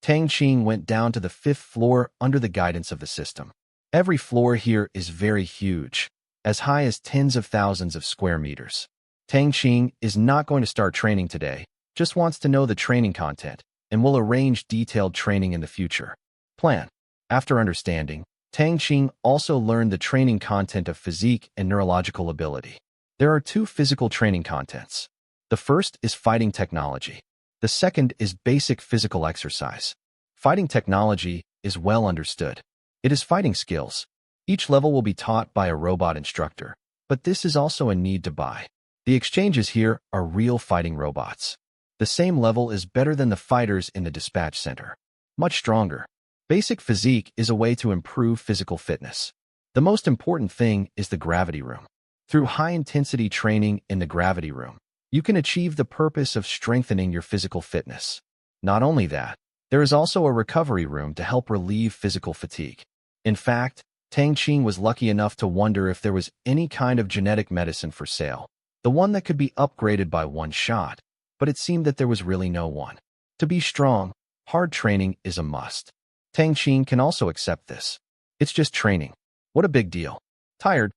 Tang Qing went down to the 5th floor under the guidance of the system. Every floor here is very huge, as high as tens of thousands of square meters. Tang Qing is not going to start training today, just wants to know the training content, and will arrange detailed training in the future. Plan. After understanding, Tang Qing also learned the training content of physique and neurological ability. There are 2 physical training contents. The first is fighting technology. The second is basic physical exercise. Fighting technology is well understood. It is fighting skills. Each level will be taught by a robot instructor, but this is also a need to buy. The exchanges here are real fighting robots. The same level is better than the fighters in the dispatch center. Much stronger. Basic physique is a way to improve physical fitness. The most important thing is the gravity room. Through high-intensity training in the gravity room, you can achieve the purpose of strengthening your physical fitness. Not only that, there is also a recovery room to help relieve physical fatigue. In fact, Tang Qing was lucky enough to wonder if there was any kind of genetic medicine for sale, the one that could be upgraded by one shot, but it seemed that there was really no one. To be strong, hard training is a must. Tang Qing can also accept this. It's just training. What a big deal. Tired.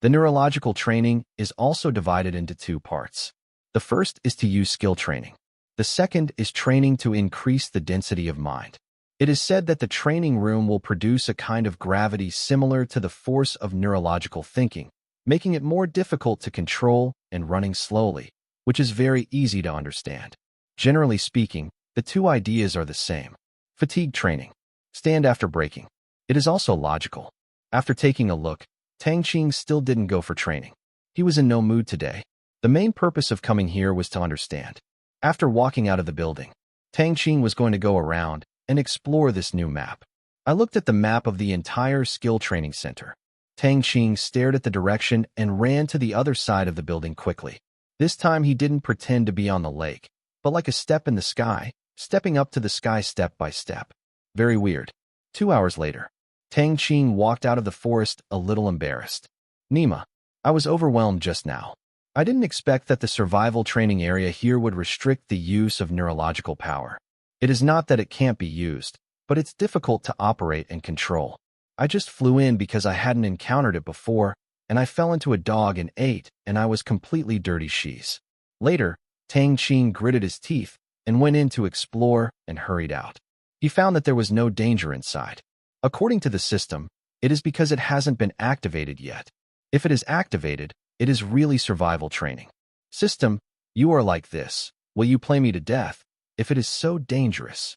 The neurological training is also divided into 2 parts. The first is to use skill training. The second is training to increase the density of mind. It is said that the training room will produce a kind of gravity similar to the force of neurological thinking, making it more difficult to control and running slowly, which is very easy to understand. Generally speaking, the 2 ideas are the same. Fatigue training. Stand after breaking. It is also logical. After taking a look, Tang Qing still didn't go for training. He was in no mood today. The main purpose of coming here was to understand. After walking out of the building, Tang Qing was going to go around and explore this new map. I looked at the map of the entire skill training center. Tang Qing stared at the direction and ran to the other side of the building quickly. This time he didn't pretend to be on the lake, but like a step in the sky, stepping up to the sky step by step. Very weird. 2 hours later, Tang Qing walked out of the forest a little embarrassed. Nima, I was overwhelmed just now. I didn't expect that the survival training area here would restrict the use of neurological power. It is not that it can't be used, but it's difficult to operate and control. I just flew in because I hadn't encountered it before, and I fell into a dog and ate, and I was completely dirty shees. Later, Tang Qing gritted his teeth and went in to explore and hurried out. He found that there was no danger inside. According to the system, it is because it hasn't been activated yet. If it is activated, it is really survival training. System, you are like this. Will you play me to death, if it is so dangerous?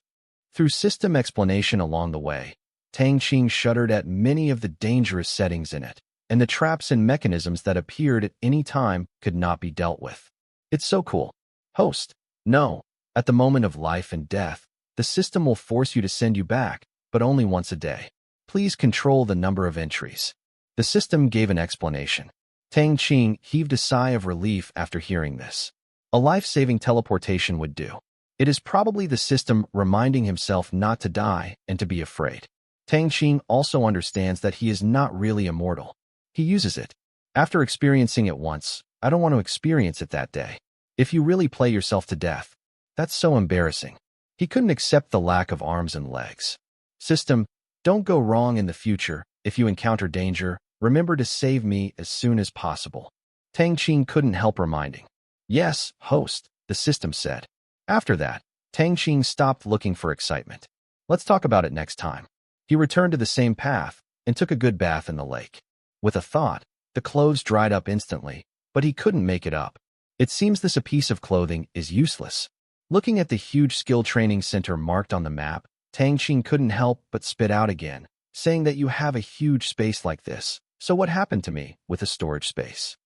Through system explanation along the way, Tang Qing shuddered at many of the dangerous settings in it, and the traps and mechanisms that appeared at any time could not be dealt with. It's so cool. Host, no. At the moment of life and death, the system will force you to send you back, but only once a day. Please control the number of entries. The system gave an explanation. Tang Qing heaved a sigh of relief after hearing this. A life-saving teleportation would do. It is probably the system reminding himself not to die and to be afraid. Tang Qing also understands that he is not really immortal. He uses it. After experiencing it once, I don't want to experience it that day. If you really play yourself to death, that's so embarrassing. He couldn't accept the lack of arms and legs. System, don't go wrong in the future. If you encounter danger, remember to save me as soon as possible. Tang Qing couldn't help reminding. Yes, host, the system said. After that, Tang Qing stopped looking for excitement. Let's talk about it next time. He returned to the same path and took a good bath in the lake. With a thought, the clothes dried up instantly, but he couldn't make it up. It seems this piece of clothing is useless. Looking at the huge skill training center marked on the map, Tang Qing couldn't help but spit out again, saying that you have a huge space like this. So what happened to me with a storage space?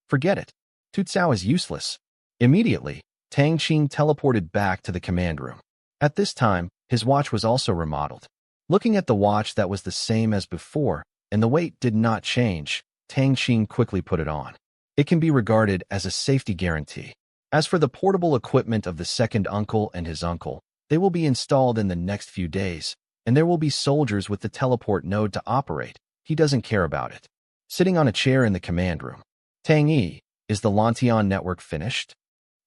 Forget it. Tutsao is useless. Immediately, Tang Qing teleported back to the command room. At this time, his watch was also remodeled. Looking at the watch that was the same as before, and the weight did not change, Tang Qing quickly put it on. It can be regarded as a safety guarantee. As for the portable equipment of the second uncle and his uncle, they will be installed in the next few days, and there will be soldiers with the teleport node to operate. He doesn't care about it. Sitting on a chair in the command room. Tang Yi, is the Lantian network finished?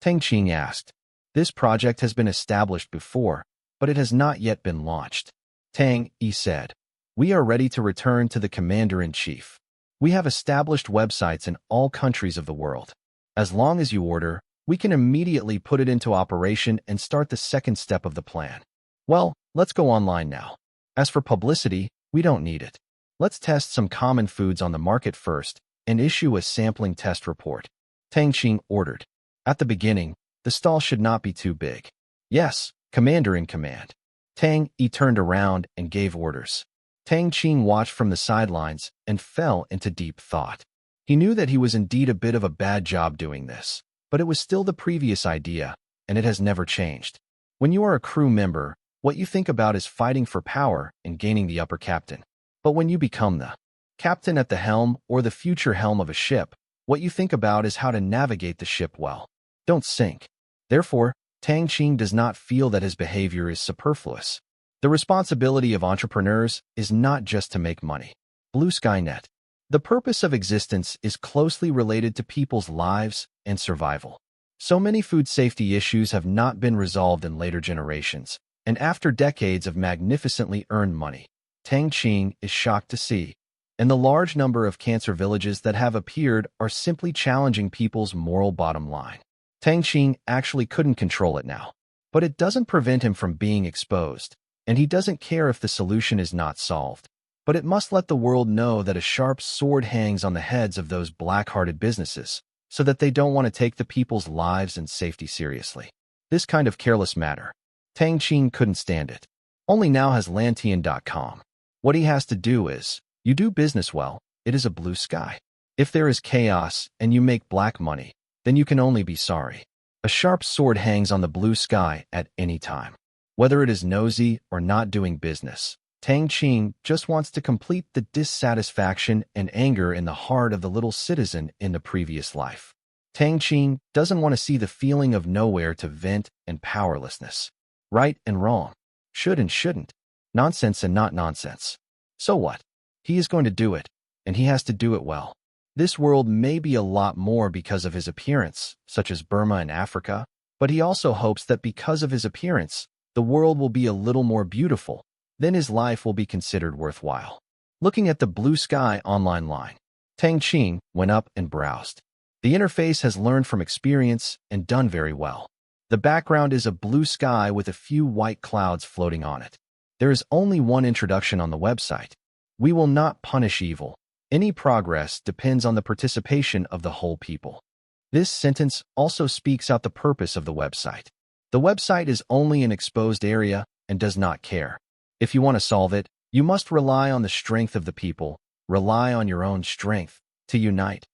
Tang Qing asked. This project has been established before, but it has not yet been launched. Tang Yi said, "We are ready to return to the commander-in-chief. We have established websites in all countries of the world. As long as you order, we can immediately put it into operation and start the second step of the plan. Well, let's go online now. As for publicity, we don't need it. Let's test some common foods on the market first and issue a sampling test report." Tang Qing ordered. At the beginning, the stall should not be too big. "Yes, commander in command." Tang Yi turned around and gave orders. Tang Qing watched from the sidelines and fell into deep thought. He knew that he was indeed a bit of a bad job doing this, but it was still the previous idea, and it has never changed. When you are a crew member, what you think about is fighting for power and gaining the upper captain. But when you become the captain at the helm or the future helm of a ship, what you think about is how to navigate the ship well. Don't sink. Therefore, Tang Qing does not feel that his behavior is superfluous. The responsibility of entrepreneurs is not just to make money. Blue Sky Net. The purpose of existence is closely related to people's lives and survival. So many food safety issues have not been resolved in later generations, and after decades of magnificently earned money, Tang Qing is shocked to see, and the large number of cancer villages that have appeared are simply challenging people's moral bottom line. Tang Qing actually couldn't control it now, but it doesn't prevent him from being exposed, and he doesn't care if the solution is not solved. But it must let the world know that a sharp sword hangs on the heads of those black-hearted businesses, so that they don't want to take the people's lives and safety seriously. This kind of careless matter. Tang Qing couldn't stand it. Only now has Lantian.com. What he has to do is, you do business well, it is a blue sky. If there is chaos and you make black money, then you can only be sorry. A sharp sword hangs on the blue sky at any time. Whether it is nosy or not doing business, Tang Qing just wants to complete the dissatisfaction and anger in the heart of the little citizen in the previous life. Tang Qing doesn't want to see the feeling of nowhere to vent and powerlessness. Right and wrong. Should and shouldn't. Nonsense and not nonsense. So what? He is going to do it, and he has to do it well. This world may be a lot more because of his appearance, such as Burma and Africa, but he also hopes that because of his appearance, the world will be a little more beautiful. Then his life will be considered worthwhile. Looking at the blue sky online line, Tang Qing went up and browsed. The interface has learned from experience and done very well. The background is a blue sky with a few white clouds floating on it. There is only one introduction on the website. We will not punish evil. Any progress depends on the participation of the whole people. This sentence also speaks out the purpose of the website. The website is only an exposed area and does not care. If you want to solve it, you must rely on the strength of the people, rely on your own strength, to unite,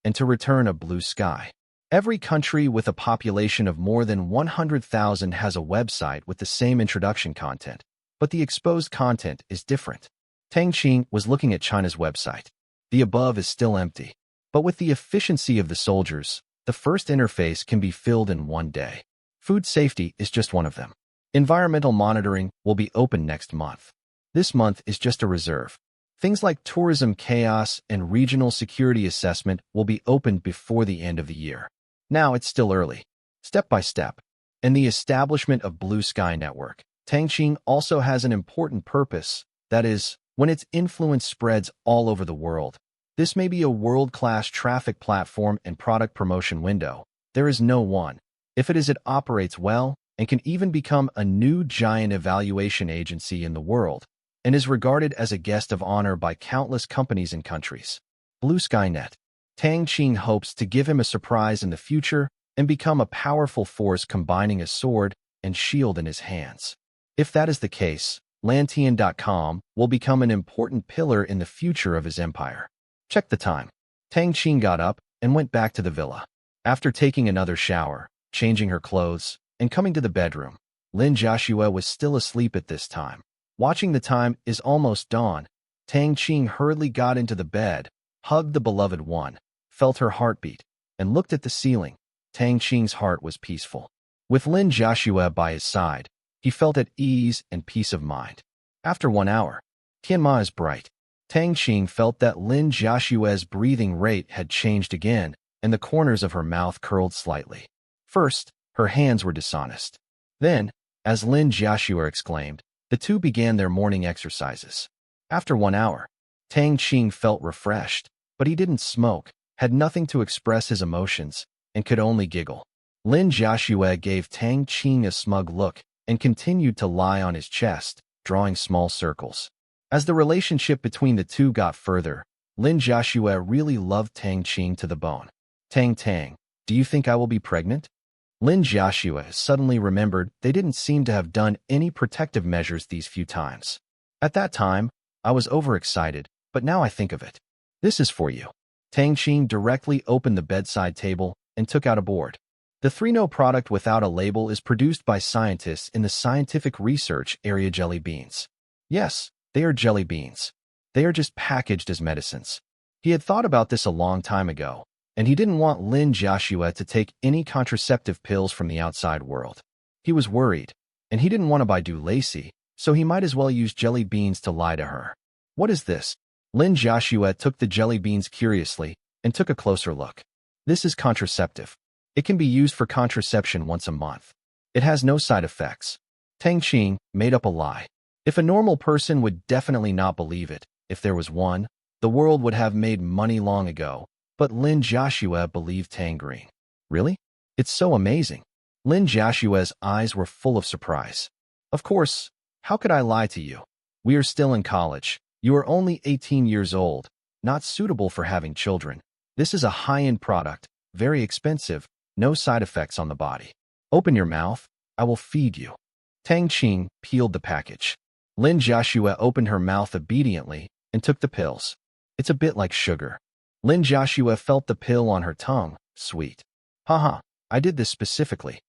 and to return a blue sky. Every country with a population of more than 100,000 has a website with the same introduction content, but the exposed content is different. Tang Qing was looking at China's website. The above is still empty, but with the efficiency of the soldiers, the first interface can be filled in one day. Food safety is just one of them. Environmental monitoring will be open next month. This month is just a reserve. Things like tourism chaos and regional security assessment will be opened before the end of the year. Now it's still early. Step by step. And the establishment of Blue Sky Network. Tang Qing also has an important purpose, that is, when its influence spreads all over the world. This may be a world-class traffic platform and product promotion window. There is no one. If it operates well and can even become a new giant evaluation agency in the world and is regarded as a guest of honor by countless companies and countries. Blue Sky Net. Tang Qing hopes to give him a surprise in the future and become a powerful force combining a sword and shield in his hands. If that is the case, Lantian.com will become an important pillar in the future of his empire. Check the time. Tang Qing got up and went back to the villa. After taking another shower, changing her clothes, and coming to the bedroom, Lin Jiaxue was still asleep at this time. Watching the time is almost dawn. Tang Qing hurriedly got into the bed, hugged the beloved one, felt her heartbeat, and looked at the ceiling. Tang Qing's heart was peaceful. With Lin Jiaxue by his side, he felt at ease and peace of mind. After 1 hour, Tianma is bright. Tang Qing felt that Lin Jiaxue's breathing rate had changed again, and the corners of her mouth curled slightly. First, her hands were dishonest. Then, As Lin Jiaxue exclaimed, the two began their morning exercises. After 1 hour, Tang Qing felt refreshed, but he didn't smoke, had nothing to express his emotions, and could only giggle. Lin Jiaxue gave Tang Qing a smug look and continued to lie on his chest, drawing small circles. As the relationship between the two got further, Lin Jiaxue really loved Tang Qing to the bone. Tang, do you think I will be pregnant? Lin Jiaxue suddenly remembered they didn't seem to have done any protective measures these few times. At that time, I was overexcited, but now I think of it. This is for you. Tang Qing directly opened the bedside table and took out a board. The 3-no product without a label is produced by scientists in the scientific research area jelly beans. Yes, they are jelly beans. They are just packaged as medicines. He had thought about this a long time ago, and he didn't want Lin Jiaxue to take any contraceptive pills from the outside world. He was worried, and he didn't want to buy Lacy, so he might as well use jelly beans to lie to her. What is this? Lin Jiaxue took the jelly beans curiously and took a closer look. This is contraceptive. It can be used for contraception once a month. It has no side effects. Tang Qing made up a lie. If a normal person would definitely not believe it, if there was one, the world would have made money long ago, but Lin Jiaxue believed Tang Qing. Really? It's so amazing. Lin Jiaxue's eyes were full of surprise. Of course, how could I lie to you? We are still in college. You are only 18 years old, not suitable for having children. This is a high-end product, very expensive, no side effects on the body. Open your mouth, I will feed you. Tang Qing peeled the package. Lin Jiaxue opened her mouth obediently and took the pills. It's a bit like sugar. Lin Jiaxue felt the pill on her tongue, sweet. Haha, I did this specifically.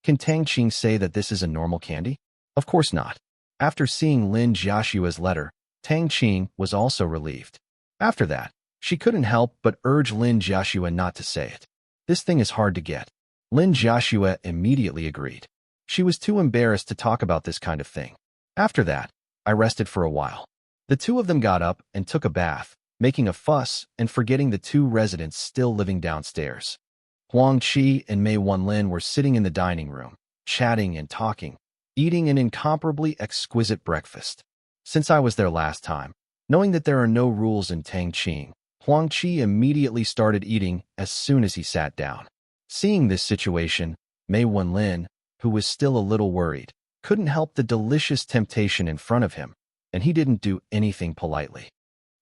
Can Tang Qing say that this is a normal candy? Of course not. After seeing Lin Jiaxue's letter, Tang Qing was also relieved. After that, she couldn't help but urge Lin Jiaxue not to say it. This thing is hard to get. Lin Jiaxue immediately agreed. She was too embarrassed to talk about this kind of thing. After that, I rested for a while. The two of them got up and took a bath, making a fuss and forgetting the two residents still living downstairs. Huang Qi and Mei Wenlin were sitting in the dining room, chatting and talking, eating an incomparably exquisite breakfast. Since I was there last time, knowing that there are no rules in Tang Qing, Huang Qi immediately started eating as soon as he sat down. Seeing this situation, Mei Wenlin, who was still a little worried, couldn't help the delicious temptation in front of him, and he didn't do anything politely.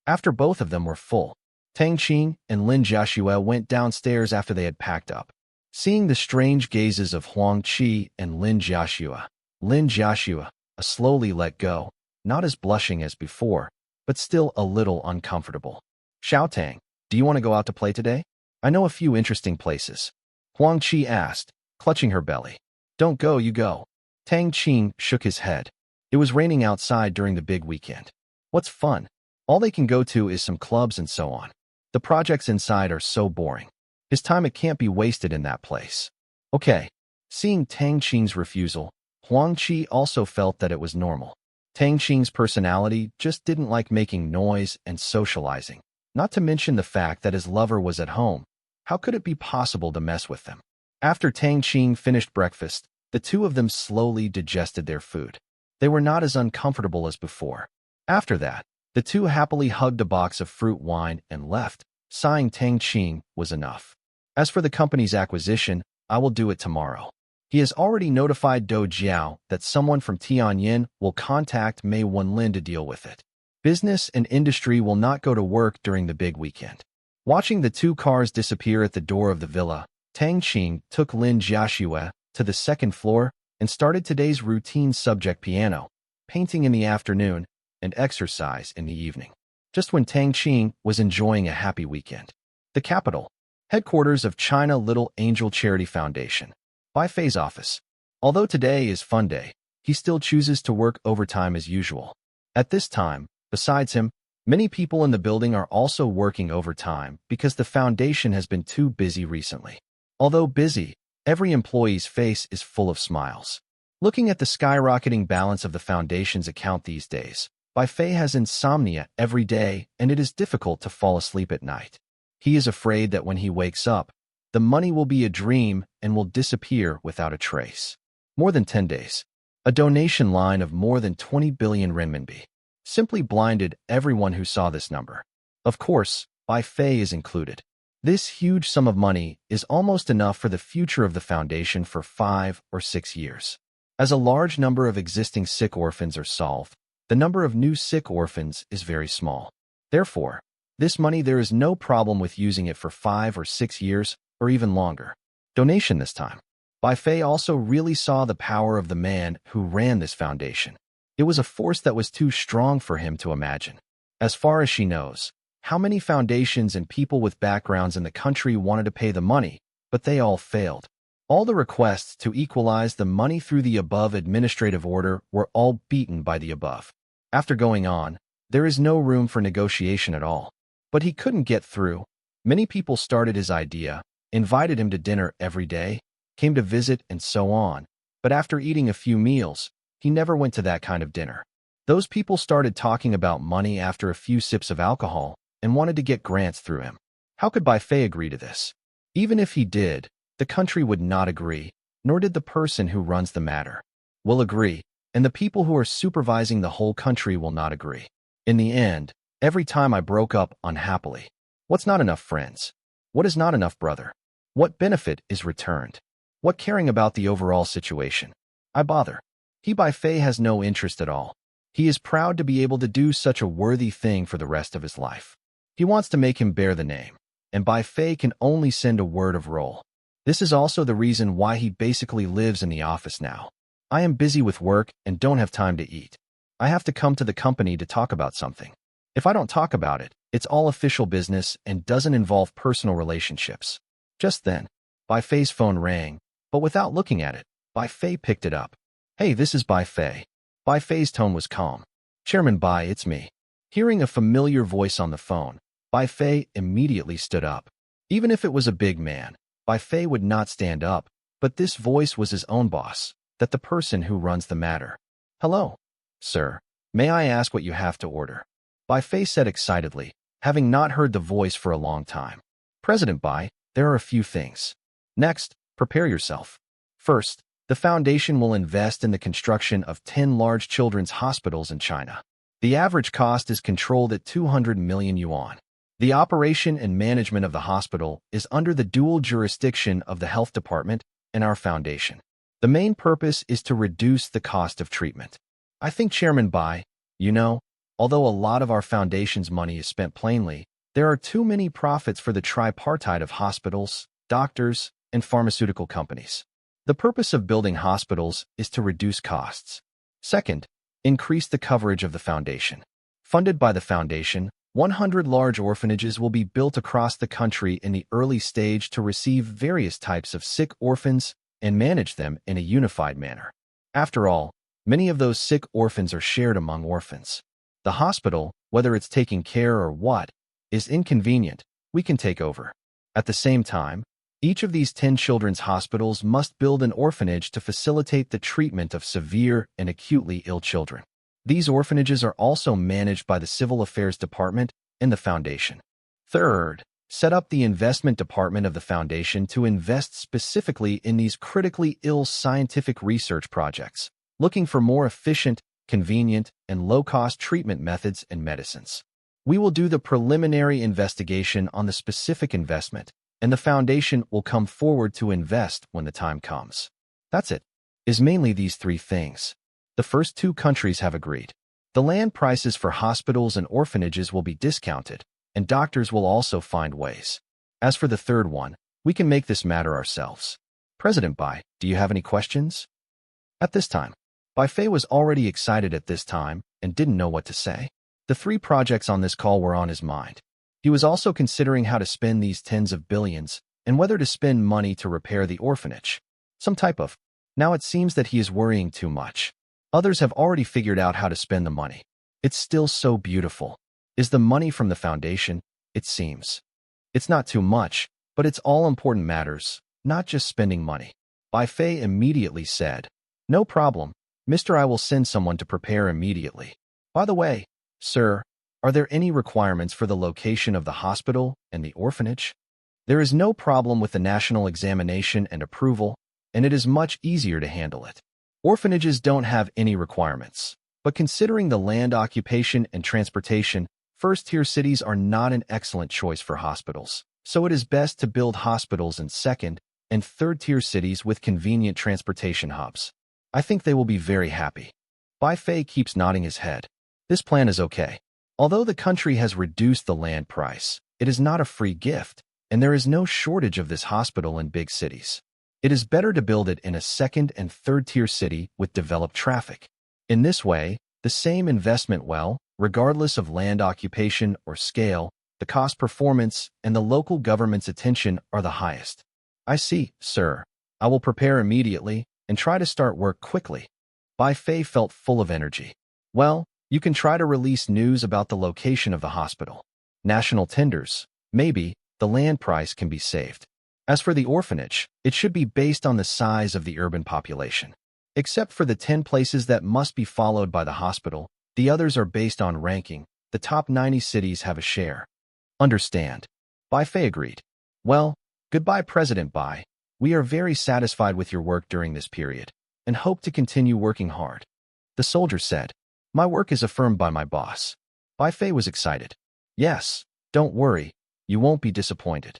After both of them were full, Tang Qing and Lin Jiaxue went downstairs after they had packed up. Seeing the strange gazes of Huang Qi and Lin Jiaxue, slowly let go, not as blushing as before, but still a little uncomfortable. Xiao Tang, do you want to go out to play today? I know a few interesting places. Huang Qi asked, clutching her belly. Don't go, you go. Tang Qing shook his head. It was raining outside during the big weekend. What's fun? All they can go to is some clubs and so on. The projects inside are so boring. His time it can't be wasted in that place. Okay. Seeing Tang Qing's refusal, Huang Qi also felt that it was normal. Tang Qing's personality just didn't like making noise and socializing, not to mention the fact that his lover was at home. How could it be possible to mess with them? After Tang Qing finished breakfast, the two of them slowly digested their food. They were not as uncomfortable as before. After that, the two happily hugged a box of fruit wine and left, sighing Tang Qing was enough. As for the company's acquisition, I will do it tomorrow. He has already notified Do Jiao that someone from Tianyin will contact Mei Wenlin to deal with it. Business and industry will not go to work during the big weekend. Watching the two cars disappear at the door of the villa, Tang Qing took Lin Jiaxue to the second floor and started today's routine subject piano, painting in the afternoon, and exercise in the evening. Just when Tang Qing was enjoying a happy weekend. The capital, headquarters of China Little Angel Charity Foundation. Bai Fei's office. Although today is fun day, he still chooses to work overtime as usual. At this time, besides him, many people in the building are also working overtime because the foundation has been too busy recently. Although busy, every employee's face is full of smiles. Looking at the skyrocketing balance of the foundation's account these days, Bai Fei has insomnia every day and it is difficult to fall asleep at night. He is afraid that when he wakes up, the money will be a dream and will disappear without a trace. More than 10 days. A donation line of more than 20 billion renminbi simply blinded everyone who saw this number. Of course, Bai Fei is included. This huge sum of money is almost enough for the future of the foundation for 5 or 6 years. As a large number of existing sick orphans are solved, the number of new sick orphans is very small. Therefore, this money there is no problem with using it for 5 or 6 years or even longer. Donation this time. Bai Fei also really saw the power of the man who ran this foundation. It was a force that was too strong for him to imagine. As far as she knows, how many foundations and people with backgrounds in the country wanted to pay the money, but they all failed. All the requests to equalize the money through the above administrative order were all beaten by the above. After going on, there is no room for negotiation at all. But he couldn't get through. Many people started his idea, invited him to dinner every day, came to visit and so on. But after eating a few meals, he never went to that kind of dinner. Those people started talking about money after a few sips of alcohol and wanted to get grants through him. How could Bai Fei agree to this? Even if he did, the country would not agree, nor did the person who runs the matter. Will agree, and the people who are supervising the whole country will not agree. In the end, every time I broke up unhappily. What's not enough friends? What is not enough brother? What benefit is returned? What caring about the overall situation? I bother. He Bai Fei has no interest at all. He is proud to be able to do such a worthy thing for the rest of his life. He wants to make him bear the name, and Bai Fei can only send a word of roll. This is also the reason why he basically lives in the office now. I am busy with work and don't have time to eat. I have to come to the company to talk about something. If I don't talk about it, it's all official business and doesn't involve personal relationships. Just then, Bai Fei's phone rang, but without looking at it, Bai Fei picked it up. Hey, this is Bai Fei. Bai Fei's tone was calm. Chairman Bai, it's me. Hearing a familiar voice on the phone, Bai Fei immediately stood up. Even if it was a big man, Bai Fei would not stand up, but this voice was his own boss, that the person who runs the matter. Hello, sir. May I ask what you have to order? Bai Fei said excitedly, having not heard the voice for a long time. President Bai, there are a few things. Next, prepare yourself. First, the foundation will invest in the construction of 10 large children's hospitals in China. The average cost is controlled at 200 million yuan. The operation and management of the hospital is under the dual jurisdiction of the health department and our foundation. The main purpose is to reduce the cost of treatment. I think Chairman Bai, although a lot of our foundation's money is spent plainly, there are too many profits for the tripartite of hospitals, doctors, and pharmaceutical companies. The purpose of building hospitals is to reduce costs. Second, increase the coverage of the foundation. Funded by the foundation, 100 large orphanages will be built across the country in the early stage to receive various types of sick orphans and manage them in a unified manner. After all, many of those sick orphans are shared among orphans. The hospital, whether it's taking care or what, is inconvenient, we can take over. At the same time, each of these 10 children's hospitals must build an orphanage to facilitate the treatment of severe and acutely ill children. These orphanages are also managed by the Civil Affairs Department and the Foundation. Third, set up the investment department of the Foundation to invest specifically in these critically ill scientific research projects, looking for more efficient, convenient, and low-cost treatment methods and medicines. We will do the preliminary investigation on the specific investment, and the Foundation will come forward to invest when the time comes. That's it. Is mainly these three things. The first 2 countries have agreed. The land prices for hospitals and orphanages will be discounted, and doctors will also find ways. As for the third one, we can make this matter ourselves. President Bai, do you have any questions? At this time, Bai Fei was already excited at this time and didn't know what to say. The 3 projects on this call were on his mind. He was also considering how to spend these tens of billions and whether to spend money to repair the orphanage. Some type of. Now it seems that he is worrying too much. Others have already figured out how to spend the money. It's still so beautiful. Is the money from the foundation? It seems. It's not too much, but it's all important matters, not just spending money. Bai Fei immediately said, No problem, Mr. I will send someone to prepare immediately. By the way, sir, are there any requirements for the location of the hospital and the orphanage? There is no problem with the national examination and approval, and it is much easier to handle it. Orphanages don't have any requirements. But considering the land occupation and transportation, first-tier cities are not an excellent choice for hospitals. So it is best to build hospitals in second- and third-tier cities with convenient transportation hubs. I think they will be very happy. Bai Fei keeps nodding his head. This plan is okay. Although the country has reduced the land price, it is not a free gift, and there is no shortage of this hospital in big cities. It is better to build it in a second- and third-tier city with developed traffic. In this way, the same investment regardless of land occupation or scale, the cost performance and the local government's attention are the highest. I see, sir. I will prepare immediately and try to start work quickly. Bai Fei felt full of energy. Well, you can try to release news about the location of the hospital. National tenders, maybe, the land price can be saved. As for the orphanage, it should be based on the size of the urban population. Except for the 10 places that must be followed by the hospital, the others are based on ranking. The top 90 cities have a share. Understand. Bai Fei agreed. Well, goodbye President Bai. We are very satisfied with your work during this period, and hope to continue working hard. The soldier said. My work is affirmed by my boss. Bai Fei was excited. Yes, don't worry, you won't be disappointed.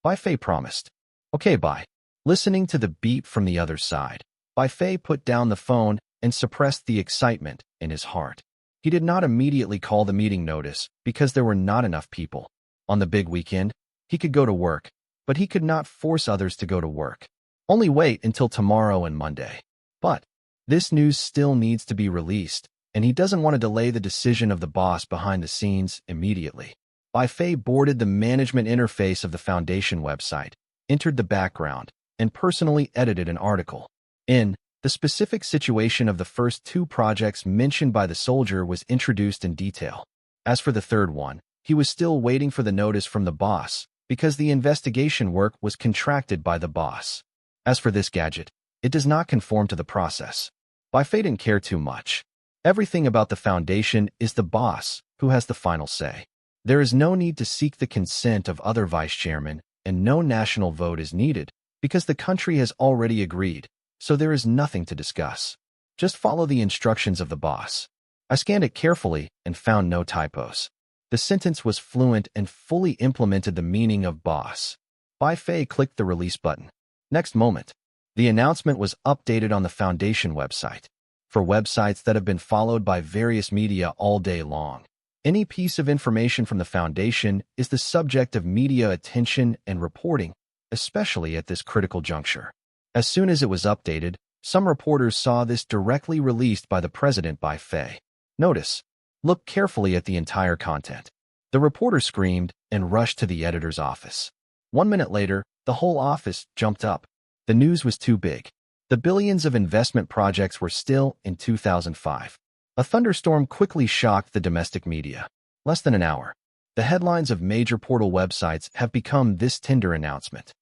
Bai Fei promised. Okay, Bai. Listening to the beep from the other side, Bai Fei put down the phone and suppressed the excitement in his heart. He did not immediately call the meeting notice because there were not enough people. On the big weekend, he could go to work, but he could not force others to go to work. Only wait until tomorrow and Monday. But this news still needs to be released, and he doesn't want to delay the decision of the boss behind the scenes immediately. Bai Fei boarded the management interface of the foundation website, entered the background, and personally edited an article. The specific situation of the first 2 projects mentioned by the soldier was introduced in detail. As for the third one, he was still waiting for the notice from the boss, because the investigation work was contracted by the boss. As for this gadget, it does not conform to the process. Bai Fei didn't care too much. Everything about the foundation is the boss who has the final say. There is no need to seek the consent of other vice-chairmen, and no national vote is needed, because the country has already agreed, so there is nothing to discuss. Just follow the instructions of the boss. I scanned it carefully and found no typos. The sentence was fluent and fully implemented the meaning of boss. Bai Fei clicked the release button. Next moment, the announcement was updated on the foundation website. For websites that have been followed by various media all day long, any piece of information from the foundation is the subject of media attention and reporting, especially at this critical juncture. As soon as it was updated, some reporters saw this directly released by the president Bai Fei. Notice, look carefully at the entire content. The reporter screamed and rushed to the editor's office. 1 minute later, the whole office jumped up. The news was too big. The billions of investment projects were still in 2005. A thunderstorm quickly shocked the domestic media. Less than an hour, the headlines of major portal websites have become this tender announcement.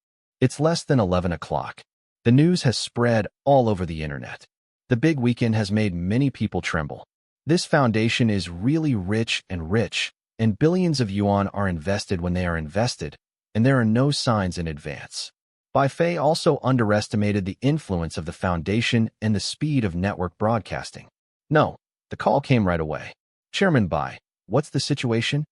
It's less than 11 o'clock. The news has spread all over the internet. The big weekend has made many people tremble. This foundation is really rich, and billions of yuan are invested when they are invested, and there are no signs in advance. Bai Fei also underestimated the influence of the foundation and the speed of network broadcasting. No, the call came right away. Chairman Bai, what's the situation?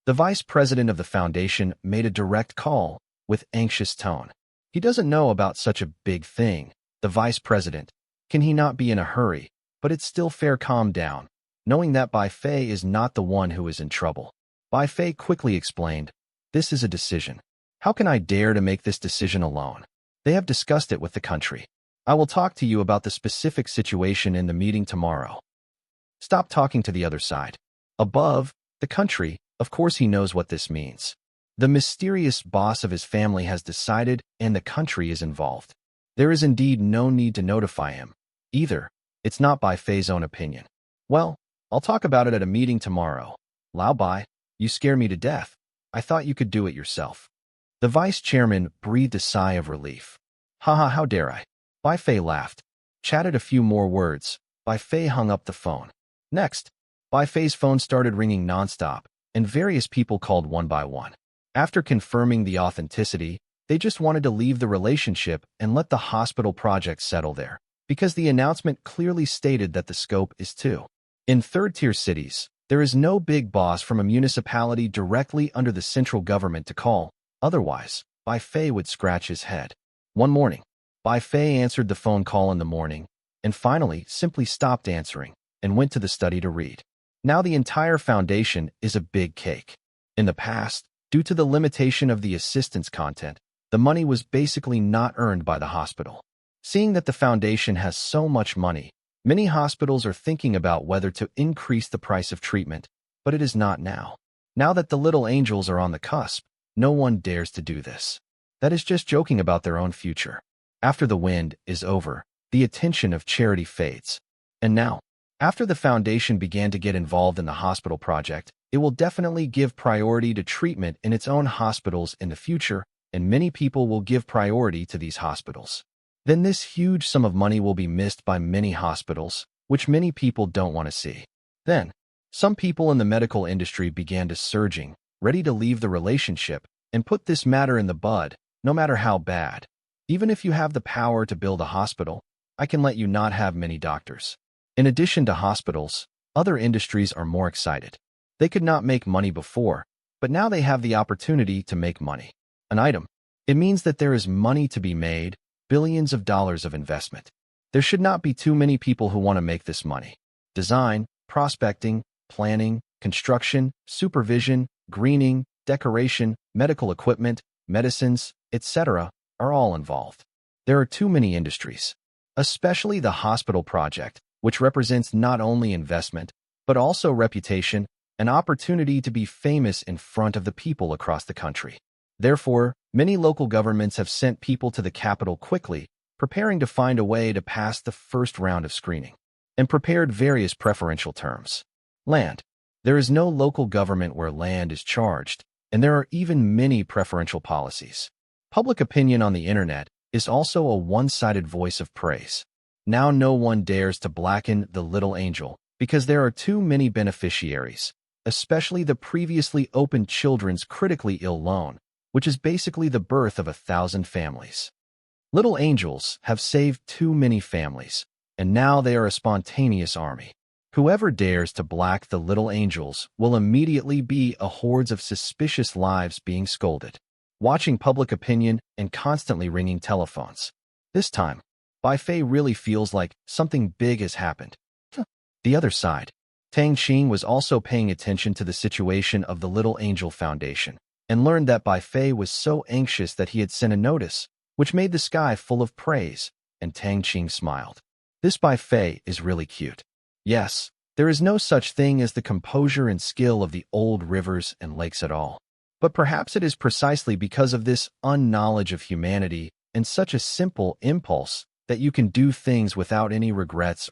The vice president of the foundation made a direct call with anxious tone. He doesn't know about such a big thing. The vice president. Can he not be in a hurry? But it's still fair. Calm down. Knowing that Bai Fei is not the one who is in trouble. Bai Fei quickly explained, this is a decision. How can I dare to make this decision alone? They have discussed it with the country. I will talk to you about the specific situation in the meeting tomorrow. Stop talking to the other side. Above, the country, of course he knows what this means. The mysterious boss of his family has decided, and the country is involved. There is indeed no need to notify him. Either, it's not Bai Fei's own opinion. Well, I'll talk about it at a meeting tomorrow. Lao Bai, you scare me to death. I thought you could do it yourself. The vice chairman breathed a sigh of relief. Haha, how dare I? Bai Fei laughed, chatted a few more words. Bai Fei hung up the phone. Next, Bai Fei's phone started ringing nonstop, and various people called one by one. After confirming the authenticity, they just wanted to leave the relationship and let the hospital project settle there. because the announcement clearly stated that the scope is 2. In third-tier cities, there is no big boss from a municipality directly under the central government to call. Otherwise, Bai Fei would scratch his head. One morning, Bai Fei answered the phone call in the morning, and finally simply stopped answering and went to the study to read. Now the entire foundation is a big cake. In the past, due to the limitation of the assistance content, the money was basically not earned by the hospital. Seeing that the foundation has so much money, many hospitals are thinking about whether to increase the price of treatment, but it is not now. Now that the little angels are on the cusp, no one dares to do this. That is just joking about their own future. After the wind is over, the attention of charity fades. And now, after the foundation began to get involved in the hospital project, it will definitely give priority to treatment in its own hospitals in the future, and many people will give priority to these hospitals. Then this huge sum of money will be missed by many hospitals, which many people don't want to see. Then, some people in the medical industry began to surging, ready to leave the relationship and put this matter in the bud, no matter how bad. Even if you have the power to build a hospital, I can let you not have many doctors. In addition to hospitals, other industries are more excited. They could not make money before, but now they have the opportunity to make money. An item. It means that there is money to be made, billions of dollars of investment. There should not be too many people who want to make this money. Design, prospecting, planning, construction, supervision, greening, decoration, medical equipment, medicines, etc. are all involved. There are too many industries, especially the hospital project, which represents not only investment, but also reputation, an opportunity to be famous in front of the people across the country. Therefore, many local governments have sent people to the capital quickly, preparing to find a way to pass the first round of screening, and prepared various preferential terms. Land. There is no local government where land is charged, and there are even many preferential policies. Public opinion on the internet is also a one-sided voice of praise. Now no one dares to blacken the little angel, because there are too many beneficiaries, especially the previously opened children's critically ill loan, which is basically the birth of 1,000 families. Little angels have saved too many families, and now they are a spontaneous army. Whoever dares to black the little angels will immediately be a hordes of suspicious lives being scolded, watching public opinion and constantly ringing telephones. This time, Bai Fei really feels like something big has happened. The other side, Tang Qing was also paying attention to the situation of the Little Angel Foundation, and learned that Bai Fei was so anxious that he had sent a notice, which made the sky full of praise, and Tang Qing smiled. This Bai Fei is really cute. Yes, there is no such thing as the composure and skill of the old rivers and lakes at all. But perhaps it is precisely because of this unknowledge of humanity and such a simple impulse that you can do things without any regrets.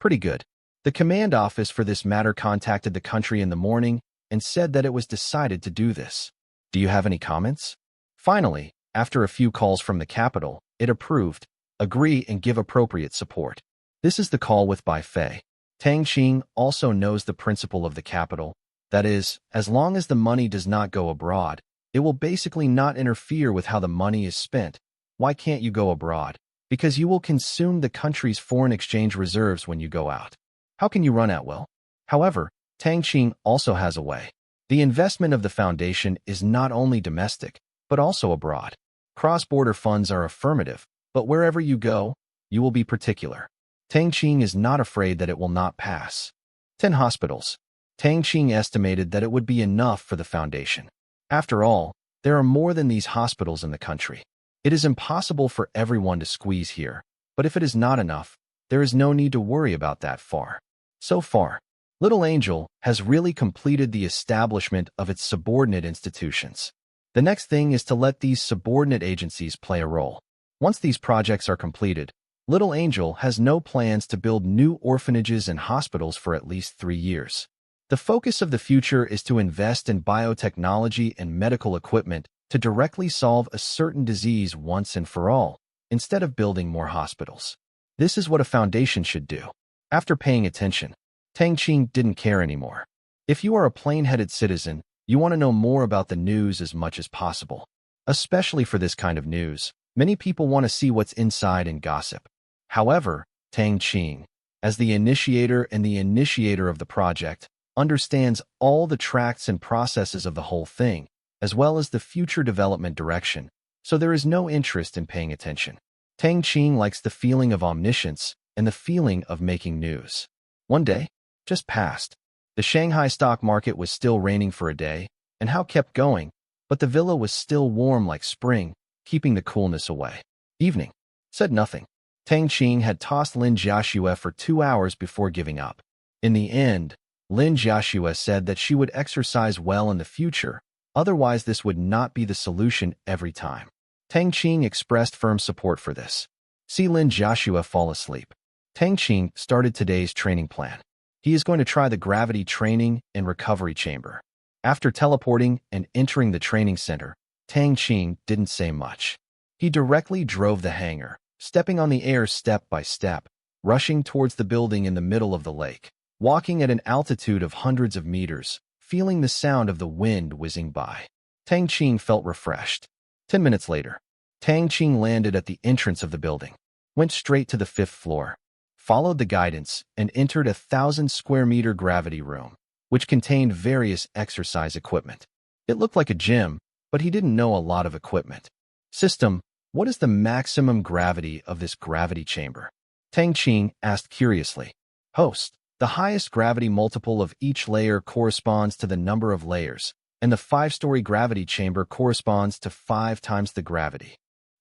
Pretty good. The command office for this matter contacted the country in the morning and said that it was decided to do this. Do you have any comments? Finally, after a few calls from the capital, it approved, agree and give appropriate support. This is the call with Bai Fei. Tang Qing also knows the principle of the capital. That is, as long as the money does not go abroad, it will basically not interfere with how the money is spent. Why can't you go abroad? Because you will consume the country's foreign exchange reserves when you go out. How can you run at will? However, Tang Qing also has a way. The investment of the foundation is not only domestic, but also abroad. Cross-border funds are affirmative, but wherever you go, you will be particular. Tang Qing is not afraid that it will not pass. 10 hospitals. Tang Qing estimated that it would be enough for the foundation. After all, there are more than these hospitals in the country. It is impossible for everyone to squeeze here, but if it is not enough, there is no need to worry about that far. So far, Little Angel has really completed the establishment of its subordinate institutions. The next thing is to let these subordinate agencies play a role. Once these projects are completed, Little Angel has no plans to build new orphanages and hospitals for at least 3 years. The focus of the future is to invest in biotechnology and medical equipment to directly solve a certain disease once and for all, instead of building more hospitals. This is what a foundation should do. After paying attention, Tang Qing didn't care anymore. If you are a plain-headed citizen, you want to know more about the news as much as possible. Especially for this kind of news, many people want to see what's inside and gossip. However, Tang Qing, as the initiator and the initiator of the project, understands all the tracts and processes of the whole thing, as well as the future development direction, so there is no interest in paying attention. Tang Qing likes the feeling of omniscience and the feeling of making news. One day just passed. The Shanghai stock market was still raining for a day, and Hao kept going, but the villa was still warm like spring, keeping the coolness away. Evening. Said nothing. Tang Qing had tossed Lin Jiaxue for 2 hours before giving up. In the end, Lin Jiaxue said that she would exercise well in the future, otherwise this would not be the solution every time. Tang Qing expressed firm support for this. See Lin Jiaxue fall asleep. Tang Qing started today's training plan. He is going to try the gravity training and recovery chamber. After teleporting and entering the training center, Tang Qing didn't say much. He directly drove the hangar, stepping on the air step by step, rushing towards the building in the middle of the lake, walking at an altitude of hundreds of meters, feeling the sound of the wind whizzing by. Tang Qing felt refreshed. 10 minutes later, Tang Qing landed at the entrance of the building, went straight to the 5th floor, followed the guidance, and entered a 1,000-square-meter gravity room, which contained various exercise equipment. It looked like a gym, but he didn't know a lot of equipment. System, what is the maximum gravity of this gravity chamber? Tang Qing asked curiously. Host, the highest gravity multiple of each layer corresponds to the number of layers, and the 5-story gravity chamber corresponds to 5 times the gravity.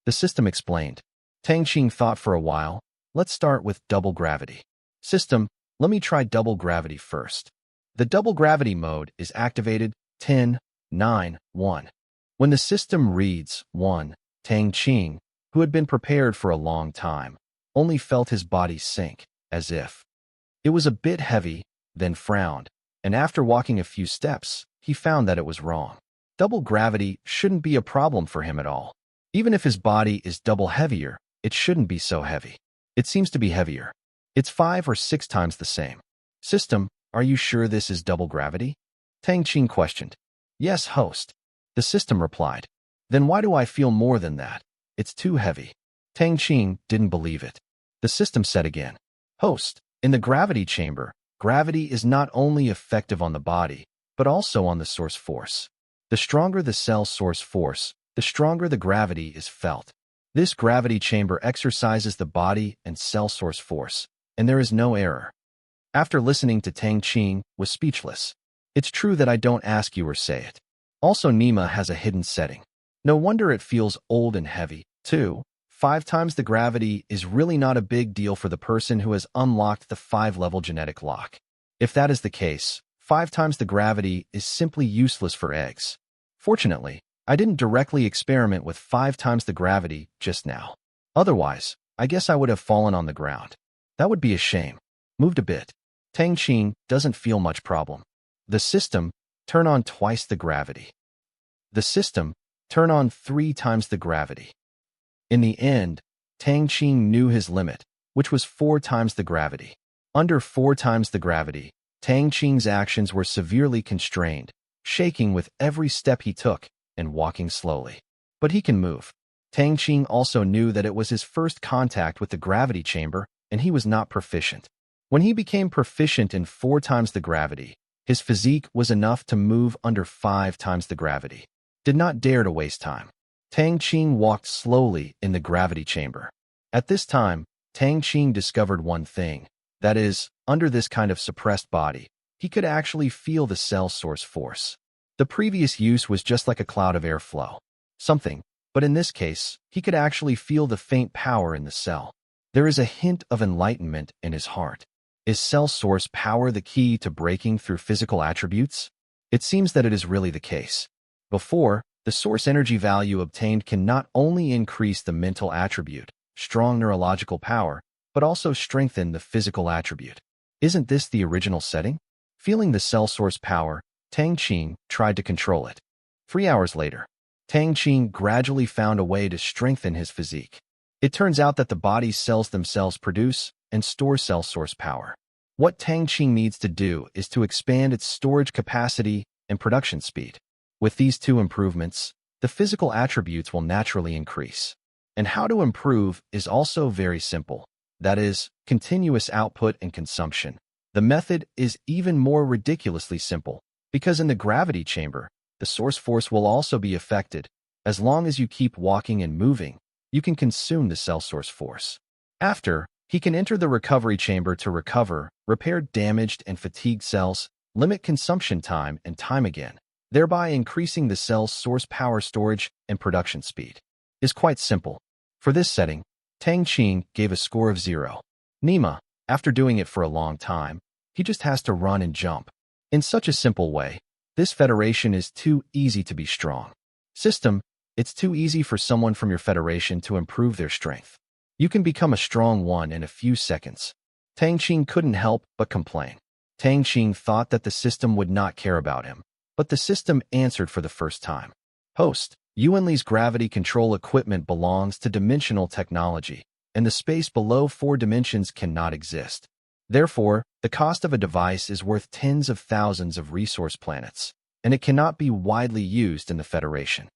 The system explained. Tang Qing thought for a while. Let's start with double gravity. System, let me try double gravity first. The double gravity mode is activated 10, 9, 1. When the system reads 1, Tang Qing, who had been prepared for a long time, only felt his body sink, as if it was a bit heavy, then frowned, and after walking a few steps, he found that it was wrong. Double gravity shouldn't be a problem for him at all. Even if his body is double heavier, it shouldn't be so heavy. It seems to be heavier. It's 5 or 6 times the same. System, are you sure this is double gravity? Tang Qing questioned. Yes, host. The system replied. Then why do I feel more than that? It's too heavy. Tang Qing didn't believe it. The system said again. Host, in the gravity chamber, gravity is not only effective on the body, but also on the source force. The stronger the cell source force, the stronger the gravity is felt. This gravity chamber exercises the body and cell source force, and there is no error. After listening to Tang Qing was speechless. It's true that I don't ask you or say it. Also, Nima has a hidden setting. No wonder it feels old and heavy, too. 5 times the gravity is really not a big deal for the person who has unlocked the 5-level genetic lock. If that is the case, 5 times the gravity is simply useless for eggs. Fortunately, I didn't directly experiment with 5 times the gravity just now. Otherwise, I guess I would have fallen on the ground. That would be a shame. Moved a bit. Tang Qing doesn't feel much problem. The system, turn on twice the gravity. The system, turn on 3 times the gravity. In the end, Tang Qing knew his limit, which was 4 times the gravity. Under 4 times the gravity, Tang Qing's actions were severely constrained, shaking with every step he took, and walking slowly. But he can move. Tang Qing also knew that it was his first contact with the gravity chamber, and he was not proficient. When he became proficient in 4 times the gravity, his physique was enough to move under 5 times the gravity. Did not dare to waste time. Tang Qing walked slowly in the gravity chamber. At this time, Tang Qing discovered one thing. That is, under this kind of suppressed body, he could actually feel the cell source force. The previous use was just like a cloud of airflow. Something, but in this case, he could actually feel the faint power in the cell. There is a hint of enlightenment in his heart. Is cell source power the key to breaking through physical attributes? It seems that it is really the case. Before, the source energy value obtained can not only increase the mental attribute, strong neurological power, but also strengthen the physical attribute. Isn't this the original setting? Feeling the cell source power, Tang Qing tried to control it. 3 hours later, Tang Qing gradually found a way to strengthen his physique. It turns out that the body's cells themselves produce and store cell source power. What Tang Qing needs to do is to expand its storage capacity and production speed. With these 2 improvements, the physical attributes will naturally increase. And how to improve is also very simple. that is, continuous output and consumption. The method is even more ridiculously simple, because in the gravity chamber, the source force will also be affected. As long as you keep walking and moving, you can consume the cell source force. After, he can enter the recovery chamber to recover, repair damaged and fatigued cells, limit consumption time and time again, thereby increasing the cell's source power storage and production speed. Is quite simple. For this setting, Tang Qing gave a score of 0. Nima, after doing it for a long time, he just has to run and jump. In such a simple way, this federation is too easy to be strong. System, it's too easy for someone from your federation to improve their strength. You can become a strong one in a few seconds. Tang Qing couldn't help but complain. Tang Qing thought that the system would not care about him, but the system answered for the first time. Host, Yuanli's gravity control equipment belongs to dimensional technology, and the space below 4 dimensions cannot exist. Therefore, the cost of a device is worth tens of thousands of resource planets, and it cannot be widely used in the Federation.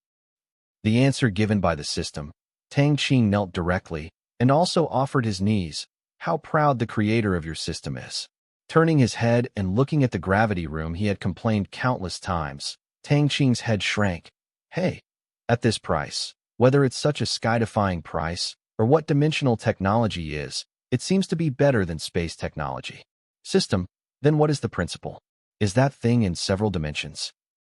The answer given by the system, Tang Qing knelt directly and also offered his knees. How proud the creator of your system is. Turning his head and looking at the gravity room he had complained countless times, Tang Qing's head shrank. Hey, at this price, whether it's such a sky-defying price or what dimensional technology is, it seems to be better than space technology. System, then what is the principle? Is that thing in several dimensions?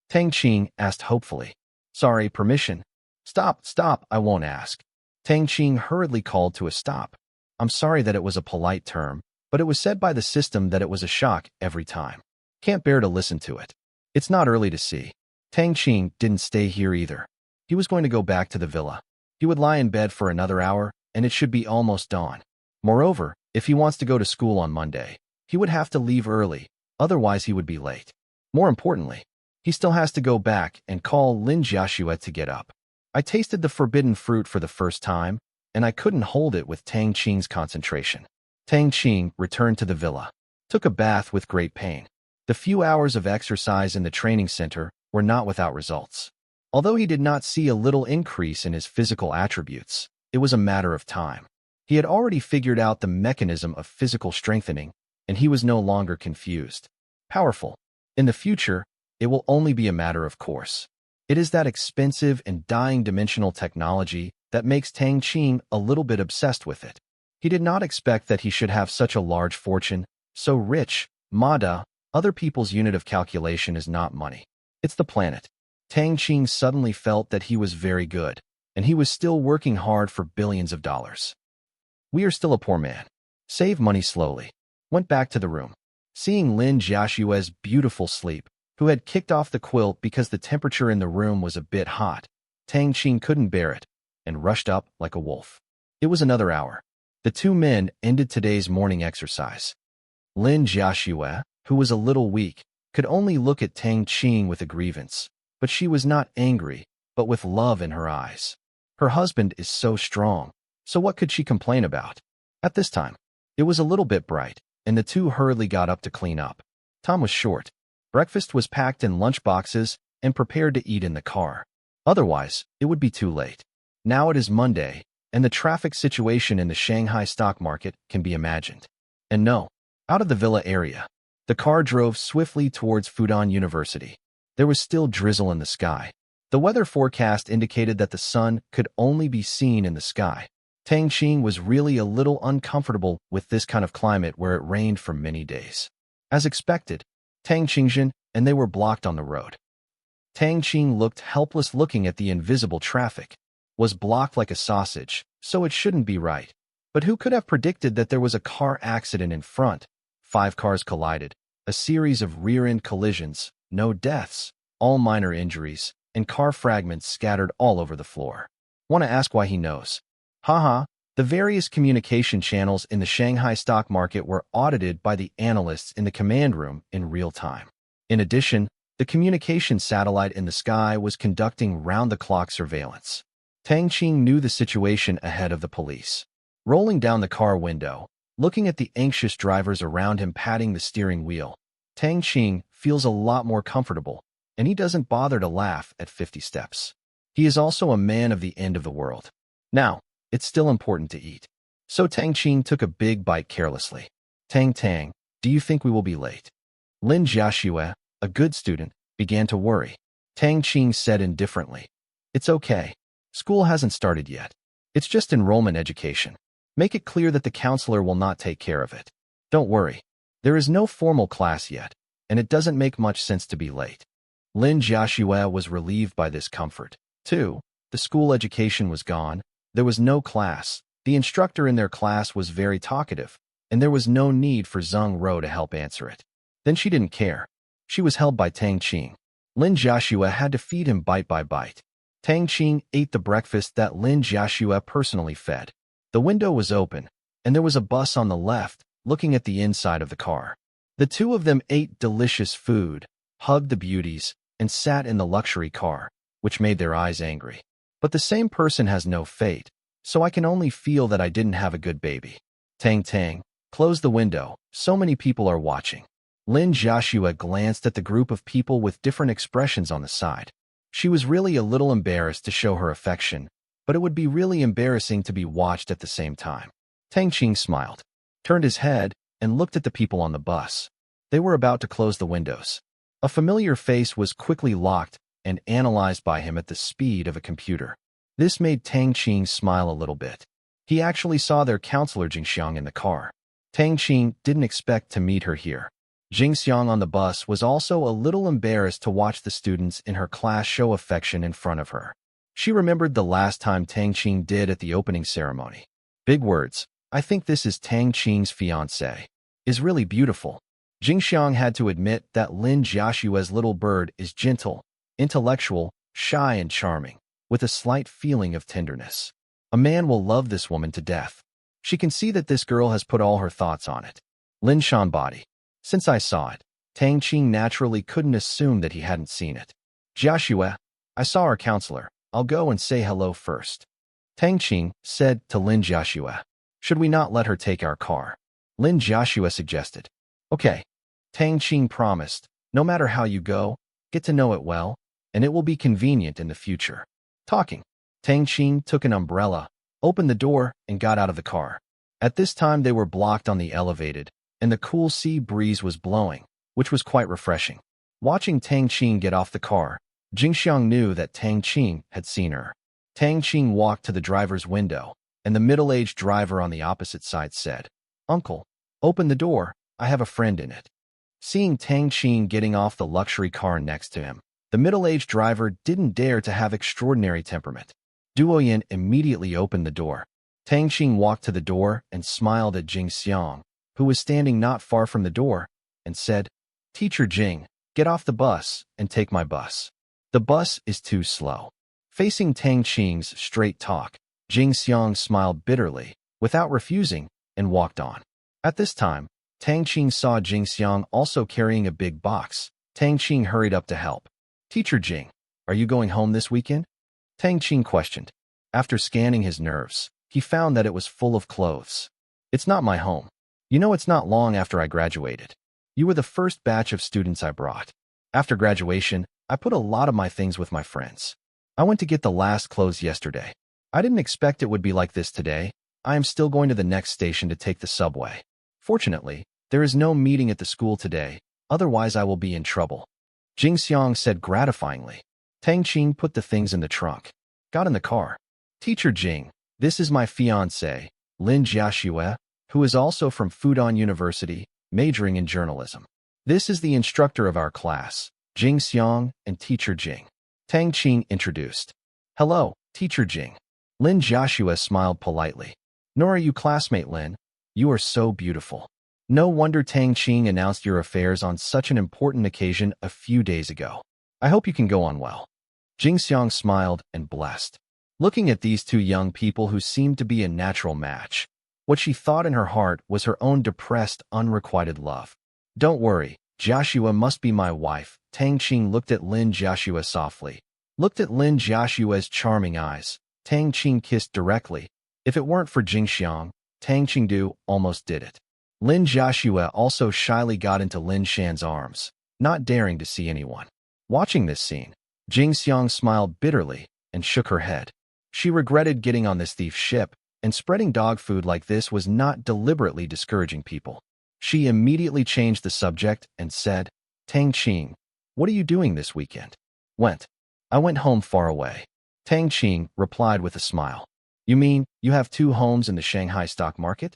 Tang Qing asked hopefully. Sorry, permission. Stop, I won't ask. Tang Qing hurriedly called to a stop. I'm sorry that it was a polite term, but it was said by the system that it was a shock every time. Can't bear to listen to it. It's not early to see. Tang Qing didn't stay here either. He was going to go back to the villa. He would lie in bed for another hour, and it should be almost dawn. Moreover, if he wants to go to school on Monday, he would have to leave early, otherwise he would be late. More importantly, he still has to go back and call Lin Jiaxue to get up. I tasted the forbidden fruit for the first time, and I couldn't hold it with Tang Qing's concentration. Tang Qing returned to the villa, took a bath with great pain. The few hours of exercise in the training center were not without results. Although he did not see a little increase in his physical attributes, it was a matter of time. He had already figured out the mechanism of physical strengthening, and he was no longer confused. Powerful. In the future, it will only be a matter of course. It is that expensive and dying dimensional technology that makes Tang Qing a little bit obsessed with it. He did not expect that he should have such a large fortune, so rich. Mada, other people's unit of calculation is not money. It's the planet. Tang Qing suddenly felt that he was very good, and he was still working hard for billions of dollars. We are still a poor man. Save money slowly. Went back to the room. Seeing Lin Jiaxue's beautiful sleep, who had kicked off the quilt because the temperature in the room was a bit hot, Tang Qing couldn't bear it, and rushed up like a wolf. It was another hour. The two men ended today's morning exercise. Lin Jiaxue, who was a little weak, could only look at Tang Qing with a grievance, but she was not angry, but with love in her eyes. Her husband is so strong, so what could she complain about? At this time, it was a little bit bright, and the two hurriedly got up to clean up. Time was short. Breakfast was packed in lunch boxes and prepared to eat in the car. Otherwise, it would be too late. Now it is Monday, and the traffic situation in the Shanghai stock market can be imagined. And no, out of the villa area, the car drove swiftly towards Fudan University. There was still drizzle in the sky. The weather forecast indicated that the sun could only be seen in the sky. Tang Qing was really a little uncomfortable with this kind of climate where it rained for many days. As expected, Tang Qingzhen and they were blocked on the road. Tang Qing looked helpless looking at the invisible traffic. Was blocked like a sausage, so it shouldn't be right. But who could have predicted that there was a car accident in front? 5 cars collided, a series of rear-end collisions, no deaths, all minor injuries, and car fragments scattered all over the floor. Want to ask why he knows? Haha, the various communication channels in the Shanghai stock market were audited by the analysts in the command room in real time. In addition, the communication satellite in the sky was conducting round-the-clock surveillance. Tang Qing knew the situation ahead of the police. Rolling down the car window, looking at the anxious drivers around him patting the steering wheel, Tang Qing feels a lot more comfortable, and he doesn't bother to laugh at 50 steps. He is also a man of the end of the world. Now, it's still important to eat. So Tang Qing took a big bite carelessly. Tang, do you think we will be late? Lin Jiaxue, a good student, began to worry. Tang Qing said indifferently, "It's okay. School hasn't started yet. It's just enrollment education. Make it clear that the counselor will not take care of it. Don't worry. There is no formal class yet, and it doesn't make much sense to be late." Lin Jiaxue was relieved by this comfort. 2. The school education was gone. There was no class. The instructor in their class was very talkative, and there was no need for Zheng Ro to help answer it. Then she didn't care. She was held by Tang Qing. Lin Jiaxue had to feed him bite by bite. Tang Qing ate the breakfast that Lin Jiaxue personally fed. The window was open, and there was a bus on the left, looking at the inside of the car. The two of them ate delicious food, hugged the beauties, and sat in the luxury car, which made their eyes angry. But the same person has no fate, so I can only feel that I didn't have a good baby. Tang, close the window. So many people are watching. Lin Jiaxue glanced at the group of people with different expressions on the side. She was really a little embarrassed to show her affection, but it would be really embarrassing to be watched at the same time. Tang Qing smiled, turned his head, and looked at the people on the bus. They were about to close the windows. A familiar face was quickly locked and analyzed by him at the speed of a computer. This made Tang Qing smile a little bit. He actually saw their counselor Jingxiang in the car. Tang Qing didn't expect to meet her here. Jingxiang on the bus was also a little embarrassed to watch the students in her class show affection in front of her. She remembered the last time Tang Qing did at the opening ceremony. Big words. I think this is Tang Qing's fiancé. Is really beautiful. Jingxiang had to admit that Lin Jiaxue's little bird is gentle, intellectual, shy and charming, with a slight feeling of tenderness. A man will love this woman to death. She can see that this girl has put all her thoughts on it. Lin Shan body. Since I saw it, Tang Qing naturally couldn't assume that he hadn't seen it. Jiaxue, I saw our counselor. I'll go and say hello first. Tang Qing said to Lin Jiaxue. Should we not let her take our car? Lin Jiaxue suggested. Okay. Tang Qing promised, no matter how you go, get to know it well, and it will be convenient in the future. Talking. Tang Qing took an umbrella, opened the door, and got out of the car. At this time they were blocked on the elevated, and the cool sea breeze was blowing, which was quite refreshing. Watching Tang Qing get off the car, Jingxiang knew that Tang Qing had seen her. Tang Qing walked to the driver's window, and the middle-aged driver on the opposite side said, "Uncle, open the door, I have a friend in it." Seeing Tang Qing getting off the luxury car next to him, the middle-aged driver didn't dare to have extraordinary temperament. Duoyan immediately opened the door. Tang Qing walked to the door and smiled at Jingxiang, who was standing not far from the door, and said, "Teacher Jing, get off the bus and take my bus. The bus is too slow." Facing Tang Qing's straight talk, Jingxiang smiled bitterly, without refusing, and walked on. At this time, Tang Qing saw Jingxiang also carrying a big box. Tang Qing hurried up to help. "Teacher Jing, are you going home this weekend?" Tang Qing questioned. After scanning his nerves, he found that it was full of clothes. "It's not my home. You know it's not long after I graduated. You were the first batch of students I brought. After graduation, I put a lot of my things with my friends. I went to get the last clothes yesterday. I didn't expect it would be like this today. I am still going to the next station to take the subway. Fortunately, there is no meeting at the school today, otherwise I will be in trouble." Jingxiang said gratifyingly. Tang Qing put the things in the trunk, got in the car. "Teacher Jing, this is my fiancé, Lin Jiaxue, who is also from Fudan University, majoring in journalism. This is the instructor of our class, Jingxiang and Teacher Jing." Tang Qing introduced. "Hello, Teacher Jing." Lin Jiaxue smiled politely. "Nor are you classmate Lin. You are so beautiful. No wonder Tang Qing announced your affairs on such an important occasion a few days ago. I hope you can go on well." Jingxiang smiled and blessed. Looking at these two young people who seemed to be a natural match, what she thought in her heart was her own depressed, unrequited love. "Don't worry, Jiaxue must be my wife." Tang Qing looked at Lin Jiaxue softly. Looked at Lin Jiaxue's charming eyes. Tang Qing kissed directly. If it weren't for Jingxiang, Tang Qingdu almost did it. Lin Jiaxue also shyly got into Lin Shan's arms, not daring to see anyone. Watching this scene, Jingxiang smiled bitterly and shook her head. She regretted getting on this thief ship, and and spreading dog food like this was not deliberately discouraging people. She immediately changed the subject and said, Tang Qing, what are you doing this weekend? I went home far away. Tang Qing replied with a smile. You mean you have 2 homes in the Shanghai stock market?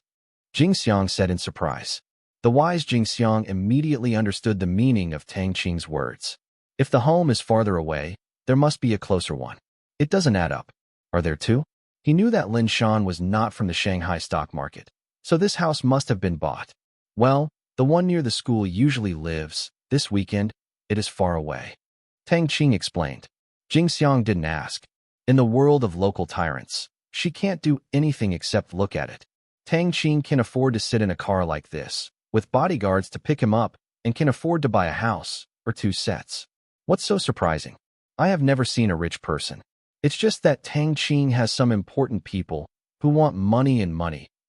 Jing Xiang said in surprise. The wise Jing Xiang immediately understood the meaning of Tang Qing's words. If the home is farther away, there must be a closer one. It doesn't add up. Are there 2? He knew that Lin Shan was not from the Shanghai stock market, so this house must have been bought. Well, the one near the school usually lives. This weekend, it is far away. Tang Qing explained. Jing Xiang didn't ask. In the world of local tyrants, she can't do anything except look at it. Tang Qing can afford to sit in a car like this, with bodyguards to pick him up, and can afford to buy a house, or 2 sets. What's so surprising? I have never seen a rich person. It's just that Tang Qing has some important people who want money,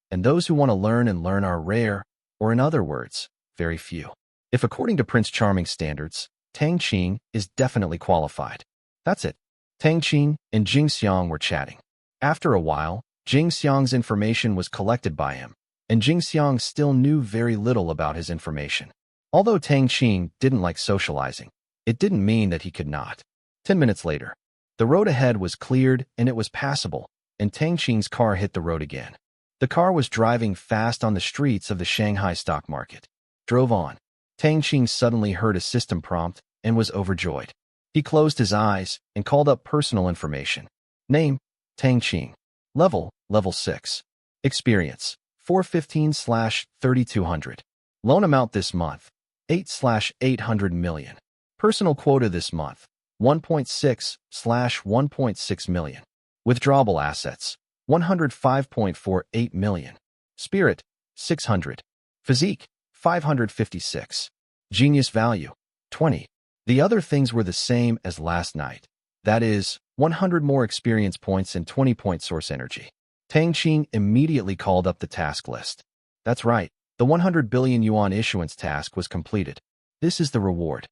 and those who want to learn are rare, or in other words, very few. If according to Prince Charming standards, Tang Qing is definitely qualified. That's it. Tang Qing and Jing Xiang were chatting. After a while, Jing Xiang's information was collected by him, and Jing Xiang still knew very little about his information. Although Tang Qing didn't like socializing, it didn't mean that he could not. 10 minutes later, the road ahead was cleared and it was passable, and Tang Qing's car hit the road again. The car was driving fast on the streets of the Shanghai stock market. Drove on. Tang Qing suddenly heard a system prompt and was overjoyed. He closed his eyes and called up personal information. Name, Tang Qing. Level 6. Experience, 415/3200. Loan amount this month, 8/800 million. Personal quota this month, 1.6/1.6 million. Withdrawable assets, 105.48 million. Spirit, 600. Physique, 556. Genius value, 20. The other things were the same as last night. That is, 100 more experience points and 20-point source energy. Tang Qing immediately called up the task list. That's right, the 100 billion yuan issuance task was completed. This is the reward.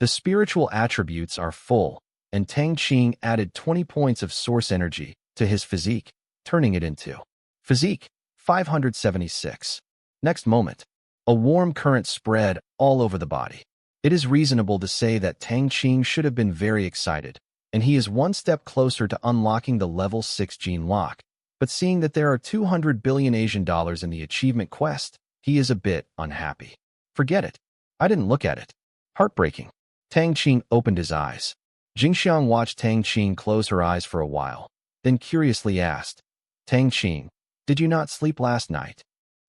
The spiritual attributes are full, and Tang Qing added 20 points of source energy to his physique, turning it into physique, 576. Next moment, a warm current spread all over the body. It is reasonable to say that Tang Qing should have been very excited, and he is one step closer to unlocking the level 6 gene lock, but seeing that there are 200 billion Asian dollars in the achievement quest, he is a bit unhappy. Forget it. I didn't look at it. Heartbreaking. Tang Qing opened his eyes. Jing Xiang watched Tang Qing close her eyes for a while, then curiously asked, Tang Qing, did you not sleep last night?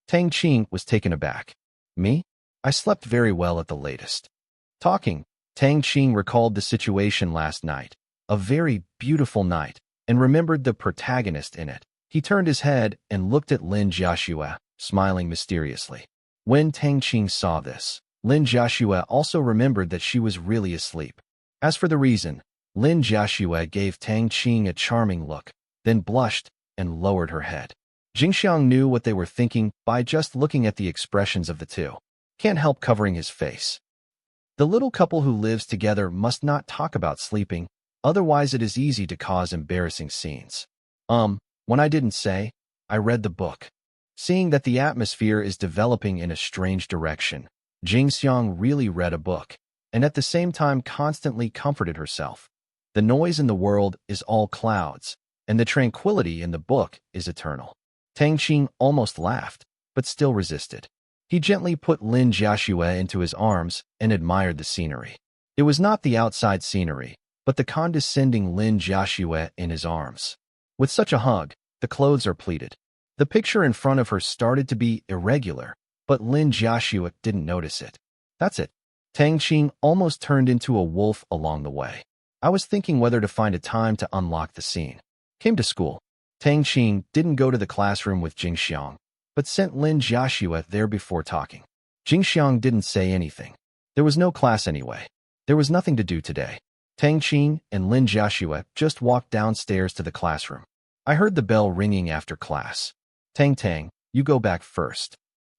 Tang Qing was taken aback. Me? I slept very well at the latest. Talking, Tang Qing recalled the situation last night, a very beautiful night, and remembered the protagonist in it. He turned his head and looked at Lin Jiaxue, smiling mysteriously. When Tang Qing saw this, Lin Jiaxue also remembered that she was really asleep. As for the reason, Lin Jiaxue gave Tang Qing a charming look, then blushed and lowered her head. Jing Xiang knew what they were thinking by just looking at the expressions of the two. Can't help covering his face. The little couple who lives together must not talk about sleeping, otherwise it is easy to cause embarrassing scenes. When I didn't say, I read the book. Seeing that the atmosphere is developing in a strange direction, Jing Xiang really read a book, and at the same time constantly comforted herself. The noise in the world is all clouds, and the tranquility in the book is eternal. Tang Qing almost laughed, but still resisted. He gently put Lin Jiaxue into his arms and admired the scenery. It was not the outside scenery, but the condescending Lin Jiaxue in his arms. With such a hug, the clothes are pleated. The picture in front of her started to be irregular, but Lin Jiaxue didn't notice it. That's it. Tang Qing almost turned into a wolf along the way. I was thinking whether to find a time to unlock the scene. Came to school. Tang Qing didn't go to the classroom with Jing Xiang, but sent Lin Jiaxue there before talking. Jing Xiang didn't say anything. There was no class anyway. There was nothing to do today. Tang Qing and Lin Jiaxue just walked downstairs to the classroom. I heard the bell ringing after class. Tang, you go back first.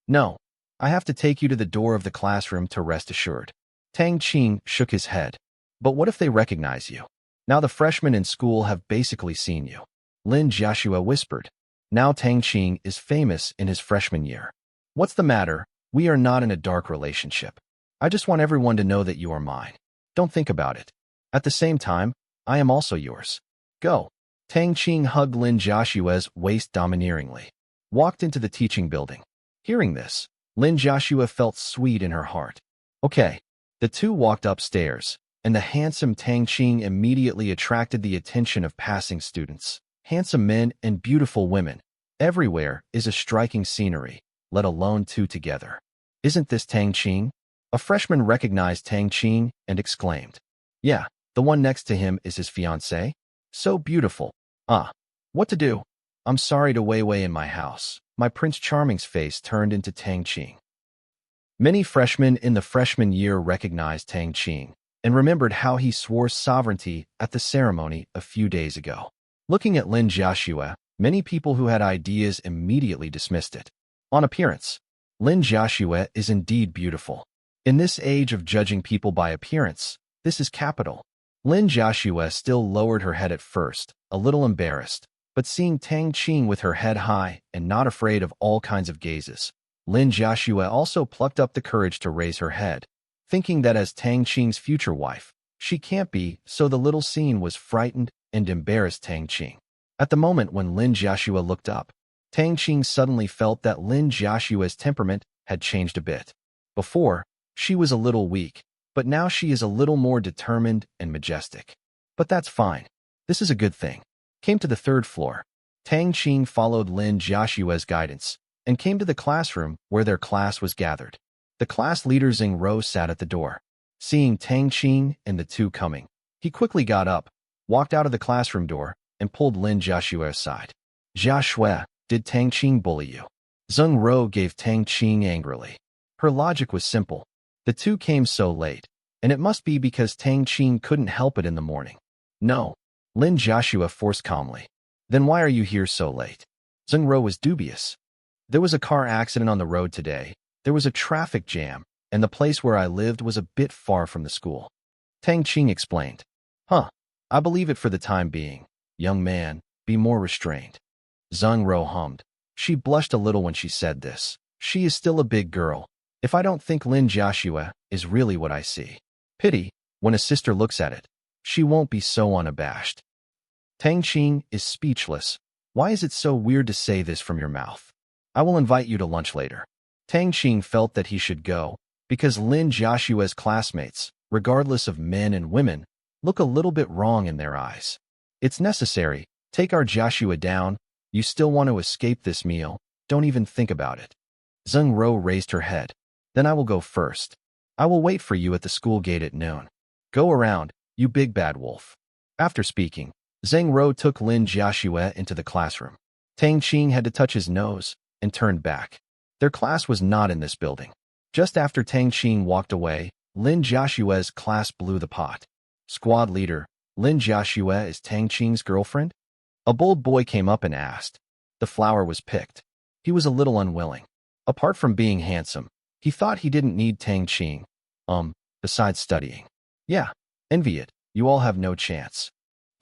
No, I have to take you to the door of the classroom to rest assured. Tang Qing shook his head. But what if they recognize you? Now the freshmen in school have basically seen you. Lin Jiaxue whispered. Now Tang Qing is famous in his freshman year. What's the matter? We are not in a dark relationship. I just want everyone to know that you are mine. Don't think about it. At the same time, I am also yours. Go. Tang Qing hugged Lin Joshua's waist domineeringly. Walked into the teaching building. Hearing this, Lin Joshua felt sweet in her heart. Okay. The two walked upstairs, and the handsome Tang Qing immediately attracted the attention of passing students. Handsome men and beautiful women. Everywhere is a striking scenery, let alone two together. Isn't this Tang Qing? A freshman recognized Tang Qing and exclaimed. Yeah, the one next to him is his fiancée. So beautiful. What to do? I'm sorry to Wei in my house. My Prince Charming's face turned into Tang Qing. Many freshmen in the freshman year recognized Tang Qing and remembered how he swore sovereignty at the ceremony a few days ago. Looking at Lin Joshua, many people who had ideas immediately dismissed it. On appearance, Lin Joshua is indeed beautiful. In this age of judging people by appearance, this is capital. Lin Joshua still lowered her head at first, a little embarrassed, but seeing Tang Qing with her head high and not afraid of all kinds of gazes, Lin Joshua also plucked up the courage to raise her head, thinking that as Tang Qing's future wife, she can't be, so the little scene was frightened and embarrassed Tang Qing. At the moment when Lin Joshua looked up, Tang Qing suddenly felt that Lin Joshua's temperament had changed a bit. Before, she was a little weak, but now she is a little more determined and majestic. But that's fine. This is a good thing. Came to the third floor. Tang Qing followed Lin Joshua's guidance and came to the classroom where their class was gathered. The class leader Xing Rou sat at the door. Seeing Tang Qing and the two coming, he quickly got up, walked out of the classroom door, and pulled Lin Joshua aside. Joshua, did Tang Qing bully you? Xing Rou gave Tang Qing angrily. Her logic was simple. The two came so late, and it must be because Tang Qing couldn't help it in the morning. No. Lin Joshua forced calmly. Then why are you here so late? Xing Rou was dubious. There was a car accident on the road today. There was a traffic jam, and the place where I lived was a bit far from the school. Tang Qing explained. I believe it for the time being. Young man, be more restrained. Xing Rou hummed. She blushed a little when she said this. She is still a big girl. If I don't think Lin Joshua is really what I see. Pity, when a sister looks at it, she won't be so unabashed. Tang Qing is speechless. Why is it so weird to say this from your mouth? I will invite you to lunch later. Tang Qing felt that he should go, because Lin Joshua's classmates, regardless of men and women, look a little bit wrong in their eyes. It's necessary. Take our Joshua down. You still want to escape this meal. Don't even think about it. Xing Rou raised her head. Then I will go first. I will wait for you at the school gate at noon. Go around, you big bad wolf. After speaking, Xing Rou took Lin Joshua into the classroom. Tang Qing had to touch his nose and turned back. Their class was not in this building. Just after Tang Qing walked away, Lin Joshua's class blew the pot. Squad leader, Lin Joshua is Tang Qing's girlfriend? A bold boy came up and asked. The flower was picked. He was a little unwilling. Apart from being handsome, he thought he didn't need Tang Qing. Besides studying. Yeah, envy it. You all have no chance.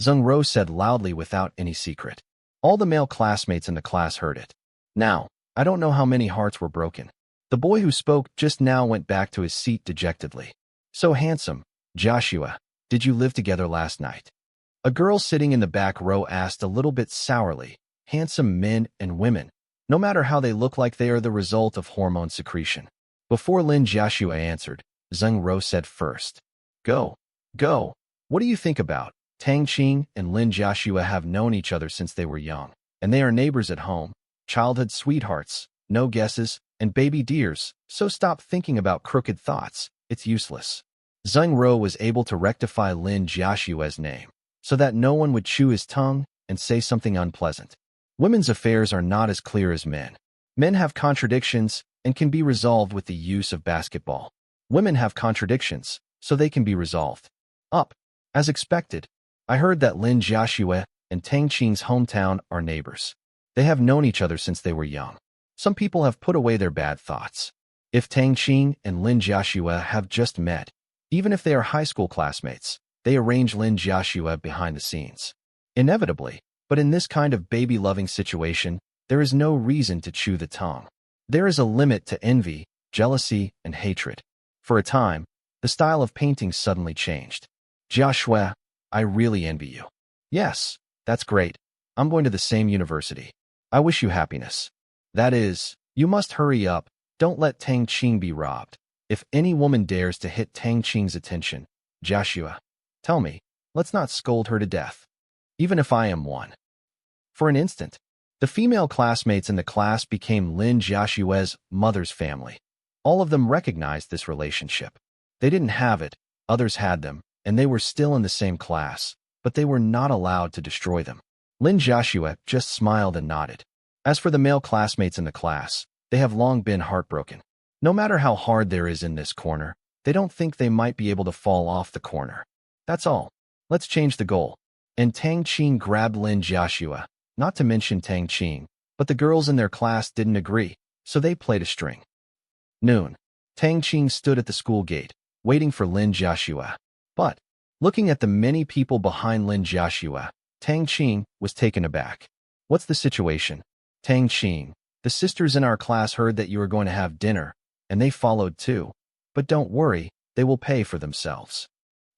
Xing Rou said loudly without any secret. All the male classmates in the class heard it. Now, I don't know how many hearts were broken. The boy who spoke just now went back to his seat dejectedly. So handsome, Joshua, did you live together last night? A girl sitting in the back row asked a little bit sourly. Handsome men and women, no matter how they look like, they are the result of hormone secretion. Before Lin Joshua answered, Xing Rou said first. Go. What do you think about? Tang Qing and Lin Joshua have known each other since they were young, and they are neighbors at home, childhood sweethearts, no guesses, and baby dears, so stop thinking about crooked thoughts, it's useless. Xing Rou was able to rectify Lin Joshua's name, so that no one would chew his tongue and say something unpleasant. Women's affairs are not as clear as men. Men have contradictions and can be resolved with the use of basketball. Women have contradictions, so they can be resolved. As expected, I heard that Lin Joshua and Tang Qing's hometown are neighbors. They have known each other since they were young. Some people have put away their bad thoughts. If Tang Qing and Lin Joshua have just met, even if they are high school classmates, they arrange Lin Joshua behind the scenes. Inevitably, but in this kind of baby-loving situation, there is no reason to chew the tongue. There is a limit to envy, jealousy, and hatred. For a time, the style of painting suddenly changed. Joshua, I really envy you. Yes, that's great. I'm going to the same university. I wish you happiness. That is, you must hurry up. Don't let Tang Qing be robbed. If any woman dares to hit Tang Qing's attention, Joshua, tell me, let's not scold her to death. Even if I am one. For an instant, the female classmates in the class became Lin Joshua's mother's family. All of them recognized this relationship. They didn't have it, others had them, and they were still in the same class, but they were not allowed to destroy them. Lin Joshua just smiled and nodded. As for the male classmates in the class, they have long been heartbroken. No matter how hard there is in this corner, they don't think they might be able to fall off the corner. That's all. Let's change the goal. And Tang Qing grabbed Lin Joshua, not to mention Tang Qing, but the girls in their class didn't agree, so they played a string. Noon. Tang Qing stood at the school gate, waiting for Lin Joshua. But, looking at the many people behind Lin Joshua, Tang Qing was taken aback. What's the situation? Tang Qing, the sisters in our class heard that you were going to have dinner, and they followed too. But don't worry, they will pay for themselves.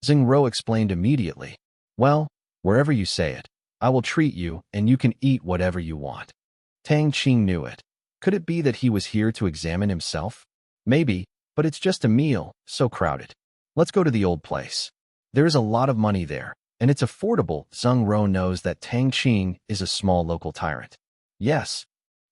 Xing Rou explained immediately. Well, wherever you say it, I will treat you and you can eat whatever you want. Tang Qing knew it. Could it be that he was here to examine himself? Maybe, but it's just a meal, so crowded. Let's go to the old place. There is a lot of money there, and it's affordable. Xing Rou knows that Tang Qing is a small local tyrant. Yes.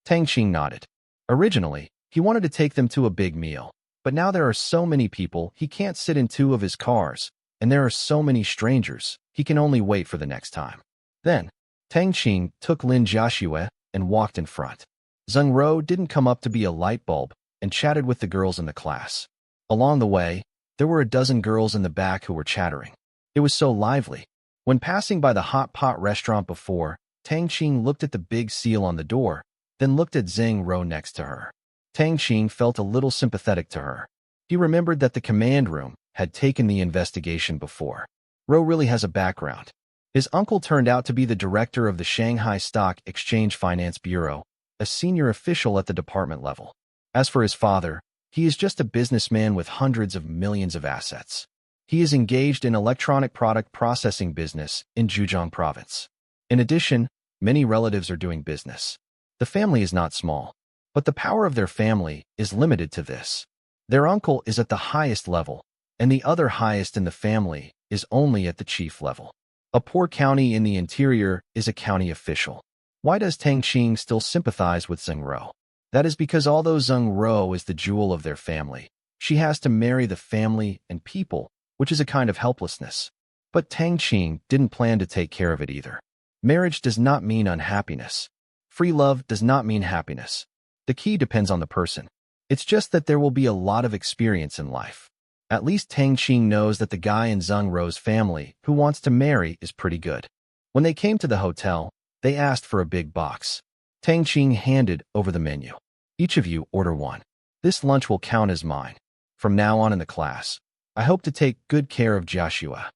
Tang Qing nodded. Originally, he wanted to take them to a big meal, but now there are so many people he can't sit in two of his cars, and there are so many strangers, he can only wait for the next time. Then, Tang Qing took Lin Joshua and walked in front. Xing Rou didn't come up to be a light bulb and chatted with the girls in the class. Along the way, there were a dozen girls in the back who were chattering. It was so lively. When passing by the hot pot restaurant before, Tang Qing looked at the big seal on the door, then looked at Xing Rou next to her. Tang Qing felt a little sympathetic to her. He remembered that the command room had taken the investigation before. Rou really has a background. His uncle turned out to be the director of the Shanghai Stock Exchange Finance Bureau, a senior official at the department level. As for his father, he is just a businessman with hundreds of millions of assets. He is engaged in electronic product processing business in Zhejiang province. In addition, many relatives are doing business. The family is not small, but the power of their family is limited to this. Their uncle is at the highest level, and the other highest in the family is only at the chief level. A poor county in the interior is a county official. Why does Tang Qing still sympathize with Xing Rou? That is because although Xing Rou is the jewel of their family, she has to marry the family and people, which is a kind of helplessness. But Tang Qing didn't plan to take care of it either. Marriage does not mean unhappiness. Free love does not mean happiness. The key depends on the person. It's just that there will be a lot of experience in life. At least Tang Qing knows that the guy in Xing Rou's family who wants to marry is pretty good. When they came to the hotel, they asked for a big box. Tang Qing handed over the menu. Each of you order one. This lunch will count as mine. From now on in the class, I hope to take good care of Joshua.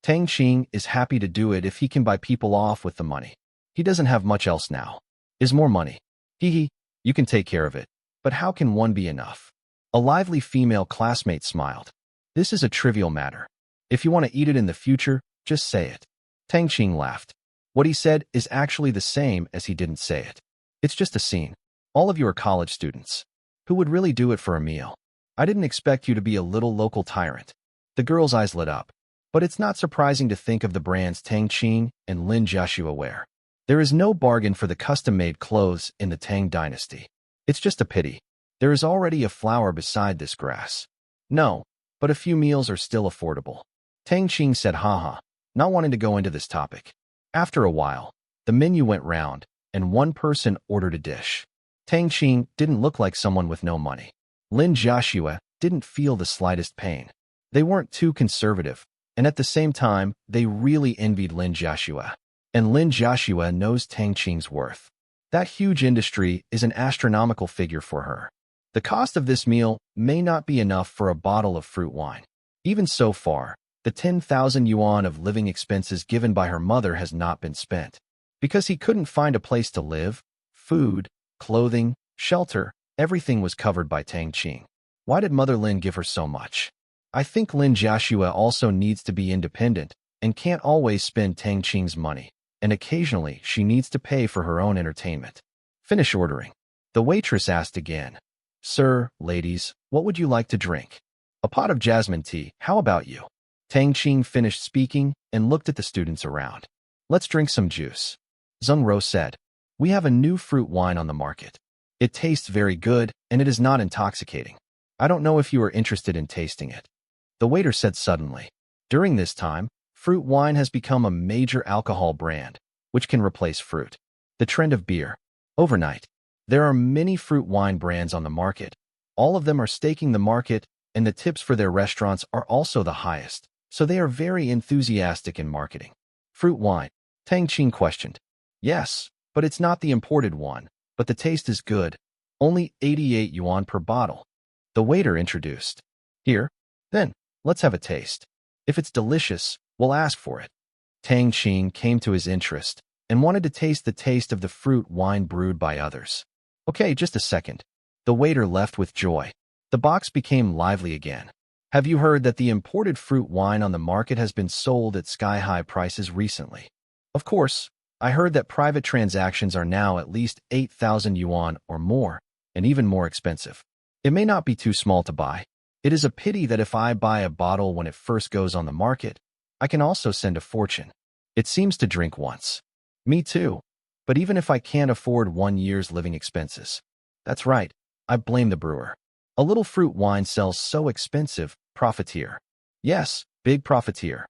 Tang Qing is happy to do it if he can buy people off with the money. He doesn't have much else now. Is more money. Hee, you can take care of it. But how can one be enough? A lively female classmate smiled. This is a trivial matter. If you want to eat it in the future, just say it. Tang Qing laughed. What he said is actually the same as he didn't say it. It's just a scene. All of you are college students. Who would really do it for a meal? I didn't expect you to be a little local tyrant. The girl's eyes lit up. But it's not surprising to think of the brands Tang Qing and Lin Joshua wear. There is no bargain for the custom-made clothes in the Tang dynasty. It's just a pity. There is already a flower beside this grass. No, but a few meals are still affordable. Tang Qing said haha, not wanting to go into this topic. After a while, the menu went round, and one person ordered a dish. Tang Qing didn't look like someone with no money. Lin Joshua didn't feel the slightest pain. They weren't too conservative, and at the same time, they really envied Lin Joshua. And Lin Joshua knows Tang Qing's worth. That huge industry is an astronomical figure for her. The cost of this meal may not be enough for a bottle of fruit wine. Even so far, the 10,000 yuan of living expenses given by her mother has not been spent. Because he couldn't find a place to live, Food, clothing, shelter, everything was covered by Tang Qing. Why did Mother Lin give her so much? I think Lin Jiaxue also needs to be independent and can't always spend Tang Qing's money, and occasionally she needs to pay for her own entertainment. Finish ordering. The waitress asked again. Sir, ladies, what would you like to drink? A pot of jasmine tea, how about you? Tang Qing finished speaking and looked at the students around. Let's drink some juice. Zheng Ro said. We have a new fruit wine on the market. It tastes very good, and it is not intoxicating. I don't know if you are interested in tasting it. The waiter said suddenly. During this time, fruit wine has become a major alcohol brand, which can replace fruit. The trend of beer. Overnight, there are many fruit wine brands on the market. All of them are staking the market, and the tips for their restaurants are also the highest, so they are very enthusiastic in marketing. Fruit wine, Tang Qing questioned. Yes, but it's not the imported one, but the taste is good. Only 88 yuan per bottle. The waiter introduced. Here, then, let's have a taste. If it's delicious, we'll ask for it. Tang Qing came to his interest and wanted to taste the taste of the fruit wine brewed by others. Okay, just a second. The waiter left with joy. The box became lively again. Have you heard that the imported fruit wine on the market has been sold at sky-high prices recently? Of course, I heard that private transactions are now at least 8,000 yuan or more, and even more expensive. It may not be too small to buy. It is a pity that if I buy a bottle when it first goes on the market, I can also send a fortune. It seems to drink once. Me too. But even if I can't afford 1 year's living expenses. That's right, I blame the brewer. A little fruit wine sells so expensive, profiteer. Yes, big profiteer.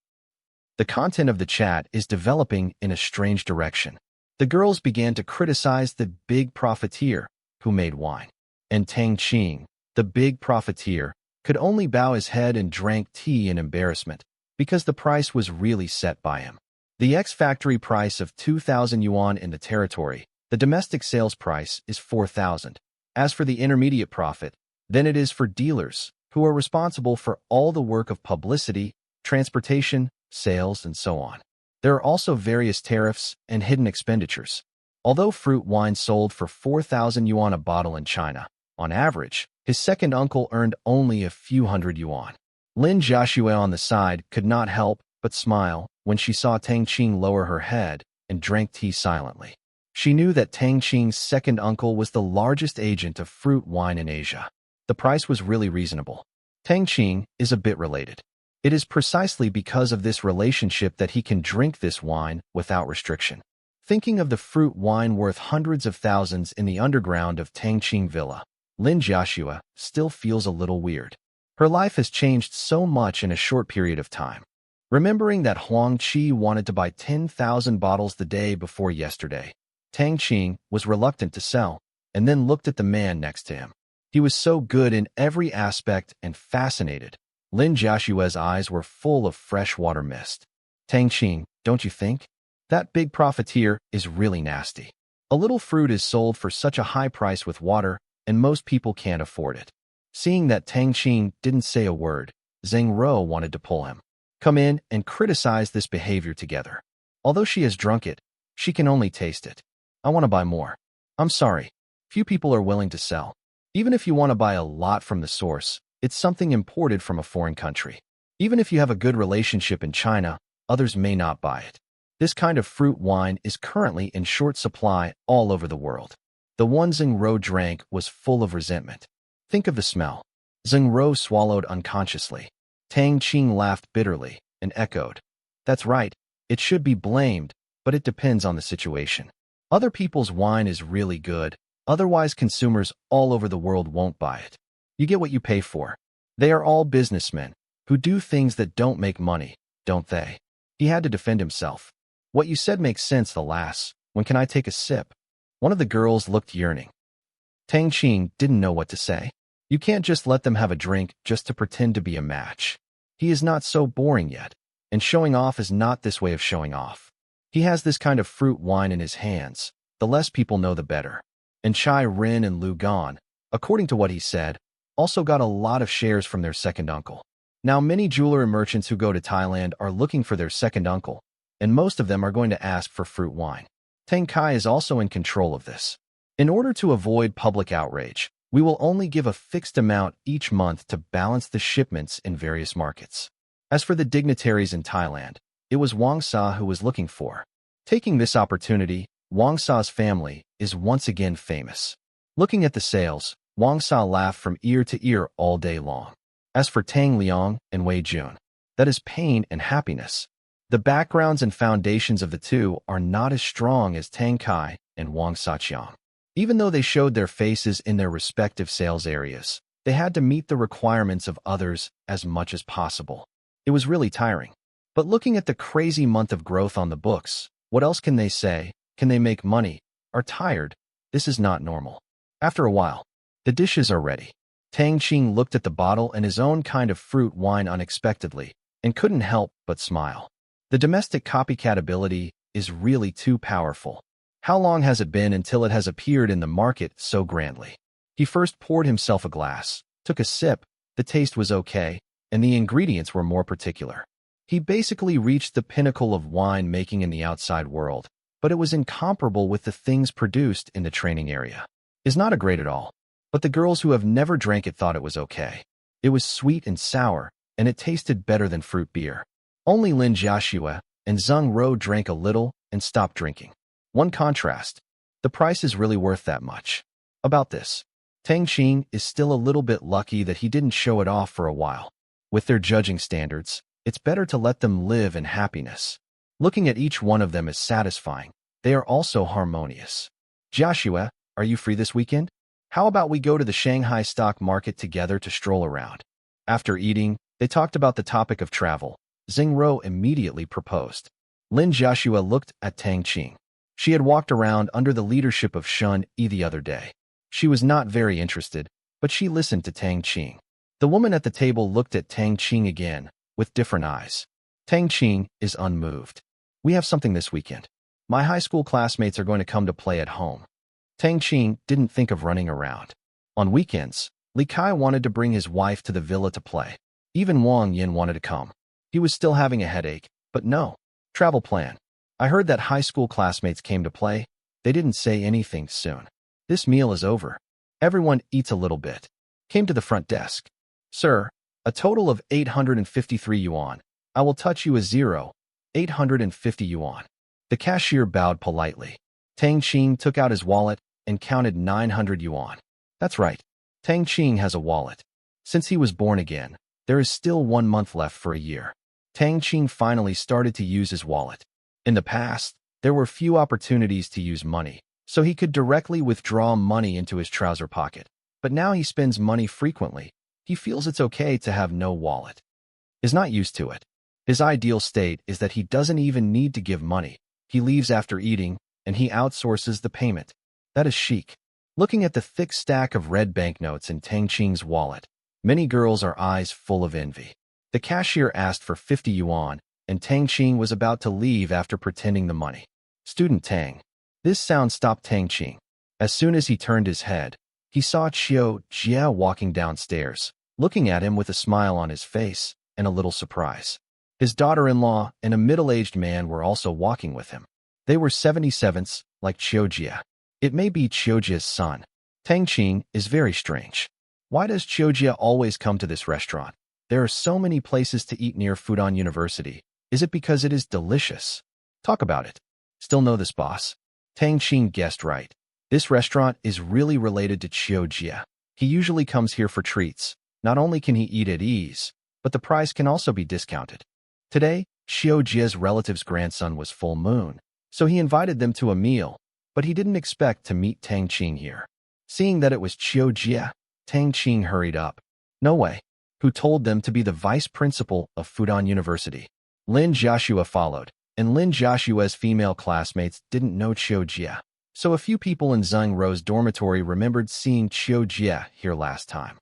The content of the chat is developing in a strange direction. The girls began to criticize the big profiteer who made wine. And Tang Qing, the big profiteer, could only bow his head and drank tea in embarrassment because the price was really set by him. The ex-factory price of 2,000 yuan in the territory, the domestic sales price is 4,000. As for the intermediate profit, then it is for dealers, who are responsible for all the work of publicity, transportation, sales, and so on. There are also various tariffs and hidden expenditures. Although fruit wine sold for 4,000 yuan a bottle in China, on average, his second uncle earned only a few hundred yuan. Lin Jiaxue on the side could not help but smile when she saw Tang Qing lower her head and drank tea silently. She knew that Tang Qing's second uncle was the largest agent of fruit wine in Asia. The price was really reasonable. Tang Qing is a bit related. It is precisely because of this relationship that he can drink this wine without restriction. Thinking of the fruit wine worth hundreds of thousands in the underground of Tang Qing Villa, Lin Jiaxue still feels a little weird. Her life has changed so much in a short period of time. Remembering that Huang Qi wanted to buy 10,000 bottles the day before yesterday, Tang Qing was reluctant to sell, and then looked at the man next to him. He was so good in every aspect and fascinated. Lin Jiaxue's eyes were full of freshwater mist. Tang Qing, don't you think? That big profiteer is really nasty. A little fruit is sold for such a high price with water, and most people can't afford it. Seeing that Tang Qing didn't say a word, Zheng Ro wanted to pull him. Come in and criticize this behavior together. Although she has drunk it, she can only taste it. I want to buy more. I'm sorry. Few people are willing to sell. Even if you want to buy a lot from the source, it's something imported from a foreign country. Even if you have a good relationship in China, others may not buy it. This kind of fruit wine is currently in short supply all over the world. The one Zheng Ro drank was full of resentment. Think of the smell. Zheng Ro swallowed unconsciously. Tang Qing laughed bitterly and echoed. That's right, it should be blamed, but it depends on the situation. Other people's wine is really good, otherwise consumers all over the world won't buy it. You get what you pay for. They are all businessmen who do things that don't make money, don't they? He had to defend himself. What you said makes sense, alas. When can I take a sip? One of the girls looked yearning. Tang Qing didn't know what to say. You can't just let them have a drink just to pretend to be a match. He is not so boring yet, and showing off is not this way of showing off. He has this kind of fruit wine in his hands. The less people know, the better. And Chai Rin and Lu Gan, according to what he said, also got a lot of shares from their second uncle. Now many jeweler merchants who go to Thailand are looking for their second uncle, and most of them are going to ask for fruit wine. Tang Kai is also in control of this. In order to avoid public outrage, we will only give a fixed amount each month to balance the shipments in various markets. As for the dignitaries in Thailand, it was Wang Sa who was looking for. Taking this opportunity, Wang Sa's family is once again famous. Looking at the sales, Wang Sa laughed from ear to ear all day long. As for Tang Liang and Wei Jun, that is pain and happiness. The backgrounds and foundations of the two are not as strong as Tang Kai and Wang Saqiang. Even though they showed their faces in their respective sales areas, they had to meet the requirements of others as much as possible. It was really tiring. But looking at the crazy month of growth on the books, what else can they say? Can they make money? Are tired? This is not normal. After a while, the dishes are ready. Tang Qing looked at the bottle and his own kind of fruit wine unexpectedly, and couldn't help but smile. The domestic copycat ability is really too powerful. How long has it been until it has appeared in the market so grandly? He first poured himself a glass, took a sip, the taste was okay, and the ingredients were more particular. He basically reached the pinnacle of wine making in the outside world, but it was incomparable with the things produced in the training area. It's not a great at all, but the girls who have never drank it thought it was okay. It was sweet and sour, and it tasted better than fruit beer. Only Lin Jiaxue and Zheng Ro drank a little and stopped drinking. One contrast, the price is really worth that much. About this, Tang Qing is still a little bit lucky that he didn't show it off for a while. With their judging standards, it's better to let them live in happiness. Looking at each one of them is satisfying. They are also harmonious. Jiaxue, are you free this weekend? How about we go to the Shanghai stock market together to stroll around? After eating, they talked about the topic of travel. Zheng Ro immediately proposed. Lin Jiaxue looked at Tang Qing. She had walked around under the leadership of Shun Yi the other day. She was not very interested, but she listened to Tang Qing. The woman at the table looked at Tang Qing again, with different eyes. Tang Qing is unmoved. We have something this weekend. My high school classmates are going to come to play at home. Tang Qing didn't think of running around. On weekends, Li Kai wanted to bring his wife to the villa to play. Even Wang Yin wanted to come. He was still having a headache, but no. Travel plan. I heard that high school classmates came to play. They didn't say anything soon. This meal is over. Everyone eats a little bit. Came to the front desk. Sir, a total of 853 yuan. I will touch you a zero. 850 yuan. The cashier bowed politely. Tang Qing took out his wallet and counted 900 yuan. That's right. Tang Qing has a wallet. Since he was born again, there is still 1 month left for a year. Tang Qing finally started to use his wallet. In the past, there were few opportunities to use money, so he could directly withdraw money into his trouser pocket. But now he spends money frequently. He feels it's okay to have no wallet. He's not used to it. His ideal state is that he doesn't even need to give money. He leaves after eating, and he outsources the payment. That is chic. Looking at the thick stack of red banknotes in Tang Qing's wallet, many girls are eyes full of envy. The cashier asked for 50 yuan, and Tang Qing was about to leave after pretending the money. Student Tang. This sound stopped Tang Qing. As soon as he turned his head, he saw Qiu Jia walking downstairs, looking at him with a smile on his face and a little surprise. His daughter-in-law and a middle-aged man were also walking with him. They were 77s, like Qiu Jia. It may be Qiu Jia's son. Tang Qing is very strange. Why does Qiu Jia always come to this restaurant? There are so many places to eat near Fudan University. Is it because it is delicious? Talk about it. Still know this boss? Tang Qing guessed right. This restaurant is really related to Qiu Jia. He usually comes here for treats. Not only can he eat at ease, but the price can also be discounted. Today, Qiu Jia's relative's grandson was full moon, so he invited them to a meal, but he didn't expect to meet Tang Qing here. Seeing that it was Qiu Jia, Tang Qing hurried up. No way. Who told them to be the vice principal of Fudan University? Lin Jiaxue followed, and Lin Jiaxue's female classmates didn't know Qiu Jia, so a few people in Zheng Ro's dormitory remembered seeing Qiu Jia here last time.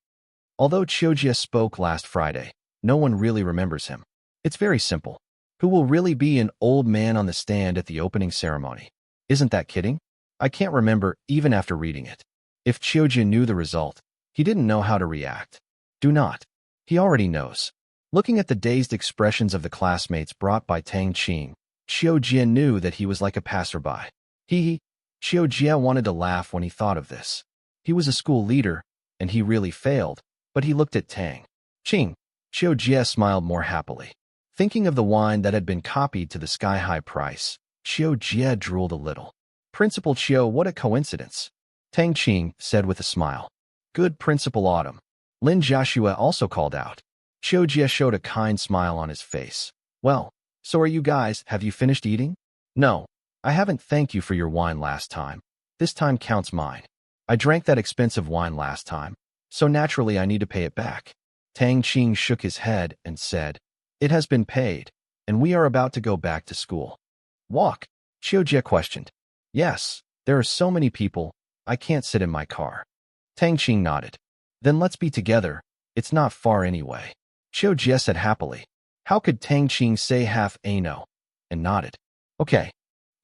Although Qiu Jia spoke last Friday, no one really remembers him. It's very simple. Who will really be an old man on the stand at the opening ceremony? Isn't that kidding? I can't remember even after reading it. If Qiu Jia knew the result, he didn't know how to react. Do not. He already knows. Looking at the dazed expressions of the classmates brought by Tang Qing, Qiu Jia knew that he was like a passerby. He Xiao Jie wanted to laugh when he thought of this. He was a school leader, and he really failed, but he looked at Tang Qing. Xiao Jie smiled more happily. Thinking of the wine that had been copied to the sky-high price, Xiao Jie drooled a little. Principal Xiao, what a coincidence. Tang Qing said with a smile. Good Principal Autumn. Lin Jiaxue also called out. Xiao Jie showed a kind smile on his face. Well, so are you guys, have you finished eating? No, I haven't thanked you for your wine last time. This time counts mine. I drank that expensive wine last time, so naturally I need to pay it back. Tang Qing shook his head and said, It has been paid, and we are about to go back to school. Walk? Xiao Jie questioned. Yes, there are so many people, I can't sit in my car. Tang Qing nodded. Then let's be together, it's not far anyway. Xiao Jie said happily. How could Tang Qing say half a no? And nodded. Okay.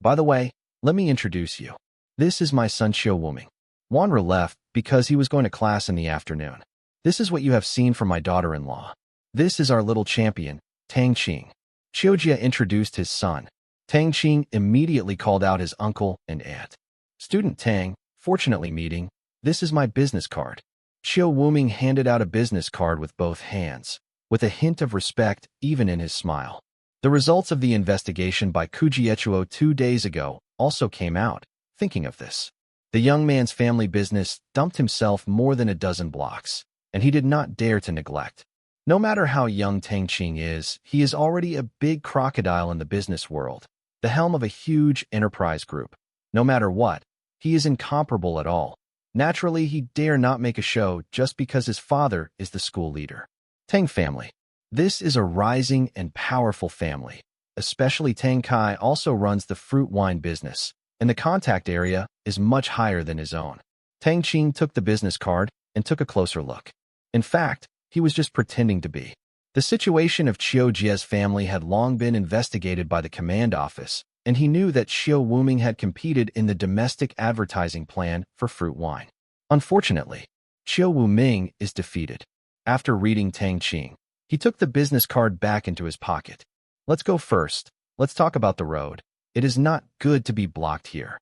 By the way, let me introduce you. This is my son Xiao Wuming. Wanra left because he was going to class in the afternoon. This is what you have seen from my daughter-in-law. This is our little champion, Tang Qing. Xiao Jie introduced his son. Tang Qing immediately called out his uncle and aunt. Student Tang, fortunately meeting, this is my business card. Xiao Wuming handed out a business card with both hands, with a hint of respect even in his smile. The results of the investigation by Kujiechuo 2 days ago also came out. Thinking of this, the young man's family business dumped himself more than a dozen blocks, and he did not dare to neglect. No matter how young Tang Qing is, he is already a big crocodile in the business world, the helm of a huge enterprise group. No matter what, he is incomparable at all. Naturally, he dare not make a show just because his father is the school leader. Tang family. This is a rising and powerful family. Especially Tang Kai also runs the fruit wine business, and the contact area is much higher than his own. Tang Qing took the business card and took a closer look. In fact, he was just pretending to be. The situation of Xiao Jie's family had long been investigated by the command office, and he knew that Xiao Wuming had competed in the domestic advertising plan for fruit wine. Unfortunately, Xiao Wuming is defeated. After reading Tang Qing, he took the business card back into his pocket. Let's go first. Let's talk about the road. It is not good to be blocked here.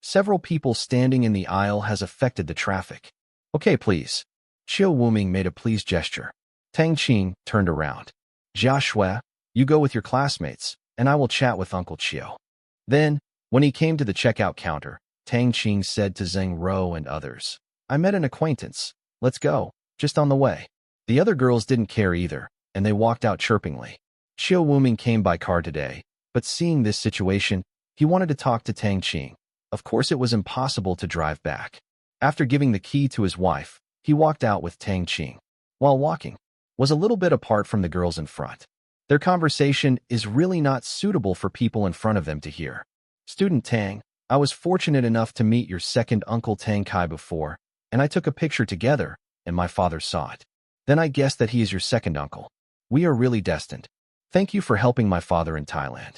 Several people standing in the aisle has affected the traffic. Okay, please. Xiao Wuming made a pleased gesture. Tang Qing turned around. Jiaxue, you go with your classmates, and I will chat with Uncle Qiu. Then, when he came to the checkout counter, Tang Qing said to Zheng Ro and others, I met an acquaintance. Let's go, just on the way. The other girls didn't care either, and they walked out chirpingly. Xiao Wuming came by car today, but seeing this situation, he wanted to talk to Tang Qing. Of course, it was impossible to drive back. After giving the key to his wife, he walked out with Tang Qing. While walking, was a little bit apart from the girls in front. Their conversation is really not suitable for people in front of them to hear. Student Tang, I was fortunate enough to meet your second uncle Tang Kai before, and I took a picture together, and my father saw it. Then I guessed that he is your second uncle. We are really destined. Thank you for helping my father in Thailand.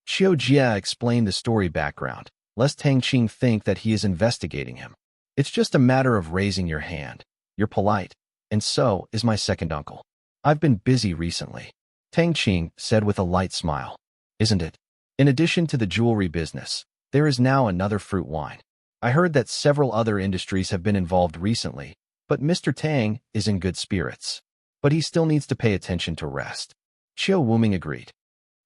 Xiao Jie explained the story background, lest Tang Qing think that he is investigating him. It's just a matter of raising your hand. You're polite, and so is my second uncle. I've been busy recently. Tang Qing said with a light smile. Isn't it? In addition to the jewelry business, there is now another fruit wine. I heard that several other industries have been involved recently, but Mr. Tang is in good spirits. But he still needs to pay attention to rest. Xiao Wuming agreed.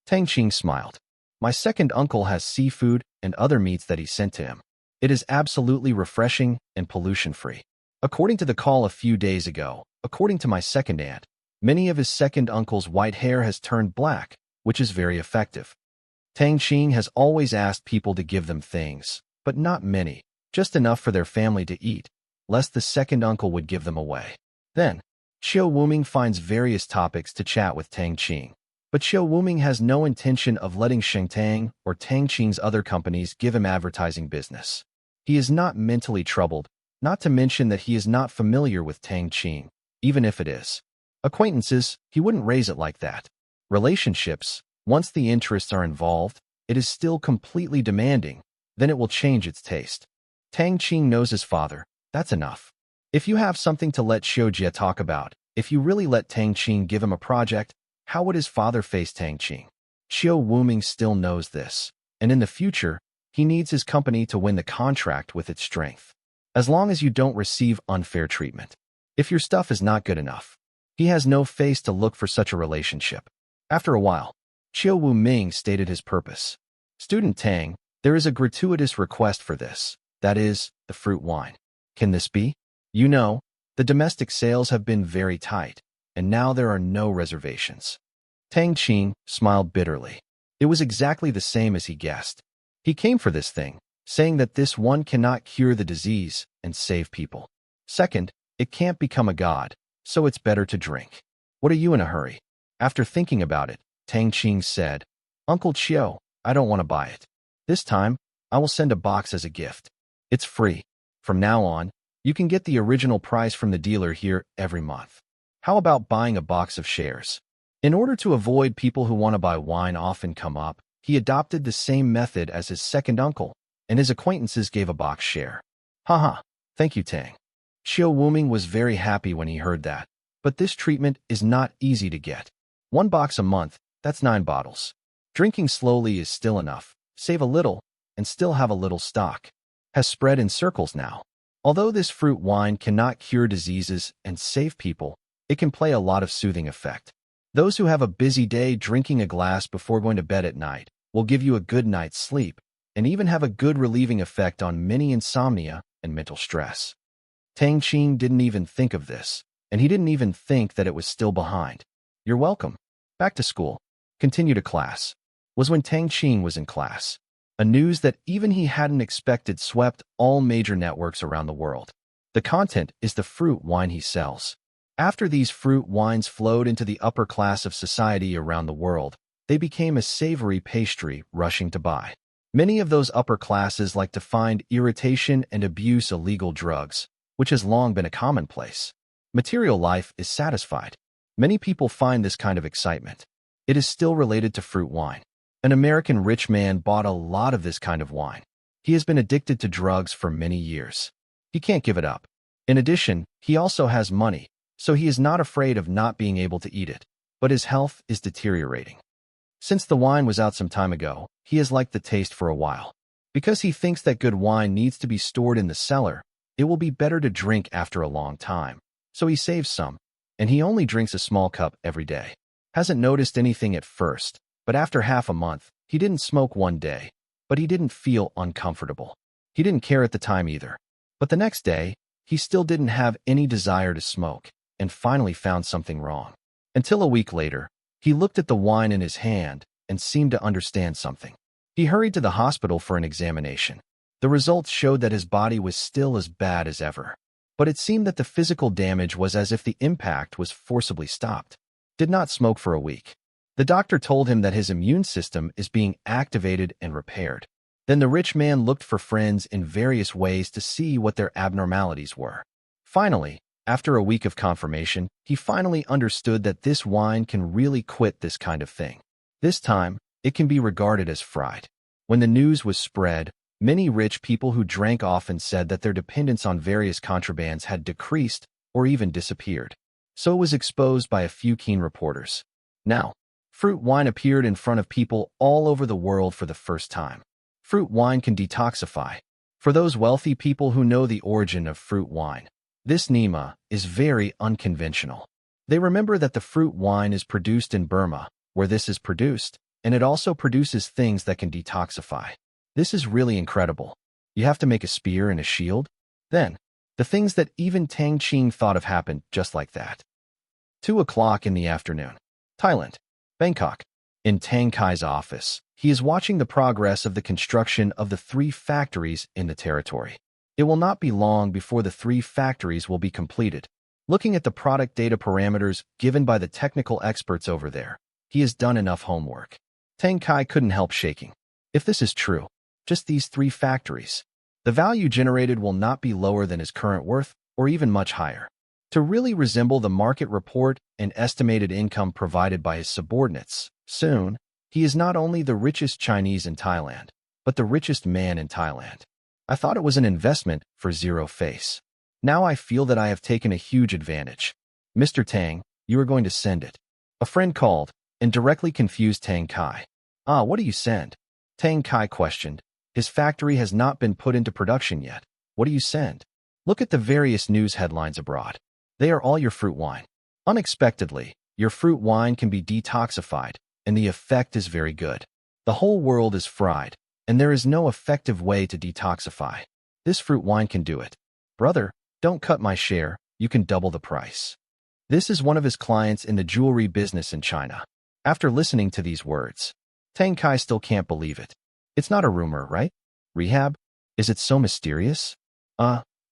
Tang Qing smiled. My second uncle has seafood and other meats that he sent to him. It is absolutely refreshing and pollution-free. According to the call a few days ago, according to my second aunt, many of his second uncle's white hair has turned black, which is very effective. Tang Qing has always asked people to give them things, but not many, just enough for their family to eat, lest the second uncle would give them away. Then, Xiao Wuming finds various topics to chat with Tang Qing, but Xiao Wuming has no intention of letting Shengtang or Tang Qing's other companies give him advertising business. He is not mentally troubled, not to mention that he is not familiar with Tang Qing, even if it is. Acquaintances, he wouldn't raise it like that. Relationships, once the interests are involved, it is still completely demanding, then it will change its taste. Tang Qing knows his father, that's enough. If you have something to let Xiao Jie talk about, if you really let Tang Qing give him a project, how would his father face Tang Qing? Xiao Wuming still knows this, and in the future, He needs his company to win the contract with its strength. As long as you don't receive unfair treatment. If your stuff is not good enough, he has no face to look for such a relationship. After a while, Chiu Wu Ming stated his purpose. Student Tang, there is a gratuitous request for this. That is, the fruit wine. Can this be? You know, the domestic sales have been very tight, and now there are no reservations. Tang Qing smiled bitterly. It was exactly the same as he guessed. He came for this thing, saying that this one cannot cure the disease and save people. Second, it can't become a god, so it's better to drink. What are you in a hurry? After thinking about it, Tang Qing said, Uncle Chiu, I don't want to buy it. This time, I will send a box as a gift. It's free. From now on, you can get the original price from the dealer here every month. How about buying a box of shares? In order to avoid people who want to buy wine often come up, he adopted the same method as his second uncle, and his acquaintances gave a box share. Haha, thank you, Tang. Chiu Wuming was very happy when he heard that, but this treatment is not easy to get. 1 box a month, that's 9 bottles. Drinking slowly is still enough, save a little, and still have a little stock. Has spread in circles now. Although this fruit wine cannot cure diseases and save people, it can play a lot of soothing effect. Those who have a busy day drinking a glass before going to bed at night will give you a good night's sleep, and even have a good relieving effect on many insomnia and mental stress. Tang Qing didn't even think of this, and he didn't even think that it was still behind. You're welcome. Back to school. Continue to class. Was when Tang Qing was in class. A news that even he hadn't expected swept all major networks around the world. The content is the fruit wine he sells. After these fruit wines flowed into the upper class of society around the world, they became a savory pastry rushing to buy. Many of those upper classes like to find irritation and abuse illegal drugs, which has long been a commonplace. Material life is satisfied. Many people find this kind of excitement. It is still related to fruit wine. An American rich man bought a lot of this kind of wine. He has been addicted to drugs for many years. He can't give it up. In addition, he also has money, so he is not afraid of not being able to eat it, but his health is deteriorating. Since the wine was out some time ago, he has liked the taste for a while. Because he thinks that good wine needs to be stored in the cellar, it will be better to drink after a long time. So he saves some, and he only drinks a small cup every day. Hasn't noticed anything at first, but after half a month, he didn't smoke one day, but he didn't feel uncomfortable. He didn't care at the time either. But the next day, he still didn't have any desire to smoke, and finally found something wrong. Until a week later, he looked at the wine in his hand and seemed to understand something. He hurried to the hospital for an examination. The results showed that his body was still as bad as ever. But it seemed that the physical damage was as if the impact was forcibly stopped. Did not smoke for a week. The doctor told him that his immune system is being activated and repaired. Then the rich man looked for friends in various ways to see what their abnormalities were. Finally, after a week of confirmation, he finally understood that this wine can really quit this kind of thing. This time, it can be regarded as fried. When the news was spread, many rich people who drank often said that their dependence on various contrabands had decreased or even disappeared. So it was exposed by a few keen reporters. Now, fruit wine appeared in front of people all over the world for the first time. Fruit wine can detoxify. For those wealthy people who know the origin of fruit wine, this Nima is very unconventional. They remember that the fruit wine is produced in Burma, where this is produced, and it also produces things that can detoxify. This is really incredible. You have to make a spear and a shield? Then, the things that even Tang Qing thought of happened just like that. 2 o'clock in the afternoon. Thailand, Bangkok. In Tang Kai's office, he is watching the progress of the construction of the 3 factories in the territory. It will not be long before the 3 factories will be completed. Looking at the product data parameters given by the technical experts over there, he has done enough homework. Tang Kai couldn't help shaking. If this is true, just these 3 factories, the value generated will not be lower than his current worth or even much higher. To really resemble the market report and estimated income provided by his subordinates, soon, he is not only the richest Chinese in Thailand, but the richest man in Thailand. I thought it was an investment for zero face. Now I feel that I have taken a huge advantage. Mr. Tang, you are going to send it. A friend called and directly confused Tang Kai. Ah, what do you send? Tang Kai questioned. His factory has not been put into production yet. What do you send? Look at the various news headlines abroad. They are all your fruit wine. Unexpectedly, your fruit wine can be detoxified, and the effect is very good. The whole world is fried, and there is no effective way to detoxify. This fruit wine can do it. Brother, don't cut my share, you can double the price. This is one of his clients in the jewelry business in China. After listening to these words, Tang Qing still can't believe it. It's not a rumor, right? Rehab? Is it so mysterious?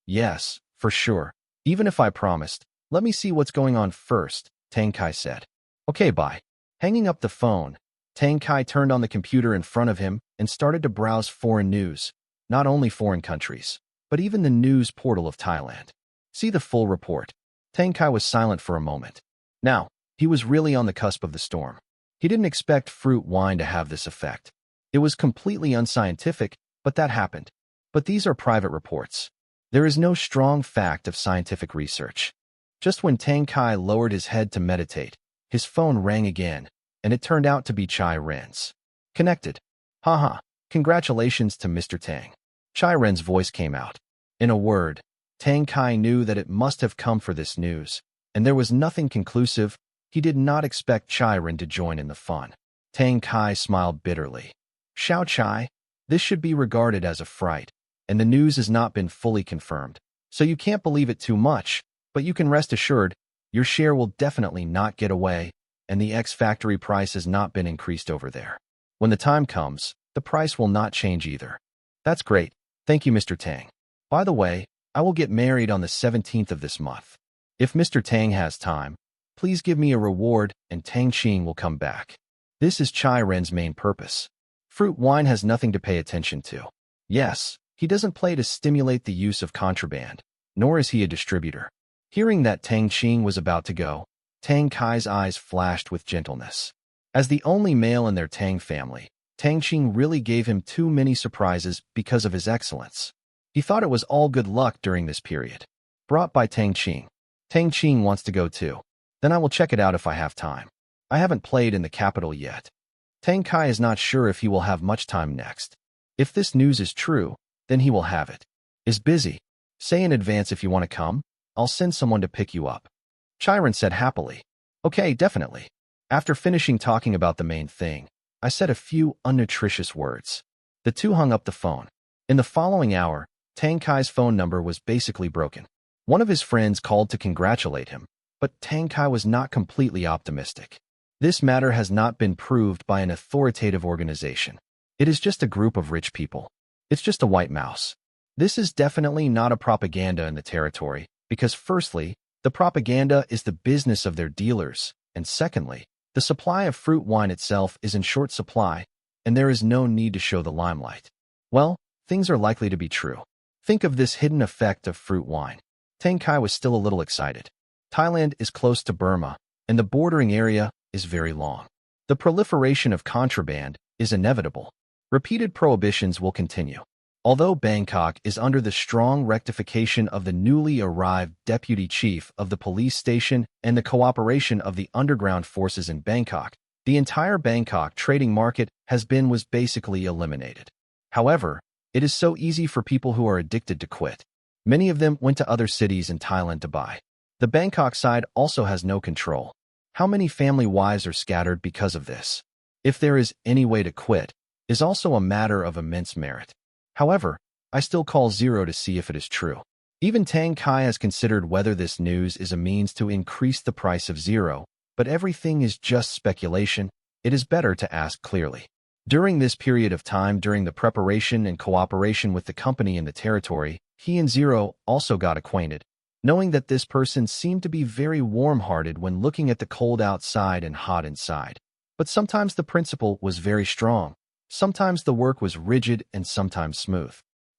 Yes, for sure. Even if I promised, let me see what's going on first, Tang Qing said. Okay, bye. Hanging up the phone, Tang Qing turned on the computer in front of him and started to browse foreign news, not only foreign countries, but even the news portal of Thailand. See the full report. Tang Qing was silent for a moment. Now, he was really on the cusp of the storm. He didn't expect fruit wine to have this effect. It was completely unscientific, but that happened. But these are private reports. There is no strong fact of scientific research. Just when Tang Qing lowered his head to meditate, his phone rang again, and it turned out to be Chai Ren's. Connected. Haha, congratulations to Mr. Tang. Chai Ren's voice came out. In a word, Tang Qing knew that it must have come for this news, and there was nothing conclusive. He did not expect Chai Ren to join in the fun. Tang Qing smiled bitterly. Xiao Chai, this should be regarded as a fright, and the news has not been fully confirmed, so you can't believe it too much, but you can rest assured, your share will definitely not get away, and the X-factory price has not been increased over there. When the time comes, the price will not change either. That's great. Thank you, Mr. Tang. By the way, I will get married on the 17th of this month. If Mr. Tang has time, please give me a reward and Tang Qing will come back. This is Chai Ren's main purpose. Fruit wine has nothing to pay attention to. Yes, he doesn't play to stimulate the use of contraband, nor is he a distributor. Hearing that Tang Qing was about to go, Tang Qing's eyes flashed with gentleness. As the only male in their Tang family, Tang Qing really gave him too many surprises because of his excellence. He thought it was all good luck during this period. Brought by Tang Qing. Tang Qing wants to go too. Then I will check it out if I have time. I haven't played in the capital yet. Tang Qing is not sure if he will have much time next. If this news is true, then he will have it. Is busy. Say in advance if you want to come. I'll send someone to pick you up. Chai Ren said happily. Okay, definitely. After finishing talking about the main thing, I said a few unnutritious words. The two hung up the phone. In the following hour, Tang Qing's phone number was basically broken. One of his friends called to congratulate him, but Tang Qing was not completely optimistic. This matter has not been proved by an authoritative organization. It is just a group of rich people. It's just a white mouse. This is definitely not a propaganda in the territory, because firstly, the propaganda is the business of their dealers, and secondly, the supply of fruit wine itself is in short supply, and there is no need to show the limelight. Well, things are likely to be true. Think of this hidden effect of fruit wine. Tang Qing was still a little excited. Thailand is close to Burma, and the bordering area is very long. The proliferation of contraband is inevitable. Repeated prohibitions will continue. Although Bangkok is under the strong rectification of the newly arrived deputy chief of the police station and the cooperation of the underground forces in Bangkok, the entire Bangkok trading market was basically eliminated. However, it is so easy for people who are addicted to quit. Many of them went to other cities in Thailand to buy. The Bangkok side also has no control. How many family wives are scattered because of this? If there is any way to quit, is also a matter of immense merit. However, I still call zero to see if it is true. Even Tang Qing has considered whether this news is a means to increase the price of zero, but everything is just speculation. It is better to ask clearly. During this period of time during the preparation and cooperation with the company in the territory, he and Zero also got acquainted, knowing that this person seemed to be very warm-hearted when looking at the cold outside and hot inside. But sometimes the principle was very strong. Sometimes the work was rigid and sometimes smooth.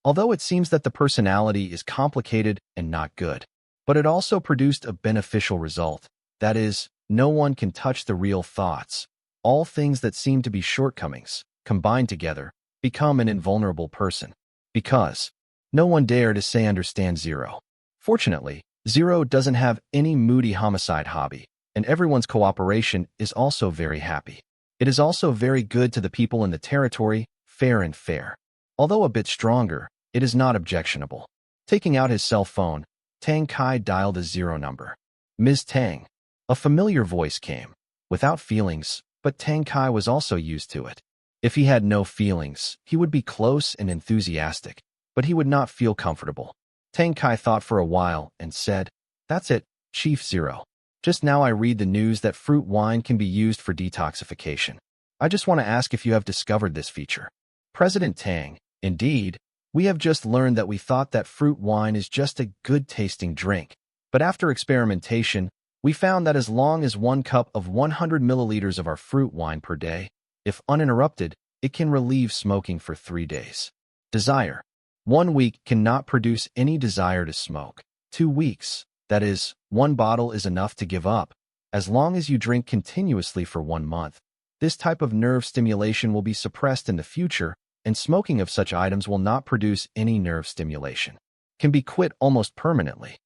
Although it seems that the personality is complicated and not good, but it also produced a beneficial result. That is, no one can touch the real thoughts. All things that seem to be shortcomings, combined together, become an invulnerable person. Because no one dare to say understand Zero. Fortunately, Zero doesn't have any moody homicide hobby, and everyone's cooperation is also very happy. It is also very good to the people in the territory, fair and fair. Although a bit stronger, it is not objectionable. Taking out his cell phone, Tang Kai dialed a 0 number. Ms. Tang. A familiar voice came. Without feelings, but Tang Kai was also used to it. If he had no feelings, he would be close and enthusiastic, but he would not feel comfortable. Tang Kai thought for a while and said, "That's it, Chief Zero. Just now I read the news that fruit wine can be used for detoxification. I just want to ask if you have discovered this feature." President Tang, indeed, we have just learned that we thought that fruit wine is just a good-tasting drink. But after experimentation, we found that as long as 1 cup of 100 milliliters of our fruit wine per day, if uninterrupted, it can relieve smoking for 3 days. Desire. 1 week cannot produce any desire to smoke. 2 weeks, that is, 1 bottle is enough to give up. As long as you drink continuously for 1 month, this type of nerve stimulation will be suppressed in the future, and smoking of such items will not produce any nerve stimulation. Can be quit almost permanently.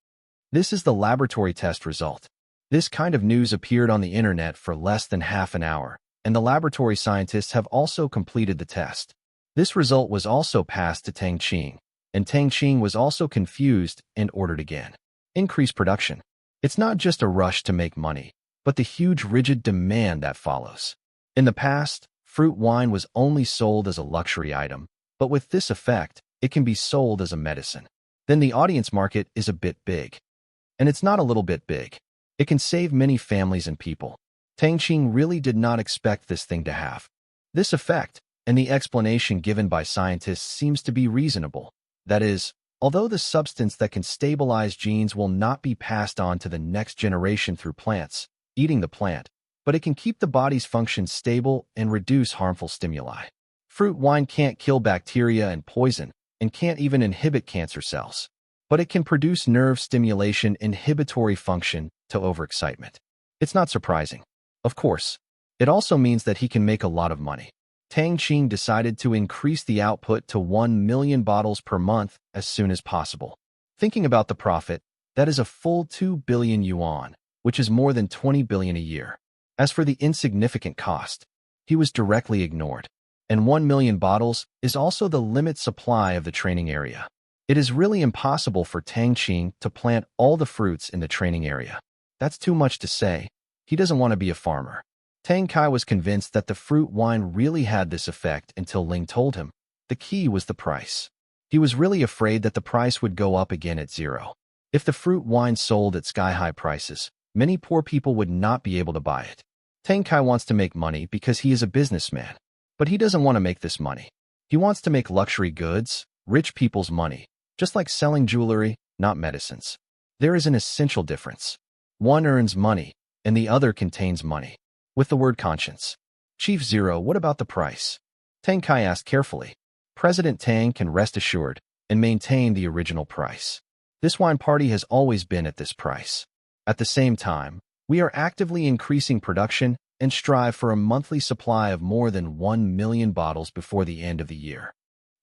This is the laboratory test result. This kind of news appeared on the internet for less than half an hour, and the laboratory scientists have also completed the test. This result was also passed to Tang Qing, and Tang Qing was also confused and ordered again. Increase production. It's not just a rush to make money, but the huge rigid demand that follows. In the past, fruit wine was only sold as a luxury item, but with this effect, it can be sold as a medicine. Then the audience market is a bit big. And it's not a little bit big. It can save many families and people. Tang Qing really did not expect this thing to have this effect, and the explanation given by scientists seems to be reasonable. That is, although the substance that can stabilize genes will not be passed on to the next generation through plants, eating the plant, but it can keep the body's function stable and reduce harmful stimuli. Fruit wine can't kill bacteria and poison, and can't even inhibit cancer cells. But it can produce nerve stimulation inhibitory function to overexcitement. It's not surprising. Of course, it also means that he can make a lot of money. Tang Qing decided to increase the output to 1 million bottles per month as soon as possible. Thinking about the profit, that is a full 2 billion yuan, which is more than 20 billion a year. As for the insignificant cost, he was directly ignored. And 1 million bottles is also the limit supply of the training area. It is really impossible for Tang Qing to plant all the fruits in the training area. That's too much to say. He doesn't want to be a farmer. Tang Kai was convinced that the fruit wine really had this effect until Ling told him. The key was the price. He was really afraid that the price would go up again at 0. If the fruit wine sold at sky-high prices, many poor people would not be able to buy it. Tang Kai wants to make money because he is a businessman. But he doesn't want to make this money. He wants to make luxury goods, rich people's money, just like selling jewelry, not medicines. There is an essential difference. One earns money, and the other contains money. With the word conscience. Chief Zero, what about the price? Tang Kai asked carefully. President Tang can rest assured and maintain the original price. This wine party has always been at this price. At the same time, we are actively increasing production and strive for a monthly supply of more than 1 million bottles before the end of the year.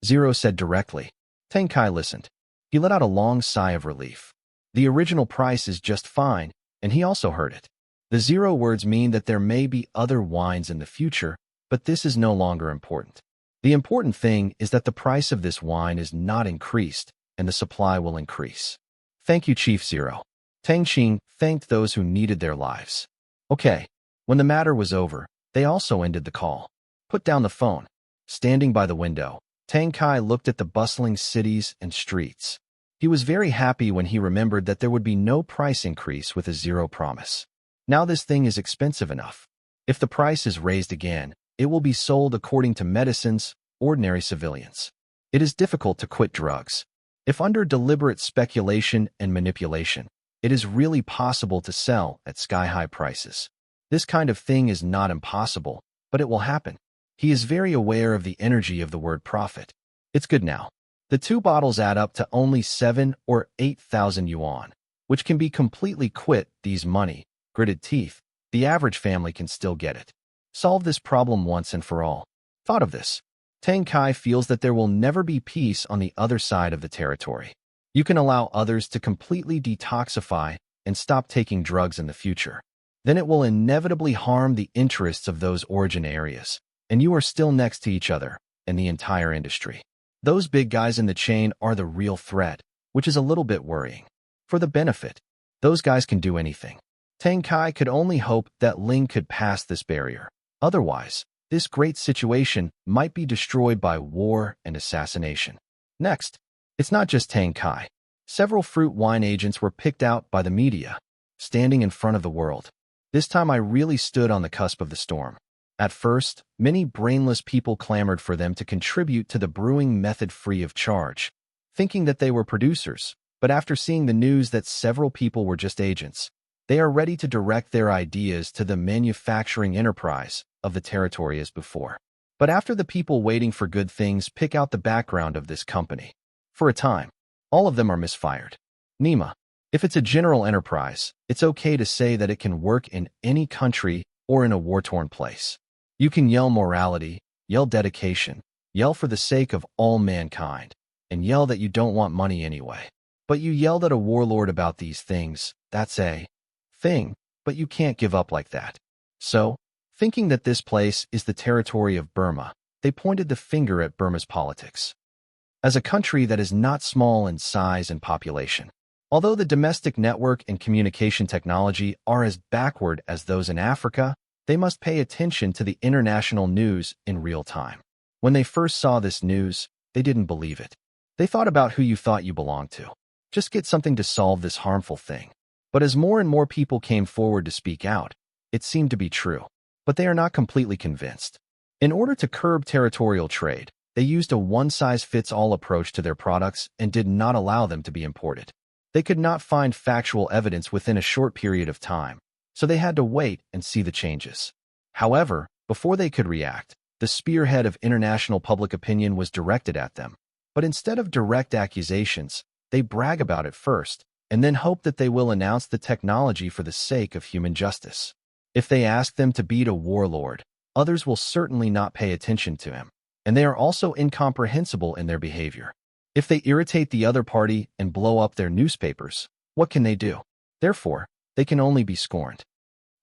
Zero said directly. Tang Kai listened. He let out a long sigh of relief. The original price is just fine, and he also heard it. The 0 words mean that there may be other wines in the future, but this is no longer important. The important thing is that the price of this wine is not increased, and the supply will increase. Thank you, Chief Zero. Tang Qing thanked those who needed their lives. Okay. When the matter was over, they also ended the call. Put down the phone. Standing by the window, Tang Kai looked at the bustling cities and streets. He was very happy when he remembered that there would be no price increase with a 0 promise. Now this thing is expensive enough. If the price is raised again, it will be sold according to medicines, ordinary civilians. It is difficult to quit drugs. If under deliberate speculation and manipulation, it is really possible to sell at sky-high prices. This kind of thing is not impossible, but it will happen. He is very aware of the energy of the word profit. It's good now. The 2 bottles add up to only 7 or 8,000 yuan, which can be completely quit these money, gritted teeth. The average family can still get it. Solve this problem once and for all. Thought of this. Tang Kai feels that there will never be peace on the other side of the territory. You can allow others to completely detoxify and stop taking drugs in the future. Then it will inevitably harm the interests of those origin areas, and you are still next to each other and the entire industry. Those big guys in the chain are the real threat, which is a little bit worrying. For the benefit, those guys can do anything. Tang Kai could only hope that Ling could pass this barrier. Otherwise, this great situation might be destroyed by war and assassination. Next, it's not just Tang Kai. Several fruit wine agents were picked out by the media, standing in front of the world. This time I really stood on the cusp of the storm. At first, many brainless people clamored for them to contribute to the brewing method free of charge, thinking that they were producers, but after seeing the news that several people were just agents, they are ready to direct their ideas to the manufacturing enterprise of the territory as before. But after the people waiting for good things pick out the background of this company, for a time, all of them are misfired. Nima, if it's a general enterprise, it's okay to say that it can work in any country or in a war-torn place. You can yell morality, yell dedication, yell for the sake of all mankind, and yell that you don't want money anyway. But you yelled at a warlord about these things, that's a thing, but you can't give up like that. So, thinking that this place is the territory of Burma, they pointed the finger at Burma's politics. As a country that is not small in size and population, although the domestic network and communication technology are as backward as those in Africa, they must pay attention to the international news in real time. When they first saw this news, they didn't believe it. They thought about who you thought you belonged to. Just get something to solve this harmful thing. But as more and more people came forward to speak out, it seemed to be true. But they are not completely convinced. In order to curb territorial trade, they used a one-size-fits-all approach to their products and did not allow them to be imported. They could not find factual evidence within a short period of time, so they had to wait and see the changes. However, before they could react, the spearhead of international public opinion was directed at them. But instead of direct accusations, they brag about it first, and then hope that they will announce the technology for the sake of human justice. If they ask them to beat a warlord, others will certainly not pay attention to him, and they are also incomprehensible in their behavior. If they irritate the other party and blow up their newspapers, what can they do? Therefore, they can only be scorned.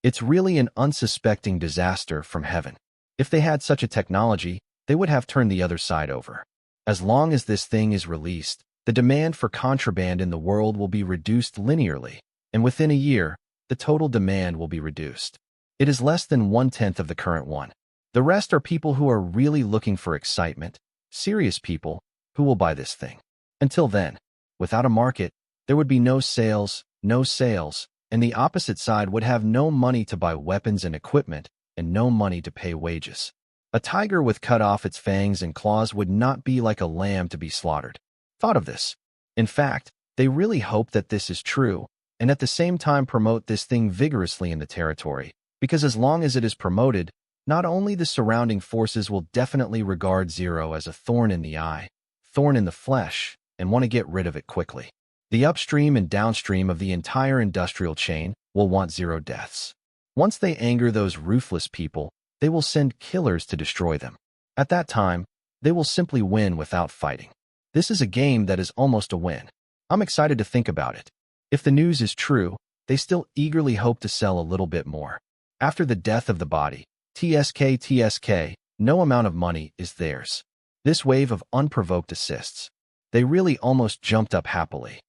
It's really an unsuspecting disaster from heaven. If they had such a technology, they would have turned the other side over. As long as this thing is released, the demand for contraband in the world will be reduced linearly, and within a year, the total demand will be reduced. It is less than 1/10 of the current one. The rest are people who are really looking for excitement, serious people who will buy this thing. Until then, without a market, there would be no sales, and the opposite side would have no money to buy weapons and equipment and no money to pay wages. A tiger with cut off its fangs and claws would not be like a lamb to be slaughtered. Thought of this. In fact, they really hope that this is true, and at the same time promote this thing vigorously in the territory, because as long as it is promoted, not only the surrounding forces will definitely regard Zero as a thorn in the eye, thorn in the flesh, and want to get rid of it quickly. The upstream and downstream of the entire industrial chain will want zero deaths. Once they anger those ruthless people, they will send killers to destroy them. At that time, they will simply win without fighting. This is a game that is almost a win. I'm excited to think about it. If the news is true, they still eagerly hope to sell a little bit more. After the death of the body, TSK, no amount of money is theirs. This wave of unprovoked assists. They really almost jumped up happily.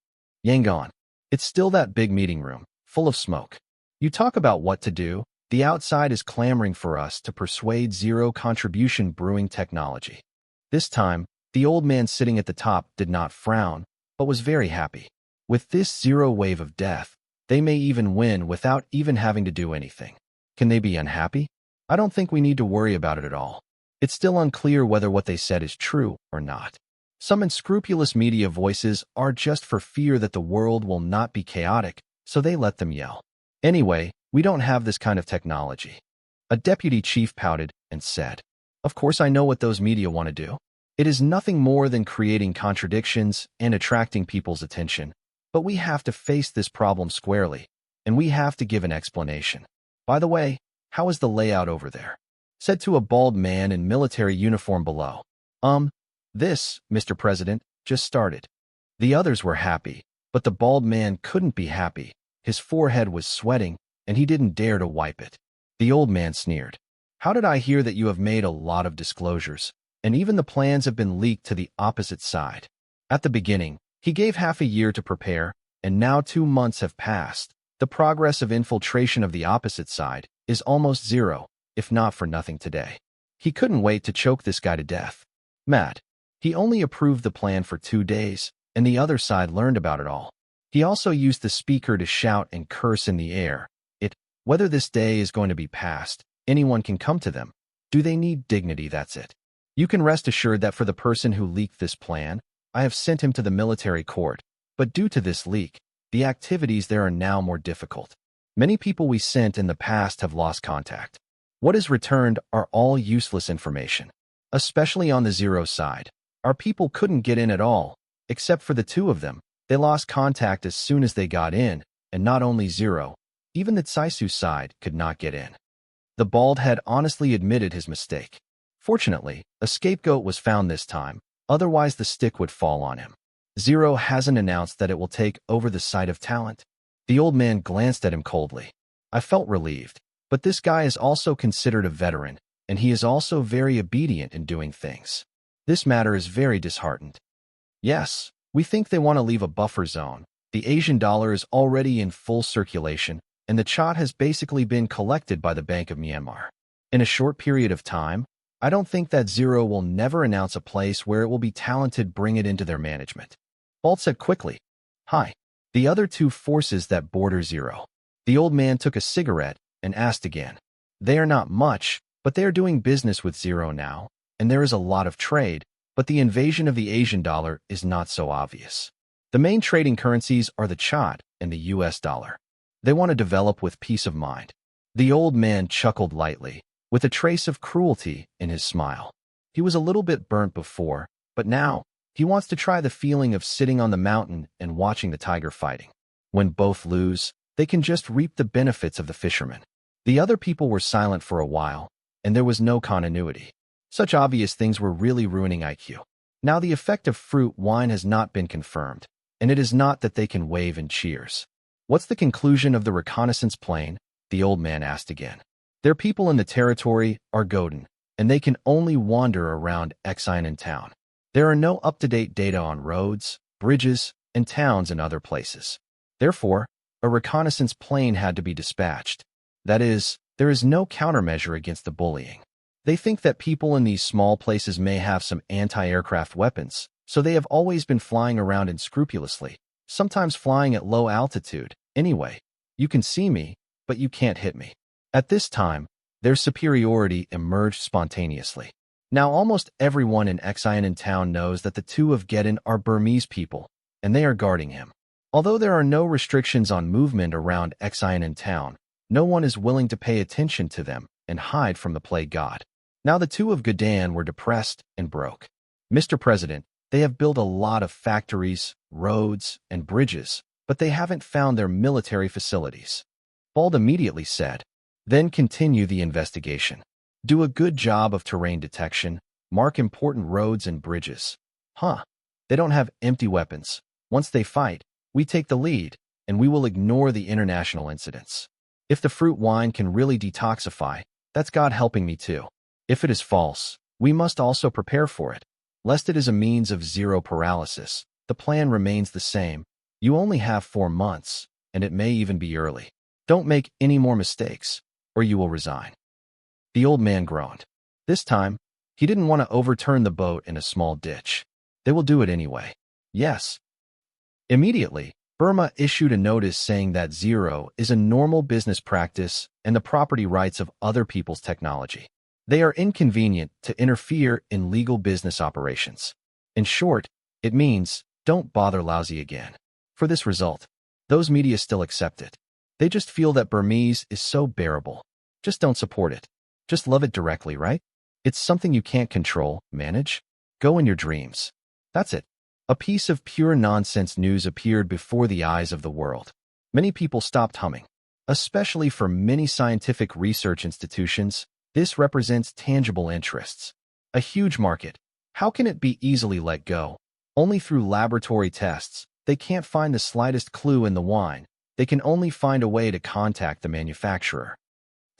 Yangon. It's still that big meeting room, full of smoke. You talk about what to do, the outside is clamoring for us to persuade zero contribution brewing technology. This time, the old man sitting at the top did not frown, but was very happy. With this zero wave of death, they may even win without even having to do anything. Can they be unhappy? I don't think we need to worry about it at all. It's still unclear whether what they said is true or not. Some unscrupulous media voices are just for fear that the world will not be chaotic, so they let them yell. Anyway, we don't have this kind of technology. A deputy chief pouted and said, "Of course I know what those media want to do. It is nothing more than creating contradictions and attracting people's attention. But we have to face this problem squarely, and we have to give an explanation. By the way, how is the layout over there?" Said to a bald man in military uniform below. This, Mr. President, just started. The others were happy, but the bald man couldn't be happy. His forehead was sweating, and he didn't dare to wipe it. The old man sneered. "How did I hear that you have made a lot of disclosures? and even the plans have been leaked to the opposite side. At the beginning, he gave half a year to prepare, and now 2 months have passed. The progress of infiltration of the opposite side is almost zero, if not for nothing today. He couldn't wait to choke this guy to death. Mad. He only approved the plan for 2 days, and the other side learned about it all. He also used the speaker to shout and curse in the air. Whether this day is going to be passed, anyone can come to them. Do they need dignity? That's it. You can rest assured that for the person who leaked this plan, I have sent him to the military court, but due to this leak, the activities there are now more difficult. Many people we sent in the past have lost contact. What is returned are all useless information, especially on the zero side. Our people couldn't get in at all, except for the 2 of them. They lost contact as soon as they got in, and not only zero, even the Tsaisu side could not get in. The bald head honestly admitted his mistake. Fortunately, a scapegoat was found this time, otherwise the stick would fall on him. Zero hasn't announced that it will take over the site of talent. The old man glanced at him coldly. I felt relieved, but this guy is also considered a veteran, and he is also very obedient in doing things. This matter is very disheartened. Yes, we think they want to leave a buffer zone. The Asian dollar is already in full circulation, and the chot has basically been collected by the Bank of Myanmar. In a short period of time, I don't think that Zero will never announce a place where it will be talented bring it into their management. Bolt said quickly. Hi. The other 2 forces that border Zero. The old man took a cigarette and asked again. They are not much, but they are doing business with Zero now, and there is a lot of trade, but the invasion of the Asian dollar is not so obvious. The main trading currencies are the chot and the US dollar. They want to develop with peace of mind. The old man chuckled lightly, with a trace of cruelty in his smile. He was a little bit burnt before, but now, he wants to try the feeling of sitting on the mountain and watching the tiger fighting. When both lose, they can just reap the benefits of the fishermen. The other people were silent for a while, and there was no continuity. Such obvious things were really ruining IQ. Now the effect of fruit wine has not been confirmed, and it is not that they can wave and cheers. What's the conclusion of the reconnaissance plane? The old man asked again. Their people in the territory are Godin, and they can only wander around Xianan town. There are no up-to-date data on roads, bridges, and towns in other places. Therefore, a reconnaissance plane had to be dispatched. That is, there is no countermeasure against the bullying. They think that people in these small places may have some anti-aircraft weapons, so they have always been flying around unscrupulously, sometimes flying at low altitude. Anyway, you can see me, but you can't hit me. At this time, their superiority emerged spontaneously. Now almost everyone in Xianan town knows that the 2 of Gedin are Burmese people, and they are guarding him. Although there are no restrictions on movement around Xianan town, no one is willing to pay attention to them and hide from the plague god. Now the 2 of Gadan were depressed and broke. Mr. President, they have built a lot of factories, roads, and bridges, but they haven't found their military facilities. Bald immediately said. Then continue the investigation. Do a good job of terrain detection, mark important roads and bridges. They don't have empty weapons. Once they fight, we take the lead, and we will ignore the international incidents. If the fruit wine can really detoxify, that's God helping me too. If it is false, we must also prepare for it. Lest it is a means of zero paralysis, the plan remains the same. You only have 4 months, and it may even be early. Don't make any more mistakes, or you will resign. The old man groaned. This time, he didn't want to overturn the boat in a small ditch. They will do it anyway. Yes. Immediately, Burma issued a notice saying that zero is a normal business practice and the property rights of other people's technology. They are inconvenient to interfere in legal business operations. In short, it means, don't bother lousy again. For this result, those media still accept it. They just feel that Burmese is so bearable. Just don't support it. Just love it directly, right? It's something you can't control, manage. Go in your dreams. That's it. A piece of pure nonsense news appeared before the eyes of the world. Many people stopped humming. Especially for many scientific research institutions, this represents tangible interests. A huge market. How can it be easily let go? Only through laboratory tests. They can't find the slightest clue in the wine. They can only find a way to contact the manufacturer.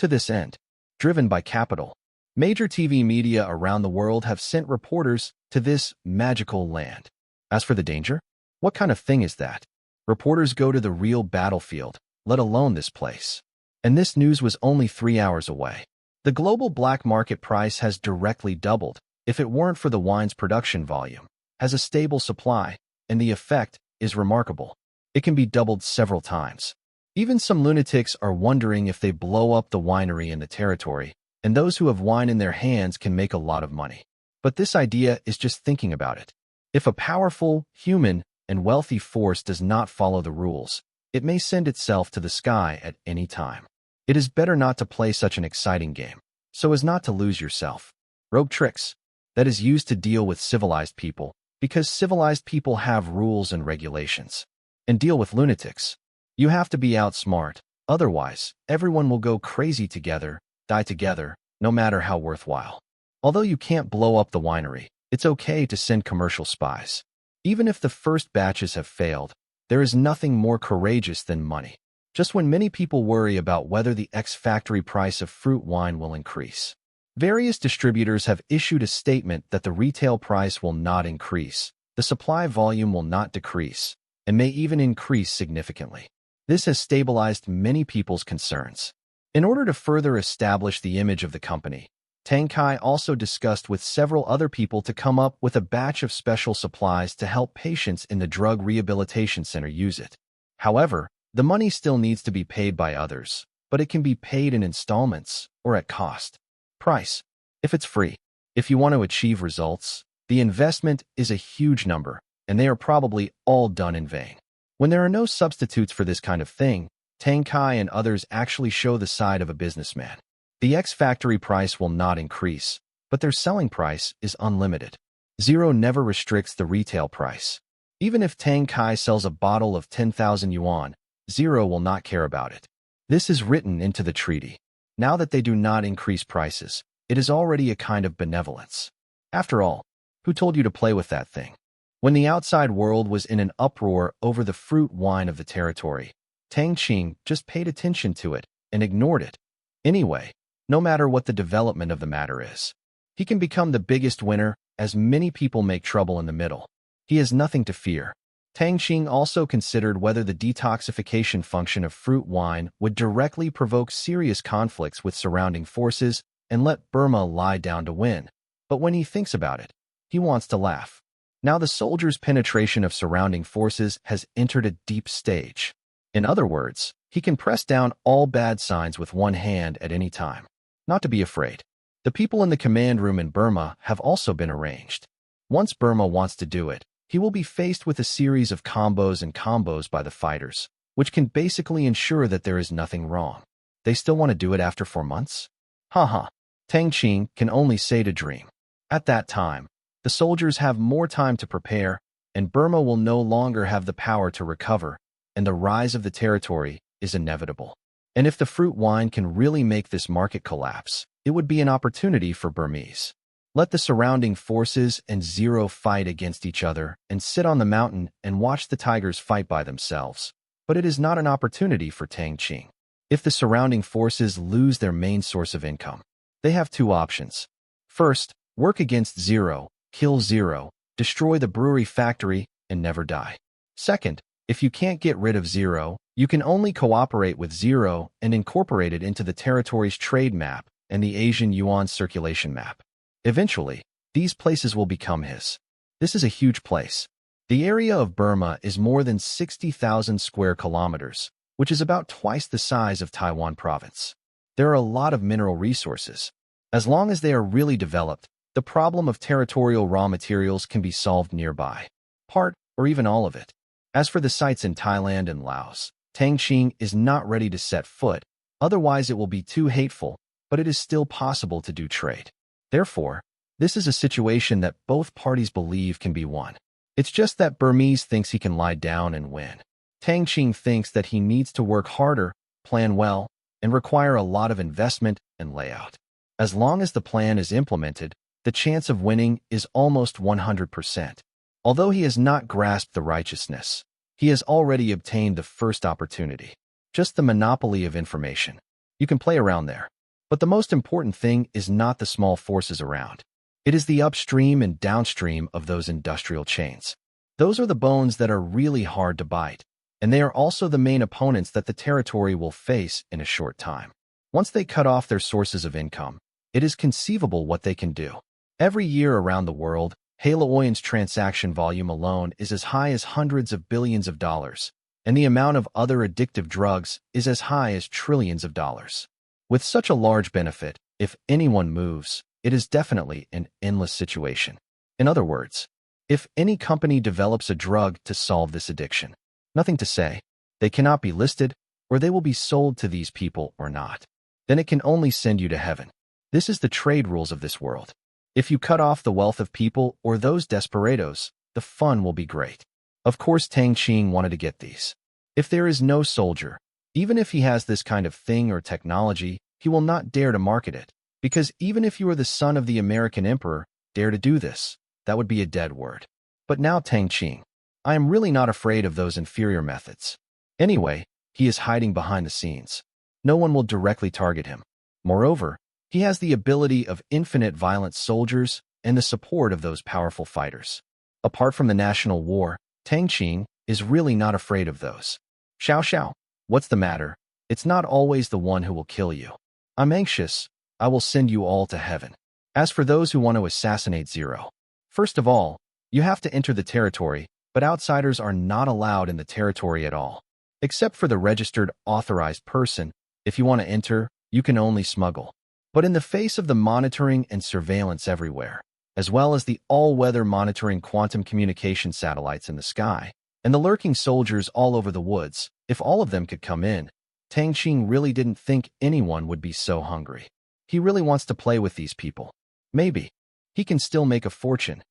To this end, driven by capital, Major TV media around the world have sent reporters to this magical land. As for the danger, what kind of thing is that? Reporters go to the real battlefield, let alone this place. And this news was only 3 hours away. The global black market price has directly doubled if it weren't for the wine's production volume, has a stable supply, and the effect is remarkable. It can be doubled several times. Even some lunatics are wondering if they blow up the winery in the territory, and those who have wine in their hands can make a lot of money. But this idea is just thinking about it. If a powerful, human, and wealthy force does not follow the rules, it may send itself to the sky at any time. It is better not to play such an exciting game, so as not to lose yourself. Rogue tricks. That is used to deal with civilized people, because civilized people have rules and regulations. And deal with lunatics. You have to be outsmart, otherwise, everyone will go crazy together, die together, no matter how worthwhile. Although you can't blow up the winery, it's okay to send commercial spies. Even if the first batches have failed, there is nothing more courageous than money. Just when many people worry about whether the ex-factory price of fruit wine will increase. Various distributors have issued a statement that the retail price will not increase, the supply volume will not decrease, and may even increase significantly. This has stabilized many people's concerns. In order to further establish the image of the company, Tang Qing also discussed with several other people to come up with a batch of special supplies to help patients in the drug rehabilitation center use it. However, the money still needs to be paid by others, but it can be paid in installments or at cost. Price. If it's free. If you want to achieve results, the investment is a huge number, and they are probably all done in vain. When there are no substitutes for this kind of thing, Tang Qing and others actually show the side of a businessman. The ex-factory price will not increase, but their selling price is unlimited. Zero never restricts the retail price. Even if Tang Qing sells a bottle of 10,000 yuan, Zero will not care about it. This is written into the treaty. Now that they do not increase prices, it is already a kind of benevolence. After all, who told you to play with that thing? When the outside world was in an uproar over the fruit wine of the territory, Tang Qing just paid attention to it and ignored it. Anyway, no matter what the development of the matter is, he can become the biggest winner as many people make trouble in the middle. He has nothing to fear. Tang Qing also considered whether the detoxification function of fruit wine would directly provoke serious conflicts with surrounding forces and let Burma lie down to win. But when he thinks about it, he wants to laugh. Now the soldier's penetration of surrounding forces has entered a deep stage. In other words, he can press down all bad signs with one hand at any time. Not to be afraid. The people in the command room in Burma have also been arranged. Once Burma wants to do it, he will be faced with a series of combos and combos by the fighters, which can basically ensure that there is nothing wrong. They still want to do it after 4 months? Haha. Tang Qing can only say to dream. At that time, the soldiers have more time to prepare, and Burma will no longer have the power to recover, and the rise of the territory is inevitable. And if the fruit wine can really make this market collapse, it would be an opportunity for Burmese. Let the surrounding forces and Zero fight against each other and sit on the mountain and watch the tigers fight by themselves. But it is not an opportunity for Tang Qing. If the surrounding forces lose their main source of income, they have 2 options. First, work against Zero, kill Zero, destroy the brewery factory, and never die. Second, if you can't get rid of Zero, you can only cooperate with Zero and incorporate it into the territory's trade map and the Asian yuan circulation map. Eventually, these places will become his. This is a huge place. The area of Burma is more than 60,000 square kilometers, which is about twice the size of Taiwan province. There are a lot of mineral resources. As long as they are really developed, the problem of territorial raw materials can be solved nearby. Part, or even all of it. As for the sites in Thailand and Laos, Tang Qing is not ready to set foot, otherwise it will be too hateful, but it is still possible to do trade. Therefore, this is a situation that both parties believe can be won. It's just that Burmese thinks he can lie down and win. Tang Qing thinks that he needs to work harder, plan well, and require a lot of investment and layout. As long as the plan is implemented, the chance of winning is almost 100%. Although he has not grasped the righteousness, he has already obtained the first opportunity. Just the monopoly of information. You can play around there. But the most important thing is not the small forces around. It is the upstream and downstream of those industrial chains. Those are the bones that are really hard to bite, and they are also the main opponents that the territory will face in a short time. Once they cut off their sources of income, it is conceivable what they can do. Every year around the world, awakens transaction volume alone is as high as hundreds of billions of dollars, and the amount of other addictive drugs is as high as trillions of dollars. With such a large benefit, if anyone moves, it is definitely an endless situation. In other words, if any company develops a drug to solve this addiction, nothing to say, they cannot be listed, or they will be sold to these people or not. Then it can only send you to heaven. This is the trade rules of this world. If you cut off the wealth of people or those desperados, the fun will be great. Of course, Tang Qing wanted to get these. If there is no soldier, even if he has this kind of thing or technology, he will not dare to market it, because even if you are the son of the American emperor, dare to do this, that would be a dead word. But now Tang Qing, I am really not afraid of those inferior methods. Anyway, he is hiding behind the scenes. No one will directly target him. Moreover, he has the ability of infinite violent soldiers and the support of those powerful fighters. Apart from the national war, Tang Qing is really not afraid of those. Xiao, what's the matter? It's not always the one who will kill you. I'm anxious. I will send you all to heaven. As for those who want to assassinate Zero, first of all, you have to enter the territory, but outsiders are not allowed in the territory at all. Except for the registered, authorized person, if you want to enter, you can only smuggle. But in the face of the monitoring and surveillance everywhere, as well as the all-weather monitoring quantum communication satellites in the sky, and the lurking soldiers all over the woods, if all of them could come in, Tang Qing really didn't think anyone would be so hungry. He really wants to play with these people. Maybe. He can still make a fortune.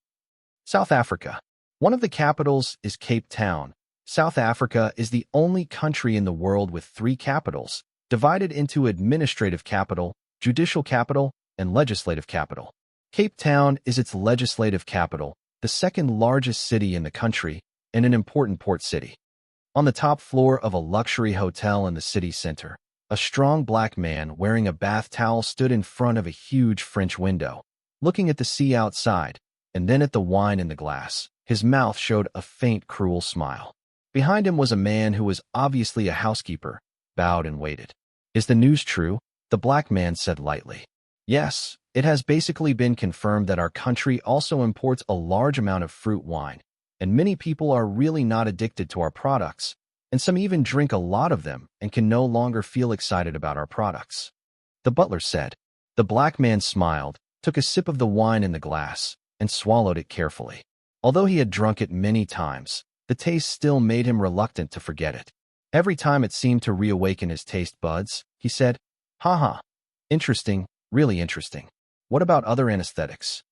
South Africa. One of the capitals is Cape Town. South Africa is the only country in the world with 3 capitals, divided into administrative capital, judicial capital, and legislative capital. Cape Town is its legislative capital, the second largest city in the country, and an important port city. On the top floor of a luxury hotel in the city center, a strong black man wearing a bath towel stood in front of a huge French window, looking at the sea outside, and then at the wine in the glass. His mouth showed a faint, cruel smile. Behind him was a man who was obviously a housekeeper, bowed and waited. Is the news true? The black man said lightly. Yes, it has basically been confirmed that our country also imports a large amount of fruit wine, and many people are really not addicted to our products, and some even drink a lot of them and can no longer feel excited about our products. The butler said. The black man smiled, took a sip of the wine in the glass, and swallowed it carefully. Although he had drunk it many times, the taste still made him reluctant to forget it. Every time it seemed to reawaken his taste buds, he said, "Haha, interesting, really interesting. What about other anesthetics?"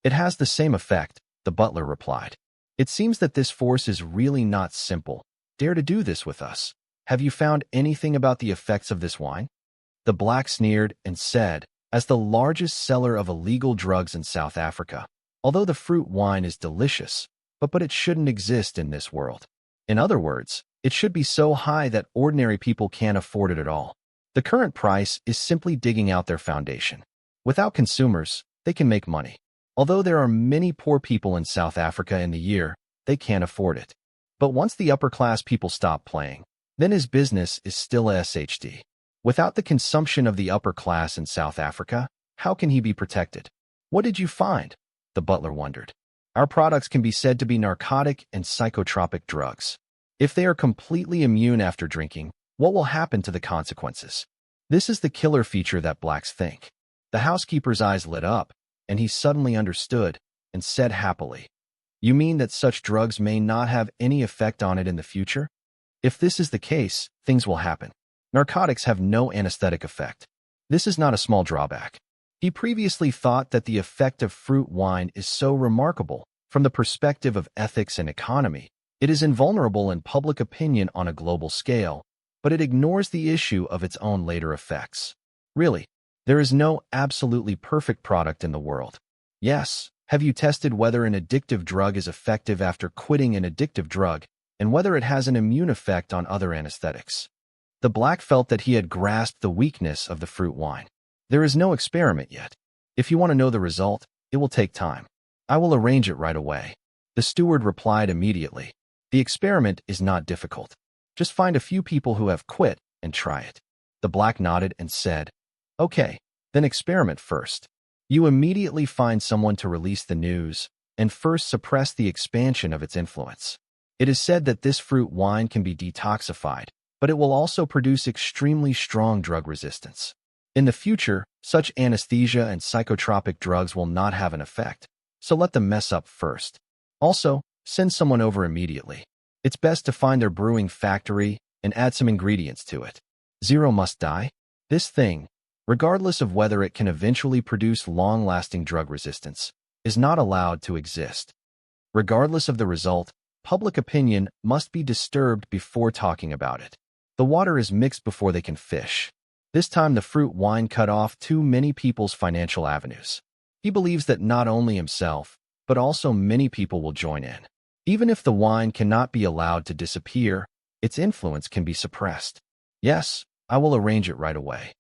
"It has the same effect," the butler replied. "It seems that this force is really not simple. Dare to do this with us. Have you found anything about the effects of this wine?" The black sneered and said, as the largest seller of illegal drugs in South Africa, although the fruit wine is delicious, but it shouldn't exist in this world. In other words, it should be so high that ordinary people can't afford it at all. The current price is simply digging out their foundation. Without consumers, they can make money. Although there are many poor people in South Africa in the year, they can't afford it. But once the upper-class people stop playing, then his business is still a SHD. Without the consumption of the upper class in South Africa, how can he be protected? What did you find? The butler wondered. Our products can be said to be narcotic and psychotropic drugs. If they are completely immune after drinking, what will happen to the consequences? This is the killer feature that blacks think. The housekeeper's eyes lit up, and he suddenly understood and said happily, "You mean that such drugs may not have any effect on it in the future? If this is the case, things will happen. Narcotics have no anesthetic effect. This is not a small drawback." He previously thought that the effect of fruit wine is so remarkable from the perspective of ethics and economy. It is invulnerable in public opinion on a global scale, but it ignores the issue of its own later effects. Really, there is no absolutely perfect product in the world. Yes, have you tested whether an addictive drug is effective after quitting an addictive drug, and whether it has an immune effect on other anesthetics? The black felt that he had grasped the weakness of the fruit wine. There is no experiment yet. If you want to know the result, it will take time. I will arrange it right away. The steward replied immediately. The experiment is not difficult. Just find a few people who have quit and try it. The black nodded and said, Okay, then experiment first. You immediately find someone to release the news and first suppress the expansion of its influence. It is said that this fruit wine can be detoxified, but it will also produce extremely strong drug resistance. In the future, such anesthesia and psychotropic drugs will not have an effect, so let them mess up first. Also, send someone over immediately. It's best to find their brewing factory and add some ingredients to it. Zero must die. This thing, regardless of whether it can eventually produce long-lasting drug resistance, is not allowed to exist. Regardless of the result, public opinion must be disturbed before talking about it. The water is mixed before they can fish. This time the fruit wine cut off too many people's financial avenues. He believes that not only himself, but also many people will join in. Even if the wine cannot be allowed to disappear, its influence can be suppressed. Yes, I will arrange it right away.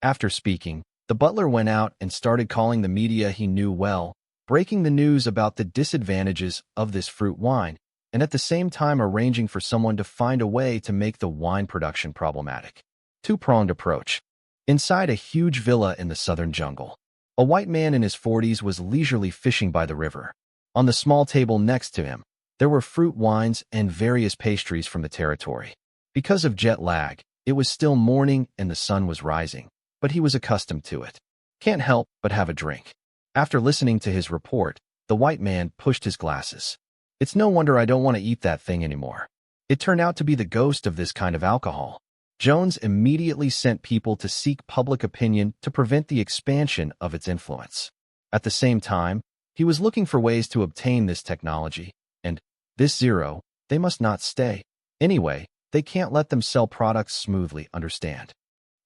After speaking, the butler went out and started calling the media he knew well, breaking the news about the disadvantages of this fruit wine, and at the same time arranging for someone to find a way to make the wine production problematic. Two-pronged approach. Inside a huge villa in the southern jungle, a white man in his 40s was leisurely fishing by the river. On the small table next to him, there were fruit wines and various pastries from the territory. Because of jet lag, it was still morning and the sun was rising, but he was accustomed to it. Can't help but have a drink. After listening to his report, the white man pushed his glasses. It's no wonder I don't want to eat that thing anymore. It turned out to be the ghost of this kind of alcohol. Jones immediately sent people to seek public opinion to prevent the expansion of its influence. At the same time, he was looking for ways to obtain this technology, and this zero, they must not stay. Anyway, they can't let them sell products smoothly, understand?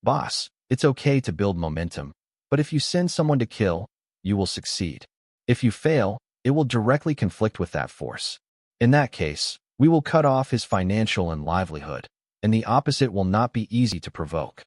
Boss, it's okay to build momentum, but if you send someone to kill, you will succeed. If you fail, it will directly conflict with that force. In that case, we will cut off his financial and livelihood, and the opposite will not be easy to provoke.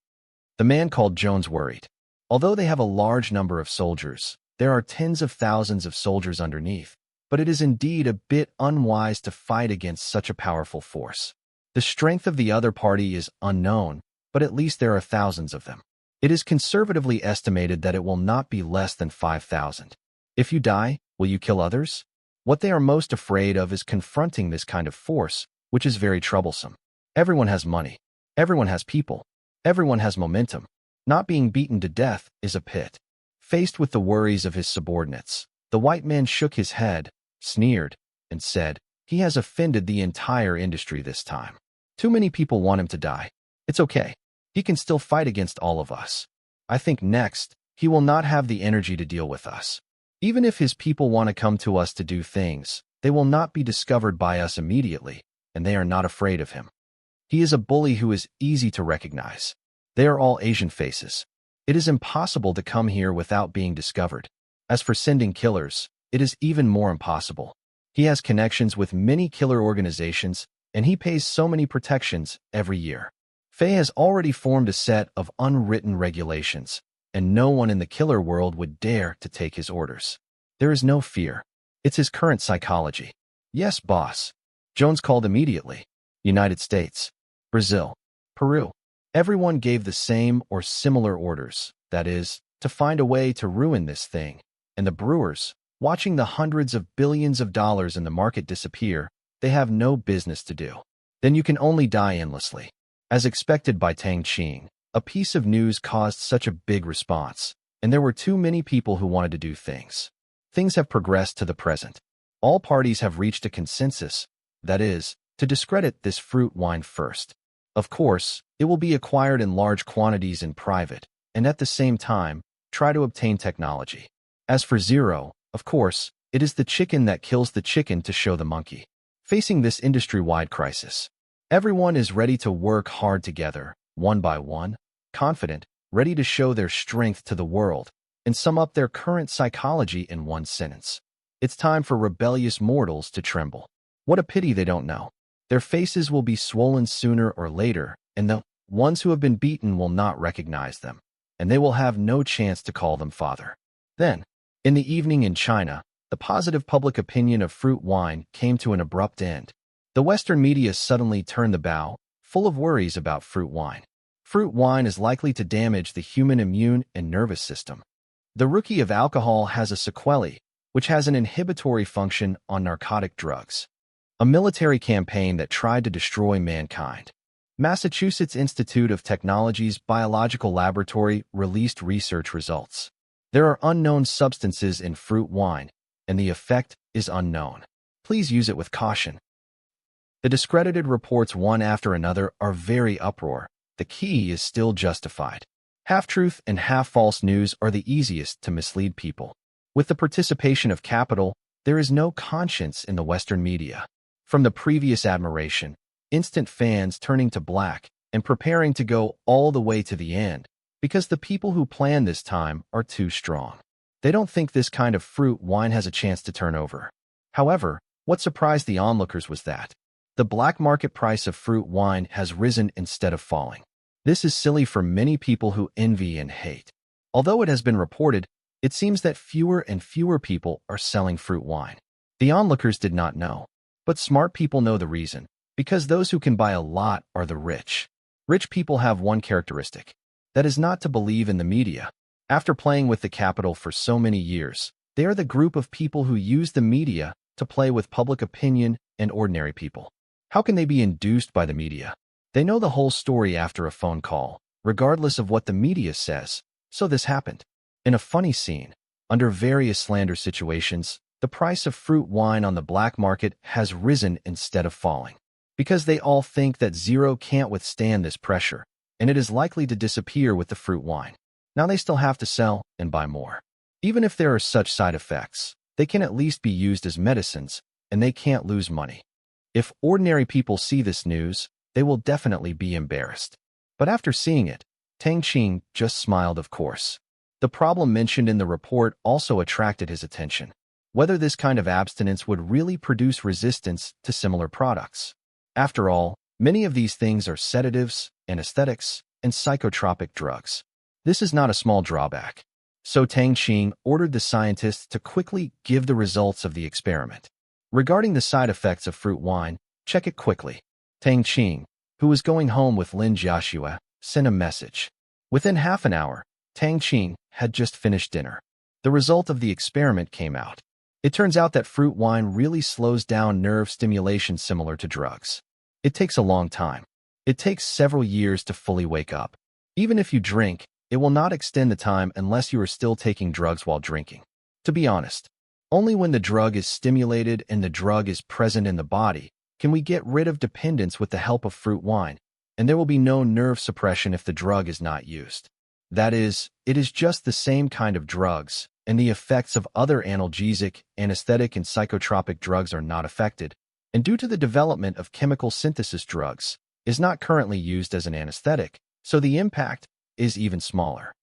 The man called Jones worried. Although they have a large number of soldiers, there are tens of thousands of soldiers underneath, but it is indeed a bit unwise to fight against such a powerful force. The strength of the other party is unknown, but at least there are thousands of them. It is conservatively estimated that it will not be less than 5,000. If you die, will you kill others? What they are most afraid of is confronting this kind of force, which is very troublesome. Everyone has money. Everyone has people. Everyone has momentum. Not being beaten to death is a pit. Faced with the worries of his subordinates, the white man shook his head, sneered, and said, He has offended the entire industry this time. Too many people want him to die. It's okay. He can still fight against all of us. I think next, he will not have the energy to deal with us. Even if his people want to come to us to do things, they will not be discovered by us immediately, and they are not afraid of him. He is a bully who is easy to recognize. They are all Asian faces. It is impossible to come here without being discovered. As for sending killers, it is even more impossible. He has connections with many killer organizations, and he pays so many protections every year. Faye has already formed a set of unwritten regulations, and no one in the killer world would dare to take his orders. There is no fear. It's his current psychology. Yes, boss. Jones called immediately. United States, Brazil, Peru. Everyone gave the same or similar orders, that is, to find a way to ruin this thing, and the brewers, watching the hundreds of billions of dollars in the market disappear, they have no business to do. Then you can only die endlessly. As expected by Tang Qing, a piece of news caused such a big response, and there were too many people who wanted to do things. Things have progressed to the present. All parties have reached a consensus, that is, to discredit this fruit wine first. Of course, it will be acquired in large quantities in private, and at the same time, try to obtain technology. As for zero, of course, it is the chicken that kills the chicken to show the monkey. Facing this industry-wide crisis, everyone is ready to work hard together, one by one, confident, ready to show their strength to the world, and sum up their current psychology in one sentence. It's time for rebellious mortals to tremble. What a pity they don't know. Their faces will be swollen sooner or later, and the ones who have been beaten will not recognize them. and they will have no chance to call them father. Then, in the evening in China, the positive public opinion of fruit wine came to an abrupt end. The Western media suddenly turned the bow, full of worries about fruit wine. Fruit wine is likely to damage the human immune and nervous system. The rookie of alcohol has a sequelae, which has an inhibitory function on narcotic drugs. A military campaign that tried to destroy mankind. Massachusetts Institute of Technology's biological laboratory released research results. There are unknown substances in fruit wine, and the effect is unknown. Please use it with caution. The discredited reports one after another are very uproar. The key is still justified. Half-truth and half-false news are the easiest to mislead people. With the participation of capital, there is no conscience in the Western media. From the previous admiration, instant fans turning to black and preparing to go all the way to the end, because the people who plan this time are too strong. They don't think this kind of fruit wine has a chance to turn over. However, what surprised the onlookers was that the black market price of fruit wine has risen instead of falling. This is silly for many people who envy and hate. Although it has been reported, it seems that fewer and fewer people are selling fruit wine. The onlookers did not know. But smart people know the reason, because those who can buy a lot are the rich. Rich people have one characteristic. That is not to believe in the media. After playing with the capital for so many years, they are the group of people who use the media to play with public opinion and ordinary people. How can they be induced by the media? They know the whole story after a phone call, regardless of what the media says. So this happened. In a funny scene, under various slander situations, the price of fruit wine on the black market has risen instead of falling. Because they all think that zero can't withstand this pressure, and it is likely to disappear with the fruit wine. Now they still have to sell and buy more. Even if there are such side effects, they can at least be used as medicines, and they can't lose money. If ordinary people see this news, they will definitely be embarrassed. But after seeing it, Tang Qing just smiled, of course. The problem mentioned in the report also attracted his attention. Whether this kind of abstinence would really produce resistance to similar products. After all, many of these things are sedatives, anesthetics, and psychotropic drugs. This is not a small drawback. So Tang Qing ordered the scientists to quickly give the results of the experiment. Regarding the side effects of fruit wine, check it quickly. Tang Qing, who was going home with Lin Jiaxue, sent a message. Within half an hour, Tang Qing had just finished dinner. The result of the experiment came out. It turns out that fruit wine really slows down nerve stimulation similar to drugs. It takes a long time. It takes several years to fully wake up. Even if you drink, it will not extend the time unless you are still taking drugs while drinking. To be honest, only when the drug is stimulated and the drug is present in the body can we get rid of dependence with the help of fruit wine, and there will be no nerve suppression if the drug is not used. That is, it is just the same kind of drugs, and the effects of other analgesic, anesthetic, and psychotropic drugs are not affected, and due to the development of chemical synthesis drugs, is not currently used as an anesthetic, so the impact is even smaller.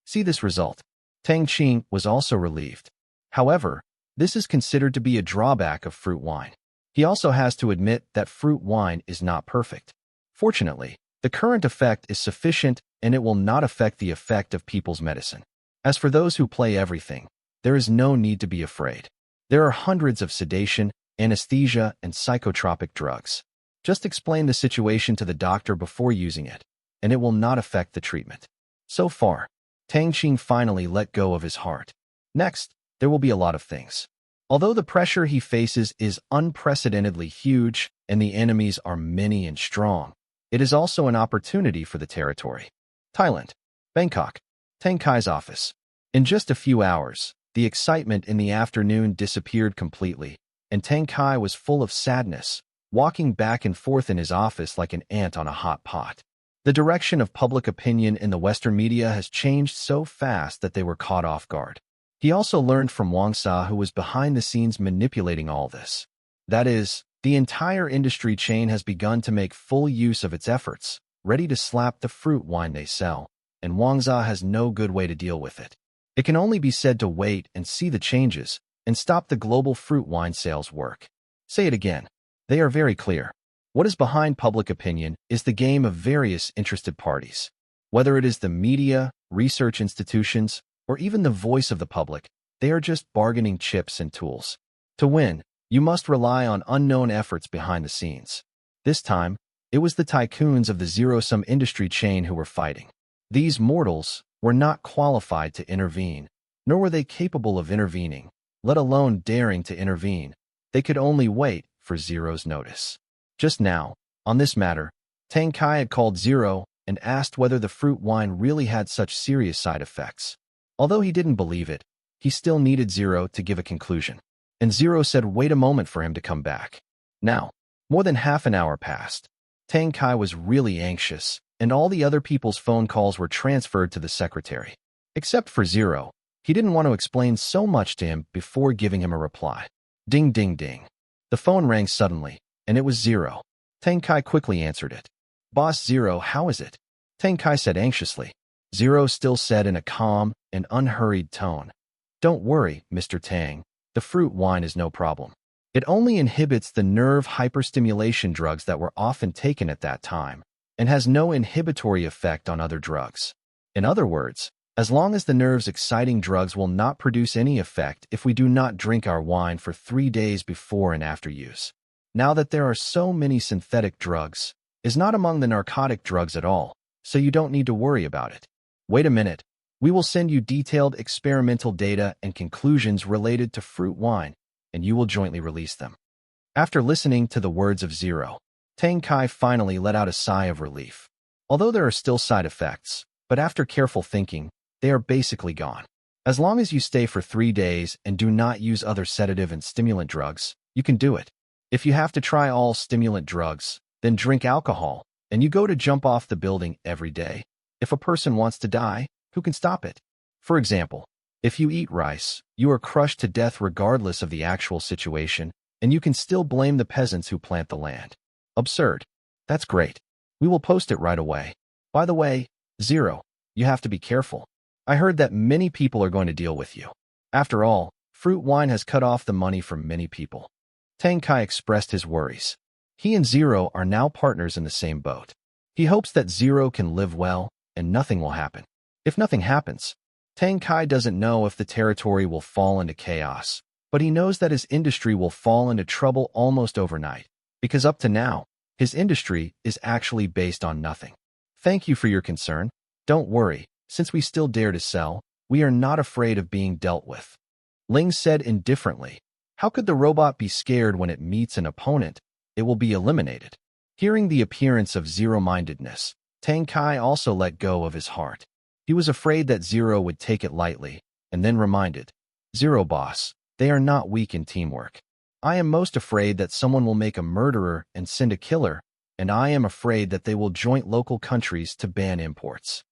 See this result. Tang Qing was also relieved. However, this is considered to be a drawback of fruit wine. He also has to admit that fruit wine is not perfect. Fortunately, the current effect is sufficient and it will not affect the effect of people's medicine. As for those who play everything, there is no need to be afraid. There are hundreds of sedation, anesthesia, and psychotropic drugs. Just explain the situation to the doctor before using it, and it will not affect the treatment. So far, Tang Qing finally let go of his heart. Next, there will be a lot of things. Although the pressure he faces is unprecedentedly huge and the enemies are many and strong, it is also an opportunity for the territory. Thailand, Bangkok, Tang Kai's office. In just a few hours, the excitement in the afternoon disappeared completely, and Tang Kai was full of sadness, walking back and forth in his office like an ant on a hot pot. The direction of public opinion in the Western media has changed so fast that they were caught off guard. He also learned from Wang Sa, who was behind the scenes manipulating all this. That is, the entire industry chain has begun to make full use of its efforts, ready to slap the fruit wine they sell, and Wang Sa has no good way to deal with it. It can only be said to wait and see the changes and stop the global fruit wine sales work. Say it again. They are very clear. What is behind public opinion is the game of various interested parties. Whether it is the media, research institutions, or even the voice of the public, they are just bargaining chips and tools. To win, you must rely on unknown efforts behind the scenes. This time, it was the tycoons of the zero-sum industry chain who were fighting. These mortals were not qualified to intervene, nor were they capable of intervening, let alone daring to intervene. They could only wait for Zero's notice. Just now, on this matter, Tang Qing had called Zero and asked whether the fruit wine really had such serious side effects. Although he didn't believe it, he still needed Zero to give a conclusion. And Zero said wait a moment for him to come back. Now, more than half an hour passed. Tang Qing was really anxious, and all the other people's phone calls were transferred to the secretary. Except for Zero, he didn't want to explain so much to him before giving him a reply. Ding ding ding. The phone rang suddenly, and it was Zero. Tang Qing quickly answered it. Boss Zero, how is it? Tang Qing said anxiously. Zero still said in a calm and unhurried tone. Don't worry, Mr. Tang. The fruit wine is no problem. It only inhibits the nerve hyperstimulation drugs that were often taken at that time, and has no inhibitory effect on other drugs. In other words, as long as the nerves exciting drugs will not produce any effect if we do not drink our wine for 3 days before and after use. Now that there are so many synthetic drugs, is not among the narcotic drugs at all, so you don't need to worry about it. Wait a minute. We will send you detailed experimental data and conclusions related to fruit wine, and you will jointly release them. After listening to the words of Zero, Tang Qing finally let out a sigh of relief. Although there are still side effects, but after careful thinking, they are basically gone. As long as you stay for 3 days and do not use other sedative and stimulant drugs, you can do it. If you have to try all stimulant drugs, then drink alcohol, and you go to jump off the building every day. If a person wants to die, who can stop it? For example, if you eat rice, you are crushed to death regardless of the actual situation, and you can still blame the peasants who plant the land. Absurd. That's great. We will post it right away. By the way, Zero, you have to be careful. I heard that many people are going to deal with you. After all, fruit wine has cut off the money from many people. Tang Qing expressed his worries. He and Zero are now partners in the same boat. He hopes that Zero can live well, and nothing will happen. If nothing happens, Tang Qing doesn't know if the territory will fall into chaos, but he knows that his industry will fall into trouble almost overnight, because up to now, his industry is actually based on nothing. Thank you for your concern. Don't worry, since we still dare to sell, we are not afraid of being dealt with. Ling said indifferently. How could the robot be scared when it meets an opponent? It will be eliminated. Hearing the appearance of zero-mindedness, Tang Qing also let go of his heart. He was afraid that Zero would take it lightly, and then reminded, Zero boss, they are not weak in teamwork. I am most afraid that someone will make a murderer and send a killer, and I am afraid that they will join local countries to ban imports.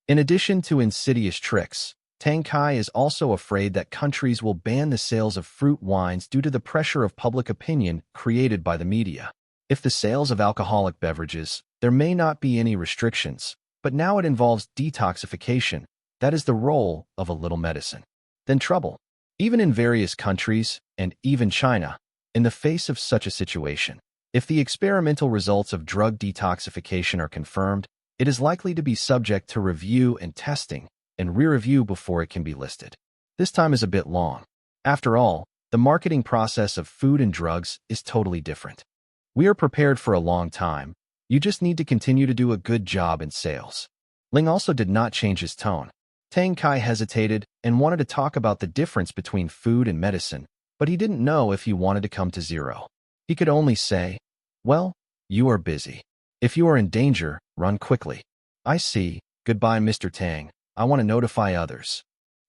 In addition to insidious tricks, Tang Qing is also afraid that countries will ban the sales of fruit wines due to the pressure of public opinion created by the media. If the sales of alcoholic beverages, there may not be any restrictions, but now it involves detoxification. That is the role of a little medicine. Then trouble. Even in various countries, and even China, in the face of such a situation, if the experimental results of drug detoxification are confirmed, it is likely to be subject to review and testing, and re-review before it can be listed. This time is a bit long. After all, the marketing process of food and drugs is totally different. We are prepared for a long time. You just need to continue to do a good job in sales. Ling also did not change his tone. Tang Qing hesitated and wanted to talk about the difference between food and medicine, but he didn't know if he wanted to come to Zero. He could only say, well, you are busy. If you are in danger, run quickly. I see. Goodbye, Mr. Tang. I want to notify others.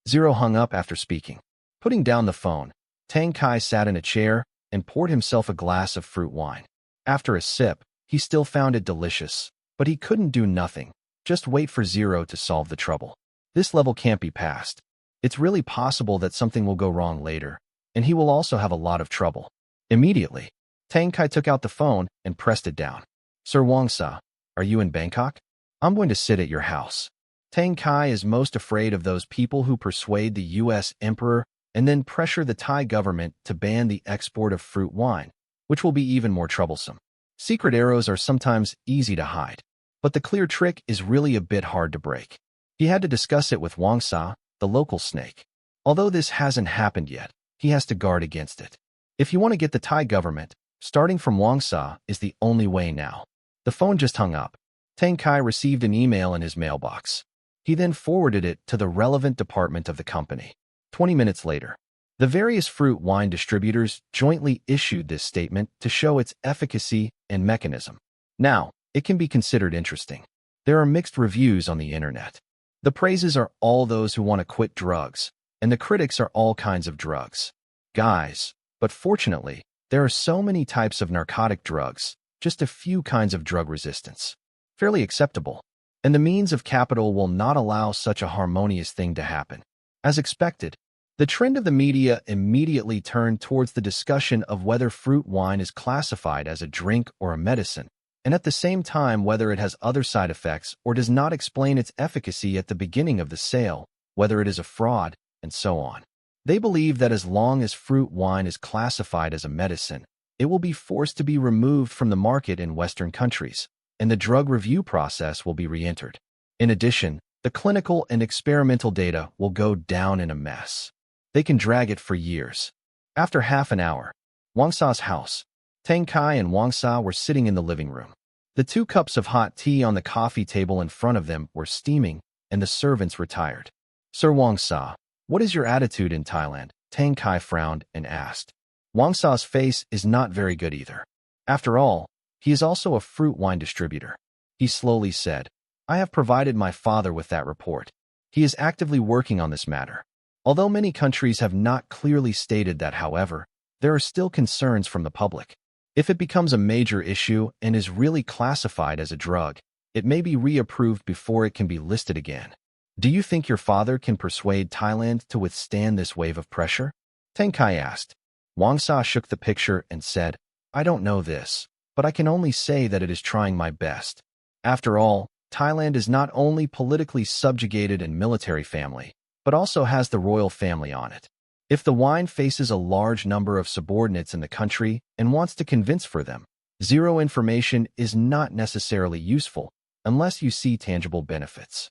Zero hung up after speaking. Putting down the phone, Tang Qing sat in a chair and poured himself a glass of fruit wine. After a sip, he still found it delicious, but he couldn't do nothing, just wait for Zero to solve the trouble. This level can't be passed. It's really possible that something will go wrong later, and he will also have a lot of trouble. Immediately, Tang Qing took out the phone and pressed it down. Sir Wangsa, are you in Bangkok? I'm going to sit at your house. Tang Qing is most afraid of those people who persuade the U.S. emperor and then pressure the Thai government to ban the export of fruit wine, which will be even more troublesome. Secret arrows are sometimes easy to hide. But the clear trick is really a bit hard to break. He had to discuss it with Wang Sa, the local snake. Although this hasn't happened yet, he has to guard against it. If you want to get the Thai government, starting from Wang Sa is the only way now. The phone just hung up. Tang Kai received an email in his mailbox. He then forwarded it to the relevant department of the company. 20 minutes later, the various fruit wine distributors jointly issued this statement to show its efficacy and mechanism. Now, it can be considered interesting. There are mixed reviews on the internet. The praises are all those who want to quit drugs, and the critics are all kinds of drugs. Guys, but fortunately, there are so many types of narcotic drugs, just a few kinds of drug resistance. Fairly acceptable. And the means of capital will not allow such a harmonious thing to happen. As expected, the trend of the media immediately turned towards the discussion of whether fruit wine is classified as a drink or a medicine, and at the same time whether it has other side effects or does not explain its efficacy at the beginning of the sale, whether it is a fraud, and so on. They believe that as long as fruit wine is classified as a medicine, it will be forced to be removed from the market in Western countries, and the drug review process will be re-entered. In addition, the clinical and experimental data will go down in a mess. They can drag it for years. After half an hour, Wang Sa's house. Tang Kai and Wang Sa were sitting in the living room. The 2 cups of hot tea on the coffee table in front of them were steaming, and the servants retired. Sir Wang Sa, what is your attitude in Thailand? Tang Kai frowned and asked. Wang Sa's face is not very good either. After all, he is also a fruit wine distributor. He slowly said, I have provided my father with that report. He is actively working on this matter. Although many countries have not clearly stated that, however, there are still concerns from the public. If it becomes a major issue and is really classified as a drug, it may be reapproved before it can be listed again. Do you think your father can persuade Thailand to withstand this wave of pressure? Tang Kai asked. Wang Sa shook the picture and said, I don't know this, but I can only say that it is trying my best. After all, Thailand is not only politically subjugated and military family, but also has the royal family on it. If the wine faces a large number of subordinates in the country and wants to convince for them, zero information is not necessarily useful unless you see tangible benefits.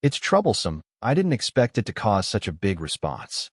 It's troublesome. I didn't expect it to cause such a big response.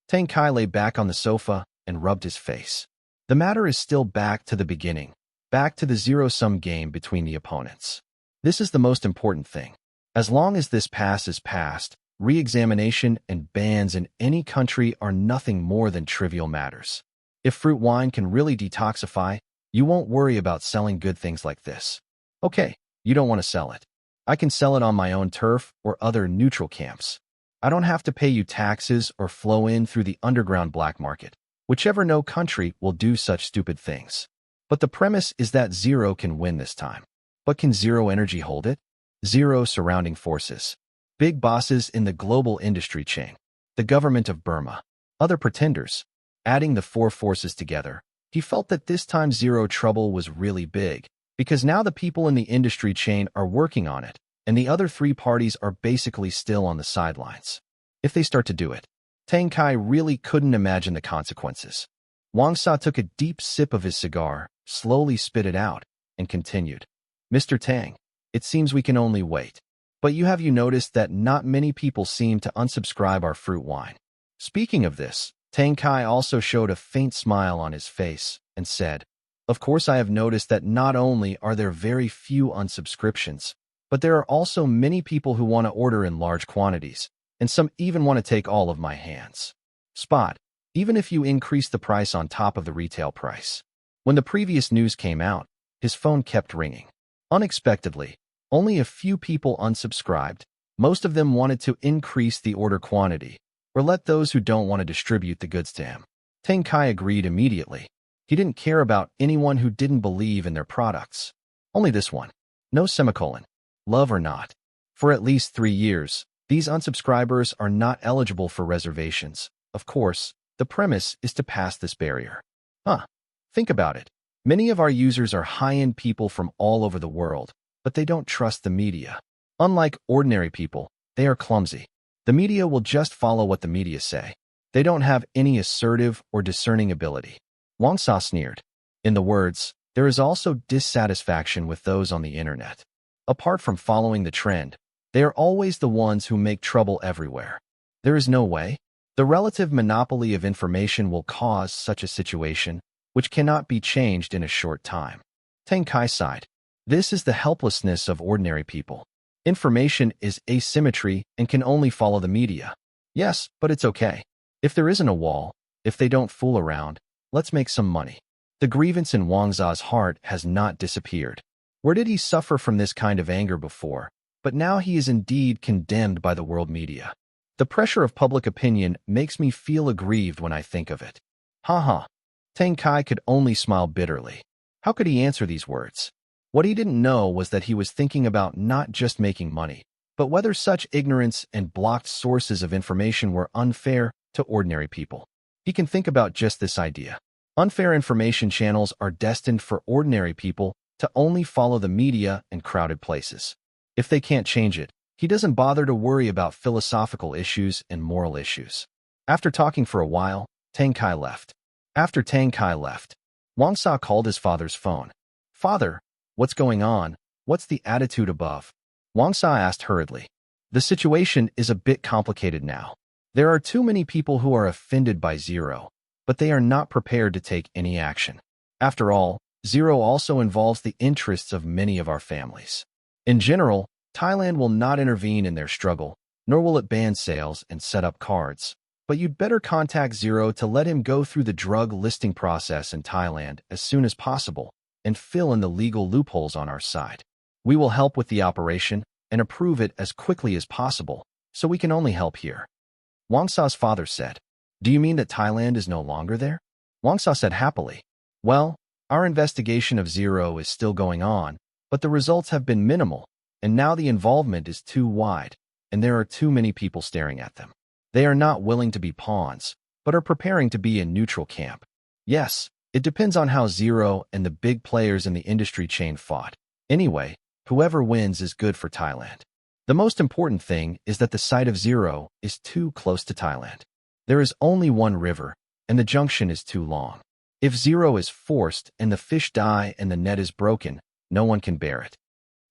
Tang Kai lay back on the sofa and rubbed his face. The matter is still back to the beginning, back to the zero-sum game between the opponents. This is the most important thing. As long as this pass is passed, re-examination and bans in any country are nothing more than trivial matters. If fruit wine can really detoxify, you won't worry about selling good things like this. Okay, you don't want to sell it. I can sell it on my own turf or other neutral camps. I don't have to pay you taxes or flow in through the underground black market. Whichever no country will do such stupid things. But the premise is that zero can win this time. But can zero energy hold it? Zero surrounding forces. Big bosses in the global industry chain. The government of Burma. Other pretenders. Adding the 4 forces together, he felt that this time zero trouble was really big, because now the people in the industry chain are working on it, and the other 3 parties are basically still on the sidelines. If they start to do it, Tang Kai really couldn't imagine the consequences. Wang Sa took a deep sip of his cigar, slowly spit it out, and continued. Mr. Tang, it seems we can only wait. But have you noticed that not many people seem to unsubscribe our fruit wine? Speaking of this, Tang Kai also showed a faint smile on his face and said, Of course I have noticed that not only are there very few unsubscriptions, but there are also many people who want to order in large quantities, and some even want to take all of my hands. Spot, even if you increase the price on top of the retail price. When the previous news came out, his phone kept ringing. Unexpectedly, only a few people unsubscribed. Most of them wanted to increase the order quantity, or let those who don't want to distribute the goods to him. Tang Kai agreed immediately. He didn't care about anyone who didn't believe in their products. Only this one. No semicolon. Love or not. For at least 3 years, these unsubscribers are not eligible for reservations. Of course, the premise is to pass this barrier. Think about it. Many of our users are high-end people from all over the world, but they don't trust the media. Unlike ordinary people, they are clumsy. The media will just follow what the media say. They don't have any assertive or discerning ability. Wang Sa sneered. In the words, there is also dissatisfaction with those on the internet. Apart from following the trend, they are always the ones who make trouble everywhere. There is no way. The relative monopoly of information will cause such a situation, which cannot be changed in a short time. Tang Qing sighed. This is the helplessness of ordinary people. Information is asymmetry and can only follow the media. Yes, but it's okay. If there isn't a wall, if they don't fool around, let's make some money. The grievance in Wang Za's heart has not disappeared. Where did he suffer from this kind of anger before? But now he is indeed condemned by the world media. The pressure of public opinion makes me feel aggrieved when I think of it. Ha. Tang Qing could only smile bitterly. How could he answer these words? What he didn't know was that he was thinking about not just making money, but whether such ignorance and blocked sources of information were unfair to ordinary people. He can think about just this idea. Unfair information channels are destined for ordinary people to only follow the media and crowded places. If they can't change it, he doesn't bother to worry about philosophical issues and moral issues. After talking for a while, Tang Qing left. After Tang Qing left, Wang Za called his father's phone. Father, what's going on? What's the attitude above? Wang Za asked hurriedly. The situation is a bit complicated now. There are too many people who are offended by Zero, but they are not prepared to take any action. After all, Zero also involves the interests of many of our families. In general, Thailand will not intervene in their struggle, nor will it ban sales and set up cards. But you'd better contact Zero to let him go through the drug listing process in Thailand as soon as possible and fill in the legal loopholes on our side. We will help with the operation and approve it as quickly as possible, so we can only help here. Wang Za's father said. Do you mean that Thailand is no longer there? Wang Za said happily. Well, our investigation of Zero is still going on, but the results have been minimal, and now the involvement is too wide, and there are too many people staring at them. They are not willing to be pawns, but are preparing to be in neutral camp. Yes, it depends on how Zero and the big players in the industry chain fought. Anyway, whoever wins is good for Thailand. The most important thing is that the site of Zero is too close to Thailand. There is only one river, and the junction is too long. If Zero is forced and the fish die and the net is broken, no one can bear it.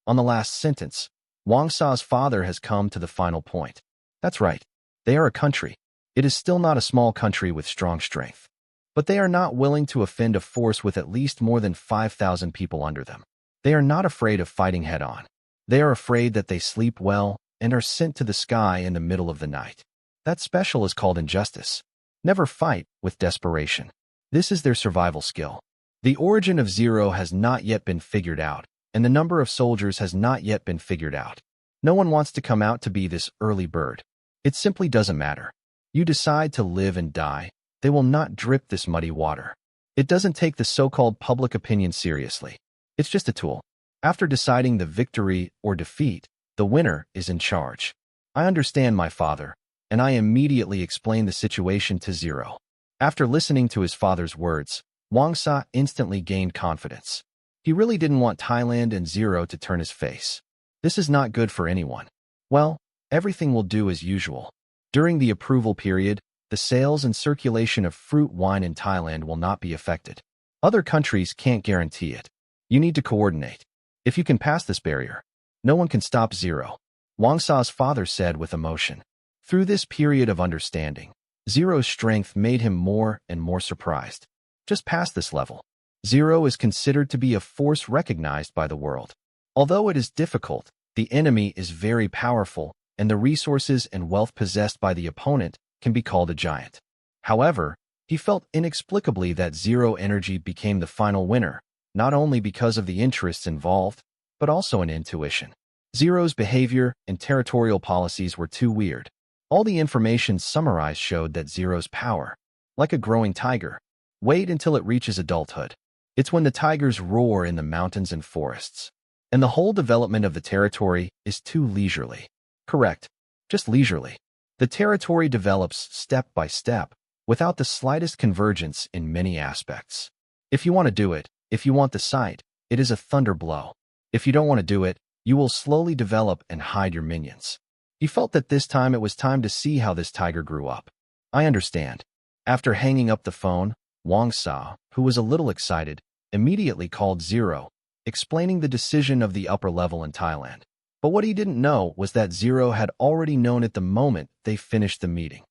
On the last sentence, Wang Za's father has come to the final point. That's right. They are a country. It is still not a small country with strong strength. But they are not willing to offend a force with at least more than 5,000 people under them. They are not afraid of fighting head-on. They are afraid that they sleep well and are sent to the sky in the middle of the night. That special is called injustice. Never fight with desperation. This is their survival skill. The origin of Zero has not yet been figured out, and the number of soldiers has not yet been figured out. No one wants to come out to be this early bird. It simply doesn't matter. You decide to live and die, they will not drip this muddy water. It doesn't take the so-called public opinion seriously. It's just a tool. After deciding the victory or defeat, the winner is in charge. I understand, my father, and I immediately explained the situation to Zero. After listening to his father's words, Wang Za instantly gained confidence. He really didn't want Thailand and Zero to turn his face. This is not good for anyone. Well, everything will do as usual. During the approval period, the sales and circulation of fruit wine in Thailand will not be affected. Other countries can't guarantee it. You need to coordinate. If you can pass this barrier, no one can stop Zero. Wang Za's father said with emotion. Through this period of understanding, Zero's strength made him more and more surprised. Just past this level, Zero is considered to be a force recognized by the world. Although it is difficult, the enemy is very powerful, and the resources and wealth possessed by the opponent can be called a giant. However, he felt inexplicably that Zero energy became the final winner, not only because of the interests involved, but also an intuition. Zero's behavior and territorial policies were too weird. All the information summarized showed that Zero's power, like a growing tiger, wait until it reaches adulthood. It's when the tigers roar in the mountains and forests. And the whole development of the territory is too leisurely. Correct, just leisurely. The territory develops step by step, without the slightest convergence in many aspects. If you want to do it, if you want the site, it is a thunder blow. If you don't want to do it, you will slowly develop and hide your minions. He felt that this time it was time to see how this tiger grew up. I understand. After hanging up the phone, Wang Za, who was a little excited, immediately called Zero explaining the decision of the upper level in Thailand. But what he didn't know was that Zero had already known at the moment they finished the meeting.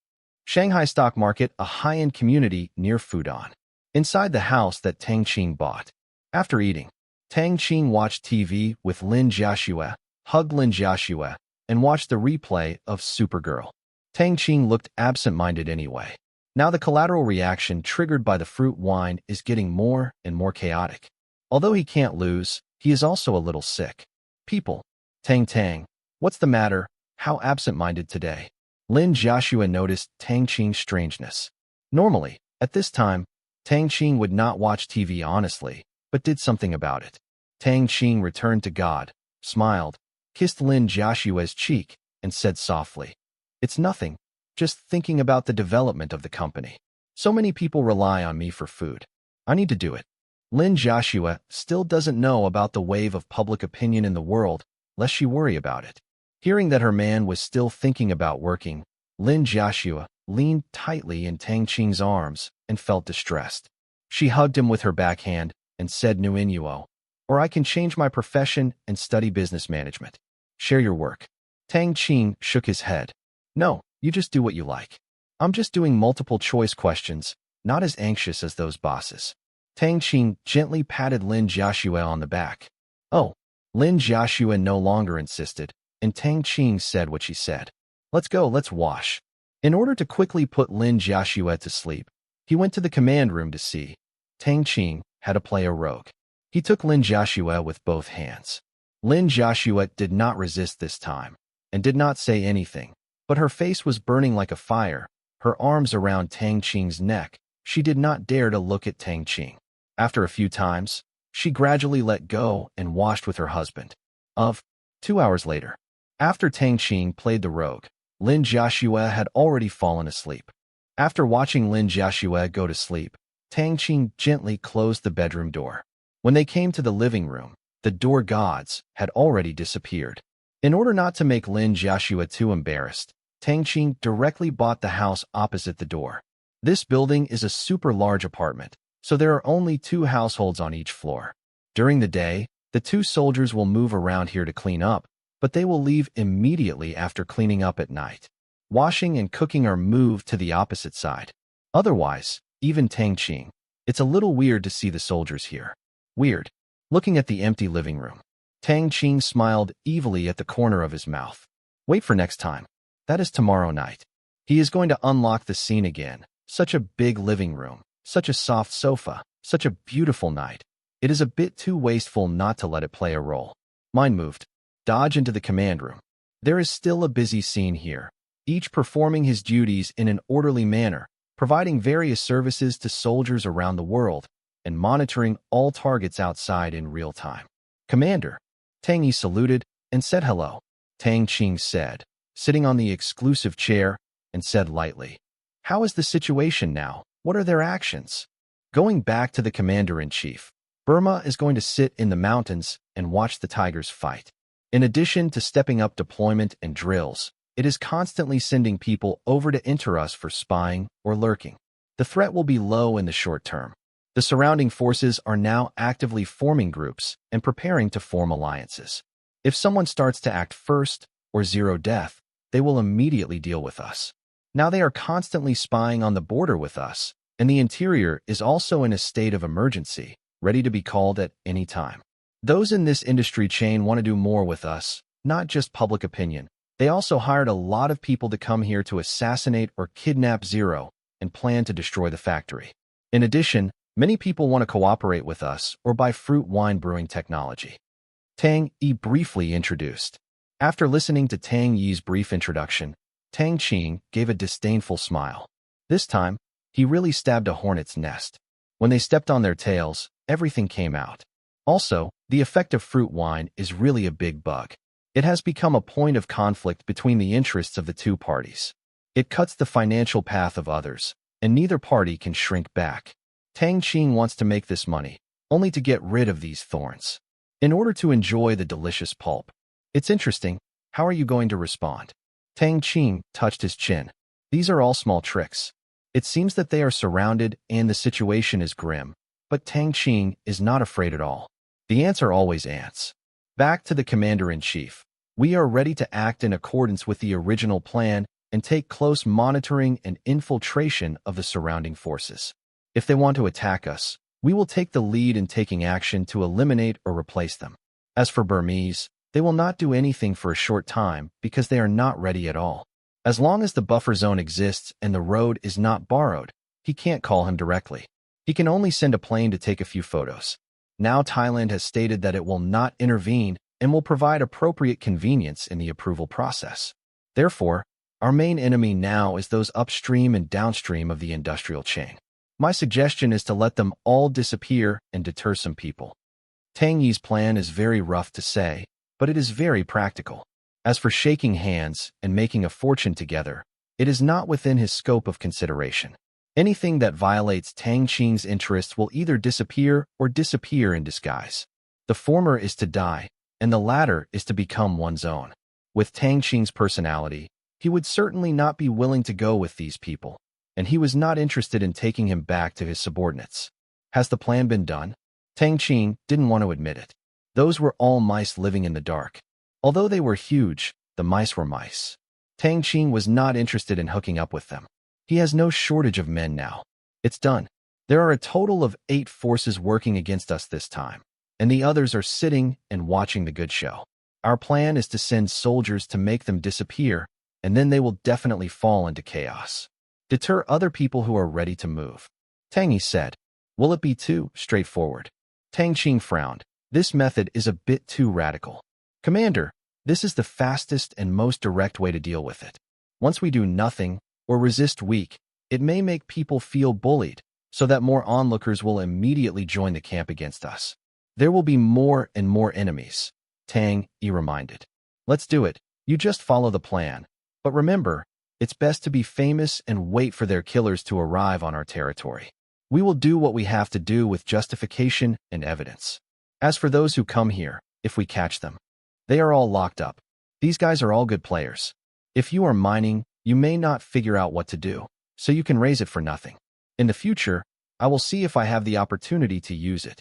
Shanghai Stock Market, a high-end community near Fudan. Inside the house that Tang Qing bought. After eating, Tang Qing watched TV with Lin Jiaxue, hugged Lin Jiaxue, and watched the replay of Supergirl. Tang Qing looked absent-minded anyway. Now the collateral reaction triggered by the fruit wine is getting more and more chaotic. Although he can't lose, he is also a little sick. People. Tang, what's the matter? How absent-minded today? Lin Jiaxue noticed Tang Qing's strangeness. Normally, at this time, Tang Qing would not watch TV honestly, but did something about it. Tang Qing returned to God, smiled, kissed Lin Jiaxue's cheek, and said softly, "It's nothing, just thinking about the development of the company. So many people rely on me for food. I need to do it." Lin Jiaxue still doesn't know about the wave of public opinion in the world, lest she worry about it. Hearing that her man was still thinking about working, Lin Jiaxue leaned tightly in Tang Qing's arms and felt distressed. She hugged him with her backhand and said Nuinuo, "Or I can change my profession and study business management. Share your work." Tang Qing shook his head. "No, you just do what you like. I'm just doing multiple choice questions, not as anxious as those bosses." Tang Qing gently patted Lin Jiaxue on the back. "Oh." Lin Jiaxue no longer insisted, and Tang Qing said what she said. "Let's go, let's wash." In order to quickly put Lin Jiaxue to sleep, he went to the command room to see Tang Qing how to play a rogue. He took Lin Jiaxue with both hands. Lin Jiaxue did not resist this time, and did not say anything, but her face was burning like a fire, her arms around Tang Qing's neck. She did not dare to look at Tang Qing. After a few times, she gradually let go and washed with her husband. 2 hours later, after Tang Qing played the rogue, Lin Jiaxue had already fallen asleep. After watching Lin Jiaxue go to sleep, Tang Qing gently closed the bedroom door. When they came to the living room, the door gods had already disappeared. In order not to make Lin Jiaxue too embarrassed, Tang Qing directly bought the house opposite the door. This building is a super large apartment, so there are only 2 households on each floor. During the day, the 2 soldiers will move around here to clean up, but they will leave immediately after cleaning up at night. Washing and cooking are moved to the opposite side. Otherwise, even Tang Qing, it's a little weird to see the soldiers here. Weird. Looking at the empty living room, Tang Qing smiled evilly at the corner of his mouth. Wait for next time. That is tomorrow night. He is going to unlock the scene again. Such a big living room, such a soft sofa, such a beautiful night. It is a bit too wasteful not to let it play a role. Mind moved. Dodge into the command room. There is still a busy scene here, each performing his duties in an orderly manner, providing various services to soldiers around the world, and monitoring all targets outside in real time. "Commander." Tang Yi saluted and said hello. Tang Qing said, sitting on the exclusive chair, and said lightly, "How is the situation now? What are their actions?" Going back to the commander-in-chief, Burma is going to sit in the mountains and watch the tigers fight. In addition to stepping up deployment and drills, it is constantly sending people over to enter us for spying or lurking. The threat will be low in the short term. The surrounding forces are now actively forming groups and preparing to form alliances. If someone starts to act first or zero death, they will immediately deal with us. Now they are constantly spying on the border with us, and the interior is also in a state of emergency, ready to be called at any time. Those in this industry chain want to do more with us, not just public opinion. They also hired a lot of people to come here to assassinate or kidnap Zero and plan to destroy the factory. In addition, many people want to cooperate with us or buy fruit wine brewing technology. Tang Yi briefly introduced. After listening to Tang Yi's brief introduction, Tang Qing gave a disdainful smile. This time, he really stabbed a hornet's nest. When they stepped on their tails, everything came out. Also, the effect of fruit wine is really a big bug. It has become a point of conflict between the interests of the 2 parties. It cuts the financial path of others, and neither party can shrink back. Tang Qing wants to make this money, only to get rid of these thorns, in order to enjoy the delicious pulp. It's interesting. How are you going to respond? Tang Qing touched his chin. These are all small tricks. It seems that they are surrounded and the situation is grim, but Tang Qing is not afraid at all. The ants are always ants. Back to the commander-in-chief. We are ready to act in accordance with the original plan and take close monitoring and infiltration of the surrounding forces. If they want to attack us, we will take the lead in taking action to eliminate or replace them. As for Burmese, they will not do anything for a short time because they are not ready at all. As long as the buffer zone exists and the road is not borrowed, he can't call him directly. He can only send a plane to take a few photos. Now Thailand has stated that it will not intervene and will provide appropriate convenience in the approval process. Therefore, our main enemy now is those upstream and downstream of the industrial chain. My suggestion is to let them all disappear and deter some people. Tang Yi's plan is very rough to say, but it is very practical. As for shaking hands and making a fortune together, it is not within his scope of consideration. Anything that violates Tang Qing's interests will either disappear or disappear in disguise. The former is to die, and the latter is to become one's own. With Tang Qing's personality, he would certainly not be willing to go with these people, and he was not interested in taking him back to his subordinates. Has the plan been done? Tang Qing didn't want to admit it. Those were all mice living in the dark. Although they were huge, the mice were mice. Tang Qing was not interested in hooking up with them. He has no shortage of men now. It's done. There are a total of 8 forces working against us this time, and the others are sitting and watching the good show. Our plan is to send soldiers to make them disappear, and then they will definitely fall into chaos. Deter other people who are ready to move. Tang Yi said. Will it be too straightforward? Tang Qing frowned. This method is a bit too radical. Commander, this is the fastest and most direct way to deal with it. Once we do nothing, or resist weak, it may make people feel bullied, so that more onlookers will immediately join the camp against us. There will be more and more enemies, Tang Yi reminded. Let's do it. You just follow the plan. But remember, it's best to be famous and wait for their killers to arrive on our territory. We will do what we have to do with justification and evidence. As for those who come here, if we catch them, they are all locked up. These guys are all good players. If you are mining, you may not figure out what to do, so you can raise it for nothing. In the future, I will see if I have the opportunity to use it.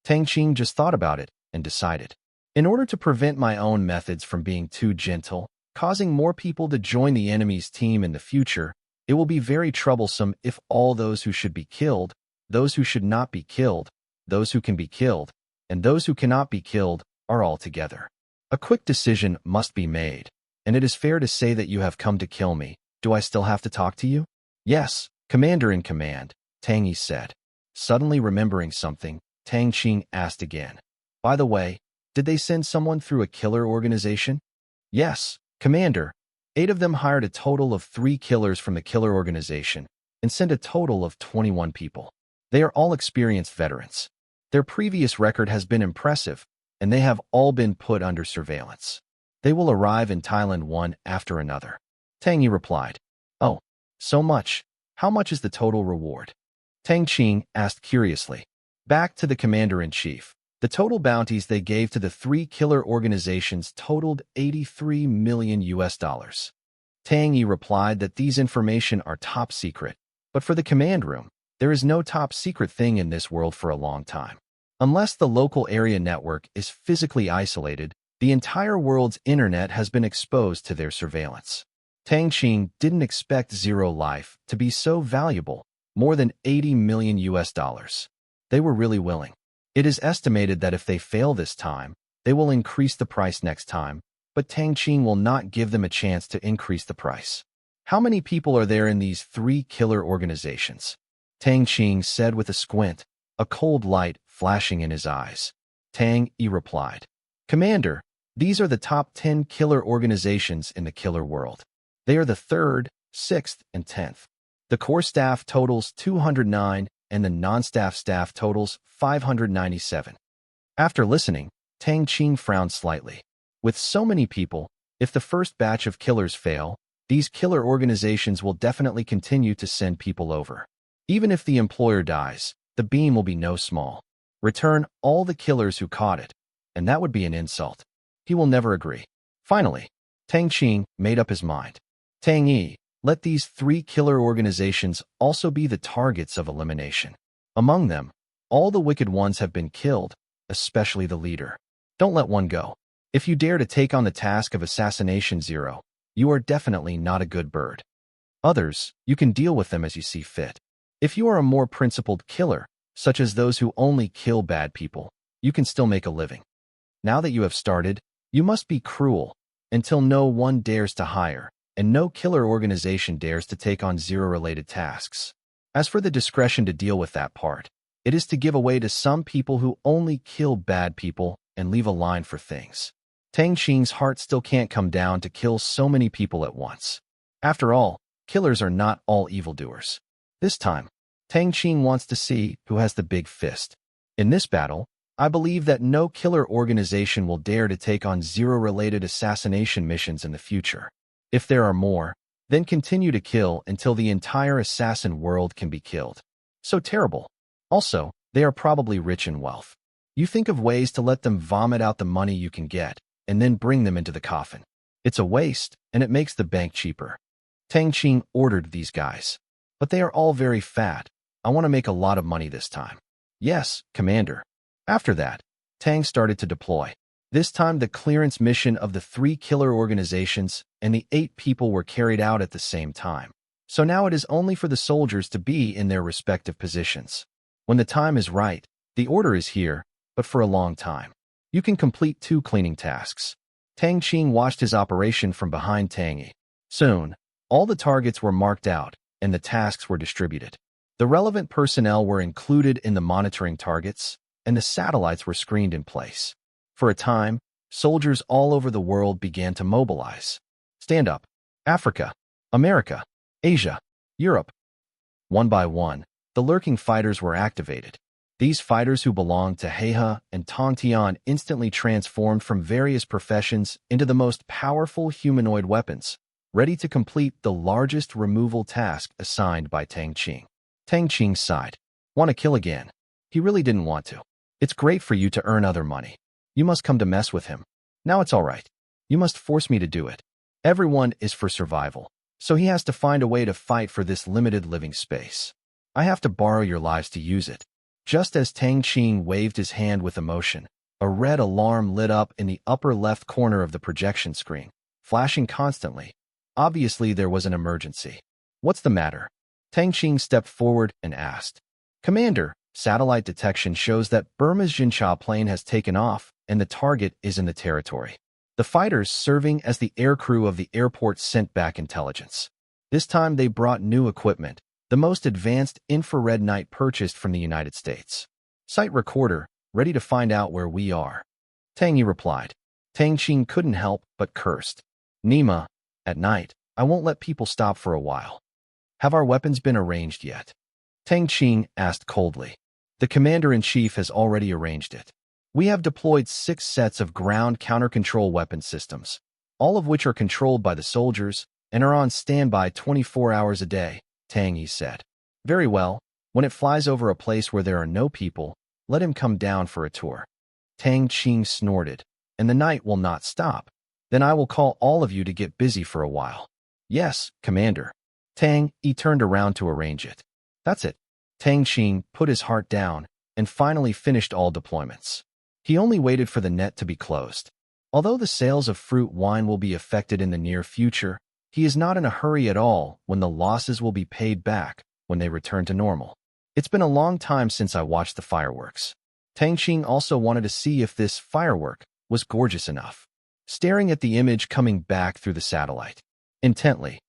Tang Qing just thought about it and decided. In order to prevent my own methods from being too gentle, causing more people to join the enemy's team in the future, it will be very troublesome if all those who should be killed, those who should not be killed, those who can be killed, and those who cannot be killed are all together. A quick decision must be made, and it is fair to say that you have come to kill me. Do I still have to talk to you? Yes, Commander in Command, Tang Yi said. Suddenly remembering something, Tang Qing asked again. By the way, did they send someone through a killer organization? Yes, Commander. 8 of them hired a total of 3 killers from the killer organization and sent a total of 21 people. They are all experienced veterans. Their previous record has been impressive, and they have all been put under surveillance. They will arrive in Thailand one after another. Tang Yi replied. Oh, so much. How much is the total reward? Tang Qing asked curiously. Back to the commander-in-chief. The total bounties they gave to the 3 killer organizations totaled $83 million. Tang Yi replied that these information are top secret, but for the command room, there is no top secret thing in this world for a long time. Unless the local area network is physically isolated, the entire world's internet has been exposed to their surveillance. Tang Qing didn't expect Zero Life to be so valuable, more than $80 million. They were really willing. It is estimated that if they fail this time, they will increase the price next time, but Tang Qing will not give them a chance to increase the price. How many people are there in these 3 killer organizations? Tang Qing said with a squint, a cold light flashing in his eyes. Tang Yi replied. Commander, these are the top 10 killer organizations in the killer world. They are the 3rd, 6th, and 10th. The core staff totals 209, and the non-staff staff totals 597. After listening, Tang Qing frowned slightly. With so many people, if the first batch of killers fail, these killer organizations will definitely continue to send people over. Even if the employer dies, the beam will be no small. Return all the killers who caught it, and that would be an insult. He will never agree. Finally, Tang Qing made up his mind. Tang Yi, let these 3 killer organizations also be the targets of elimination. Among them, all the wicked ones have been killed, especially the leader. Don't let one go. If you dare to take on the task of assassination 0, you are definitely not a good bird. Others, you can deal with them as you see fit. If you are a more principled killer, such as those who only kill bad people, you can still make a living. Now that you have started, you must be cruel until no one dares to hire, and no killer organization dares to take on 0-related tasks. As for the discretion to deal with that part, it is to give away to some people who only kill bad people and leave a line for things. Tang Qing's heart still can't come down to kill so many people at once. After all, killers are not all evildoers. This time, Tang Qing wants to see who has the big fist. In this battle, I believe that no killer organization will dare to take on 0-related assassination missions in the future. If there are more, then continue to kill until the entire assassin world can be killed. So terrible. Also, they are probably rich in wealth. You think of ways to let them vomit out the money you can get, and then bring them into the coffin. It's a waste, and it makes the bank cheaper. Tang Qing ordered these guys. But they are all very fat. I want to make a lot of money this time. Yes, Commander. After that, Tang started to deploy. This time the clearance mission of the 3 killer organizations and the 8 people were carried out at the same time. So now it is only for the soldiers to be in their respective positions. When the time is right, the order is here, but for a long time. You can complete 2 cleaning tasks. Tang Qing watched his operation from behind Tang. Soon, all the targets were marked out, and the tasks were distributed. The relevant personnel were included in the monitoring targets, and the satellites were screened in place. For a time, soldiers all over the world began to mobilize. Stand up. Africa, America, Asia, Europe. One by one, the lurking fighters were activated. These fighters who belonged to Heihe and Tang Tian instantly transformed from various professions into the most powerful humanoid weapons, ready to complete the largest removal task assigned by Tang Qing. Tang Qing sighed. Want to kill again? He really didn't want to. It's great for you to earn other money. You must come to mess with him. Now it's all right. You must force me to do it. Everyone is for survival, so he has to find a way to fight for this limited living space. I have to borrow your lives to use it. Just as Tang Qing waved his hand with emotion, a red alarm lit up in the upper left corner of the projection screen, flashing constantly. Obviously, there was an emergency. What's the matter? Tang Qing stepped forward and asked. Commander, satellite detection shows that Burma's Jincha plane has taken off and the target is in the territory. The fighters serving as the aircrew of the airport sent back intelligence. This time they brought new equipment, the most advanced infrared night purchased from the United States. Site recorder, ready to find out where we are. Tang Yi replied. Tang Qing couldn't help but cursed. Nima, at night, I won't let people stop for a while. Have our weapons been arranged yet? Tang Qing asked coldly. The commander-in-chief has already arranged it. We have deployed 6 sets of ground counter-control weapon systems, all of which are controlled by the soldiers and are on standby 24 hours a day, Tang Yi said. Very well, when it flies over a place where there are no people, let him come down for a tour. Tang Qing snorted. And the night will not stop. Then I will call all of you to get busy for a while. Yes, Commander. Tang Yi turned around to arrange it. That's it. Tang Qing put his heart down and finally finished all deployments. He only waited for the net to be closed. Although the sales of fruit wine will be affected in the near future, he is not in a hurry at all when the losses will be paid back when they return to normal. It's been a long time since I watched the fireworks. Tang Qing also wanted to see if this firework was gorgeous enough. Staring at the image coming back through the satellite. Intently.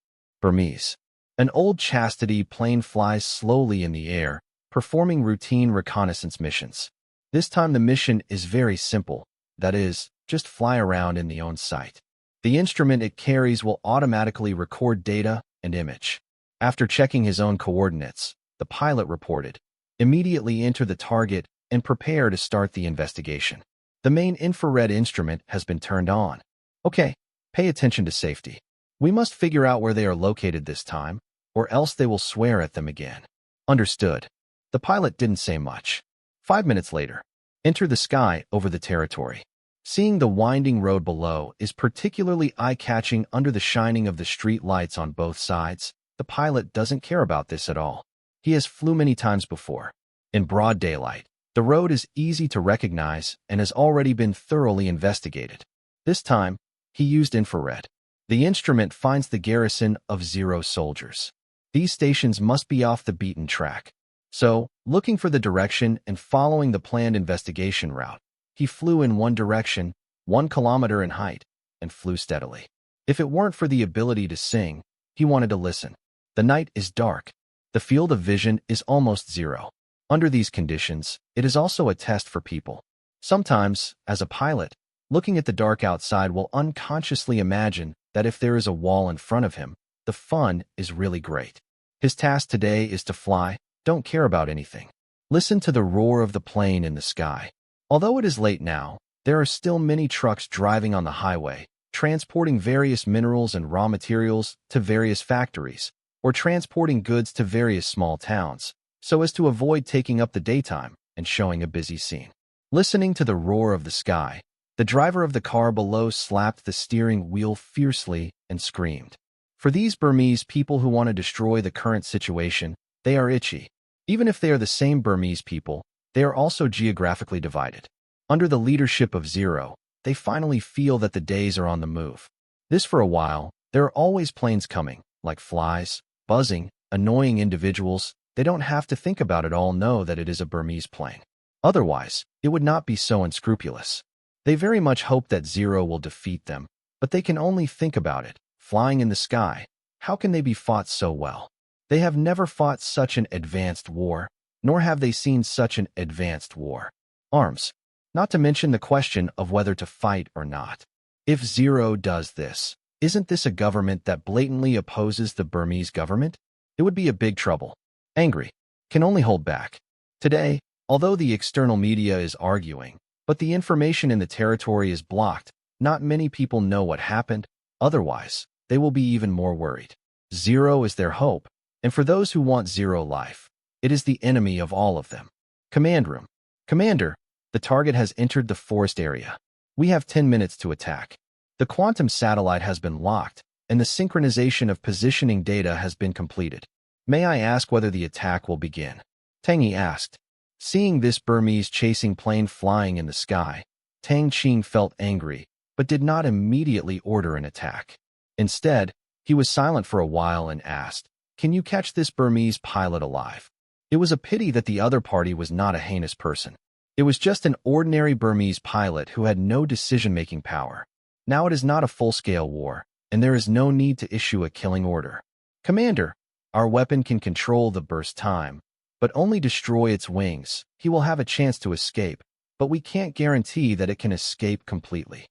Burmese. An old chastity plane flies slowly in the air, performing routine reconnaissance missions. This time the mission is very simple, that is, just fly around in the own sight. The instrument it carries will automatically record data and image. After checking his own coordinates, the pilot reported, immediately enter the target and prepare to start the investigation. The main infrared instrument has been turned on. Okay, pay attention to safety. We must figure out where they are located this time, or else they will swear at them again. Understood. The pilot didn't say much. 5 minutes later, enter the sky over the territory. Seeing the winding road below is particularly eye-catching under the shining of the street lights on both sides. The pilot doesn't care about this at all. He has flew many times before. In broad daylight, The road is easy to recognize and has already been thoroughly investigated. This time, he used infrared. The instrument finds the garrison of 0 soldiers. These stations must be off the beaten track. So, looking for the direction and following the planned investigation route, he flew in one direction, 1 kilometer in height, and flew steadily. If it weren't for the ability to sing, he wanted to listen. The night is dark. The field of vision is almost 0. Under these conditions, it is also a test for people. Sometimes, as a pilot, looking at the dark outside will unconsciously imagine that if there is a wall in front of him, the fun is really great. His task today is to fly, don't care about anything. Listen to the roar of the plane in the sky. Although it is late now, there are still many trucks driving on the highway, transporting various minerals and raw materials to various factories, or transporting goods to various small towns, so as to avoid taking up the daytime and showing a busy scene. Listening to the roar of the sky, the driver of the car below slapped the steering wheel fiercely and screamed. For these Burmese people who want to destroy the current situation, they are itchy. Even if they are the same Burmese people, they are also geographically divided. Under the leadership of 0, they finally feel that the days are on the move. This for a while, there are always planes coming, like flies, buzzing, annoying individuals. They don't have to think about it all, know that it is a Burmese plane. Otherwise, it would not be so unscrupulous. They very much hope that 0 will defeat them, but they can only think about it, flying in the sky. How can they be fought so well? They have never fought such an advanced war, nor have they seen such an advanced war. Arms. Not to mention the question of whether to fight or not. If 0 does this, isn't this a government that blatantly opposes the Burmese government? It would be a big trouble. Angry. Can only hold back. Today, although the external media is arguing, but the information in the territory is blocked, not many people know what happened. Otherwise, they will be even more worried. 0 is their hope, and for those who want 0 life, it is the enemy of all of them. Command room. Commander, the target has entered the forest area. We have 10 minutes to attack. The quantum satellite has been locked, and the synchronization of positioning data has been completed. May I ask whether the attack will begin? Tang asked. Seeing this Burmese chasing plane flying in the sky, Tang Qing felt angry, but did not immediately order an attack. Instead, he was silent for a while and asked, "Can you catch this Burmese pilot alive?" It was a pity that the other party was not a heinous person. It was just an ordinary Burmese pilot who had no decision-making power. Now it is not a full-scale war, and there is no need to issue a killing order. Commander, our weapon can control the burst time, but only destroy its wings. He will have a chance to escape, but we can't guarantee that it can escape completely.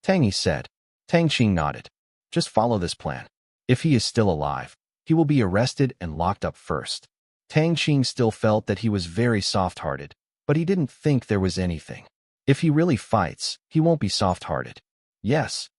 Tang said. Tang Qing nodded. Just follow this plan. If he is still alive, he will be arrested and locked up first. Tang Qing still felt that he was very soft-hearted, but he didn't think there was anything. If he really fights, he won't be soft-hearted. Yes.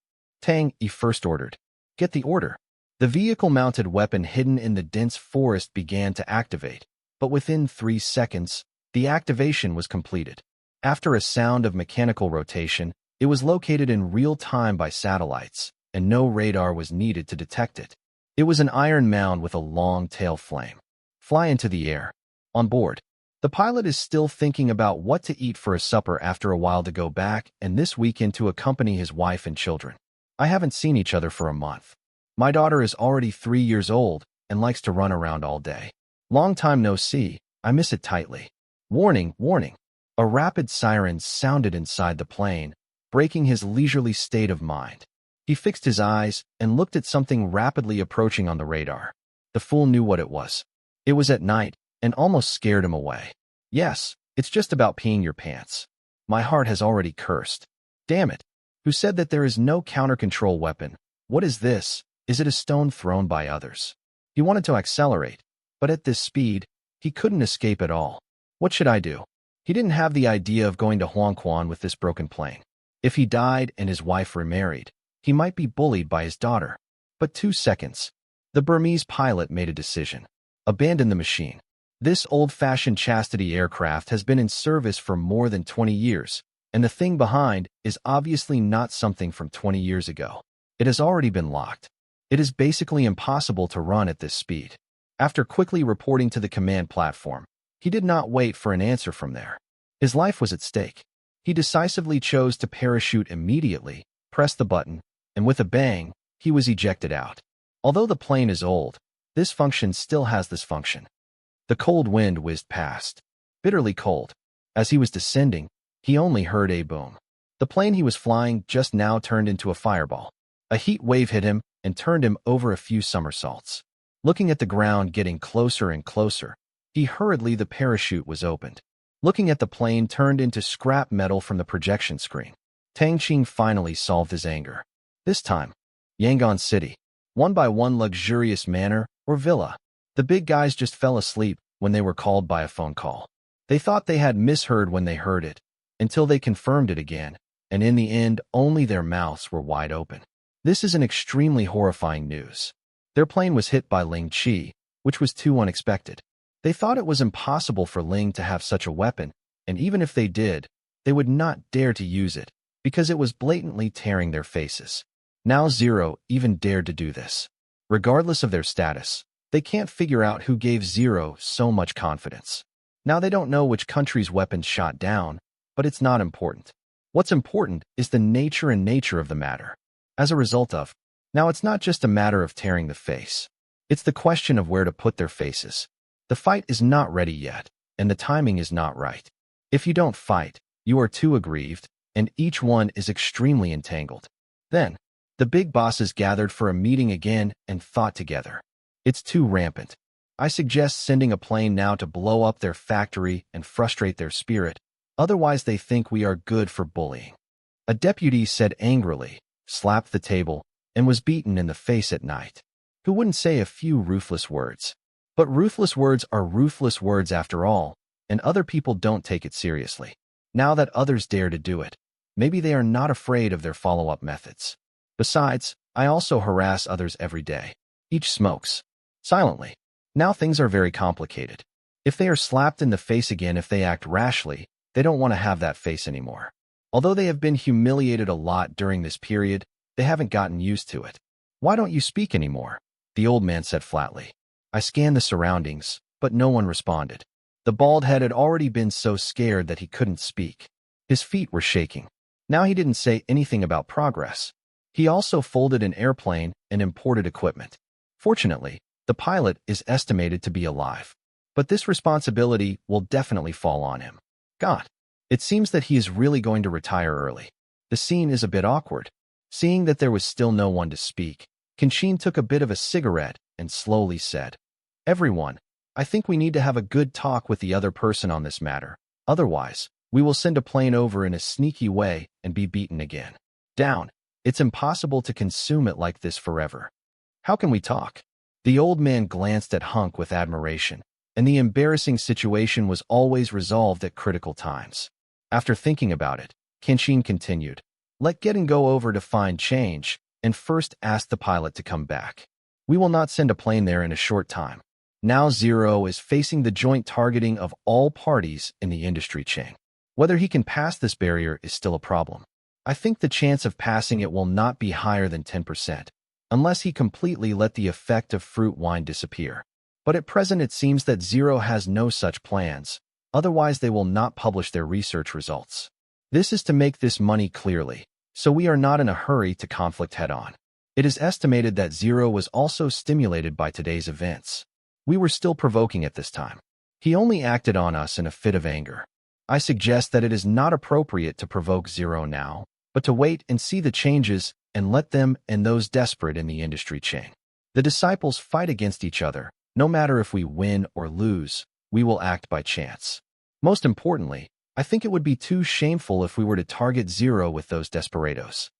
Tang first ordered. Get the order. The vehicle-mounted weapon hidden in the dense forest began to activate, but within 3 seconds, the activation was completed. After a sound of mechanical rotation, it was located in real time by satellites, and no radar was needed to detect it. It was an iron mound with a long tail flame. Fly into the air. On board. The pilot is still thinking about what to eat for a supper after a while to go back and this weekend to accompany his wife and children. I haven't seen each other for a month. My daughter is already 3 years old and likes to run around all day. Long time no see, I miss it tightly. Warning, warning. A rapid siren sounded inside the plane, breaking his leisurely state of mind. He fixed his eyes and looked at something rapidly approaching on the radar. The fool knew what it was. It was at night and almost scared him away. Yes, it's just about peeing your pants. My heart has already cursed. Damn it. Who said that there is no counter-control weapon? What is this? Is it a stone thrown by others? He wanted to accelerate, but at this speed, he couldn't escape at all. What should I do? He didn't have the idea of going to Huangquan with this broken plane. If he died and his wife remarried, he might be bullied by his daughter. But 2 seconds. The Burmese pilot made a decision. Abandon the machine. This old-fashioned chastity aircraft has been in service for more than 20 years, and the thing behind is obviously not something from 20 years ago. It has already been locked. It is basically impossible to run at this speed. After quickly reporting to the command platform, he did not wait for an answer from there. His life was at stake. He decisively chose to parachute immediately, pressed the button, and with a bang, he was ejected out. Although the plane is old, this function still has this function. The cold wind whizzed past. Bitterly cold. As he was descending, he only heard a boom. The plane he was flying just now turned into a fireball. A heat wave hit him and turned him over a few somersaults. Looking at the ground getting closer and closer, the parachute was opened. Looking at the plane turned into scrap metal from the projection screen. Tang Qing finally solved his anger. This time, Yangon City. One by one luxurious manor or villa. The big guys just fell asleep when they were called by a phone call. They thought they had misheard when they heard it, until they confirmed it again, and in the end, only their mouths were wide open. This is an extremely horrifying news. Their plane was hit by Ling Qi, which was too unexpected. They thought it was impossible for Ling to have such a weapon, and even if they did, they would not dare to use it, because it was blatantly tearing their faces. Now Zero even dared to do this. Regardless of their status, they can't figure out who gave Zero so much confidence. Now they don't know which country's weapons shot down, but it's not important. What's important is the nature of the matter. As a result of, now it's not just a matter of tearing the face. It's the question of where to put their faces. The fight is not ready yet, and the timing is not right. If you don't fight, you are too aggrieved, and each one is extremely entangled. Then, the big bosses gathered for a meeting again and thought together. It's too rampant. I suggest sending a plane now to blow up their factory and frustrate their spirit, otherwise they think we are good for bullying. A deputy said angrily, slapped the table, and was beaten in the face at night. Who wouldn't say a few ruthless words? But ruthless words are ruthless words after all, and other people don't take it seriously. Now that others dare to do it, maybe they are not afraid of their follow-up methods. Besides, I also harass others every day. Each smokes. Silently. Now things are very complicated. If they are slapped in the face again if they act rashly, they don't want to have that face anymore. Although they have been humiliated a lot during this period, they haven't gotten used to it. Why don't you speak anymore? The old man said flatly. I scanned the surroundings, but no one responded. The bald head had already been so scared that he couldn't speak. His feet were shaking. Now he didn't say anything about progress. He also folded an airplane and imported equipment. Fortunately, the pilot is estimated to be alive. But this responsibility will definitely fall on him. God, it seems that he is really going to retire early. The scene is a bit awkward. Seeing that there was still no one to speak, Kenshin took a bit of a cigarette and slowly said, Everyone, I think we need to have a good talk with the other person on this matter. Otherwise, we will send a plane over in a sneaky way and be beaten again. Down. It's impossible to consume it like this forever. How can we talk? The old man glanced at Hunk with admiration, and the embarrassing situation was always resolved at critical times. After thinking about it, Kenshin continued, Let Get and go over to find change, and first ask the pilot to come back. We will not send a plane there in a short time. Now Zero is facing the joint targeting of all parties in the industry chain. Whether he can pass this barrier is still a problem. I think the chance of passing it will not be higher than 10%, unless he completely let the effect of fruit wine disappear. But at present it seems that Zero has no such plans, otherwise they will not publish their research results. This is to make this money clearly, so we are not in a hurry to conflict head-on. It is estimated that Zero was also stimulated by today's events. We were still provoking at this time. He only acted on us in a fit of anger. I suggest that it is not appropriate to provoke Zero now, but to wait and see the changes and let them and those desperate in the industry chain. The disciples fight against each other. No matter if we win or lose, we will act by chance. Most importantly, I think it would be too shameful if we were to target Zero with those desperados.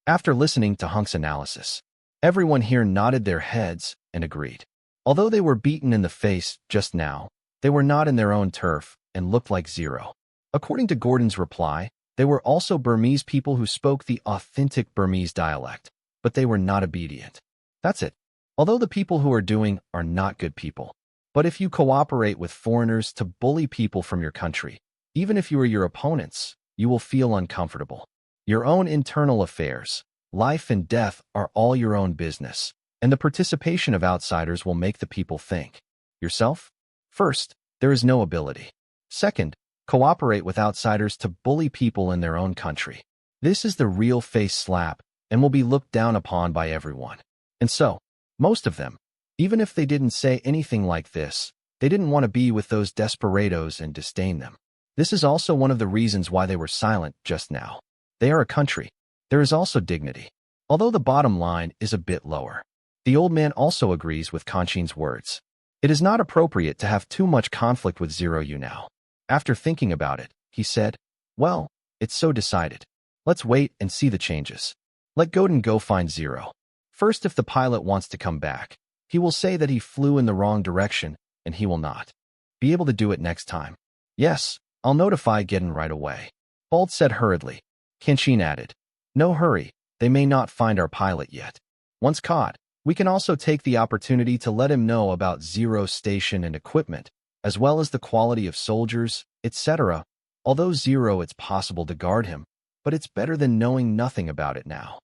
After listening to Hunk's analysis, everyone here nodded their heads and agreed. Although they were beaten in the face just now, they were not in their own turf and looked like Zero. According to Gordon's reply, they were also Burmese people who spoke the authentic Burmese dialect, but they were not obedient. That's it. Although the people who are doing are not good people. But if you cooperate with foreigners to bully people from your country, even if you are your opponents, you will feel uncomfortable. Your own internal affairs, life and death are all your own business, and the participation of outsiders will make the people think. Yourself? First, there is no ability. Second, cooperate with outsiders to bully people in their own country. This is the real face slap and will be looked down upon by everyone. And so, most of them, even if they didn't say anything like this, they didn't want to be with those desperados and disdain them. This is also one of the reasons why they were silent just now. They are a country. There is also dignity, although the bottom line is a bit lower. The old man also agrees with Tang Qing's words. It is not appropriate to have too much conflict with Zero you now. After thinking about it, he said, well, it's so decided. Let's wait and see the changes. Let Godin go find Zero. First, if the pilot wants to come back, he will say that he flew in the wrong direction and he will not be able to do it next time. Yes, I'll notify Godin right away. Bald said hurriedly. Tang Qing added, no hurry, they may not find our pilot yet. Once caught, we can also take the opportunity to let him know about Zero's station and equipment, as well as the quality of soldiers, etc. Although Zero, it's possible to guard him, but it's better than knowing nothing about it now.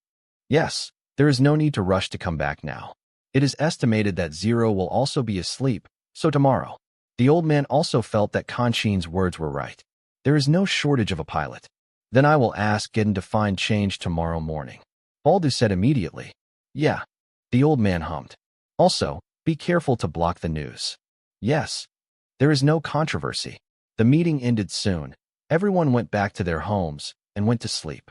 Yes, there is no need to rush to come back now. It is estimated that Zero will also be asleep, so tomorrow. The old man also felt that Tang Qing's words were right. There is no shortage of a pilot. Then I will ask Godin to find change tomorrow morning. Baldu said immediately. Yeah. The old man hummed. Also, be careful to block the news. Yes. There is no controversy. The meeting ended soon. Everyone went back to their homes and went to sleep.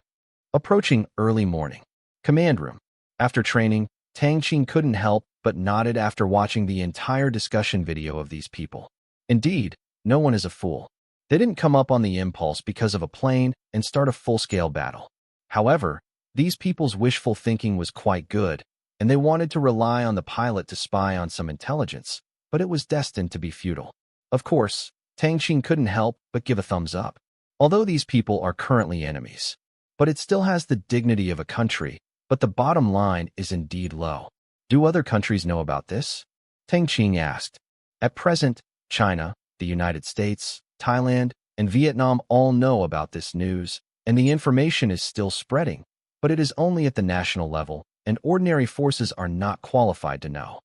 Approaching early morning. Command room. After training, Tang Qing couldn't help but nodded after watching the entire discussion video of these people. Indeed, no one is a fool. They didn't come up on the impulse because of a plane and start a full-scale battle. However, these people's wishful thinking was quite good, and they wanted to rely on the pilot to spy on some intelligence, but it was destined to be futile. Of course, Tang Qing couldn't help but give a thumbs up. Although these people are currently enemies, but it still has the dignity of a country, but the bottom line is indeed low. Do other countries know about this? Tang Qing asked. At present, China, the United States, Thailand, and Vietnam all know about this news, and the information is still spreading, but it is only at the national level, and ordinary forces are not qualified to know.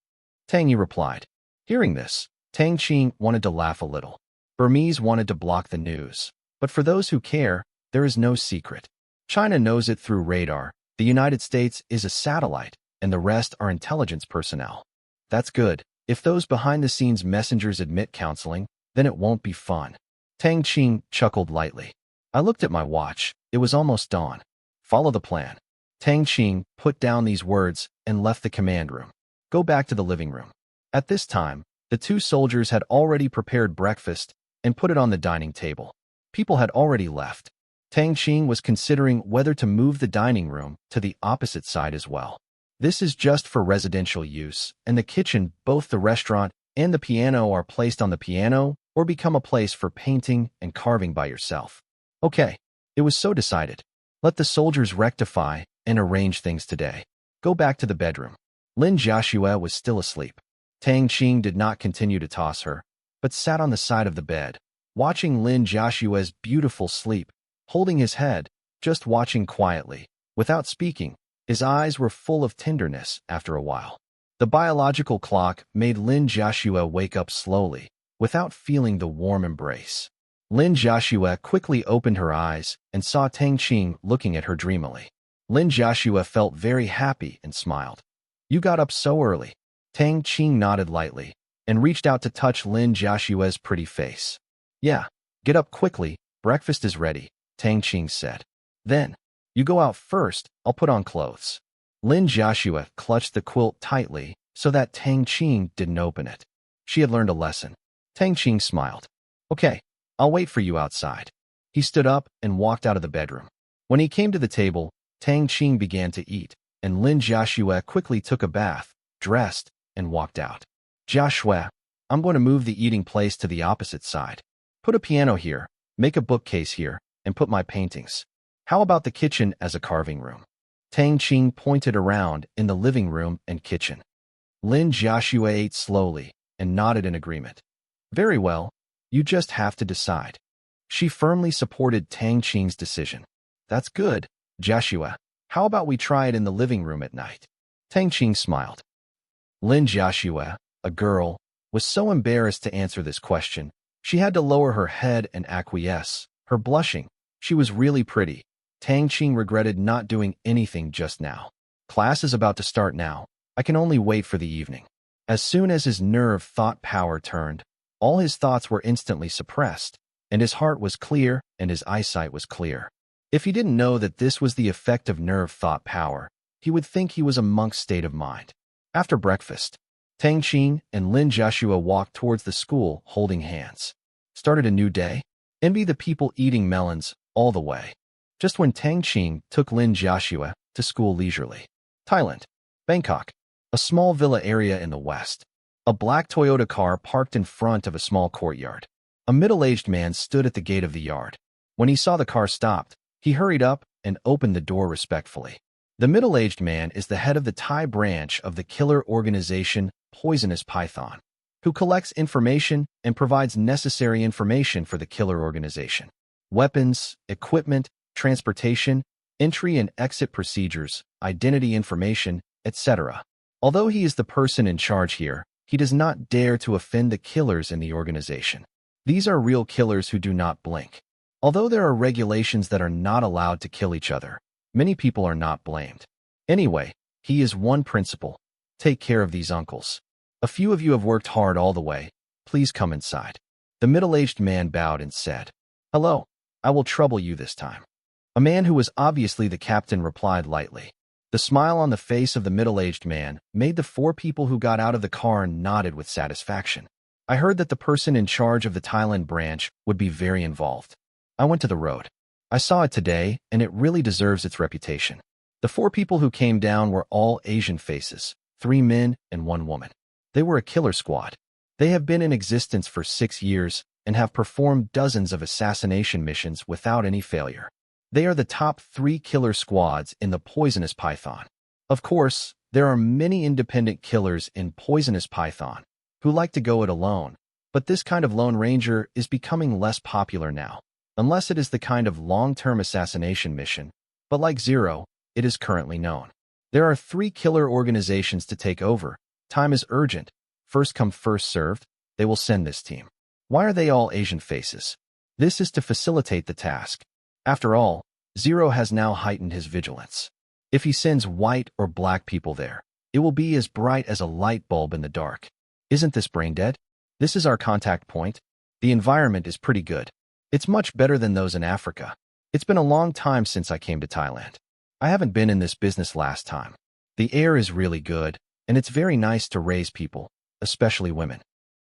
Tang Yi replied. Hearing this, Tang Qing wanted to laugh a little. Burmese wanted to block the news, but for those who care, there is no secret. China knows it through radar, the United States is a satellite, and the rest are intelligence personnel. That's good. If those behind-the-scenes messengers admit counseling, then it won't be fun. Tang Qing chuckled lightly. I looked at my watch. It was almost dawn. Follow the plan. Tang Qing put down these words and left the command room. Go back to the living room. At this time, the two soldiers had already prepared breakfast and put it on the dining table. People had already left. Tang Qing was considering whether to move the dining room to the opposite side as well. This is just for residential use, and the kitchen, both the restaurant and the piano are placed on the piano or become a place for painting and carving by yourself. Okay, it was so decided. Let the soldiers rectify and arrange things today. Go back to the bedroom. Lin Jiaxue was still asleep. Tang Qing did not continue to toss her, but sat on the side of the bed, watching Lin Jiaxue's beautiful sleep, holding his head, just watching quietly, without speaking. His eyes were full of tenderness after a while. The biological clock made Lin Jiaxue wake up slowly, without feeling the warm embrace. Lin Jiaxue quickly opened her eyes and saw Tang Qing looking at her dreamily. Lin Jiaxue felt very happy and smiled. You got up so early. Tang Qing nodded lightly and reached out to touch Lin Jiaxue's pretty face. Yeah, get up quickly, breakfast is ready, Tang Qing said. Then, you go out first, I'll put on clothes. Lin Jiaxue clutched the quilt tightly so that Tang Qing didn't open it. She had learned a lesson. Tang Qing smiled. Okay, I'll wait for you outside. He stood up and walked out of the bedroom. When he came to the table, Tang Qing began to eat, and Lin Jiaxue quickly took a bath, dressed, and walked out. Jiaxue, I'm going to move the eating place to the opposite side. Put a piano here, make a bookcase here, and put my paintings. How about the kitchen as a carving room? Tang Qing pointed around in the living room and kitchen. Lin Jiaxue ate slowly and nodded in agreement. Very well, you just have to decide. She firmly supported Tang Qing's decision. That's good, Jiaxue. How about we try it in the living room at night? Tang Qing smiled. Lin Jiaxue, a girl, was so embarrassed to answer this question, She had to lower her head and acquiesce, her blushing. She was really pretty. Tang Qing regretted not doing anything just now. Class is about to start now. I can only wait for the evening. As soon as his nerve thought power turned, all his thoughts were instantly suppressed, and his heart was clear and his eyesight was clear. If he didn't know that this was the effect of nerve thought power, he would think he was a monk's state of mind. After breakfast, Tang Qing and Lin Joshua walked towards the school holding hands. Started a new day? Envy the people eating melons all the way. Just when Tang Qing took Lin Joshua to school leisurely. Thailand, Bangkok, a small villa area in the west. A black Toyota car parked in front of a small courtyard. A middle-aged man stood at the gate of the yard. When he saw the car stopped, he hurried up and opened the door respectfully. The middle-aged man is the head of the Thai branch of the killer organization Poisonous Python, who collects information and provides necessary information for the killer organization. Weapons, equipment, transportation, entry and exit procedures, identity information, etc. Although he is the person in charge here, he does not dare to offend the killers in the organization. These are real killers who do not blink. Although there are regulations that are not allowed to kill each other, many people are not blamed. Anyway, he is one principal. Take care of these uncles. A few of you have worked hard all the way. Please come inside. The middle-aged man bowed and said, "Hello, I will trouble you this time." A man who was obviously the captain replied lightly. The smile on the face of the middle-aged man made the four people who got out of the car nodded with satisfaction. I heard that the person in charge of the Thailand branch would be very involved. I went to the road. I saw it today, and it really deserves its reputation. The four people who came down were all Asian faces, 3 men and 1 woman. They were a killer squad. They have been in existence for 6 years and have performed dozens of assassination missions without any failure. They are the top 3 killer squads in the Poisonous Python. Of course, there are many independent killers in Poisonous Python who like to go it alone, but this kind of Lone Ranger is becoming less popular now, unless it is the kind of long-term assassination mission, but like Zero, it is currently known. There are 3 killer organizations to take over. Time is urgent. First come, first served. They will send this team. Why are they all Asian faces? This is to facilitate the task. After all, Zero has now heightened his vigilance. If he sends white or black people there, it will be as bright as a light bulb in the dark. Isn't this brain dead? This is our contact point. The environment is pretty good. It's much better than those in Africa. It's been a long time since I came to Thailand. I haven't been in this business last time. The air is really good, and it's very nice to raise people, especially women.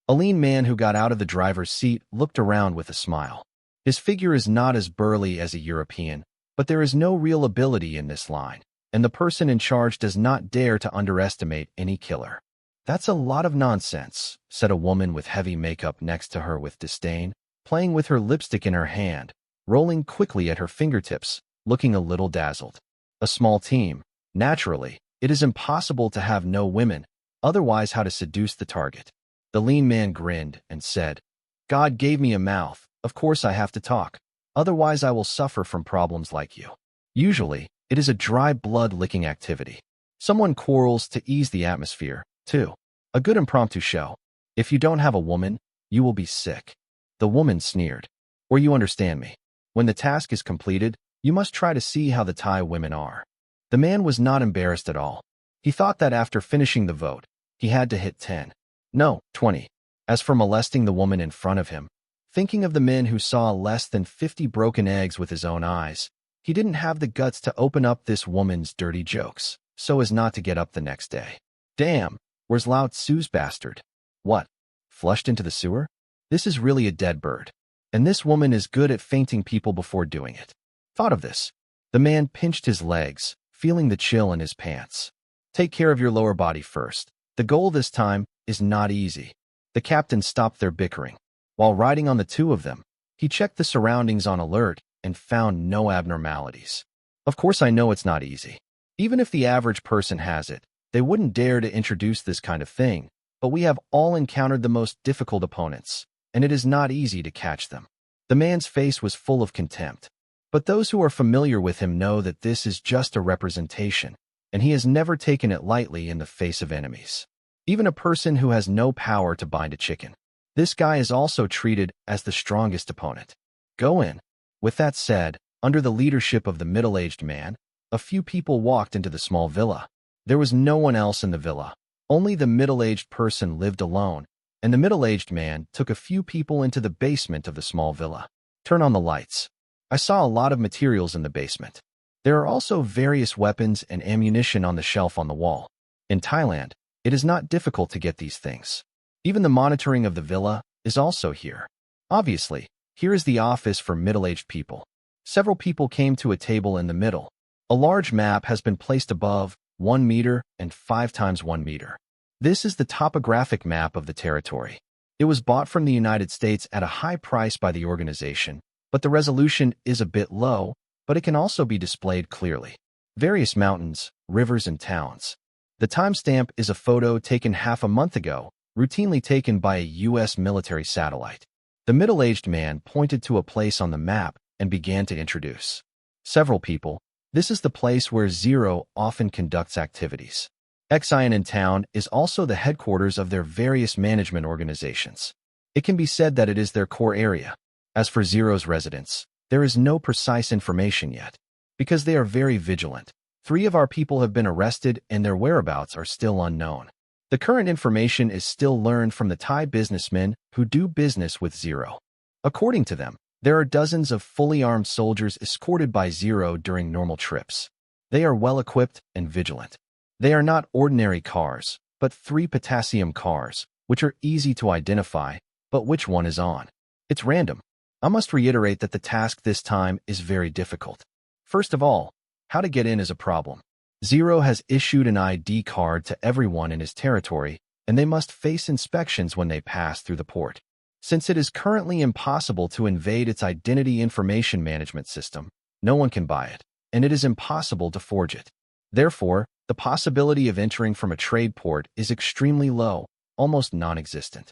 A lean man who got out of the driver's seat looked around with a smile. His figure is not as burly as a European, but there is no real ability in this line, and the person in charge does not dare to underestimate any killer. "That's a lot of nonsense," said a woman with heavy makeup next to her with disdain, playing with her lipstick in her hand, rolling quickly at her fingertips, looking a little dazzled. A small team. Naturally, it is impossible to have no women, otherwise how to seduce the target. The lean man grinned and said, "God gave me a mouth. Of course I have to talk. Otherwise I will suffer from problems like you." Usually, it is a dry blood-licking activity. Someone quarrels to ease the atmosphere, too. A good impromptu show. If you don't have a woman, you will be sick. The woman sneered. "Or you understand me. When the task is completed, you must try to see how the Thai women are." The man was not embarrassed at all. He thought that after finishing the vote, he had to hit 10. No, 20. As for molesting the woman in front of him, thinking of the men who saw less than 50 broken eggs with his own eyes, he didn't have the guts to open up this woman's dirty jokes, so as not to get up the next day. Damn, where's Lao Tzu's bastard? What? Flushed into the sewer? This is really a dead bird. And this woman is good at fainting people before doing it. Thought of this. The man pinched his legs, feeling the chill in his pants. Take care of your lower body first. The goal this time is not easy. The captain stopped their bickering. While riding on the 2 of them, he checked the surroundings on alert and found no abnormalities. Of course I know it's not easy. Even if the average person has it, they wouldn't dare to introduce this kind of thing, but we have all encountered the most difficult opponents, and it is not easy to catch them. The man's face was full of contempt. But those who are familiar with him know that this is just a representation, and he has never taken it lightly in the face of enemies. Even a person who has no power to bind a chicken. This guy is also treated as the strongest opponent. Go in. With that said, under the leadership of the middle-aged man, a few people walked into the small villa. There was no one else in the villa. Only the middle-aged person lived alone, and the middle-aged man took a few people into the basement of the small villa. Turn on the lights. I saw a lot of materials in the basement. There are also various weapons and ammunition on the shelf on the wall. In Thailand, it is not difficult to get these things. Even the monitoring of the villa is also here. Obviously, here is the office for middle-aged people. Several people came to a table in the middle. A large map has been placed above 1 meter and 5 times 1 meter. This is the topographic map of the territory. It was bought from the United States at a high price by the organization, but the resolution is a bit low, but it can also be displayed clearly. Various mountains, rivers, and towns. The timestamp is a photo taken half a month ago, routinely taken by a U.S. military satellite. The middle-aged man pointed to a place on the map and began to introduce several people. This is the place where Zero often conducts activities. Xian in town is also the headquarters of their various management organizations. It can be said that it is their core area. As for Zero's residence, there is no precise information yet, because they are very vigilant. 3 of our people have been arrested and their whereabouts are still unknown. The current information is still learned from the Thai businessmen who do business with Zero. According to them, there are dozens of fully armed soldiers escorted by Zero during normal trips. They are well-equipped and vigilant. They are not ordinary cars, but 3 potassium cars, which are easy to identify, but which one is on? It's random. I must reiterate that the task this time is very difficult. First of all, how to get in is a problem. Zero has issued an ID card to everyone in his territory, and they must face inspections when they pass through the port. Since it is currently impossible to invade its identity information management system, no one can buy it, and it is impossible to forge it. Therefore, the possibility of entering from a trade port is extremely low, almost non-existent.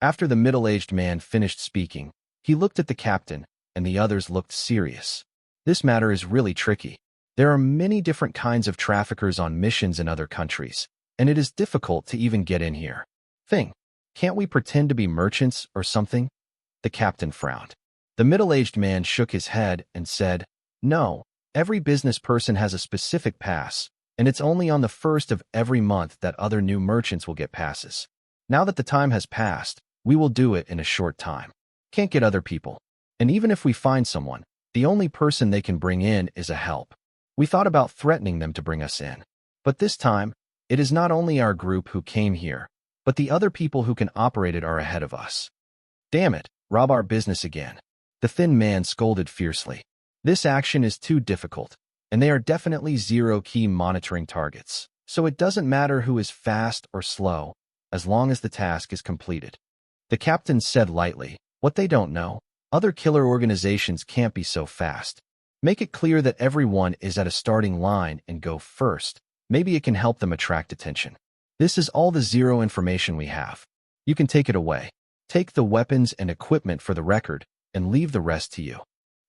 After the middle-aged man finished speaking, he looked at the captain, and the others looked serious. This matter is really tricky. There are many different kinds of traffickers on missions in other countries, and it is difficult to even get in here. Can't we pretend to be merchants or something? The captain frowned. The middle-aged man shook his head and said, No, every business person has a specific pass, and it's only on the 1st of every month that other new merchants will get passes. Now that the time has passed, we will do it in a short time. Can't get other people. And even if we find someone, the only person they can bring in is a help. We thought about threatening them to bring us in. But this time, it is not only our group who came here, but the other people who can operate it are ahead of us. Damn it, rob our business again. The thin man scolded fiercely. This action is too difficult, and they are definitely zero-key monitoring targets, so it doesn't matter who is fast or slow, as long as the task is completed. The captain said lightly, What they don't know, other killer organizations can't be so fast. Make it clear that everyone is at a starting line and go first. Maybe it can help them attract attention. This is all the Zero information we have. You can take it away. Take the weapons and equipment for the record, and leave the rest to you.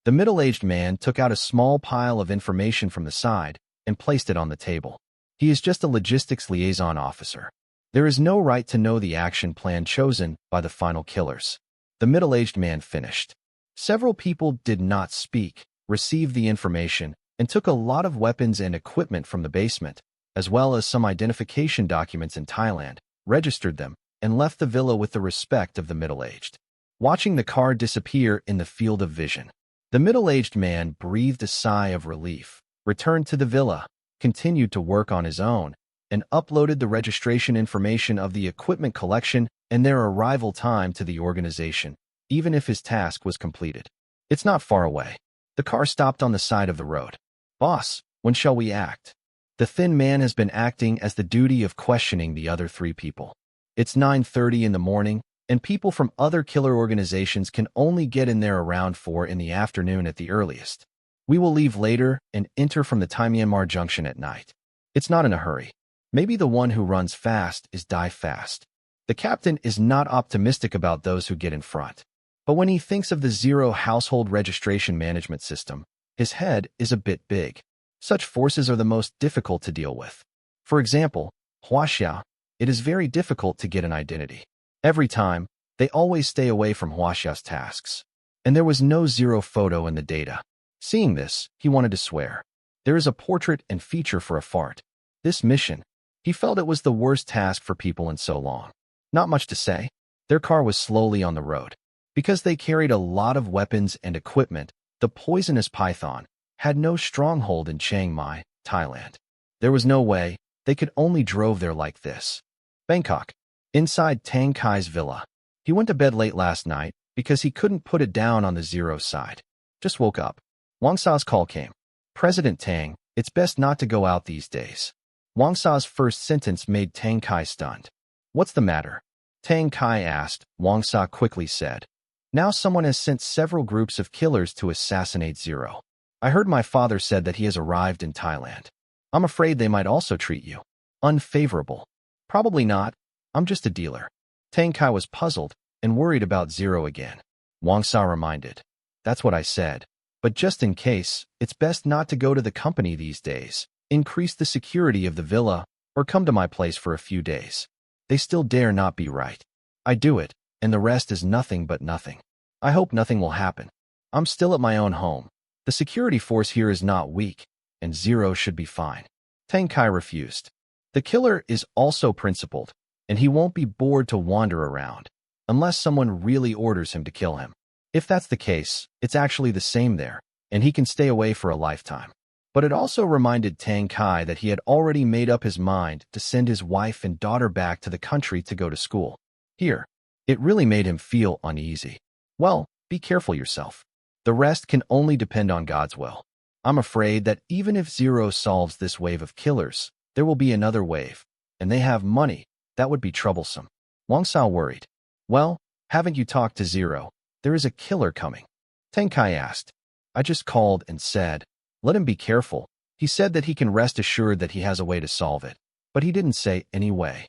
The middle-aged man took out a small pile of information from the side and placed it on the table. He is just a logistics liaison officer. There is no right to know the action plan chosen by the final killers. The middle-aged man finished. Several people did not speak, received the information, and took a lot of weapons and equipment from the basement, as well as some identification documents in Thailand, registered them, and left the villa with the respect of the middle-aged. Watching the car disappear in the field of vision, the middle-aged man breathed a sigh of relief, returned to the villa, continued to work on his own, and uploaded the registration information of the equipment collection and their arrival time to the organization, even if his task was completed. It's not far away. The car stopped on the side of the road. Boss, when shall we act? The thin man has been acting as the duty of questioning the other 3 people. It's 9:30 in the morning, and people from other killer organizations can only get in there around 4 in the afternoon at the earliest. We will leave later and enter from the Myanmar Junction at night. It's not in a hurry. Maybe the one who runs fast is die fast. The captain is not optimistic about those who get in front. But when he thinks of the Zero household registration management system, his head is a bit big. Such forces are the most difficult to deal with. For example, Huaxia, it is very difficult to get an identity. Every time, They always stay away from Huaxia's tasks. And there was no Zero photo in the data. Seeing this, he wanted to swear. There is a portrait and feature for a fart. This mission, he felt it was the worst task for people in so long. Not much to say. Their car was slowly on the road. Because they carried a lot of weapons and equipment, the poisonous python had no stronghold in Chiang Mai, Thailand. There was no way, they could only drove there like this. Bangkok. Inside Tang Kai's villa. He went to bed late last night because he couldn't put it down on the Zero side. Just woke up. Wang Sa's call came. President Tang, it's best not to go out these days. Wang Sa's first sentence made Tang Kai stunned. What's the matter? Tang Kai asked. Wang Sa quickly said. Now someone has sent several groups of killers to assassinate Zero. I heard my father said that he has arrived in Thailand. I'm afraid they might also treat you unfavorable. Probably not. I'm just a dealer. Tang Kai was puzzled and worried about Zero again. Wang Sa reminded. That's what I said. But just in case, it's best not to go to the company these days. Increase the security of the villa, or come to my place for a few days. They still dare not be right. I do it, and the rest is nothing but nothing. I hope nothing will happen. I'm still at my own home. The security force here is not weak, and Zero should be fine. Tang Kai refused. The killer is also principled, and he won't be bored to wander around, unless someone really orders him to kill him. If that's the case, it's actually the same there, and he can stay away for a lifetime. But it also reminded Tang Kai that he had already made up his mind to send his wife and daughter back to the country to go to school. Here, it really made him feel uneasy. Well, be careful yourself. The rest can only depend on God's will. I'm afraid that even if Zero solves this wave of killers, there will be another wave, and they have money. That would be troublesome. Wang Sa worried. Well, haven't you talked to Zero? There is a killer coming. Tang Kai asked. I just called and said, let him be careful. He said that he can rest assured that he has a way to solve it. But he didn't say any way.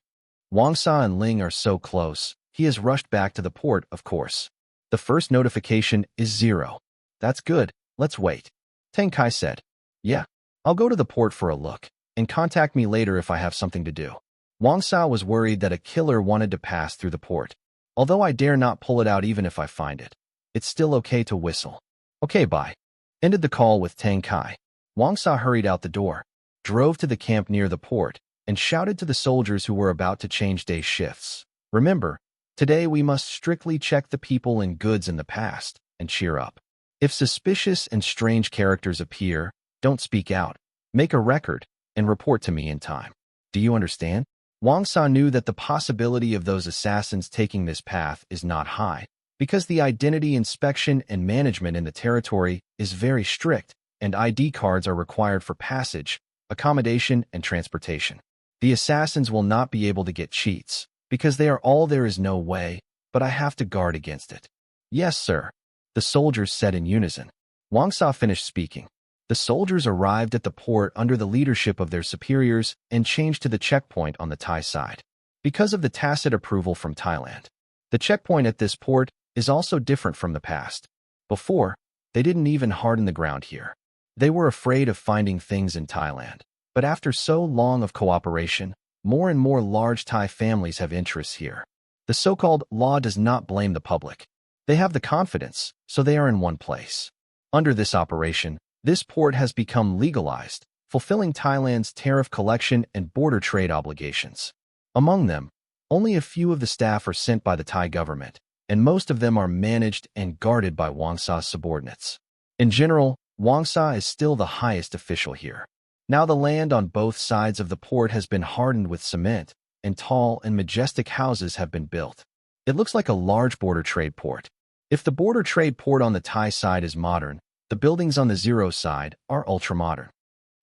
Wang Sa and Ling are so close, he has rushed back to the port, of course. The first notification is Zero. That's good, let's wait. Tang Kai said. Yeah, I'll go to the port for a look, and contact me later if I have something to do. Wang Sa was worried that a killer wanted to pass through the port. Although I dare not pull it out even if I find it. It's still okay to whistle. Okay, bye. Ended the call with Tang Kai. Wang Sa hurried out the door, drove to the camp near the port, and shouted to the soldiers who were about to change day shifts. Remember, today we must strictly check the people and goods in the past, and cheer up. If suspicious and strange characters appear, don't speak out. Make a record, and report to me in time. Do you understand? Wang Sa knew that the possibility of those assassins taking this path is not high, because the identity inspection and management in the territory is very strict, and ID cards are required for passage, accommodation, and transportation. The assassins will not be able to get cheats, because they are all there is no way, but I have to guard against it. Yes, sir, the soldiers said in unison. Wang Sa finished speaking. The soldiers arrived at the port under the leadership of their superiors and changed to the checkpoint on the Thai side. Because of the tacit approval from Thailand, the checkpoint at this port is also different from the past. Before, they didn't even harden the ground here. They were afraid of finding things in Thailand. But after so long of cooperation, more and more large Thai families have interests here. The so-called law does not blame the public. They have the confidence, so they are in one place. Under this operation, this port has become legalized, fulfilling Thailand's tariff collection and border trade obligations. Among them, only a few of the staff are sent by the Thai government, and most of them are managed and guarded by Wang Sa's subordinates. In general, Wang Sa is still the highest official here. Now the land on both sides of the port has been hardened with cement, and tall and majestic houses have been built. It looks like a large border trade port. If the border trade port on the Thai side is modern, the buildings on the Zero side are ultra-modern.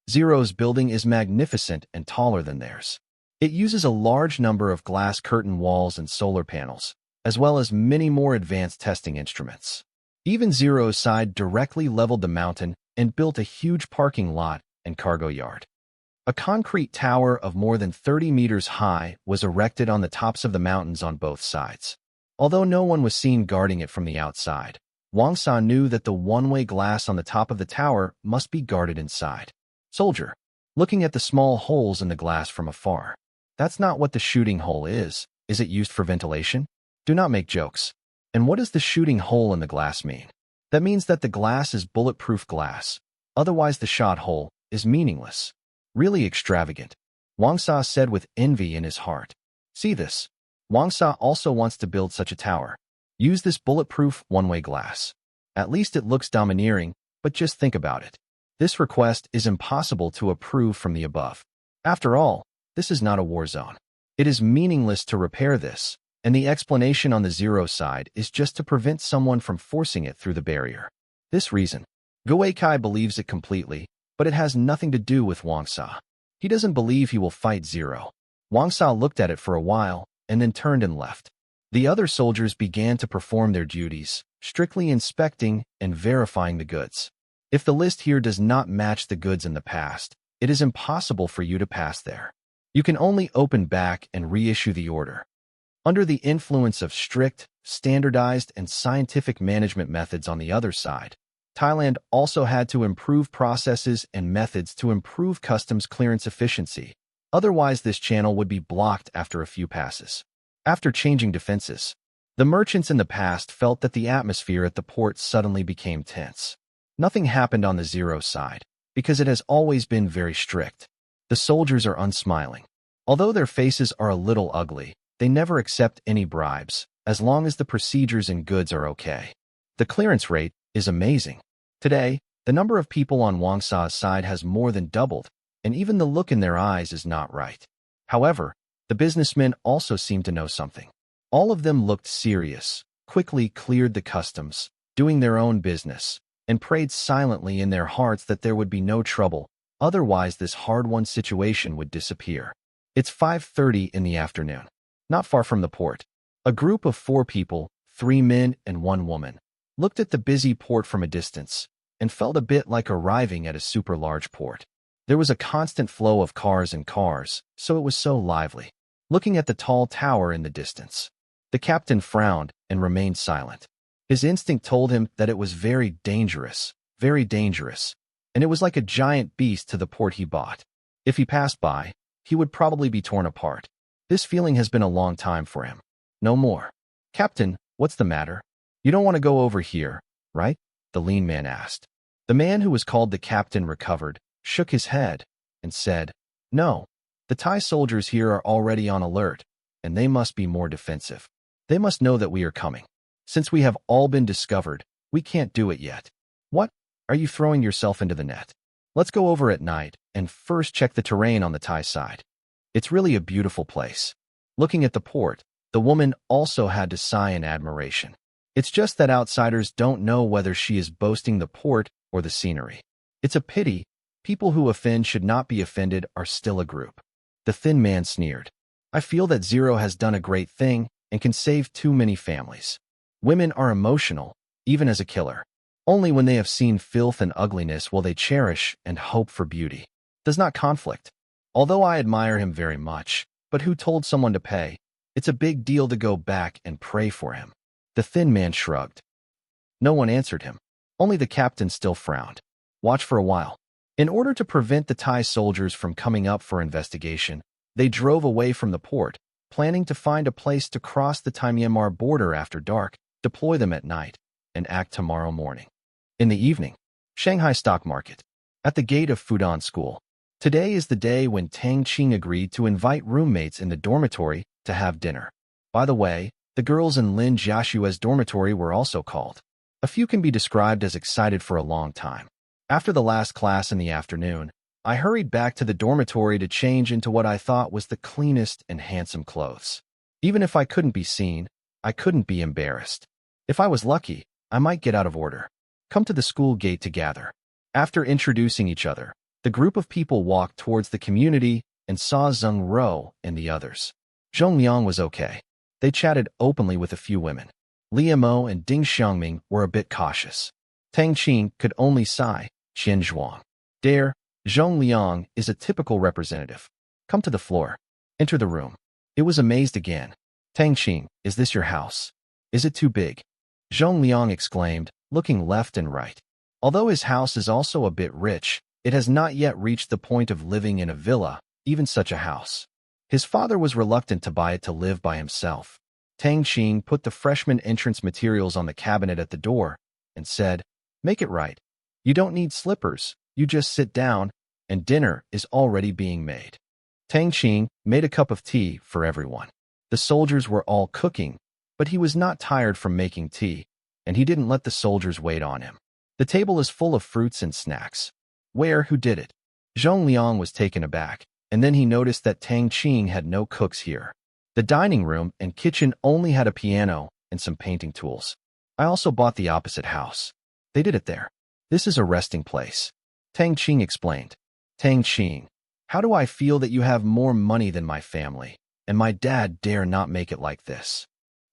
Zero's building is magnificent and taller than theirs. It uses a large number of glass curtain walls and solar panels, as well as many more advanced testing instruments. Even Zero's side directly leveled the mountain and built a huge parking lot and cargo yard. A concrete tower of more than 30 meters high was erected on the tops of the mountains on both sides. Although no one was seen guarding it from the outside, Wang Sa knew that the one-way glass on the top of the tower must be guarded inside. Soldier, looking at the small holes in the glass from afar. That's not what the shooting hole is. Is it used for ventilation? Do not make jokes. And what does the shooting hole in the glass mean? That means that the glass is bulletproof glass. Otherwise, the shot hole is meaningless. Really extravagant. Wang Sa said with envy in his heart. See this? Wang Sa also wants to build such a tower. Use this bulletproof one-way glass. At least it looks domineering, but just think about it. This request is impossible to approve from the above. After all, this is not a war zone. It is meaningless to repair this, and the explanation on the zero side is just to prevent someone from forcing it through the barrier. This reason. Guo Kai believes it completely, but it has nothing to do with Wang Sa. He doesn't believe he will fight Zero. Wang Sa looked at it for a while, and then turned and left. The other soldiers began to perform their duties, strictly inspecting and verifying the goods. If the list here does not match the goods in the past, it is impossible for you to pass there. You can only open back and reissue the order. Under the influence of strict, standardized, and scientific management methods on the other side, Thailand also had to improve processes and methods to improve customs clearance efficiency. Otherwise, this channel would be blocked after a few passes. After changing defenses, the merchants in the past felt that the atmosphere at the port suddenly became tense. Nothing happened on the Zero side, because it has always been very strict. The soldiers are unsmiling. Although their faces are a little ugly, they never accept any bribes, as long as the procedures and goods are okay. The clearance rate is amazing. Today, the number of people on Wang Sa's side has more than doubled, and even the look in their eyes is not right. However, the businessmen also seemed to know something. All of them looked serious, quickly cleared the customs, doing their own business, and prayed silently in their hearts that there would be no trouble, otherwise this hard-won situation would disappear. It's 5:30 in the afternoon. Not far from the port, a group of 4 people, 3 men and 1 woman, looked at the busy port from a distance and felt a bit like arriving at a super large port. There was a constant flow of cars and cars, so it was so lively. Looking at the tall tower in the distance, the captain frowned and remained silent. His instinct told him that it was very dangerous, and it was like a giant beast to the port he bought. If he passed by, he would probably be torn apart. This feeling has been a long time for him. No more. Captain, what's the matter? You don't want to go over here, right? The lean man asked. The man who was called the captain recovered, shook his head, and said, No, the Thai soldiers here are already on alert, and they must be more defensive. They must know that we are coming. Since we have all been discovered, we can't do it yet. What? Are you throwing yourself into the net? Let's go over at night and first check the terrain on the Thai side. It's really a beautiful place. Looking at the port, the woman also had to sigh in admiration. It's just that outsiders don't know whether she is boasting the port or the scenery. It's a pity. People who offend should not be offended are still a group. The thin man sneered. I feel that Zero has done a great thing and can save too many families. Women are emotional, even as a killer. Only when they have seen filth and ugliness will they cherish and hope for beauty. Does not conflict. Although I admire him very much, but who told someone to pay? It's a big deal to go back and pray for him. The thin man shrugged. No one answered him. Only the captain still frowned. Watch for a while. In order to prevent the Thai soldiers from coming up for investigation, they drove away from the port, planning to find a place to cross the Thai-Myanmar border after dark, deploy them at night, and act tomorrow morning. In the evening, Shanghai stock market. At the gate of Fudan School. Today is the day when Tang Qing agreed to invite roommates in the dormitory to have dinner. By the way, the girls in Lin Jiashua's dormitory were also called. A few can be described as excited for a long time. After the last class in the afternoon, I hurried back to the dormitory to change into what I thought was the cleanest and handsome clothes. Even if I couldn't be seen, I couldn't be embarrassed. If I was lucky, I might get out of order. Come to the school gate to gather. After introducing each other, the group of people walked towards the community and saw Zheng Ro and the others. Zhong Liang was okay. They chatted openly with a few women. Liu Mo and Ding Xiangming were a bit cautious. Tang Qing could only sigh. Qian Zhuang. Dare, Zhong Liang is a typical representative. Come to the floor. Enter the room. It was amazed again. Tang Qing, is this your house? Is it too big? Zhong Liang exclaimed, looking left and right. Although his house is also a bit rich, it has not yet reached the point of living in a villa, even such a house. His father was reluctant to buy it to live by himself. Tang Qing put the freshman entrance materials on the cabinet at the door and said, "Make it right. You don't need slippers. You just sit down, and dinner is already being made." Tang Qing made a cup of tea for everyone. The soldiers were all cooking, but he was not tired from making tea, and he didn't let the soldiers wait on him. The table is full of fruits and snacks. Who did it? Zhong Liang was taken aback, and then he noticed that Tang Qing had no cooks here. The dining room and kitchen only had a piano and some painting tools. I also bought the opposite house. They did it there. This is a resting place. Tang Qing explained. Tang Qing, how do I feel that you have more money than my family, and my dad dare not make it like this?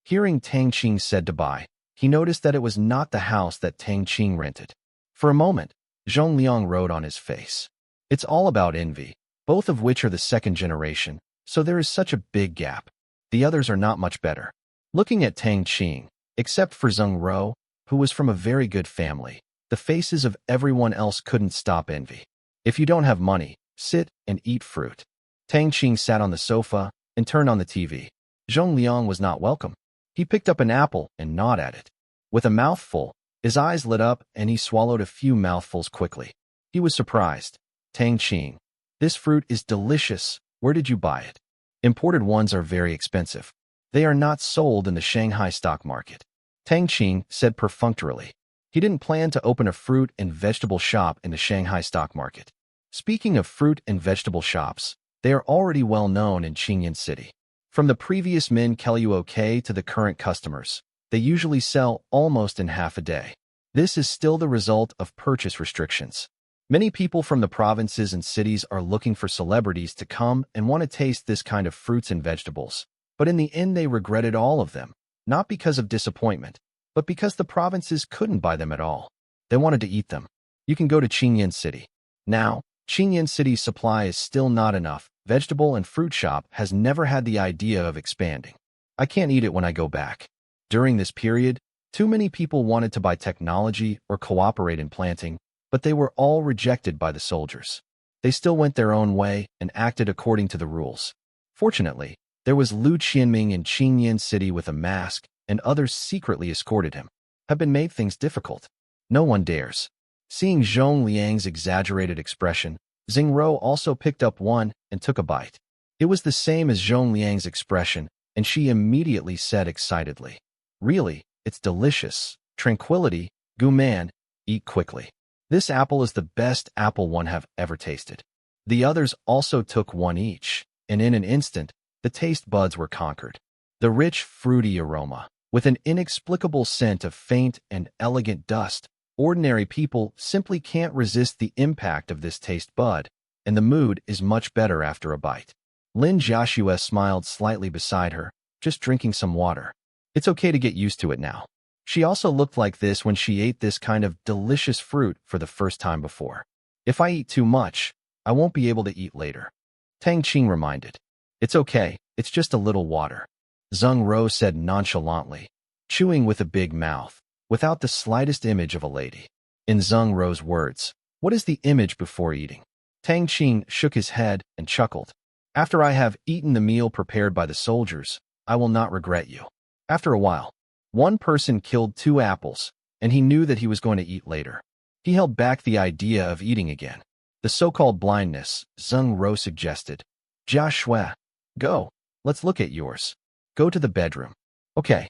Hearing Tang Qing said to buy, he noticed that it was not the house that Tang Qing rented. For a moment, Zhong Liang wrote on his face. It's all about envy, both of which are the second generation, so there is such a big gap. The others are not much better. Looking at Tang Qing, except for Zheng Ro, who was from a very good family, the faces of everyone else couldn't stop envy. If you don't have money, sit and eat fruit. Tang Qing sat on the sofa and turned on the TV. Zhong Liang was not welcome. He picked up an apple and gnawed at it. With a mouthful, his eyes lit up and he swallowed a few mouthfuls quickly. He was surprised. Tang Qing, this fruit is delicious. Where did you buy it? Imported ones are very expensive. They are not sold in the Shanghai stock market. Tang Qing said perfunctorily. He didn't plan to open a fruit and vegetable shop in the Shanghai stock market. Speaking of fruit and vegetable shops, they are already well known in Qingyan City. From the previous Min Kelluok to the current customers, they usually sell almost in half a day. This is still the result of purchase restrictions. Many people from the provinces and cities are looking for celebrities to come and want to taste this kind of fruits and vegetables. But in the end, they regretted all of them, not because of disappointment, but because the provinces couldn't buy them at all. They wanted to eat them. You can go to Qingyan City. Now, Qingyan City's supply is still not enough. Vegetable and fruit shop has never had the idea of expanding. I can't eat it when I go back. During this period, too many people wanted to buy technology or cooperate in planting, but they were all rejected by the soldiers. They still went their own way and acted according to the rules. Fortunately, there was Lu Qianming in Qingyan City with a mask, and others secretly escorted him. Have been made things difficult. No one dares. Seeing Zhong Liang's exaggerated expression, Xing Ro also picked up one and took a bite. It was the same as Zhong Liang's expression, and she immediately said excitedly, "Really, it's delicious. Tranquility, Guman, eat quickly. This apple is the best apple one have ever tasted." The others also took one each, and in an instant, the taste buds were conquered. The rich, fruity aroma, with an inexplicable scent of faint and elegant dust, ordinary people simply can't resist the impact of this taste bud, and the mood is much better after a bite. Lin Joshua smiled slightly beside her, just drinking some water. It's okay to get used to it now. She also looked like this when she ate this kind of delicious fruit for the first time before. If I eat too much, I won't be able to eat later. Tang Qing reminded. It's okay, it's just a little water. Zheng Ro said nonchalantly, chewing with a big mouth, without the slightest image of a lady. In Zheng Ro's words, what is the image before eating? Tang Qing shook his head and chuckled. After I have eaten the meal prepared by the soldiers, I will not regret you. After a while, one person killed 2 apples, and he knew that he was going to eat later. He held back the idea of eating again. The so-called blindness, Zheng Ro suggested. Jia Shui, go, let's look at yours. Go to the bedroom. Okay.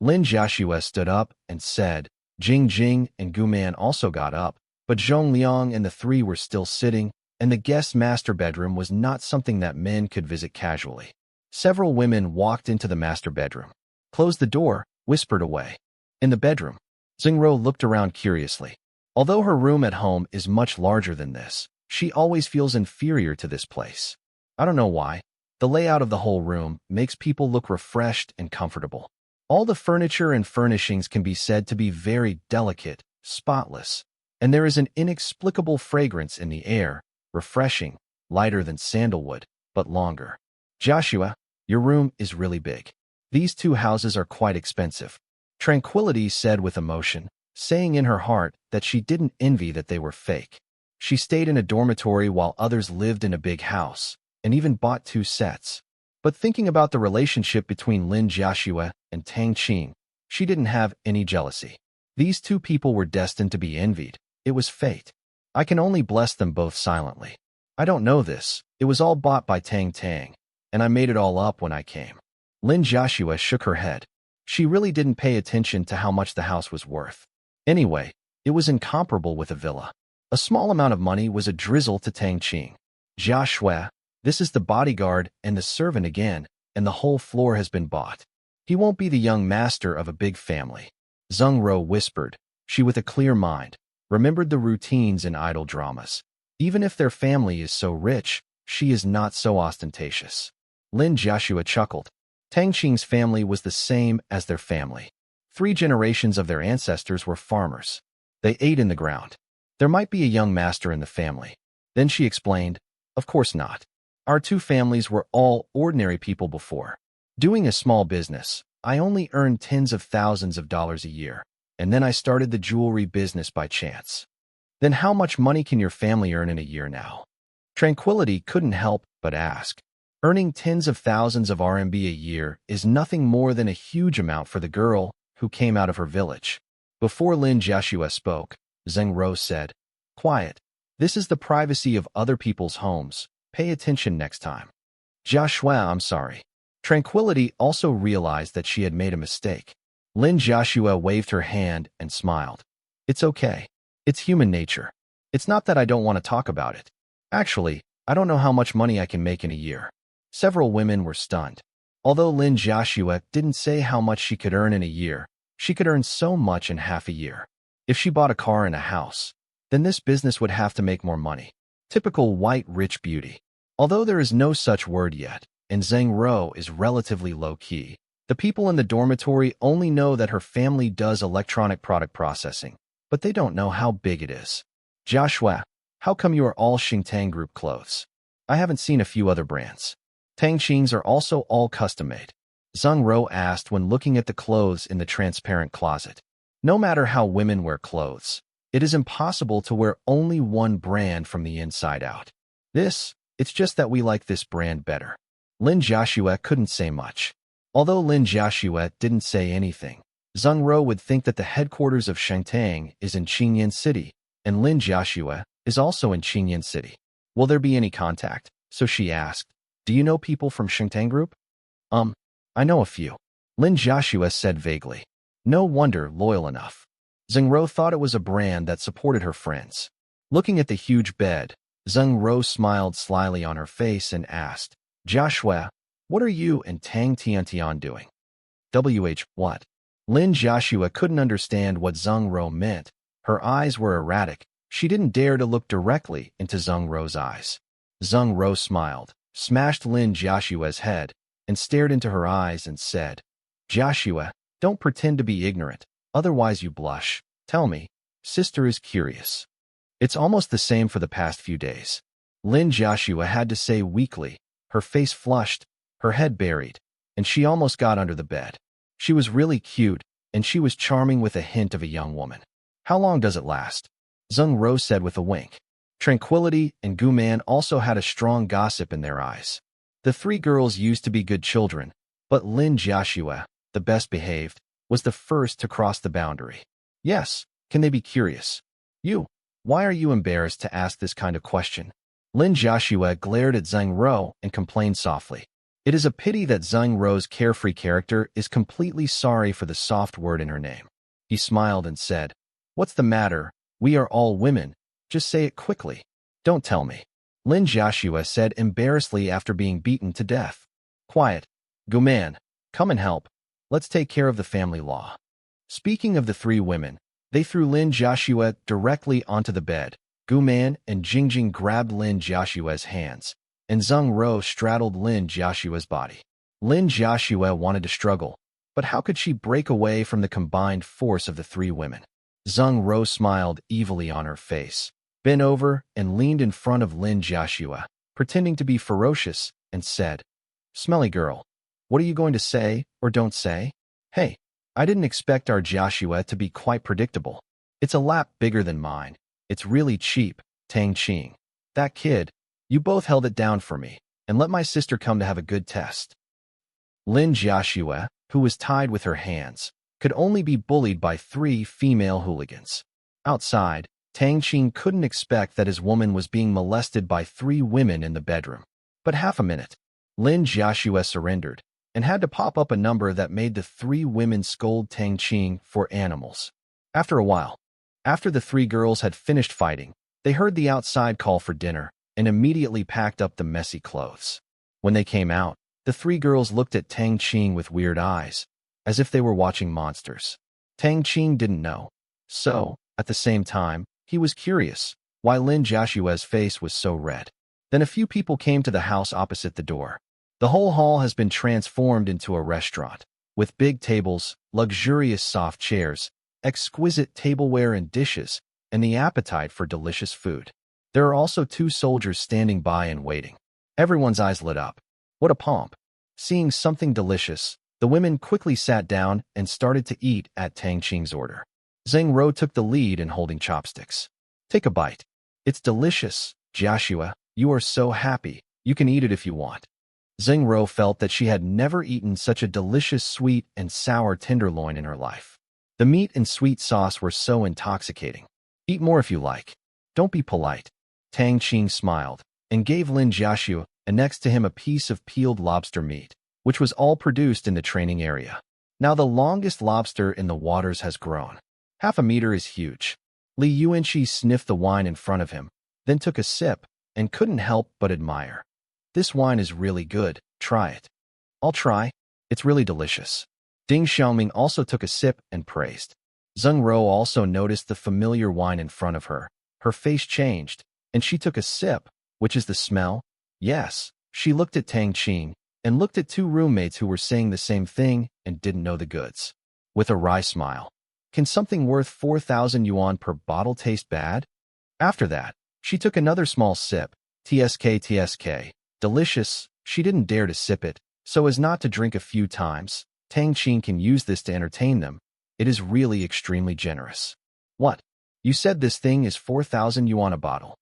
Lin Jiashua stood up and said, Jing Jing and Guman also got up, but Zhong Liang and the 3 were still sitting, and the guest master bedroom was not something that men could visit casually. Several women walked into the master bedroom, closed the door, whispered away. In the bedroom, Xingro looked around curiously. Although her room at home is much larger than this, she always feels inferior to this place. I don't know why. The layout of the whole room makes people look refreshed and comfortable. All the furniture and furnishings can be said to be very delicate, spotless, and there is an inexplicable fragrance in the air, refreshing, lighter than sandalwood, but longer. Joshua, your room is really big. These 2 houses are quite expensive. Tranquility said with emotion, saying in her heart that she didn't envy that they were fake. She stayed in a dormitory while others lived in a big house, and even bought 2 sets. But thinking about the relationship between Lin Jiaxue and Tang Qing, she didn't have any jealousy. These two people were destined to be envied. It was fate. I can only bless them both silently. I don't know this. It was all bought by Tang Tang, and I made it all up when I came. Lin Jiaxue shook her head. She really didn't pay attention to how much the house was worth. Anyway, it was incomparable with a villa. A small amount of money was a drizzle to Tang Qing. Jiaxue, this is the bodyguard and the servant again, and the whole floor has been bought. He won't be the young master of a big family. Zheng Ro whispered. She, with a clear mind, remembered the routines in idol dramas. Even if their family is so rich, she is not so ostentatious. Lin Jiaxue chuckled. Tang Qing's family was the same as their family. 3 generations of their ancestors were farmers. They ate in the ground. There might be a young master in the family. Then she explained, of course not. Our 2 families were all ordinary people before. Doing a small business, I only earned tens of thousands of dollars a year, and then I started the jewelry business by chance. Then how much money can your family earn in a year now? Tranquility couldn't help but ask. Earning tens of thousands of RMB a year is nothing more than a huge amount for the girl who came out of her village. Before Lin Jiaxue spoke, Zheng Ro said, "Quiet. This is the privacy of other people's homes. Pay attention next time." Jiaxue, I'm sorry. Tranquility also realized that she had made a mistake. Lin Jiaxue waved her hand and smiled. It's okay. It's human nature. It's not that I don't want to talk about it. Actually, I don't know how much money I can make in a year. Several women were stunned. Although Lin Jiaxue didn't say how much she could earn in a year, she could earn so much in half a year. If she bought a car and a house, then this business would have to make more money. Typical white rich beauty. Although there is no such word yet, and Zheng Ro is relatively low-key, the people in the dormitory only know that her family does electronic product processing, but they don't know how big it is. Jiaxue, how come you are all Xingtang Group clothes? I haven't seen a few other brands. Tang Qing's are also all custom-made. Zheng Ro asked when looking at the clothes in the transparent closet. No matter how women wear clothes, it is impossible to wear only one brand from the inside out. It's just that we like this brand better. Lin Jiaxue couldn't say much. Although Lin Jiaxue didn't say anything, Zheng Ro would think that the headquarters of Xingtang is in Qingyan City, and Lin Jiaxue is also in Qingyan City. Will there be any contact? So she asked, do you know people from Xingtang Group? I know a few. Lin Jiaxue said vaguely. No wonder loyal enough. Zheng Ro thought it was a brand that supported her friends. Looking at the huge bed, Zheng Ro smiled slyly on her face and asked, Jiaxue, what are you and Tang Tiantian doing? What? Lin Jiaxue couldn't understand what Zheng Ro meant. Her eyes were erratic. She didn't dare to look directly into Zheng Ro's eyes. Zheng Ro smiled, smashed Lin Jiaxue's head, and stared into her eyes and said, Jiaxue, don't pretend to be ignorant, otherwise you blush. Tell me, sister is curious. It's almost the same for the past few days. Lin Jiaxue had to say weakly, her face flushed, her head buried, and she almost got under the bed. She was really cute, and she was charming with a hint of a young woman. How long does it last? Zheng Ro said with a wink. Tranquility and Guman also had a strong gossip in their eyes. The 3 girls used to be good children, but Lin Jiaxue, the best behaved, was the first to cross the boundary. Yes, can they be curious? Why are you embarrassed to ask this kind of question? Lin Jiaxue glared at Zheng Ro and complained softly. It is a pity that Zheng Ro's carefree character is completely sorry for the soft word in her name. He smiled and said, What's the matter? We are all women. Just say it quickly. Don't tell me. Lin Jiaxue said embarrassedly after being beaten to death. Quiet. Guman, come and help. Let's take care of the family law. Speaking of the 3 women, they threw Lin Jiaxue directly onto the bed. Guman and Jingjing grabbed Lin Jiaxue's hands, and Zheng Ro straddled Lin Jiaxue's body. Lin Jiaxue wanted to struggle, but how could she break away from the combined force of the 3 women? Zheng Ro smiled evilly on her face, bent over and leaned in front of Lin Jiaxue, pretending to be ferocious, and said, Smelly girl, what are you going to say or don't say? Hey, I didn't expect our Jiaxue to be quite predictable. It's a lap bigger than mine. It's really cheap, Tang Qing. That kid, you both held it down for me. and let my sister come to have a good test. Lin Jiaxue, who was tied with her hands, could only be bullied by 3 female hooligans. Outside, Tang Qing couldn't expect that his woman was being molested by 3 women in the bedroom. But half a minute, Lin Jiaxue surrendered and had to pop up a number that made the 3 women scold Tang Qing for animals. After a while, after the 3 girls had finished fighting, they heard the outside call for dinner and immediately packed up the messy clothes. When they came out, the 3 girls looked at Tang Qing with weird eyes, as if they were watching monsters. Tang Qing didn't know. So, at the same time, he was curious why Lin Jiaxue's face was so red. Then a few people came to the house opposite the door. The whole hall has been transformed into a restaurant, with big tables, luxurious soft chairs, exquisite tableware and dishes, and the appetite for delicious food. There are also 2 soldiers standing by and waiting. Everyone's eyes lit up. What a pomp! Seeing something delicious, the women quickly sat down and started to eat at Tang Qing's order. Zheng Ro took the lead in holding chopsticks. Take a bite. It's delicious, Jiaxue. You are so happy. You can eat it if you want. Zheng Ro felt that she had never eaten such a delicious sweet and sour tenderloin in her life. The meat and sweet sauce were so intoxicating. Eat more if you like. Don't be polite. Tang Qing smiled and gave Lin Jiaxue and next to him a piece of peeled lobster meat, which was all produced in the training area. Now the longest lobster in the waters has grown. Half a meter is huge. Li Yuanqi sniffed the wine in front of him, then took a sip, and couldn't help but admire. This wine is really good, try it. I'll try. It's really delicious. Ding Xiaoming also took a sip and praised. Zheng Ro also noticed the familiar wine in front of her. Her face changed, and she took a sip, which is the smell. Yes, she looked at Tang Qing, and looked at 2 roommates who were saying the same thing and didn't know the goods. With a wry smile. Can something worth 4,000 yuan per bottle taste bad? After that, she took another small sip. TSK. Delicious. She didn't dare to sip it, so as not to drink a few times. Tang Qing can use this to entertain them. It is really extremely generous. What? You said this thing is 4,000 yuan a bottle.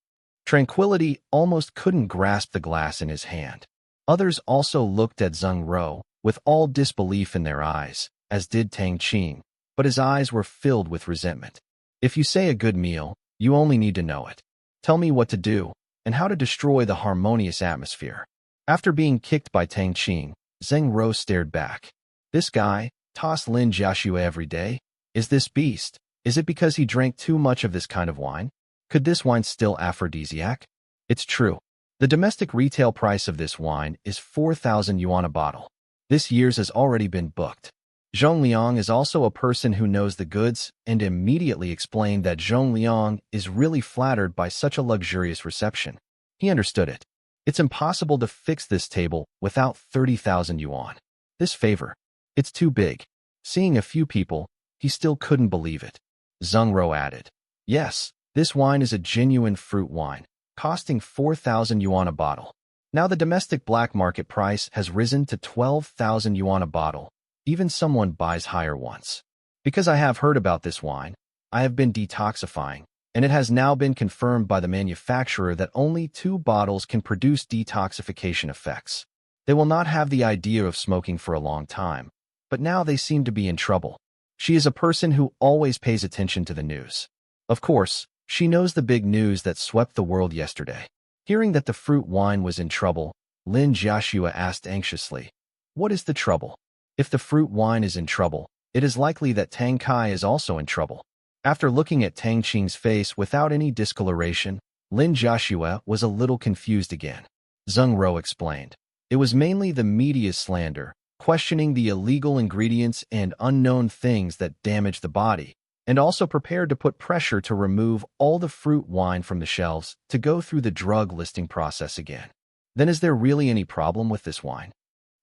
Tranquility almost couldn't grasp the glass in his hand. Others also looked at Zheng Ro with all disbelief in their eyes, as did Tang Qing, but his eyes were filled with resentment. If you say a good meal, you only need to know it. Tell me what to do, and how to destroy the harmonious atmosphere. After being kicked by Tang Qing, Zheng Ro stared back. This guy, toss Lin Jiaxue every day? Is this beast? Is it because he drank too much of this kind of wine? Could this wine still aphrodisiac? It's true. The domestic retail price of this wine is 4,000 yuan a bottle. This year's has already been booked. Zhong Liang is also a person who knows the goods and immediately explained that Zhong Liang is really flattered by such a luxurious reception. He understood it. It's impossible to fix this table without 30,000 yuan. This favor, it's too big. Seeing a few people, he still couldn't believe it. Zheng Ro added, yes, this wine is a genuine fruit wine, costing 4,000 yuan a bottle. Now the domestic black market price has risen to 12,000 yuan a bottle. Even someone buys higher ones. Because I have heard about this wine, I have been detoxifying, and it has now been confirmed by the manufacturer that only 2 bottles can produce detoxification effects. They will not have the idea of smoking for a long time, but now they seem to be in trouble. She is a person who always pays attention to the news. Of course, she knows the big news that swept the world yesterday. Hearing that the fruit wine was in trouble, Lin Jiaxue asked anxiously, what is the trouble? If the fruit wine is in trouble, it is likely that Tang Kai is also in trouble. After looking at Tang Qing's face without any discoloration, Lin Jiaxue was a little confused again. Zheng Ro explained. It was mainly the media's slander, questioning the illegal ingredients and unknown things that damage the body, and also prepared to put pressure to remove all the fruit wine from the shelves to go through the drug listing process again. Then is there really any problem with this wine?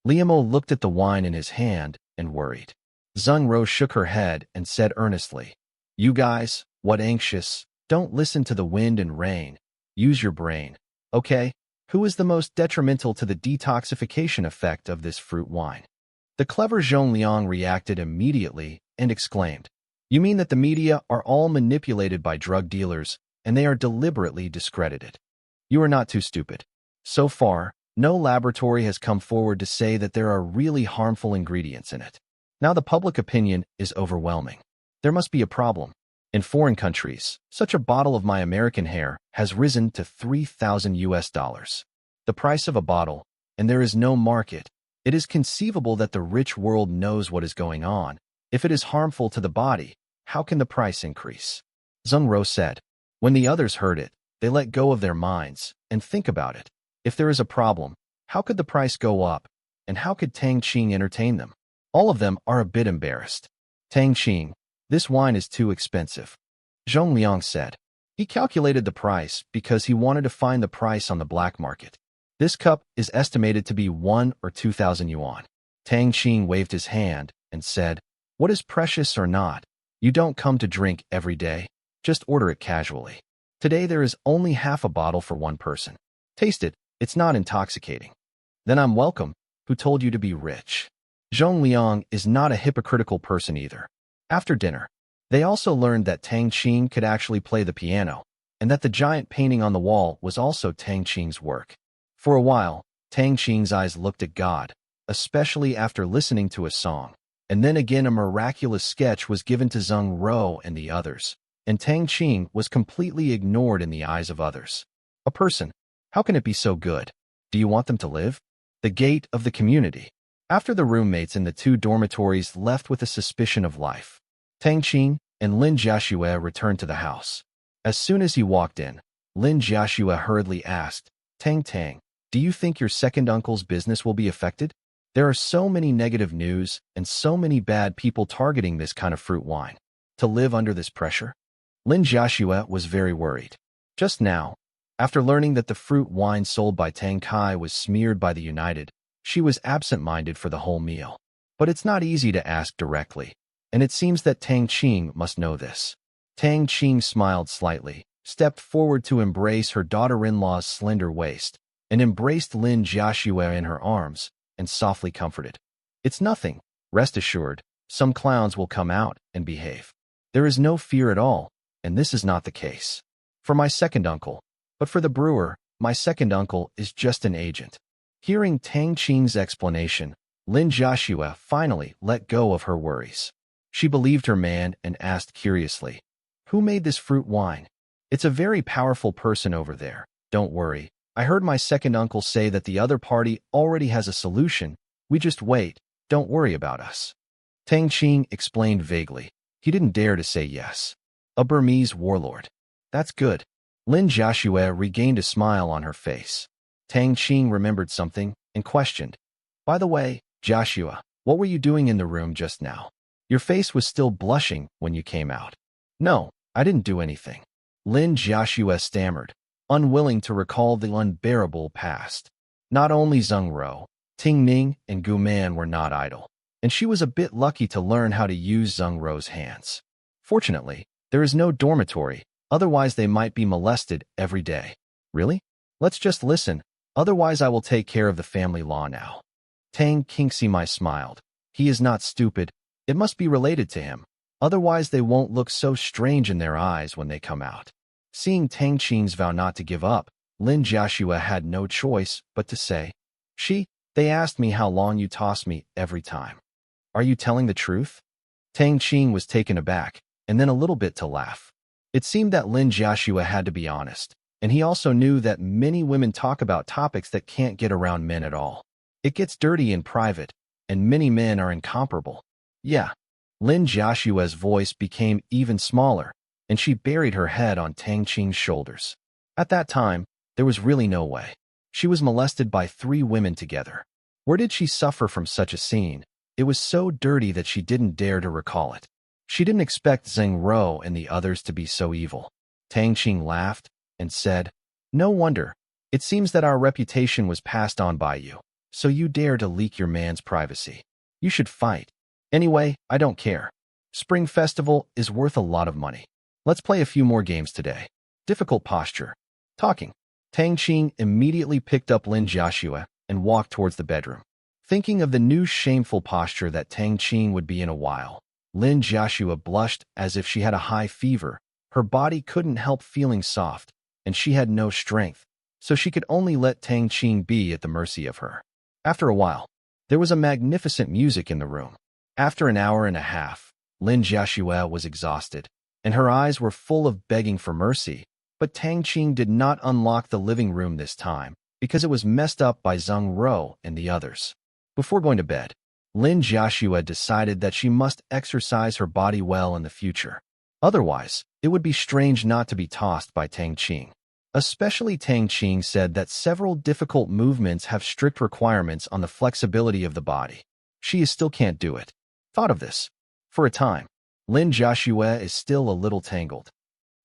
Liamo looked at the wine in his hand and worried. Zheng Ro shook her head and said earnestly, you guys, what anxious, don't listen to the wind and rain. Use your brain, okay? Who is the most detrimental to the detoxification effect of this fruit wine? The clever Zhong Liang reacted immediately and exclaimed, you mean that the media are all manipulated by drug dealers and they are deliberately discredited? You are not too stupid. So far, No laboratory has come forward to say that there are really harmful ingredients in it. Now the public opinion is overwhelming. There must be a problem. In foreign countries, such a bottle of my American hair has risen to $3,000. The price of a bottle, and there is no market. It is conceivable that the rich world knows what is going on. If it is harmful to the body, how can the price increase? Zheng Ro said. When the others heard it, they let go of their minds and think about it. If there is a problem, how could the price go up, and how could Tang Qing entertain them? All of them are a bit embarrassed. Tang Qing, this wine is too expensive. Zhong Liang said. He calculated the price because he wanted to find the price on the black market. This cup is estimated to be 1 or 2,000 yuan. Tang Qing waved his hand and said, what is precious or not? You don't come to drink every day. Just order it casually. Today there is only half a bottle for one person. Taste it, it's not intoxicating. Then I'm welcome. Who told you to be rich? Zhong Liang is not a hypocritical person either. After dinner, they also learned that Tang Qing could actually play the piano, and that the giant painting on the wall was also Tang Qing's work. For a while, Tang Qing's eyes looked at God, especially after listening to a song. And then again a miraculous sketch was given to Zheng Ro and the others, and Tang Qing was completely ignored in the eyes of others. A person, how can it be so good? Do you want them to live? The gate of the community. After the roommates in the 2 dormitories left with a suspicion of life, Tang Qing and Lin Jiaxue returned to the house. As soon as he walked in, Lin Jiaxue hurriedly asked, Tang, do you think your second uncle's business will be affected? There are so many negative news and so many bad people targeting this kind of fruit wine. To live under this pressure? Lin Jiaxue was very worried. Just now, after learning that the fruit wine sold by Tang Kai was smeared by the United, she was absent-minded for the whole meal. But it's not easy to ask directly, and it seems that Tang Qing must know this. Tang Qing smiled slightly, stepped forward to embrace her daughter-in-law's slender waist, and embraced Lin Jiaxue in her arms, and softly comforted. It's nothing. Rest assured, some clowns will come out and behave. There is no fear at all, and this is not the case. For my second uncle, but for the brewer, my second uncle is just an agent. Hearing Tang Qing's explanation, Lin Jiaxue finally let go of her worries. She believed her man and asked curiously, who made this fruit wine? It's a very powerful person over there. Don't worry. I heard my second uncle say that the other party already has a solution. We just wait. Don't worry about us. Tang Qing explained vaguely. He didn't dare to say yes. A Burmese warlord. That's good. Lin Jiaxue regained a smile on her face. Tang Qing remembered something and questioned. By the way, Jiaxue, what were you doing in the room just now? Your face was still blushing when you came out. No, I didn't do anything. Lin Jiaxue stammered, unwilling to recall the unbearable past. Not only Zheng Ro, Ting Ning, and Gu Man were not idle, and she was a bit lucky to learn how to use Zheng Ro's hands. Fortunately, there is no dormitory, otherwise they might be molested every day. Really? Let's just listen, otherwise I will take care of the family law now. Tang Qing smiled. He is not stupid. It must be related to him. Otherwise they won't look so strange in their eyes when they come out. Seeing Tang Qing's vow not to give up, Lin Jiaxue had no choice but to say, they asked me how long you toss me every time. Are you telling the truth? Tang Qing was taken aback, and then a little bit to laugh. It seemed that Lin Jiaxue had to be honest, and he also knew that many women talk about topics that can't get around men at all. It gets dirty in private, and many men are incomparable. Yeah. Lin Jiaxue's voice became even smaller, and she buried her head on Tang Qing's shoulders. At that time, there was really no way. She was molested by 3 women together. Where did she suffer from such a scene? It was so dirty that she didn't dare to recall it. She didn't expect Zheng Ro and the others to be so evil. Tang Qing laughed and said, no wonder. It seems that our reputation was passed on by you, so you dare to leak your man's privacy. You should fight. Anyway, I don't care. Spring Festival is worth a lot of money. Let's play a few more games today. Difficult posture. Talking. Tang Qing immediately picked up Lin Jiaxue and walked towards the bedroom. Thinking of the new shameful posture that Tang Qing would be in a while, Lin Jiaxue blushed as if she had a high fever. Her body couldn't help feeling soft, and she had no strength. so she could only let Tang Qing be at the mercy of her. After a while, there was a magnificent music in the room. After an hour and a half, Lin Jiaxue was exhausted, and her eyes were full of begging for mercy, but Tang Qing did not unlock the living room this time because it was messed up by Zheng Ro and the others. Before going to bed, Lin Jiaxue decided that she must exercise her body well in the future. Otherwise, it would be strange not to be tossed by Tang Qing. Especially Tang Qing said that several difficult movements have strict requirements on the flexibility of the body. She still can't do it. Thought of this. For a time, Lin Jiaxue is still a little tangled.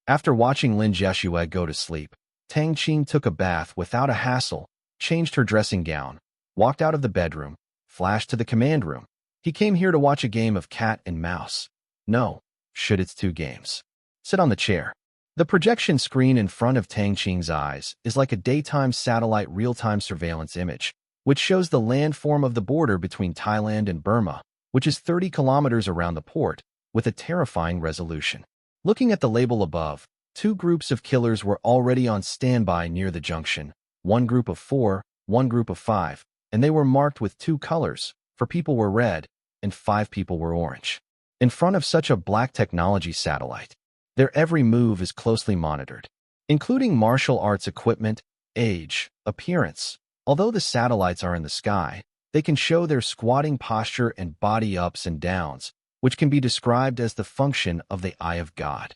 After watching Lin Jiaxue go to sleep, Tang Qing took a bath without a hassle, changed her dressing gown, walked out of the bedroom, flashed to the command room. He came here to watch a game of cat and mouse. No, should it's 2 games. Sit on the chair. The projection screen in front of Tang Qing's eyes is like a daytime satellite real-time surveillance image, which shows the landform of the border between Thailand and Burma, which is 30 kilometers around the port, with a terrifying resolution. Looking at the label above, 2 groups of killers were already on standby near the junction, 1 group of 4, 1 group of 5, and they were marked with 2 colors, 4 people were red, and 5 people were orange. In front of such a black technology satellite, their every move is closely monitored, including martial arts equipment, age, appearance. Although the satellites are in the sky, they can show their squatting posture and body ups and downs, which can be described as the function of the eye of God.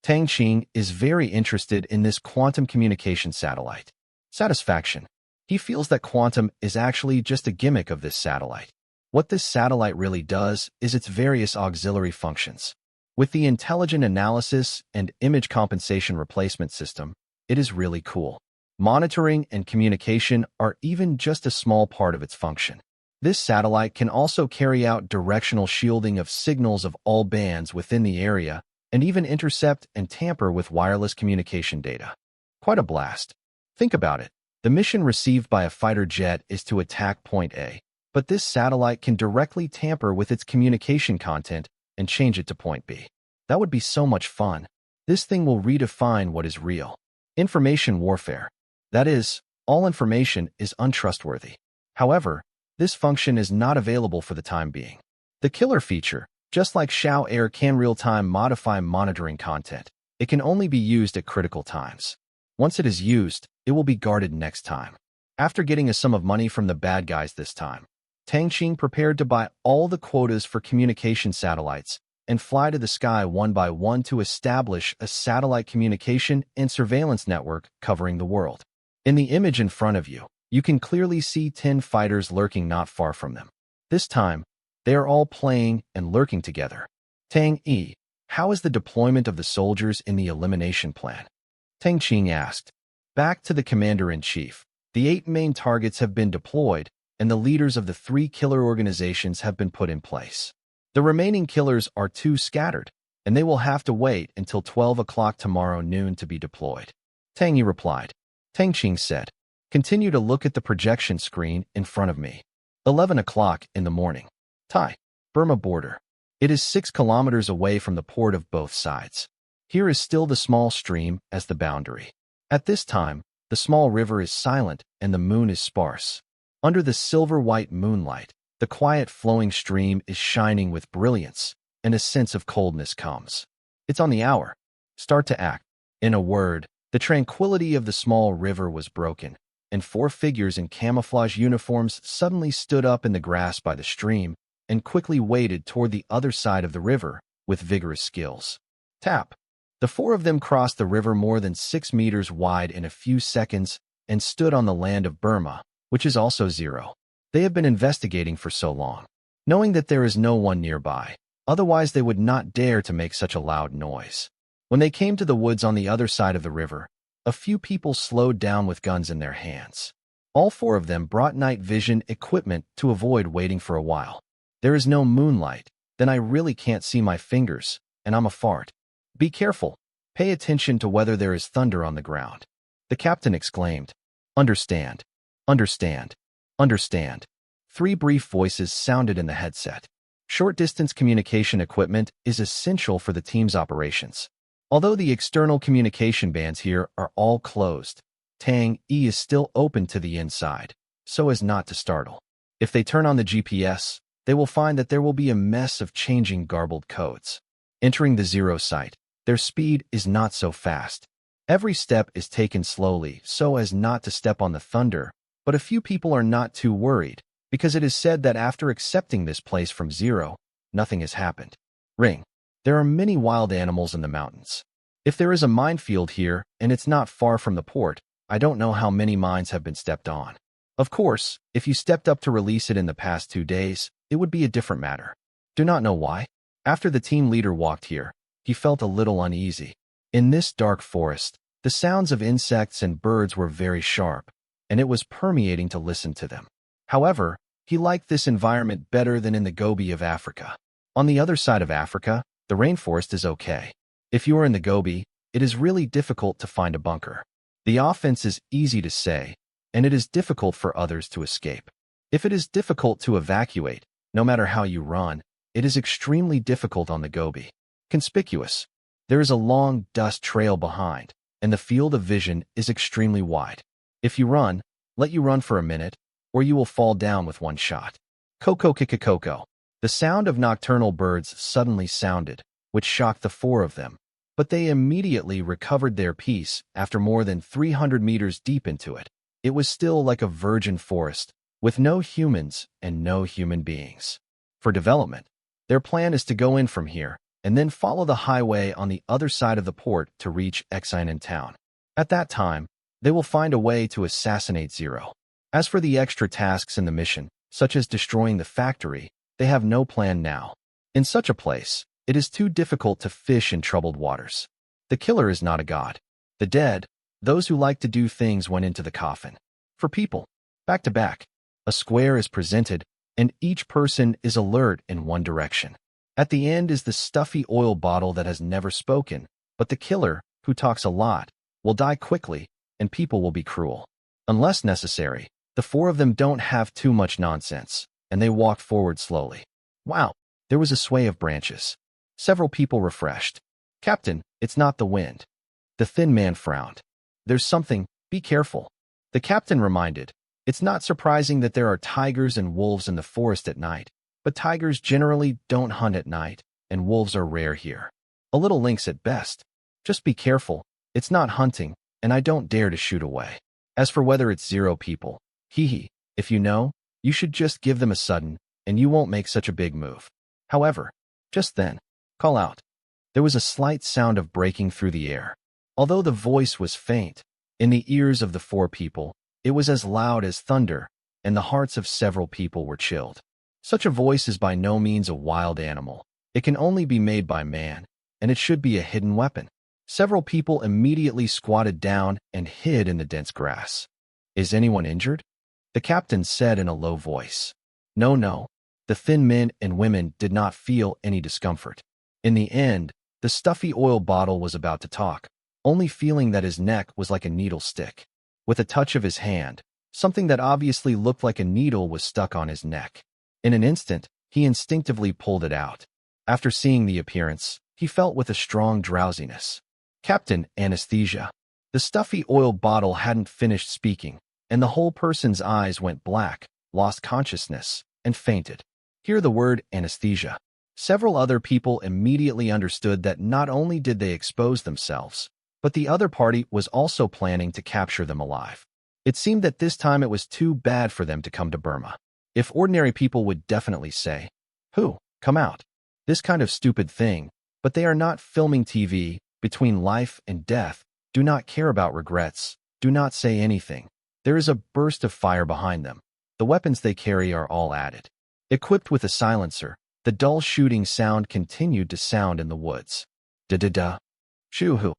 Tang Qing is very interested in this quantum communication satellite. Satisfaction. He feels that quantum is actually just a gimmick of this satellite. What this satellite really does is its various auxiliary functions. With the intelligent analysis and image compensation replacement system, it is really cool. Monitoring and communication are even just a small part of its function. This satellite can also carry out directional shielding of signals of all bands within the area and even intercept and tamper with wireless communication data. Quite a blast. Think about it. The mission received by a fighter jet is to attack Point A, but this satellite can directly tamper with its communication content and change it to Point B. That would be so much fun. This thing will redefine what is real. Information warfare. That is, all information is untrustworthy. However, this function is not available for the time being. The killer feature, just like Xiao Air, can real-time modify monitoring content. It can only be used at critical times. Once it is used, it will be guarded next time. After getting a sum of money from the bad guys this time, Tang Qing prepared to buy all the quotas for communication satellites and fly to the sky one by one to establish a satellite communication and surveillance network covering the world. In the image in front of you, you can clearly see 10 fighters lurking not far from them. This time, they are all playing and lurking together. Tang Yi, how is the deployment of the soldiers in the elimination plan? Tang Qing asked. Back to the commander-in-chief. The 8 main targets have been deployed, and the leaders of the 3 killer organizations have been put in place. The remaining killers are too scattered, and they will have to wait until 12 o'clock tomorrow noon to be deployed. Tang Yi replied. Tang Qing said, continue to look at the projection screen in front of me. 11 o'clock in the morning. Thai, Burma border. It is 6 kilometers away from the port of both sides. Here is still the small stream as the boundary. At this time, the small river is silent and the moon is sparse. Under the silver-white moonlight, the quiet flowing stream is shining with brilliance, and a sense of coldness comes. It's on the hour. Start to act. In a word, the tranquility of the small river was broken, and 4 figures in camouflage uniforms suddenly stood up in the grass by the stream and quickly waded toward the other side of the river with vigorous skills. Tap. The 4 of them crossed the river more than 6 meters wide in a few seconds and stood on the land of Burma, which is also 0. They have been investigating for so long, knowing that there is no one nearby. Otherwise, they would not dare to make such a loud noise. When they came to the woods on the other side of the river, a few people slowed down with guns in their hands. All 4 of them brought night vision equipment to avoid waiting for a while. There is no moonlight, then I really can't see my fingers, and I'm a fart. Be careful. Pay attention to whether there is thunder on the ground. The captain exclaimed. Understand. Understand. Understand. 3 brief voices sounded in the headset. Short-distance communication equipment is essential for the team's operations. Although the external communication bands here are all closed, Tang E is still open to the inside, so as not to startle. If they turn on the GPS, they will find that there will be a mess of changing garbled codes. Entering the zero site, their speed is not so fast. Every step is taken slowly so as not to step on the thunder, but a few people are not too worried, because it is said that after accepting this place from zero, nothing has happened. Ring. There are many wild animals in the mountains. If there is a minefield here, and it's not far from the port, I don't know how many mines have been stepped on. Of course, if you stepped up to release it in the past 2 days, it would be a different matter. Do not know why. After the team leader walked here, he felt a little uneasy. In this dark forest, the sounds of insects and birds were very sharp, and it was permeating to listen to them. However, he liked this environment better than in the Gobi of Africa. On the other side of Africa, the rainforest is okay. If you are in the Gobi, it is really difficult to find a bunker. The offense is easy to say, and it is difficult for others to escape. If it is difficult to evacuate, no matter how you run, it is extremely difficult on the Gobi. Conspicuous. There is a long dust trail behind, and the field of vision is extremely wide. If you run, let you run for a minute, or you will fall down with one shot. Coco kikikoko. The sound of nocturnal birds suddenly sounded, which shocked the 4 of them, but they immediately recovered their peace after more than 300 meters deep into it. It was still like a virgin forest, with no humans and no human beings. For development, their plan is to go in from here, and then follow the highway on the other side of the port to reach Xinan town. At that time, they will find a way to assassinate Zero. As for the extra tasks in the mission, such as destroying the factory, they have no plan now. In such a place, it is too difficult to fish in troubled waters. The killer is not a god. The dead, those who like to do things, went into the coffin. For people, back to back, a square is presented, and each person is alert in one direction. At the end is the stuffy oil bottle that has never spoken, but the killer, who talks a lot, will die quickly, and people will be cruel. Unless necessary, the 4 of them don't have too much nonsense, and they walk forward slowly. Wow, there was a sway of branches. Several people refreshed. Captain, it's not the wind. The thin man frowned. There's something, be careful. The captain reminded, it's not surprising that there are tigers and wolves in the forest at night, but tigers generally don't hunt at night, and wolves are rare here. A little lynx at best. Just be careful, it's not hunting, and I don't dare to shoot away. As for whether it's 0 people, if you know, you should just give them a sudden, and you won't make such a big move. However, just then, call out. There was a slight sound of breaking through the air. Although the voice was faint, in the ears of the 4 people, it was as loud as thunder, and the hearts of several people were chilled. Such a voice is by no means a wild animal. It can only be made by man, and it should be a hidden weapon. Several people immediately squatted down and hid in the dense grass. Is anyone injured? The captain said in a low voice. No. The thin men and women did not feel any discomfort. In the end, the stuffy oil bottle was about to talk, only feeling that his neck was like a needle stick. With a touch of his hand, something that obviously looked like a needle was stuck on his neck. In an instant, he instinctively pulled it out. After seeing the appearance, he felt with a strong drowsiness. Captain, anesthesia. The stuffy oil bottle hadn't finished speaking, and the whole person's eyes went black, lost consciousness, and fainted. Hear the word anesthesia. Several other people immediately understood that not only did they expose themselves, but the other party was also planning to capture them alive. It seemed that this time it was too bad for them to come to Burma. If ordinary people would definitely say, "Who? Come out." This kind of stupid thing, but they are not filming TV, between life and death, do not care about regrets, do not say anything. There is a burst of fire behind them. The weapons they carry are all added. Equipped with a silencer, the dull shooting sound continued to sound in the woods. Da-da-da. Shoo-hoo.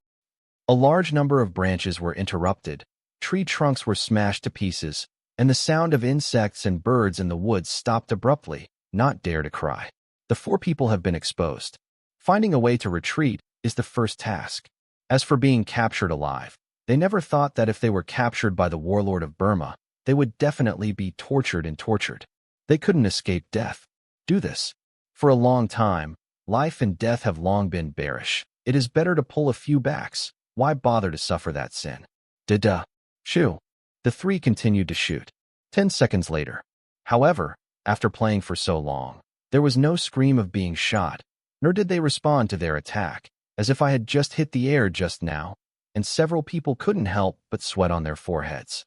A large number of branches were interrupted, tree trunks were smashed to pieces, and the sound of insects and birds in the woods stopped abruptly, not dare to cry. The 4 people have been exposed. Finding a way to retreat is the first task. As for being captured alive, they never thought that if they were captured by the warlord of Burma, they would definitely be tortured and tortured. They couldn't escape death. Do this. For a long time, life and death have long been bearish. It is better to pull a few backs. Why bother to suffer that sin? Da-da. Shoo! The three continued to shoot. 10 seconds later. However, after playing for so long, there was no scream of being shot, nor did they respond to their attack, as if I had just hit the air just now, and several people couldn't help but sweat on their foreheads.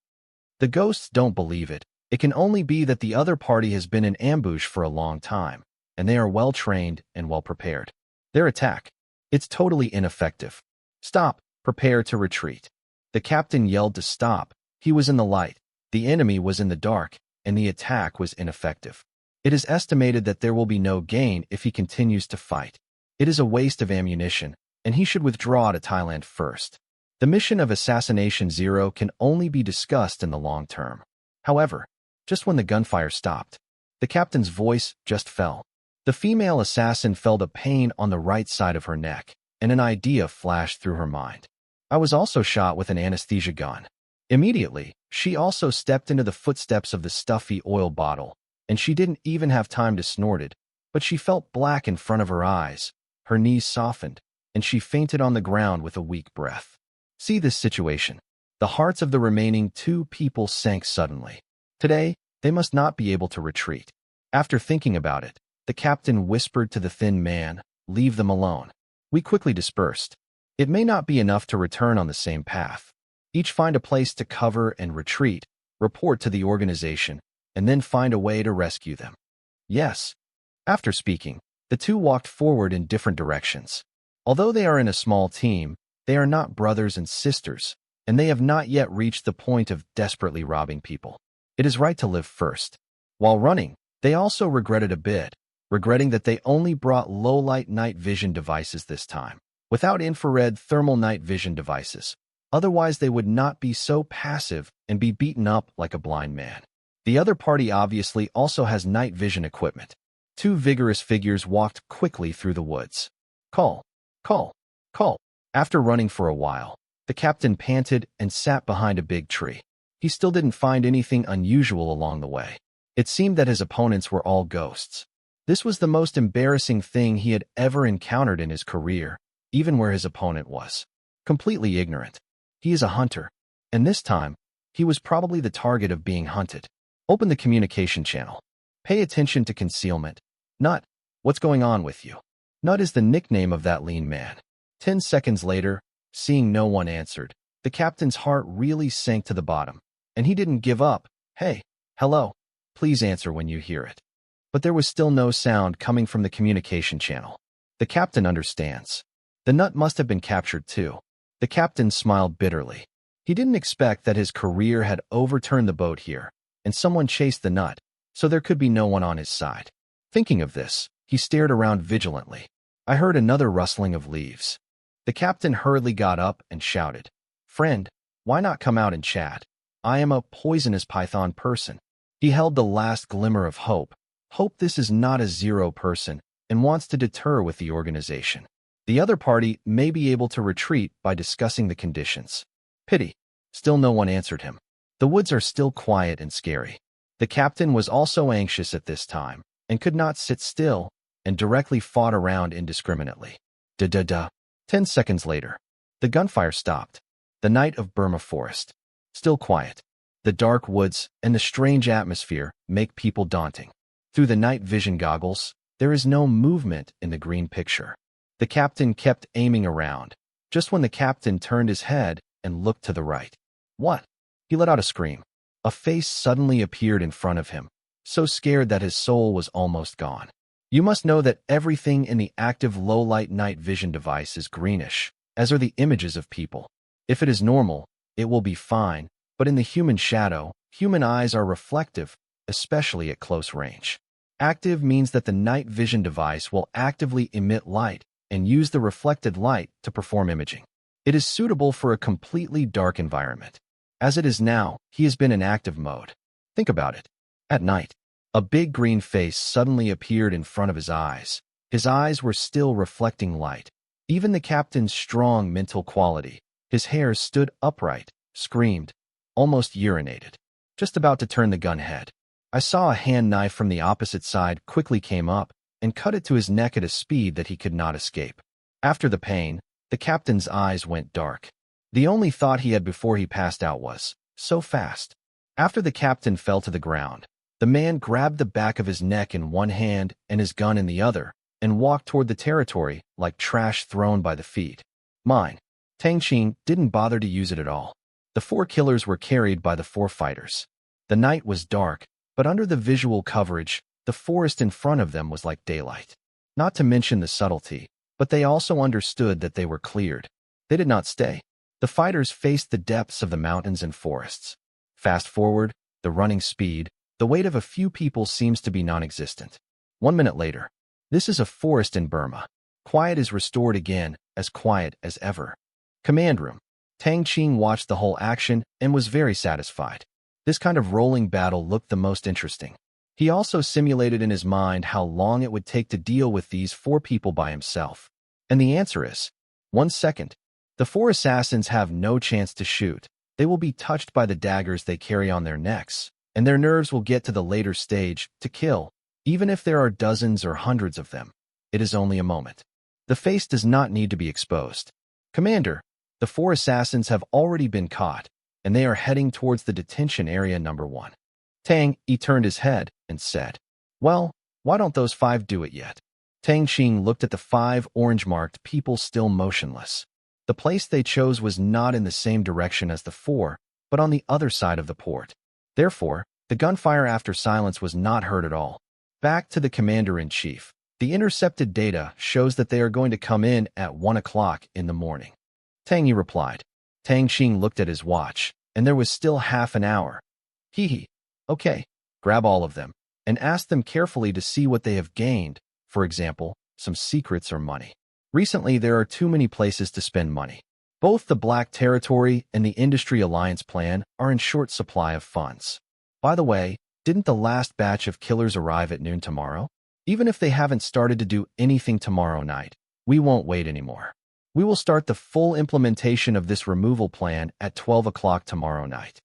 The ghosts don't believe it. It can only be that the other party has been in ambush for a long time, and they are well trained and well prepared. Their attack. It's totally ineffective. Stop. Prepare to retreat. The captain yelled to stop. He was in the light. The enemy was in the dark, and the attack was ineffective. It is estimated that there will be no gain if he continues to fight. It is a waste of ammunition, and he should withdraw to Thailand first. The mission of Assassination Zero can only be discussed in the long term. However, just when the gunfire stopped, the captain's voice just fell. The female assassin felt a pain on the right side of her neck, and an idea flashed through her mind. I was also shot with an anesthesia gun. Immediately, she also stepped into the footsteps of the stuffy oil bottle, and she didn't even have time to snort it, but she felt black in front of her eyes, her knees softened, and she fainted on the ground with a weak breath. See this situation. The hearts of the remaining two people sank suddenly. Today, they must not be able to retreat. After thinking about it, the captain whispered to the thin man, "Leave them alone." We quickly dispersed. It may not be enough to return on the same path. Each find a place to cover and retreat, report to the organization, and then find a way to rescue them. Yes. After speaking, the two walked forward in different directions. Although they are in a small team, they are not brothers and sisters, and they have not yet reached the point of desperately robbing people. It is right to live first. While running, they also regretted a bit, regretting that they only brought low-light night vision devices this time, without infrared thermal night vision devices. Otherwise, they would not be so passive and be beaten up like a blind man. The other party obviously also has night vision equipment. Two vigorous figures walked quickly through the woods. Call, call, call. After running for a while, the captain panted and sat behind a big tree. He still didn't find anything unusual along the way. It seemed that his opponents were all ghosts. This was the most embarrassing thing he had ever encountered in his career, even where his opponent was completely ignorant. He is a hunter, and this time, he was probably the target of being hunted. Open the communication channel. Pay attention to concealment. Nut, what's going on with you? Nut is the nickname of that lean man. 10 seconds later, seeing no one answered, the captain's heart really sank to the bottom, and he didn't give up. Hey, hello, please answer when you hear it. But there was still no sound coming from the communication channel. The captain understands. The nut must have been captured too. The captain smiled bitterly. He didn't expect that his career had overturned the boat here, and someone chased the nut, so there could be no one on his side. Thinking of this, he stared around vigilantly. I heard another rustling of leaves. The captain hurriedly got up and shouted, "Friend, why not come out and chat? I am a poisonous python person." He held the last glimmer of hope. Hope this is not a zero person and wants to deter with the organization. The other party may be able to retreat by discussing the conditions. Pity. Still no one answered him. The woods are still quiet and scary. The captain was also anxious at this time and could not sit still and directly fought around indiscriminately. Da-da-da. 10 seconds later, the gunfire stopped. The night of Burma forest. Still quiet. The dark woods and the strange atmosphere make people daunting. Through the night vision goggles, there is no movement in the green picture. The captain kept aiming around, just when the captain turned his head and looked to the right. What? He let out a scream. A face suddenly appeared in front of him, so scared that his soul was almost gone. You must know that everything in the active low-light night vision device is greenish, as are the images of people. If it is normal, it will be fine, but in the human shadow, human eyes are reflective, especially at close range. Active means that the night vision device will actively emit light and use the reflected light to perform imaging. It is suitable for a completely dark environment. As it is now, he has been in active mode. Think about it. At night, a big green face suddenly appeared in front of his eyes. His eyes were still reflecting light. Even the captain's strong mental quality, his hair stood upright, screamed, almost urinated. Just about to turn the gun head. I saw a hand knife from the opposite side quickly came up and cut it to his neck at a speed that he could not escape. After the pain, the captain's eyes went dark. The only thought he had before he passed out was, so fast. After the captain fell to the ground, the man grabbed the back of his neck in one hand and his gun in the other, and walked toward the territory like trash thrown by the feet. Mine. Tang Qing didn't bother to use it at all. The 4 killers were carried by the 4 fighters. The night was dark, but under the visual coverage, the forest in front of them was like daylight. Not to mention the subtlety, but they also understood that they were cleared. They did not stay. The fighters faced the depths of the mountains and forests. Fast forward, the running speed, the weight of a few people seems to be non-existent. 1 minute later, this is a forest in Burma. Quiet is restored again, as quiet as ever. Command room. Tang Qing watched the whole action and was very satisfied. This kind of rolling battle looked the most interesting. He also simulated in his mind how long it would take to deal with these 4 people by himself. And the answer is 1 second. The 4 assassins have no chance to shoot. They will be touched by the daggers they carry on their necks, and their nerves will get to the later stage to kill, even if there are dozens or hundreds of them. It is only a moment. The face does not need to be exposed. Commander, the 4 assassins have already been caught, and they are heading towards the detention area number 1. He turned his head and said, "Well, why don't those 5 do it yet?" Tang Qing looked at the 5 orange-marked people still motionless. The place they chose was not in the same direction as the 4, but on the other side of the port. Therefore, the gunfire after silence was not heard at all. Back to the commander-in-chief. The intercepted data shows that they are going to come in at 1 o'clock in the morning. Tang replied. Tang Qing looked at his watch, and there was still half an hour. Okay, grab all of them, and ask them carefully to see what they have gained, for example, some secrets or money. Recently, there are too many places to spend money. Both the Black Territory and the Industry Alliance plan are in short supply of funds. By the way, didn't the last batch of killers arrive at noon tomorrow? Even if they haven't started to do anything tomorrow night, we won't wait anymore. We will start the full implementation of this removal plan at 12 o'clock tomorrow night.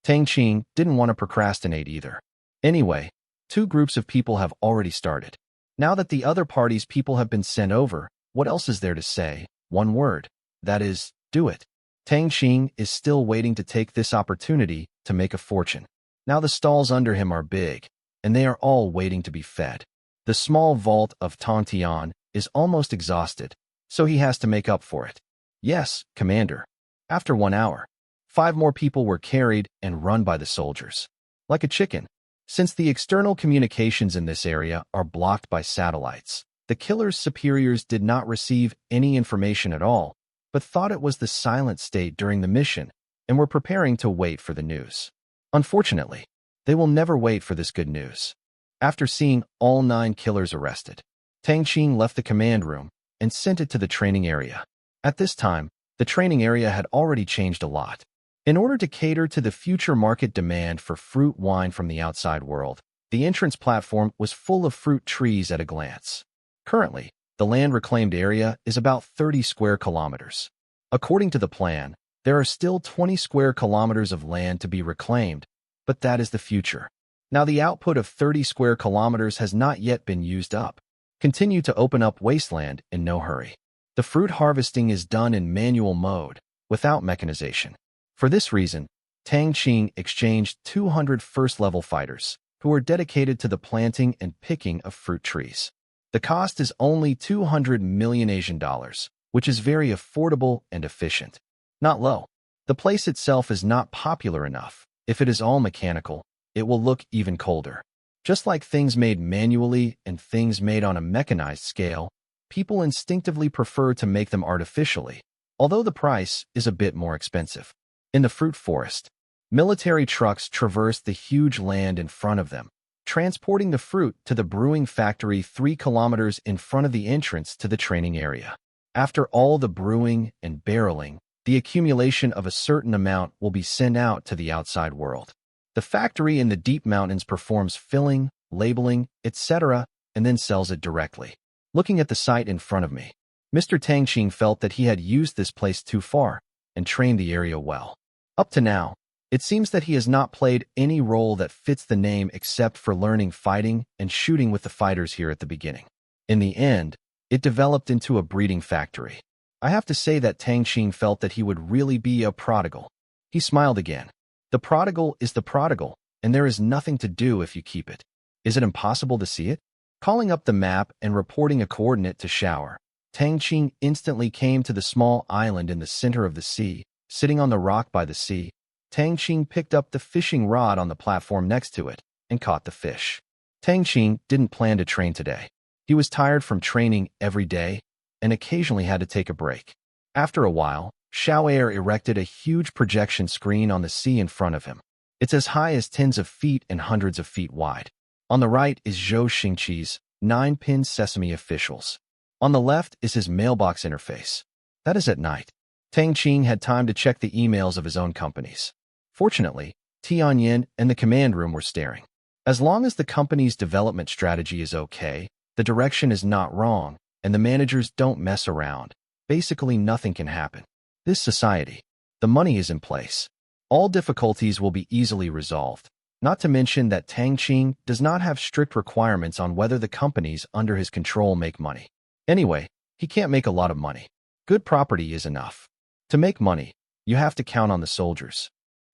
Tang Qing didn't want to procrastinate either. Anyway, 2 groups of people have already started. Now that the other party's people have been sent over, what else is there to say? 1 word. That is, do it. Tang Qing is still waiting to take this opportunity to make a fortune. Now the stalls under him are big, and they are all waiting to be fed. The small vault of Tang Tian is almost exhausted, so he has to make up for it. Yes, Commander. After 1 hour, 5 more people were carried and run by the soldiers. Like a chicken. Since the external communications in this area are blocked by satellites, the killer's superiors did not receive any information at all, but thought it was the silent state during the mission and were preparing to wait for the news. Unfortunately, they will never wait for this good news. After seeing all 9 killers arrested, Tang Qing left the command room and sent it to the training area. At this time, the training area had already changed a lot. In order to cater to the future market demand for fruit wine from the outside world, the entrance platform was full of fruit trees at a glance. Currently, the land reclaimed area is about 30 square kilometers. According to the plan, there are still 20 square kilometers of land to be reclaimed, but that is the future. Now the output of 30 square kilometers has not yet been used up. Continue to open up wasteland in no hurry. The fruit harvesting is done in manual mode, without mechanization. For this reason, Tang Qing exchanged 200 first-level fighters, who are dedicated to the planting and picking of fruit trees. The cost is only 200 million Asian dollars, which is very affordable and efficient. Not low. The place itself is not popular enough. If it is all mechanical, it will look even colder. Just like things made manually and things made on a mechanized scale, people instinctively prefer to make them artificially, although the price is a bit more expensive. In the fruit forest, military trucks traverse the huge land in front of them, transporting the fruit to the brewing factory 3 kilometers in front of the entrance to the training area. After all the brewing and barreling, the accumulation of a certain amount will be sent out to the outside world. The factory in the deep mountains performs filling, labeling, etc., and then sells it directly. Looking at the site in front of me, Mr. Tang Qing felt that he had used this place too far and trained the area well. Up to now, it seems that he has not played any role that fits the name except for learning fighting and shooting with the fighters here at the beginning. In the end, it developed into a breeding factory. I have to say that Tang Qing felt that he would really be a prodigal. He smiled again. The prodigal is the prodigal, and there is nothing to do if you keep it. Is it impossible to see it? Calling up the map and reporting a coordinate to Shower, Tang Qing instantly came to the small island in the center of the sea. Sitting on the rock by the sea, Tang Qing picked up the fishing rod on the platform next to it and caught the fish. Tang Qing didn't plan to train today. He was tired from training every day and occasionally had to take a break. After a while, Xiao'er erected a huge projection screen on the sea in front of him. It's as high as tens of feet and hundreds of feet wide. On the right is Zhou Xingqi's 9-pin sesame officials. On the left is his mailbox interface. That is at night. Tang Qing had time to check the emails of his own companies. Fortunately, Tianyin and the command room were staring. As long as the company's development strategy is okay, the direction is not wrong, and the managers don't mess around, basically nothing can happen. This society, the money is in place. All difficulties will be easily resolved. Not to mention that Tang Qing does not have strict requirements on whether the companies under his control make money. Anyway, he can't make a lot of money. Good property is enough. To make money, you have to count on the soldiers.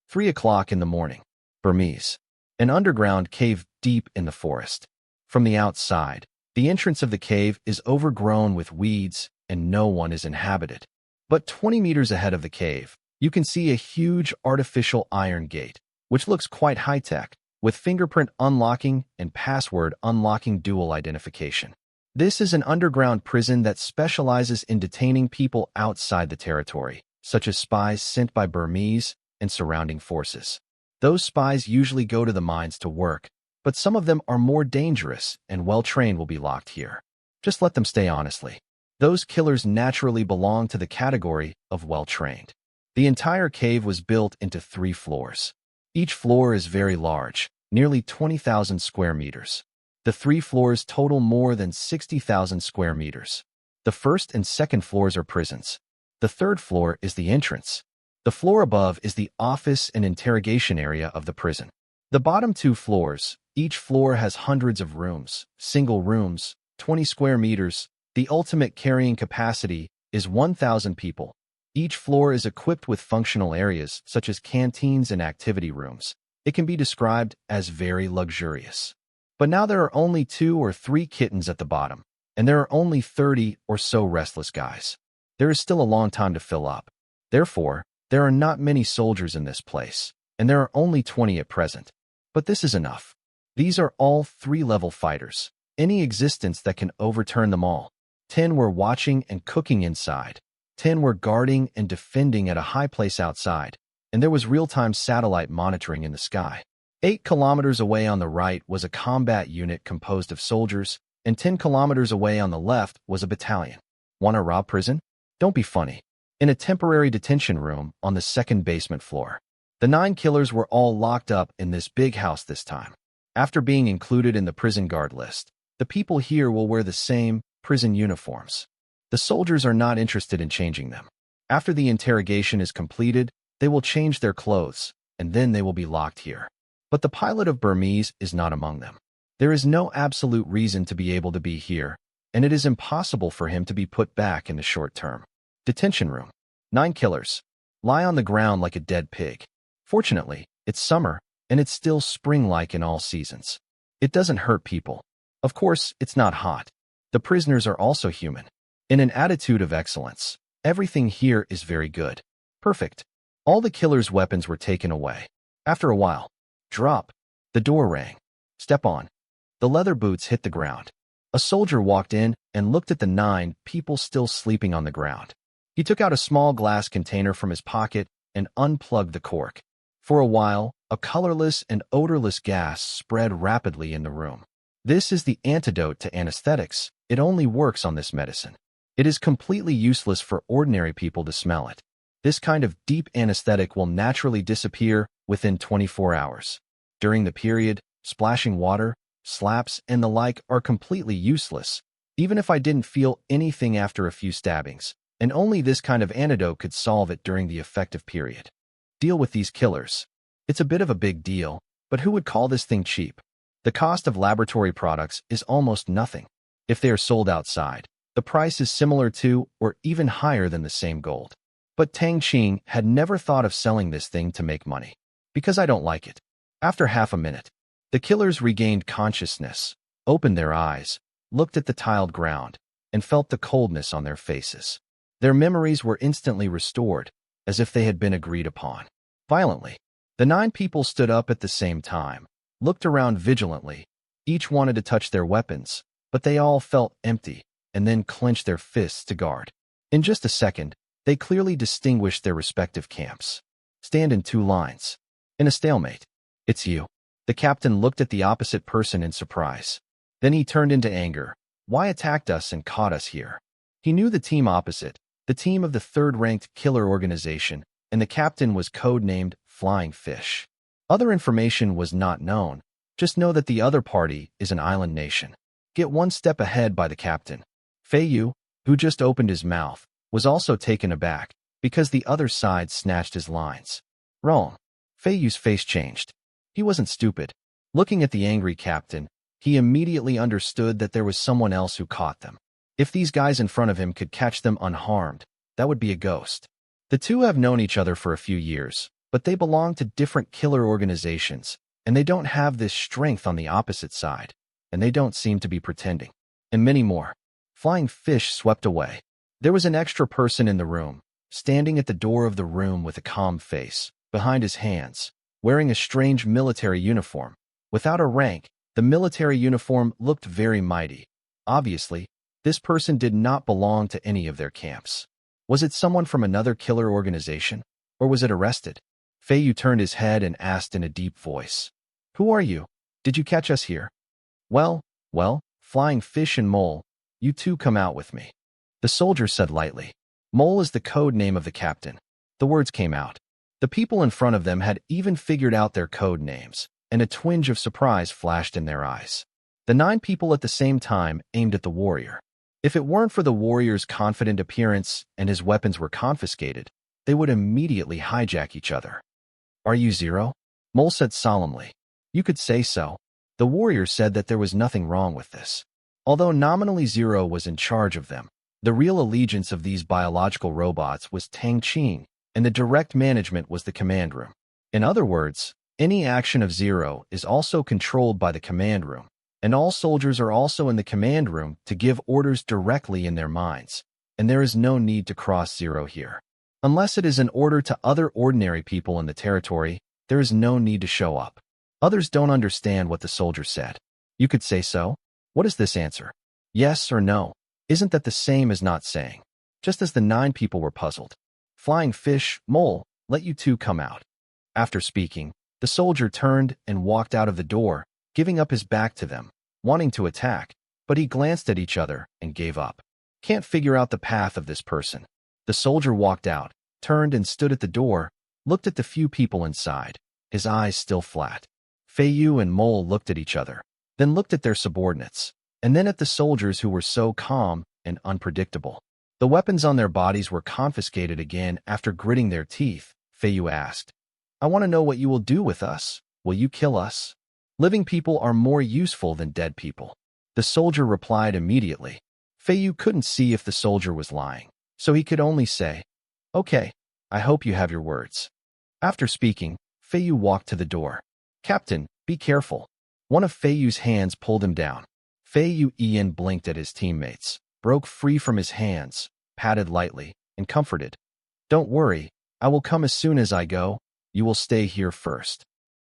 3 o'clock in the morning. Burmese. An underground cave deep in the forest. From the outside, the entrance of the cave is overgrown with weeds and no one is inhabited. But 20 meters ahead of the cave, you can see a huge artificial iron gate, which looks quite high-tech, with fingerprint unlocking and password unlocking dual identification. This is an underground prison that specializes in detaining people outside the territory, such as spies sent by Burmese and surrounding forces. Those spies usually go to the mines to work, but some of them are more dangerous and well-trained will be locked here. Just let them stay honestly. Those killers naturally belong to the category of well-trained. The entire cave was built into 3 floors. Each floor is very large, nearly 20,000 square meters. The 3 floors total more than 60,000 square meters. The first and second floors are prisons. The third floor is the entrance. The floor above is the office and interrogation area of the prison. The bottom 2 floors, each floor has hundreds of rooms, single rooms, 20 square meters. The ultimate carrying capacity is 1,000 people. Each floor is equipped with functional areas such as canteens and activity rooms. It can be described as very luxurious. But now there are only 2 or 3 kittens at the bottom, and there are only 30 or so restless guys. There is still a long time to fill up. Therefore, there are not many soldiers in this place, and there are only 20 at present. But this is enough. These are all 3-level fighters, any existence that can overturn them all. 10 were watching and cooking inside. 10 were guarding and defending at a high place outside, and there was real-time satellite monitoring in the sky. 8 kilometers away on the right was a combat unit composed of soldiers, and 10 kilometers away on the left was a battalion. Want to rob prison? Don't be funny. In a temporary detention room on the 2nd basement floor. The 9 killers were all locked up in this big house this time. After being included in the prison guard list, the people here will wear the same prison uniforms. The soldiers are not interested in changing them. After the interrogation is completed, they will change their clothes, and then they will be locked here. But the pilot of Burmese is not among them. There is no absolute reason to be able to be here, and it is impossible for him to be put back in the short term. Detention room. 9 killers. Lie on the ground like a dead pig. Fortunately, it's summer, and it's still spring-like in all seasons. It doesn't hurt people. Of course, it's not hot. The prisoners are also human. In an attitude of excellence, everything here is very good. Perfect. All the killers' weapons were taken away. After a while, drop. The door rang. Step on. The leather boots hit the ground. A soldier walked in and looked at the 9 people still sleeping on the ground. He took out a small glass container from his pocket and unplugged the cork. For a while, a colorless and odorless gas spread rapidly in the room. This is the antidote to anesthetics. It only works on this medicine. It is completely useless for ordinary people to smell it. This kind of deep anesthetic will naturally disappear within 24 hours. During the period, splashing water, slaps, and the like are completely useless, even if I didn't feel anything after a few stabbings, and only this kind of antidote could solve it during the effective period. Deal with these killers. It's a bit of a big deal, but who would call this thing cheap? The cost of laboratory products is almost nothing. If they are sold outside, the price is similar to or even higher than the same gold. But Tang Qing had never thought of selling this thing to make money. Because I don't like it. After half a minute, the killers regained consciousness, opened their eyes, looked at the tiled ground, and felt the coldness on their faces. Their memories were instantly restored, as if they had been agreed upon. Violently, the 9 people stood up at the same time, looked around vigilantly. Each wanted to touch their weapons, but they all felt empty, and then clenched their fists to guard. In just a second, they clearly distinguished their respective camps. Stand in 2 lines. In a stalemate. It's you. The captain looked at the opposite person in surprise. Then he turned into anger. Why attacked us and caught us here? He knew the team opposite, the team of the 3rd-ranked killer organization, and the captain was codenamed Flying Fish. Other information was not known. Just know that the other party is an island nation. Get 1 step ahead by the captain. Fei Yu, who just opened his mouth, was also taken aback, because the other side snatched his lines. Wrong. Fei Yu's face changed. He wasn't stupid. Looking at the angry captain, he immediately understood that there was someone else who caught them. If these guys in front of him could catch them unharmed, that would be a ghost. The two have known each other for a few years, but they belong to different killer organizations, and they don't have this strength on the opposite side, and they don't seem to be pretending. And many more. Flying Fish swept away. There was an extra person in the room, standing at the door of the room with a calm face, behind his hands, wearing a strange military uniform. Without a rank, the military uniform looked very mighty. Obviously, this person did not belong to any of their camps. Was it someone from another killer organization? Or was it arrested? Fei Yu turned his head and asked in a deep voice. Who are you? Did you catch us here? Well, Flying Fish and Mole, you two come out with me. The soldier said lightly. Mole is the code name of the captain. The words came out. The people in front of them had even figured out their code names, and a twinge of surprise flashed in their eyes. The 9 people at the same time aimed at the warrior. If it weren't for the warrior's confident appearance and his weapons were confiscated, they would immediately hijack each other. Are you Zero? Mole said solemnly. You could say so. The warrior said that there was nothing wrong with this. Although nominally Zero was in charge of them, the real allegiance of these biological robots was Tang Qing, and the direct management was the command room. In other words, any action of Zero is also controlled by the command room, and all soldiers are also in the command room to give orders directly in their minds, and there is no need to cross Zero here. Unless it is an order to other ordinary people in the territory, there is no need to show up. Others don't understand what the soldier said. You could say so? What is this answer? Yes or no? Isn't that the same as not saying? Just as the 9 people were puzzled. Flying Fish, Mole, let you two come out. After speaking, the soldier turned and walked out of the door, giving up his back to them, wanting to attack, but he glanced at each other and gave up. Can't figure out the path of this person. The soldier walked out, turned and stood at the door, looked at the few people inside, his eyes still flat. Fei Yu and Mole looked at each other, then looked at their subordinates, and then at the soldiers who were so calm and unpredictable. The weapons on their bodies were confiscated again after gritting their teeth. Fei Yu asked, I want to know what you will do with us. Will you kill us? Living people are more useful than dead people. The soldier replied immediately. Fei Yu couldn't see if the soldier was lying, so he could only say, Okay, I hope you have your words. After speaking, Fei Yu walked to the door. Captain, be careful. One of Fei Yu's hands pulled him down. Fei Yu Ian blinked at his teammates, broke free from his hands, patted lightly, and comforted. Don't worry, I will come as soon as I go. You will stay here first.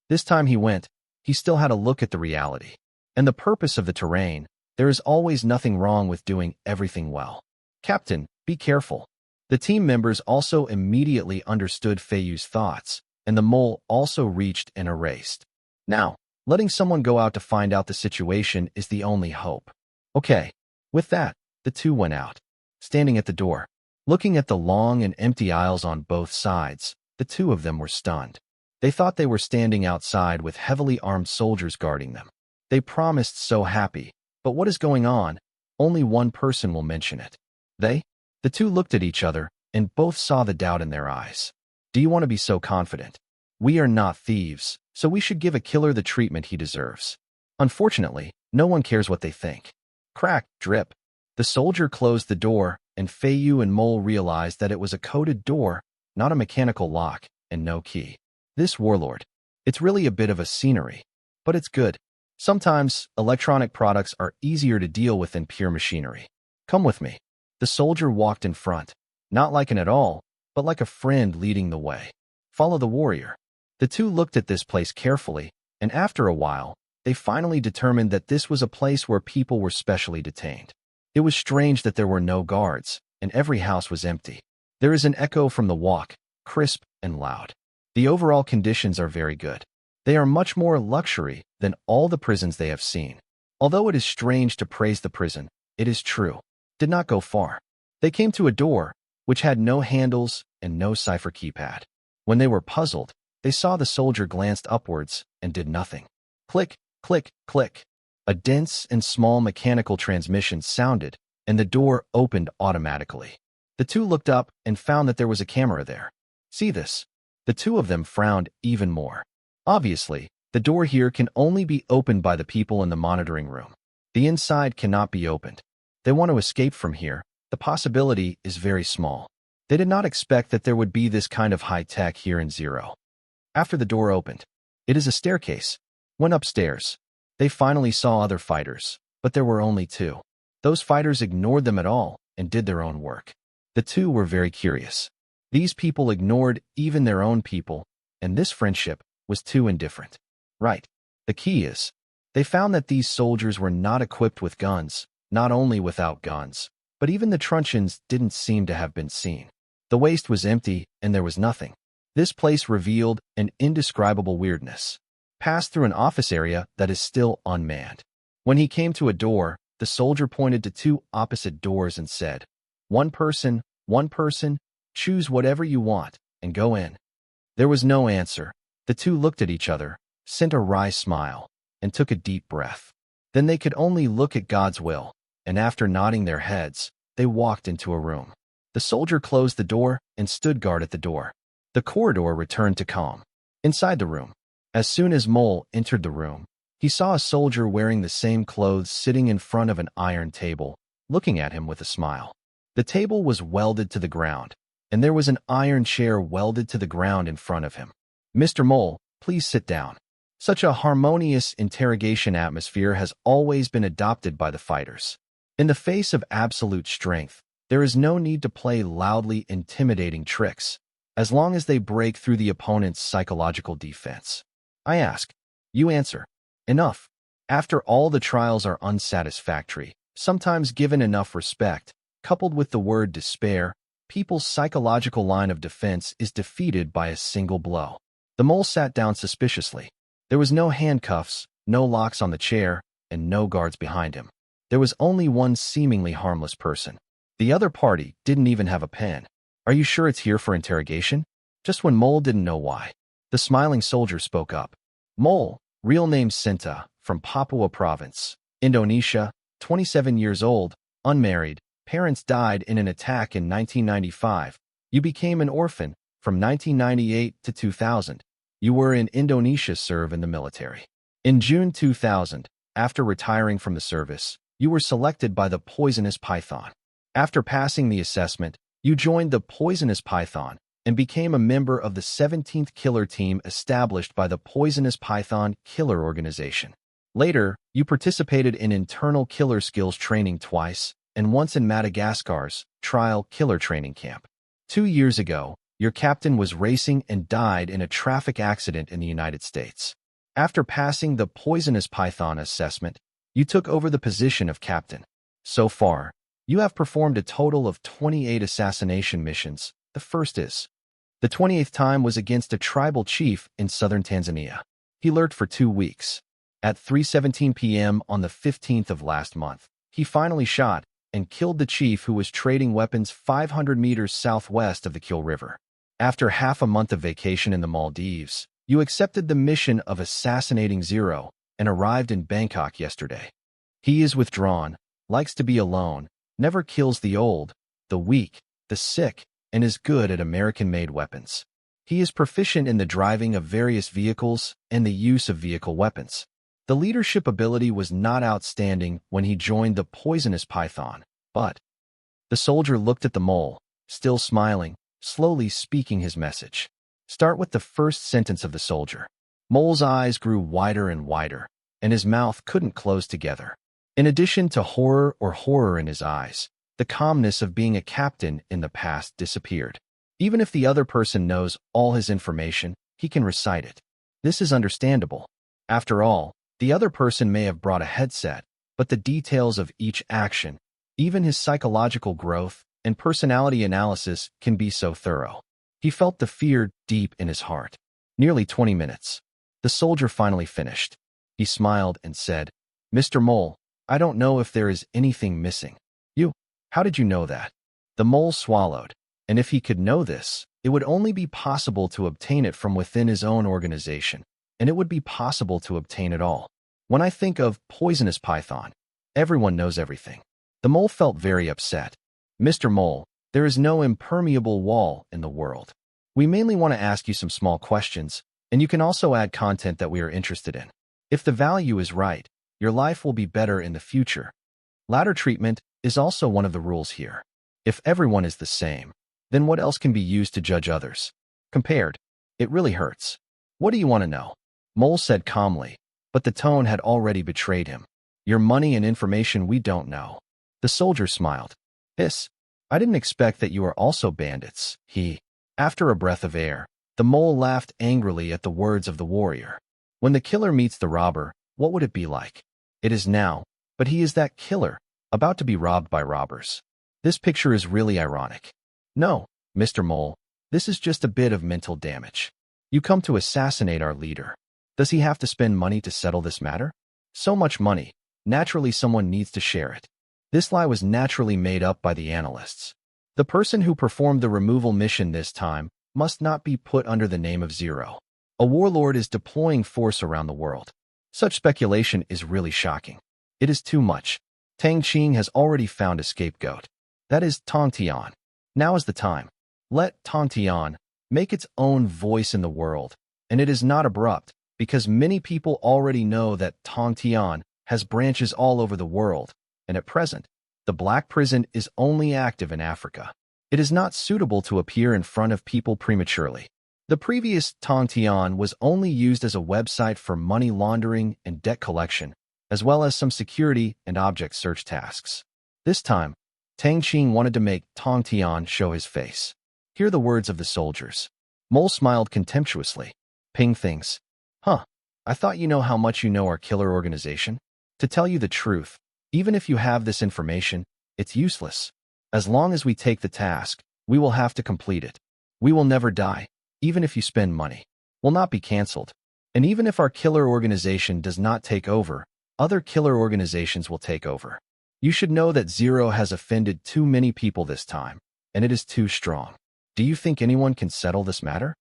This time he went, he still had a look at the reality. And the purpose of the terrain, there is always nothing wrong with doing everything well. Captain, be careful. The team members also immediately understood Fei Yu's thoughts, and the mole also reached and erased. Now, letting someone go out to find out the situation is the only hope. Okay. With that, the two went out. Standing at the door, looking at the long and empty aisles on both sides, the two of them were stunned. They thought they were standing outside with heavily armed soldiers guarding them. They promised so happy, but what is going on? Only one person will mention it. They? The two looked at each other, and both saw the doubt in their eyes. Do you want to be so confident? We are not thieves, so we should give a killer the treatment he deserves. Unfortunately, no one cares what they think. Crack, drip. The soldier closed the door, and Fei Yu and Mole realized that it was a coded door, not a mechanical lock, and no key. This warlord, It's really a bit of a scenery, but it's good. Sometimes, electronic products are easier to deal with than pure machinery. Come with me. The soldier walked in front, not like an at all, but like a friend leading the way. Follow the warrior. The two looked at this place carefully, and after a while, they finally determined that this was a place where people were specially detained. It was strange that there were no guards, and every house was empty. There is an echo from the walk, crisp and loud. The overall conditions are very good. They are much more luxury than all the prisons they have seen. Although it is strange to praise the prison, it is true. Did not go far. They came to a door, which had no handles and no cipher keypad. When they were puzzled, they saw the soldier glanced upwards and did nothing. Click, click, click. A dense and small mechanical transmission sounded, and the door opened automatically. The two looked up and found that there was a camera there. See this? The two of them frowned even more. Obviously, the door here can only be opened by the people in the monitoring room. The inside cannot be opened. They want to escape from here. The possibility is very small. They did not expect that there would be this kind of high-tech here in Zero. After the door opened, it is a staircase. Went upstairs. They finally saw other fighters, but there were only two. Those fighters ignored them at all and did their own work. The two were very curious. These people ignored even their own people, and this friendship was too indifferent. Right. The key is, they found that these soldiers were not equipped with guns, not only without guns, but even the truncheons didn't seem to have been seen. The waist was empty, and there was nothing. This place revealed an indescribable weirdness. Passed through an office area that is still unmanned. When he came to a door, the soldier pointed to two opposite doors and said, one person, choose whatever you want, and go in. There was no answer. The two looked at each other, sent a wry smile, and took a deep breath. Then they could only look at God's will, and after nodding their heads, they walked into a room. The soldier closed the door and stood guard at the door. The corridor returned to calm. Inside the room, as soon as Mole entered the room, he saw a soldier wearing the same clothes sitting in front of an iron table, looking at him with a smile. The table was welded to the ground, and there was an iron chair welded to the ground in front of him. Mr. Mole, please sit down. Such a harmonious interrogation atmosphere has always been adopted by the fighters. In the face of absolute strength, there is no need to play loudly intimidating tricks, as long as they break through the opponent's psychological defense. I ask. You answer. Enough. After all the trials are unsatisfactory, sometimes given enough respect, coupled with the word despair, people's psychological line of defense is defeated by a single blow. The mole sat down suspiciously. There was no handcuffs, no locks on the chair, and no guards behind him. There was only one seemingly harmless person. The other party didn't even have a pen. Are you sure it's here for interrogation? Just when Mole didn't know why. The smiling soldier spoke up. Mole, real name Sinta, from Papua Province, Indonesia, 27 years old, unmarried, parents died in an attack in 1995. You became an orphan from 1998 to 2000. You were in Indonesia, serve in the military. In June 2000, after retiring from the service, you were selected by the Poisonous Python. After passing the assessment, you joined the Poisonous Python and became a member of the 17th Killer Team established by the Poisonous Python Killer Organization. Later, you participated in internal killer skills training twice and once in Madagascar's Trial Killer Training Camp. 2 years ago, your captain was racing and died in a traffic accident in the United States. After passing the Poisonous Python assessment, you took over the position of captain. So far, you have performed a total of 28 assassination missions. The first is. The 28th time was against a tribal chief in southern Tanzania. He lurked for 2 weeks. At 3:17 p.m. on the 15th of last month, he finally shot and killed the chief who was trading weapons 500 meters southwest of the Kiel River. After half a month of vacation in the Maldives, you accepted the mission of assassinating Zero and arrived in Bangkok yesterday. He is withdrawn, likes to be alone, never kills the old, the weak, the sick, and is good at American-made weapons. He is proficient in the driving of various vehicles and the use of vehicle weapons. The leadership ability was not outstanding when he joined the Poisonous Python, but the soldier looked at the mole, still smiling, slowly speaking his message. Start with the first sentence of the soldier. Mole's eyes grew wider and wider, and his mouth couldn't close together. In addition to horror in his eyes, the calmness of being a captain in the past disappeared. Even if the other person knows all his information, he can recite it. This is understandable. After all, the other person may have brought a headset, but the details of each action, even his psychological growth and personality analysis, can be so thorough. He felt the fear deep in his heart. Nearly 20 minutes. The soldier finally finished. He smiled and said, "Mr. Mole, I don't know if there is anything missing." "You? How did you know that?" The mole swallowed, and if he could know this, it would only be possible to obtain it from within his own organization, and it would be possible to obtain it all. When I think of poisonous python, everyone knows everything. The mole felt very upset. "Mr. Mole, there is no impermeable wall in the world. We mainly want to ask you some small questions, and you can also add content that we are interested in. If the value is right, your life will be better in the future. Ladder treatment is also one of the rules here. If everyone is the same, then what else can be used to judge others? Compared, it really hurts. What do you want to know?" Mole said calmly, but the tone had already betrayed him. "Your money and information we don't know." The soldier smiled. "Hiss, I didn't expect that you are also bandits." After a breath of air, the mole laughed angrily at the words of the warrior. When the killer meets the robber, what would it be like? It is now, but he is that killer, about to be robbed by robbers. This picture is really ironic. "No, Mr. Mole, this is just a bit of mental damage. You come to assassinate our leader. Does he have to spend money to settle this matter? So much money. Naturally, someone needs to share it." This lie was naturally made up by the analysts. The person who performed the removal mission this time must not be put under the name of Zero. A warlord is deploying force around the world. Such speculation is really shocking. It is too much. Tang Qing has already found a scapegoat. That is Tang Tian. Now is the time. Let Tang Tian make its own voice in the world, and it is not abrupt, because many people already know that Tang Tian has branches all over the world, and at present, the Black Prison is only active in Africa. It is not suitable to appear in front of people prematurely. The previous Tang Tian was only used as a website for money laundering and debt collection, as well as some security and object search tasks. This time, Tang Qing wanted to make Tang Tian show his face. Hear the words of the soldiers. Mole smiled contemptuously. "Ping things. Huh, I thought you know how much you know our killer organization. To tell you the truth, even if you have this information, it's useless. As long as we take the task, we will have to complete it. We will never die, even if you spend money. We'll not be canceled. And even if our killer organization does not take over, other killer organizations will take over. You should know that Zero has offended too many people this time, and it is too strong. Do you think anyone can settle this matter?"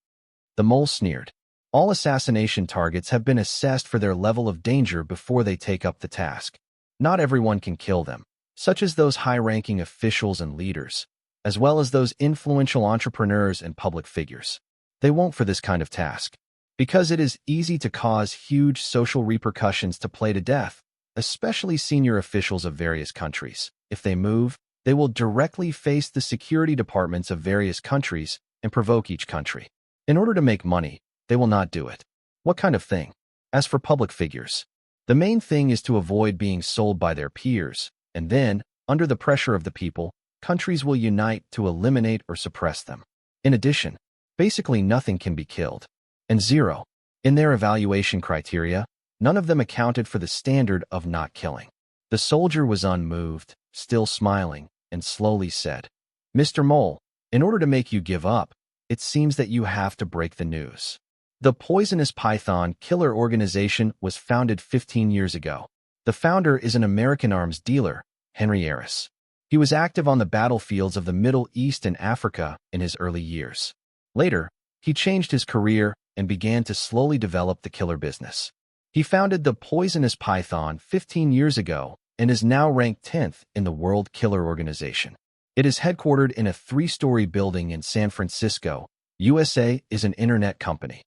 The mole sneered. "All assassination targets have been assessed for their level of danger before they take up the task. Not everyone can kill them, such as those high-ranking officials and leaders, as well as those influential entrepreneurs and public figures. They won't for this kind of task, because it is easy to cause huge social repercussions to play to death, especially senior officials of various countries. If they move, they will directly face the security departments of various countries and provoke each country. In order to make money, they will not do it. What kind of thing? As for public figures, the main thing is to avoid being sold by their peers, and then, under the pressure of the people, countries will unite to eliminate or suppress them. In addition, basically nothing can be killed. And Zero, in their evaluation criteria, none of them accounted for the standard of not killing. The soldier was unmoved, still smiling, and slowly said, "Mr. Mole, in order to make you give up, it seems that you have to break the news. The Poisonous Python Killer Organization was founded 15 years ago. The founder is an American arms dealer, Henry Harris. He was active on the battlefields of the Middle East and Africa in his early years. Later, he changed his career and began to slowly develop the killer business. He founded the Poisonous Python 15 years ago and is now ranked 10th in the World Killer Organization. It is headquartered in a 3-story building in San Francisco. USA is an internet company."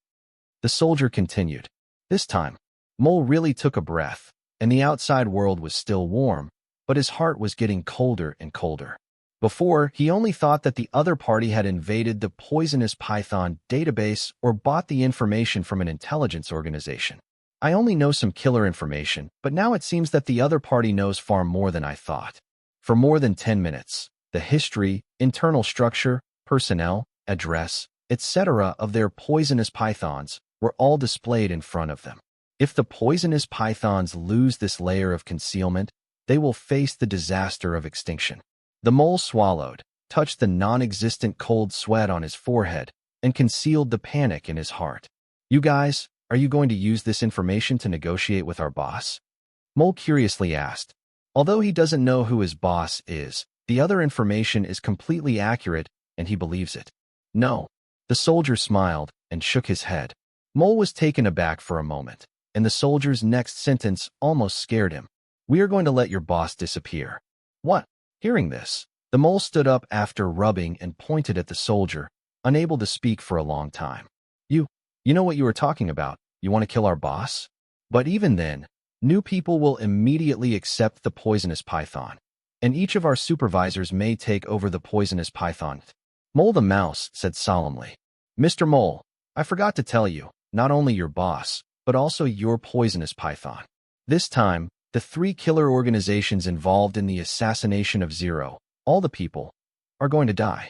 The soldier continued. This time, Mole really took a breath, and the outside world was still warm, but his heart was getting colder and colder. Before, he only thought that the other party had invaded the poisonous python database or bought the information from an intelligence organization. I only know some killer information, but now it seems that the other party knows far more than I thought. For more than 10 minutes, the history, internal structure, personnel, address, etc. of their poisonous pythons were all displayed in front of them. If the poisonous pythons lose this layer of concealment, they will face the disaster of extinction. The mole swallowed, touched the non-existent cold sweat on his forehead, and concealed the panic in his heart. You guys, are you going to use this information to negotiate with our boss? Mole curiously asked. Although he doesn't know who his boss is, the other information is completely accurate and he believes it. No. The soldier smiled and shook his head. Mole was taken aback for a moment, and the soldier's next sentence almost scared him. We are going to let your boss disappear. What? Hearing this, the mole stood up after rubbing and pointed at the soldier, unable to speak for a long time. You know what you were talking about. You want to kill our boss? But even then, new people will immediately accept the poisonous python, and each of our supervisors may take over the poisonous python. Mole the mouse said solemnly. Mr. Mole, I forgot to tell you, not only your boss, but also your poisonous python. This time, the 3 killer organizations involved in the assassination of Zero, all the people, are going to die.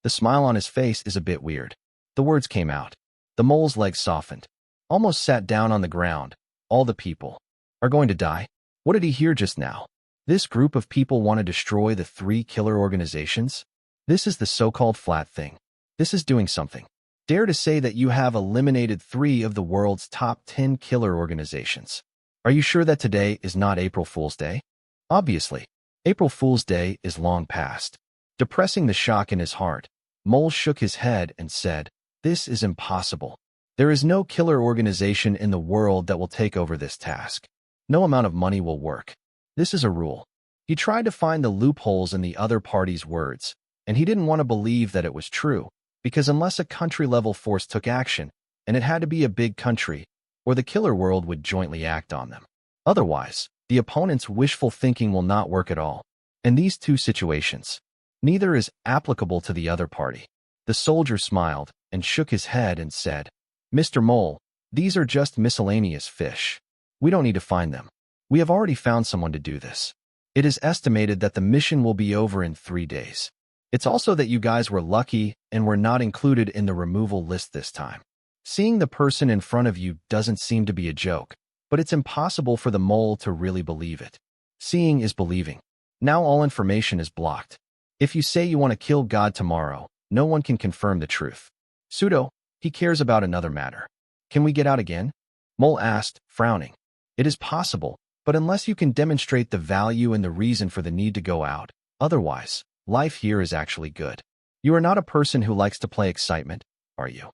The smile on his face is a bit weird. The words came out. The mole's legs softened, almost sat down on the ground. All the people are going to die? What did he hear just now? This group of people want to destroy the 3 killer organizations? This is the so-called flat thing. This is doing something. Dare to say that you have eliminated 3 of the world's top 10 killer organizations. Are you sure that today is not April Fool's Day? Obviously, April Fool's Day is long past. Depressing the shock in his heart, Mole shook his head and said, This is impossible. There is no killer organization in the world that will take over this task. No amount of money will work. This is a rule. He tried to find the loopholes in the other party's words, and he didn't want to believe that it was true, because unless a country-level force took action, and it had to be a big country, or the killer world would jointly act on them. Otherwise, the opponent's wishful thinking will not work at all. In these 2 situations, neither is applicable to the other party. The soldier smiled and shook his head and said, Mr. Mole, these are just miscellaneous fish. We don't need to find them. We have already found someone to do this. It is estimated that the mission will be over in 3 days. It's also that you guys were lucky and were not included in the removal list this time. Seeing the person in front of you doesn't seem to be a joke, but it's impossible for the mole to really believe it. Seeing is believing. Now all information is blocked. If you say you want to kill God tomorrow, no one can confirm the truth. Pseudo, he cares about another matter. Can we get out again? Mole asked, frowning. It is possible, but unless you can demonstrate the value and the reason for the need to go out, otherwise, life here is actually good. You are not a person who likes to play excitement, are you?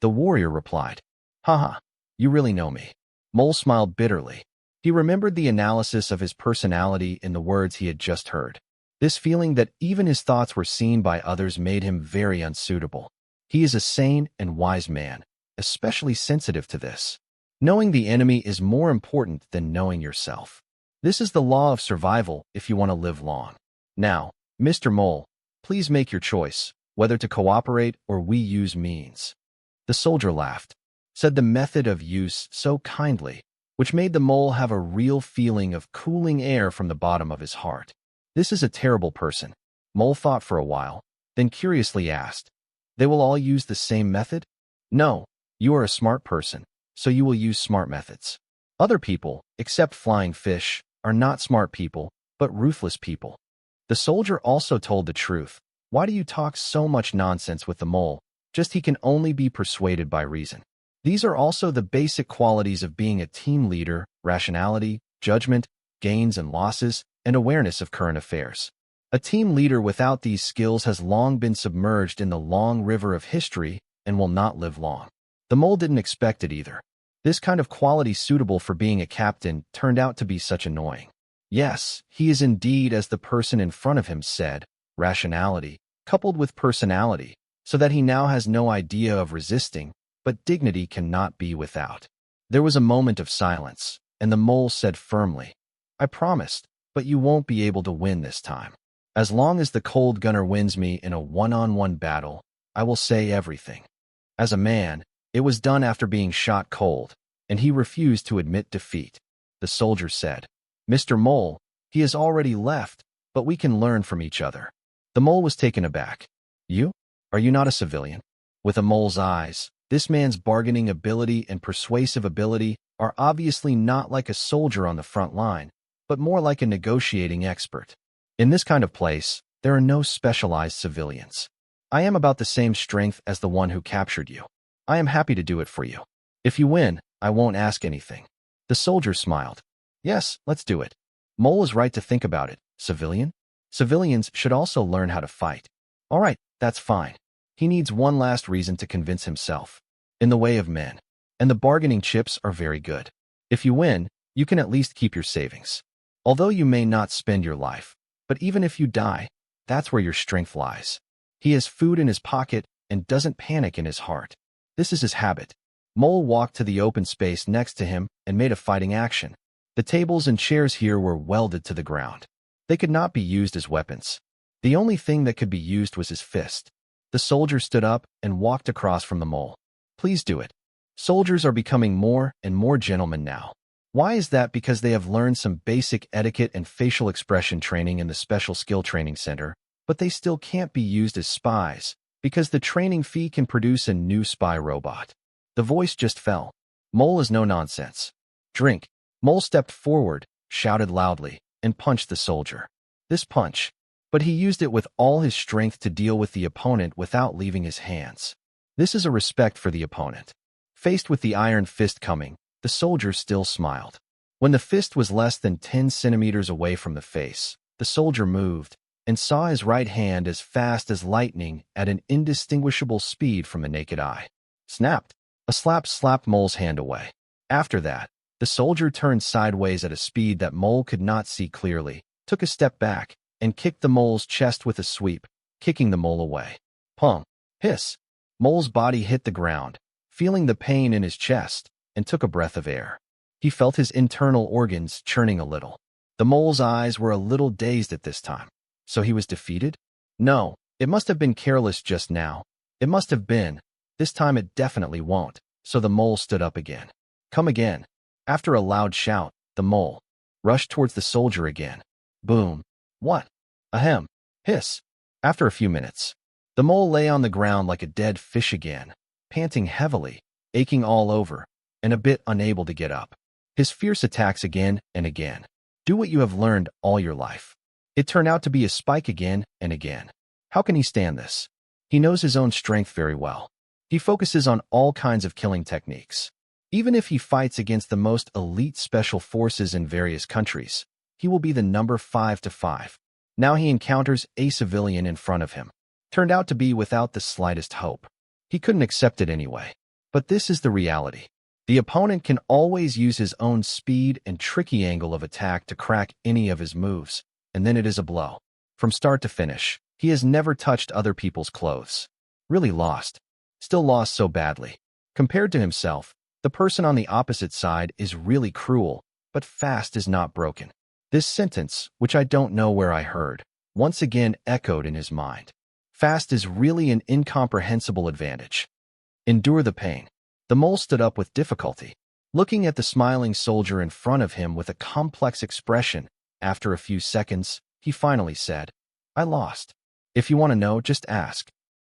The warrior replied. Haha, you really know me. Mole smiled bitterly. He remembered the analysis of his personality in the words he had just heard. This feeling that even his thoughts were seen by others made him very unsuitable. He is a sane and wise man, especially sensitive to this. Knowing the enemy is more important than knowing yourself. This is the law of survival if you want to live long. Now, Mr. Mole, please make your choice, whether to cooperate or we use means. The soldier laughed, said the method of use so kindly, which made the mole have a real feeling of cooling air from the bottom of his heart. This is a terrible person. Mole thought for a while, then curiously asked, They will all use the same method? No, you are a smart person, so you will use smart methods. Other people, except flying fish, are not smart people, but ruthless people. The soldier also told the truth. Why do you talk so much nonsense with the mole? Just he can only be persuaded by reason. These are also the basic qualities of being a team leader: rationality, judgment, gains and losses, and awareness of current affairs. A team leader without these skills has long been submerged in the long river of history and will not live long. The mole didn't expect it either. This kind of quality suitable for being a captain turned out to be such annoying. Yes, he is indeed, as the person in front of him said, rationality, coupled with personality, so that he now has no idea of resisting, but dignity cannot be without. There was a moment of silence, and the mole said firmly, I promised, but you won't be able to win this time. As long as the cold gunner wins me in a one-on-one battle, I will say everything. As a man, it was done after being shot cold, and he refused to admit defeat. The soldier said, Mr. Mole, he has already left, but we can learn from each other. The mole was taken aback. You? Are you not a civilian? With a mole's eyes, this man's bargaining ability and persuasive ability are obviously not like a soldier on the front line, but more like a negotiating expert. In this kind of place, there are no specialized civilians. I am about the same strength as the one who captured you. I am happy to do it for you. If you win, I won't ask anything. The soldier smiled. Yes, let's do it. Mole is right to think about it. Civilian? Civilians should also learn how to fight. All right, that's fine. He needs one last reason to convince himself. In the way of men. And the bargaining chips are very good. If you win, you can at least keep your savings. Although you may not spend your life, but even if you die, that's where your strength lies. He has food in his pocket and doesn't panic in his heart. This is his habit. Mole walked to the open space next to him and made a fighting action. The tables and chairs here were welded to the ground. They could not be used as weapons. The only thing that could be used was his fist. The soldier stood up and walked across from the mole. Please do it. Soldiers are becoming more and more gentlemen now. Why is that? Because they have learned some basic etiquette and facial expression training in the Special Skill Training Center, but they still can't be used as spies, because the training fee can produce a new spy robot. The voice just fell. Mole is no nonsense. Drink. Mole stepped forward, shouted loudly, and punched the soldier. This punch. But he used it with all his strength to deal with the opponent without leaving his hands. This is a respect for the opponent. Faced with the iron fist coming, the soldier still smiled. When the fist was less than 10 centimeters away from the face, the soldier moved and saw his right hand as fast as lightning at an indistinguishable speed from the naked eye. Snapped. A slap slapped Mole's hand away. After that, the soldier turned sideways at a speed that Mole could not see clearly, took a step back, and kicked the mole's chest with a sweep, kicking the mole away. Pong! Hiss! Mole's body hit the ground, feeling the pain in his chest, and took a breath of air. He felt his internal organs churning a little. The mole's eyes were a little dazed at this time. So he was defeated? No, it must have been careless just now. It must have been. This time it definitely won't. So the mole stood up again. Come again. After a loud shout, the mole rushed towards the soldier again. Boom. What? Ahem. Hiss. After a few minutes, the mole lay on the ground like a dead fish again, panting heavily, aching all over, and a bit unable to get up. His fierce attacks again and again. Do what you have learned all your life. It turned out to be a spike again and again. How can he stand this? He knows his own strength very well. He focuses on all kinds of killing techniques. Even if he fights against the most elite special forces in various countries, he will be the number 5 to 5. Now he encounters a civilian in front of him. Turned out to be without the slightest hope. He couldn't accept it anyway. But this is the reality. The opponent can always use his own speed and tricky angle of attack to crack any of his moves, and then it is a blow. From start to finish, he has never touched other people's clothes. Really lost. Still lost so badly. Compared to himself, the person on the opposite side is really cruel, but fast is not broken. This sentence, which I don't know where I heard, once again echoed in his mind. Fast is really an incomprehensible advantage. Endure the pain. The mole stood up with difficulty, looking at the smiling soldier in front of him with a complex expression. After a few seconds, he finally said, I lost. If you want to know, just ask.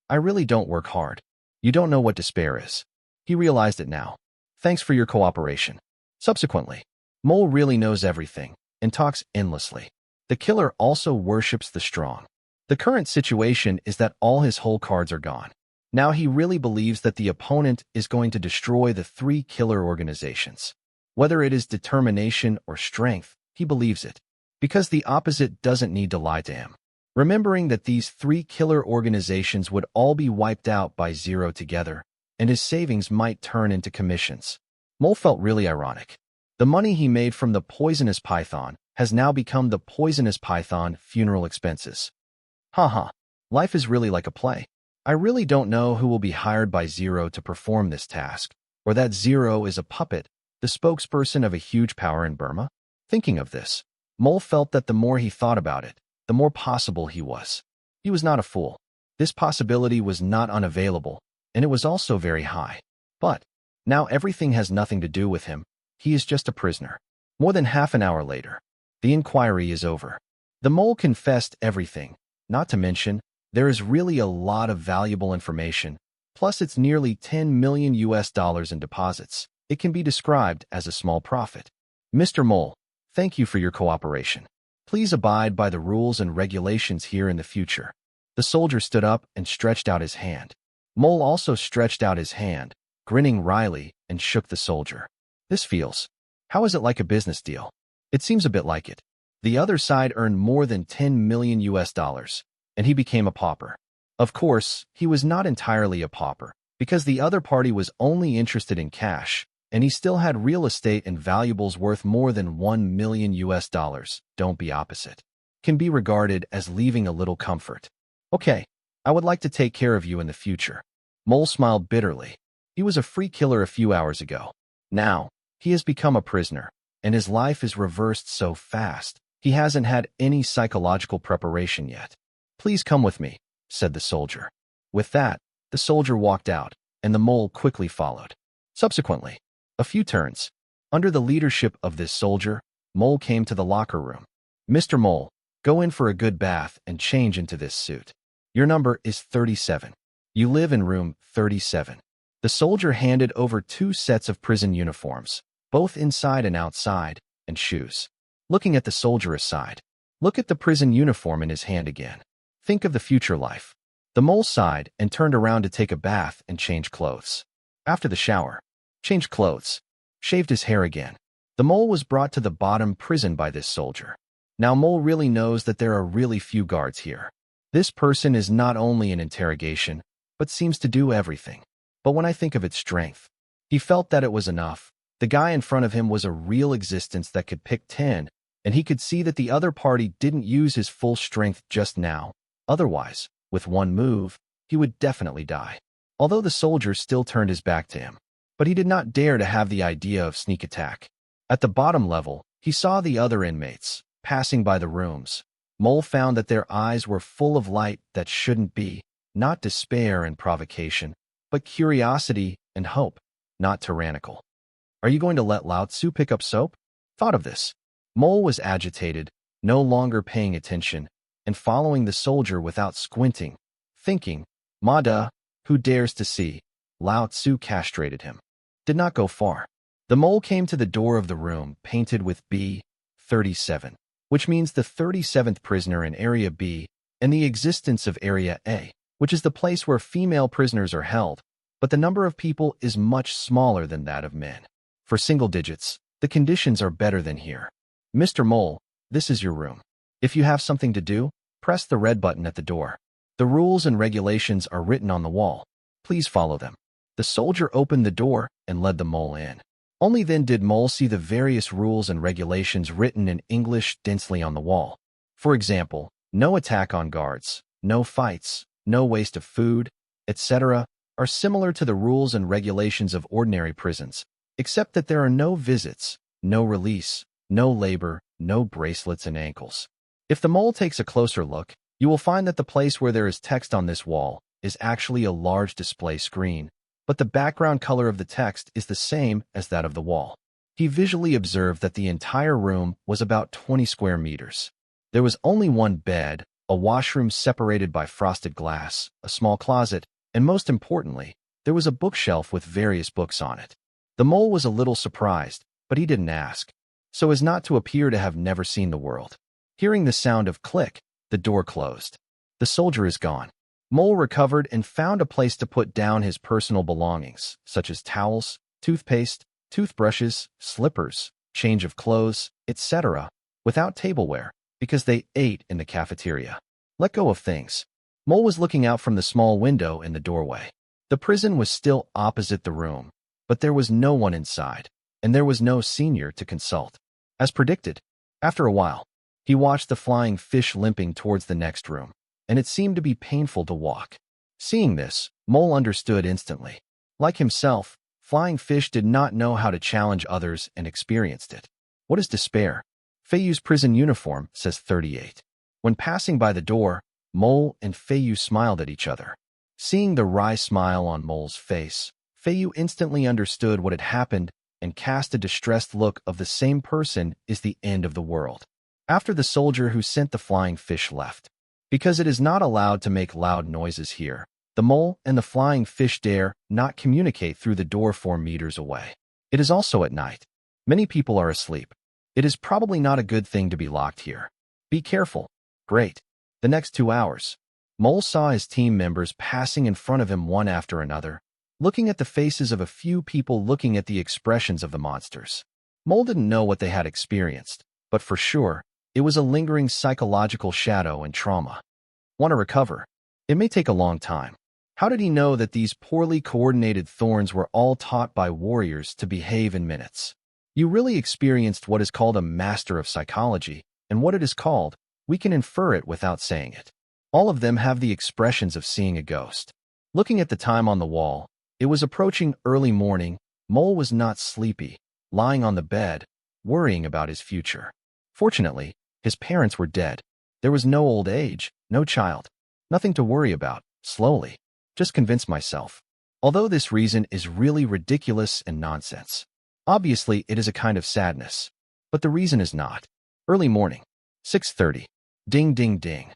I really don't work hard. You don't know what despair is. He realized it now. Thanks for your cooperation. Subsequently, Mole really knows everything and talks endlessly. The killer also worships the strong. The current situation is that all his whole cards are gone. Now he really believes that the opponent is going to destroy the 3 killer organizations. Whether it is determination or strength, he believes it. Because the opposite doesn't need to lie to him. Remembering that these 3 killer organizations would all be wiped out by zero together, and his savings might turn into commissions. Mole felt really ironic. The money he made from the poisonous python has now become the poisonous python funeral expenses. Haha, life is really like a play. I really don't know who will be hired by Zero to perform this task, or that Zero is a puppet, the spokesperson of a huge power in Burma. Thinking of this, Mole felt that the more he thought about it, the more possible he was. He was not a fool. This possibility was not unavailable, and it was also very high. But now everything has nothing to do with him. He is just a prisoner. More than half an hour later, the inquiry is over. The mole confessed everything, not to mention, there is really a lot of valuable information, plus it's nearly 10 million US dollars in deposits. It can be described as a small profit. Mr. Mole, thank you for your cooperation. Please abide by the rules and regulations here in the future. The soldier stood up and stretched out his hand. Mole also stretched out his hand, grinning wryly, and shook the soldier. This feels. How is it like a business deal? It seems a bit like it. The other side earned more than 10 million US dollars, and he became a pauper. Of course, he was not entirely a pauper, because the other party was only interested in cash, and he still had real estate and valuables worth more than 1 million US dollars. Don't be opposite. Can be regarded as leaving a little comfort. Okay, I would like to take care of you in the future. Mole smiled bitterly. He was a free killer a few hours ago. Now, he has become a prisoner, and his life is reversed so fast, he hasn't had any psychological preparation yet. Please come with me, said the soldier. With that, the soldier walked out, and the mole quickly followed. Subsequently, a few turns, under the leadership of this soldier, Mole came to the locker room. Mr. Mole, go in for a good bath and change into this suit. Your number is 37. You live in room 37. The soldier handed over 2 sets of prison uniforms, both inside and outside, and shoes. Looking at the soldier aside, look at the prison uniform in his hand again. Think of the future life. The mole sighed and turned around to take a bath and change clothes. After the shower, changed clothes, shaved his hair again. The mole was brought to the bottom prison by this soldier. Now Mole really knows that there are really few guards here. This person is not only an interrogation, but seems to do everything. But when I think of its strength, he felt that it was enough. The guy in front of him was a real existence that could pick 10, and he could see that the other party didn't use his full strength just now. Otherwise, with one move, he would definitely die. Although the soldier still turned his back to him, but he did not dare to have the idea of sneak attack. At the bottom level, he saw the other inmates, passing by the rooms. Mole found that their eyes were full of light that shouldn't be, not despair and provocation, but curiosity and hope, not tyrannical. Are you going to let Lao Tzu pick up soap? Thought of this. Mole was agitated, no longer paying attention, and following the soldier without squinting, thinking, Ma duh, who dares to see? Lao Tzu castrated him. Did not go far. The mole came to the door of the room painted with B37, which means the 37th prisoner in Area B and the existence of Area A, which is the place where female prisoners are held, but the number of people is much smaller than that of men. For single digits, the conditions are better than here. Mr. Mole, this is your room. If you have something to do, press the red button at the door. The rules and regulations are written on the wall. Please follow them. The soldier opened the door and led the mole in. Only then did Mole see the various rules and regulations written in English densely on the wall. For example, no attack on guards, no fights, no waste of food, etc., are similar to the rules and regulations of ordinary prisons, except that there are no visits, no release, no labor, no bracelets and ankles. If the mole takes a closer look, you will find that the place where there is text on this wall is actually a large display screen, but the background color of the text is the same as that of the wall. He visually observed that the entire room was about 20 square meters. There was only one bed, a washroom separated by frosted glass, a small closet, and most importantly, there was a bookshelf with various books on it. The mole was a little surprised, but he didn't ask, so as not to appear to have never seen the world. Hearing the sound of click, the door closed. The soldier is gone. Mole recovered and found a place to put down his personal belongings, such as towels, toothpaste, toothbrushes, slippers, change of clothes, etc., without tableware, because they ate in the cafeteria. Let go of things. Mole was looking out from the small window in the doorway. The prison was still opposite the room, but there was no one inside, and there was no senior to consult. As predicted, after a while, he watched the flying fish limping towards the next room, and it seemed to be painful to walk. Seeing this, Mole understood instantly. Like himself, Flying Fish did not know how to challenge others and experienced it. What is despair? Feiyu's prison uniform says 38. When passing by the door, Mole and Feiyu smiled at each other. Seeing the wry smile on Mole's face, Feiyu instantly understood what had happened and cast a distressed look of the same person is the end of the world. After the soldier who sent the flying fish left. Because it is not allowed to make loud noises here, the mole and the flying fish dare not communicate through the door 4 meters away. It is also at night. Many people are asleep. It is probably not a good thing to be locked here. Be careful. Great. The next 2 hours. Mole saw his team members passing in front of him one after another, looking at the faces of a few people looking at the expressions of the monsters. Mole didn't know what they had experienced, but for sure, it was a lingering psychological shadow and trauma. Want to recover? It may take a long time. How did he know that these poorly coordinated thorns were all taught by warriors to behave in minutes? You really experienced what is called a master of psychology, and what it is called, we can infer it without saying it. All of them have the expressions of seeing a ghost. Looking at the time on the wall, it was approaching early morning. Mole was not sleepy, lying on the bed, worrying about his future. Fortunately, his parents were dead. There was no old age, no child. Nothing to worry about. Slowly. Just convince myself. Although this reason is really ridiculous and nonsense. Obviously, it is a kind of sadness. But the reason is not. Early morning. 6:30. Ding ding ding.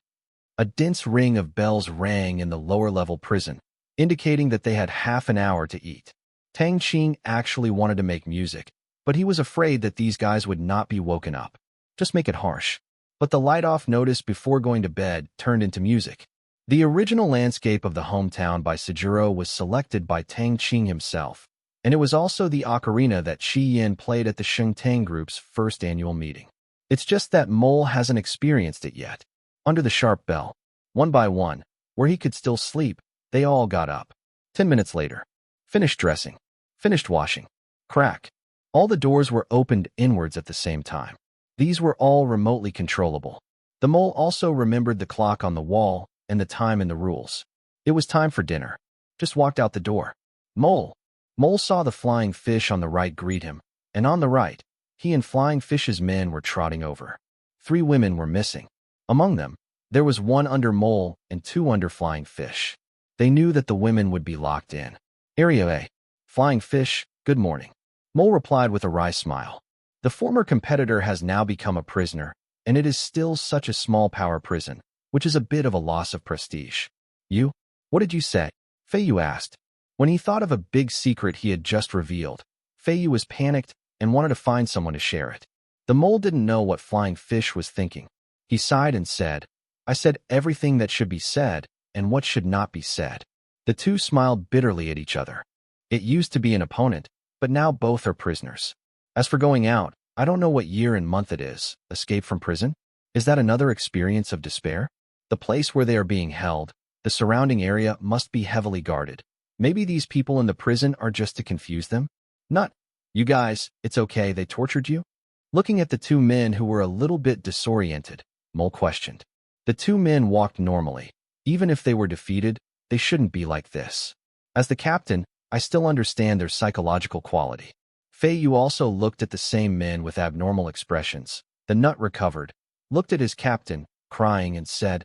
A dense ring of bells rang in the lower-level prison, indicating that they had half an hour to eat. Tang Qing actually wanted to make music, but he was afraid that these guys would not be woken up. Just make it harsh. But the light-off notice before going to bed turned into music. The original landscape of the hometown by Sejuro was selected by Tang Qing himself, and it was also the ocarina that Shi Yin played at the Shengtang Group's first annual meeting. It's just that Mole hasn't experienced it yet. Under the sharp bell, one by one, where he could still sleep, they all got up. 10 minutes later. Finished dressing. Finished washing. Crack. All the doors were opened inwards at the same time. These were all remotely controllable. The mole also remembered the clock on the wall and the time in the rules. It was time for dinner. Just walked out the door. Mole. Mole saw the flying fish on the right greet him, and on the right, he and flying fish's men were trotting over. 3 women were missing. Among them, there was 1 under Mole and 2 under flying fish. They knew that the women would be locked in. Area A. Flying fish, good morning. Mole replied with a wry smile. The former competitor has now become a prisoner, and it is still such a small power prison, which is a bit of a loss of prestige. You? What did you say? Feiyu asked. When he thought of a big secret he had just revealed, Feiyu was panicked and wanted to find someone to share it. The mole didn't know what flying fish was thinking. He sighed and said, I said everything that should be said and what should not be said. The two smiled bitterly at each other. It used to be an opponent, but now both are prisoners. As for going out, I don't know what year and month it is. Escape from prison? Is that another experience of despair? The place where they are being held, the surrounding area must be heavily guarded. Maybe these people in the prison are just to confuse them? Not. You guys, it's okay, they tortured you? Looking at the 2 men who were a little bit disoriented, Mole questioned. The 2 men walked normally. Even if they were defeated, they shouldn't be like this. As the captain, I still understand their psychological quality. Feiyu also looked at the same men with abnormal expressions. The nut recovered, looked at his captain, crying, and said,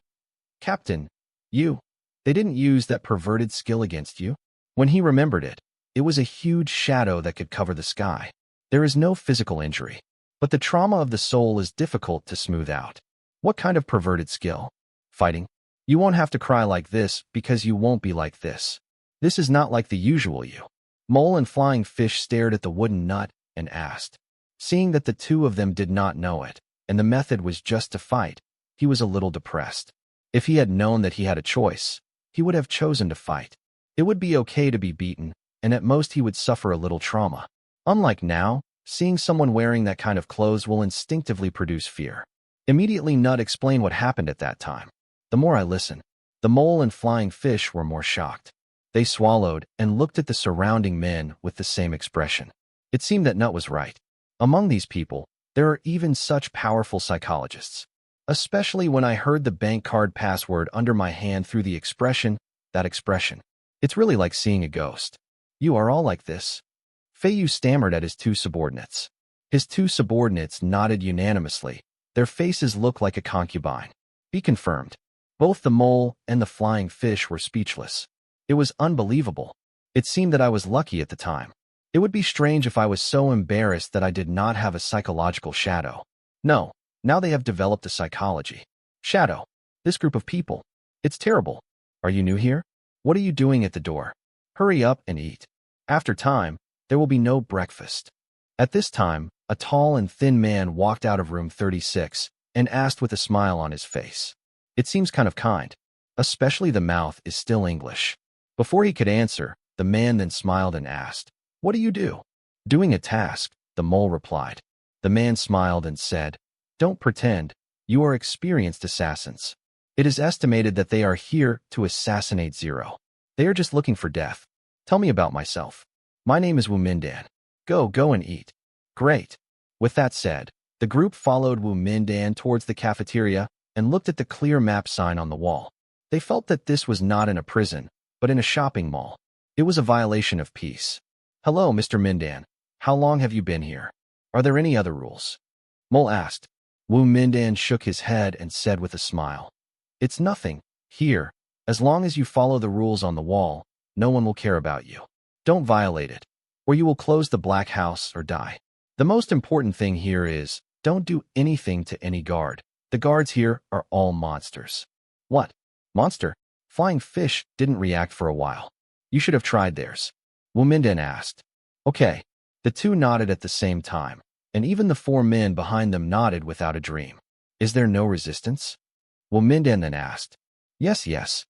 Captain, they didn't use that perverted skill against you? When he remembered it, it was a huge shadow that could cover the sky. There is no physical injury, but the trauma of the soul is difficult to smooth out. What kind of perverted skill? Fighting? You won't have to cry like this because you won't be like this. This is not like the usual you. Mole and flying fish stared at the wooden nut and asked. Seeing that the 2 of them did not know it, and the method was just to fight, he was a little depressed. If he had known that he had a choice, he would have chosen to fight. It would be okay to be beaten, and at most he would suffer a little trauma. Unlike now, seeing someone wearing that kind of clothes will instinctively produce fear. Immediately Nut explained what happened at that time. The more I listened, the mole and flying fish were more shocked. They swallowed and looked at the surrounding men with the same expression. It seemed that Nut was right. Among these people, there are even such powerful psychologists. Especially when I heard the bank card password under my hand through the expression, that expression. It's really like seeing a ghost. You are all like this. Feiyu stammered at his 2 subordinates. His 2 subordinates nodded unanimously. Their faces looked like a concubine. Be confirmed. Both the mole and the flying fish were speechless. It was unbelievable. It seemed that I was lucky at the time. It would be strange if I was so embarrassed that I did not have a psychological shadow. No, now they have developed a psychology. Shadow. This group of people. It's terrible. Are you new here? What are you doing at the door? Hurry up and eat. After time, there will be no breakfast. At this time, a tall and thin man walked out of room 36 and asked with a smile on his face. It seems kind of kind. Especially the mouth is still English. Before he could answer, the man then smiled and asked, "What do you do?" "Doing a task," the mole replied. The man smiled and said, "Don't pretend. You are experienced assassins. It is estimated that they are here to assassinate Zero. They are just looking for death. Tell me about myself. My name is Wu Mindan. Go and eat." Great. With that said, the group followed Wu Mindan towards the cafeteria and looked at the clear map sign on the wall. They felt that this was not in a prison, but in a shopping mall. It was a violation of peace. "Hello, Mr. Mindan. How long have you been here? Are there any other rules?" Mole asked. Wu Mindan shook his head and said with a smile, "It's nothing. Here, as long as you follow the rules on the wall, no one will care about you. Don't violate it, or you will close the black house or die. The most important thing here is, don't do anything to any guard. The guards here are all monsters." "What? Monster?" Flying Fish didn't react for a while. "You should have tried theirs." Wu Mindan asked. "Okay." The two nodded at the same time, and even the four men behind them nodded without a dream. "Is there no resistance?" Wu Mindan then asked. Yes.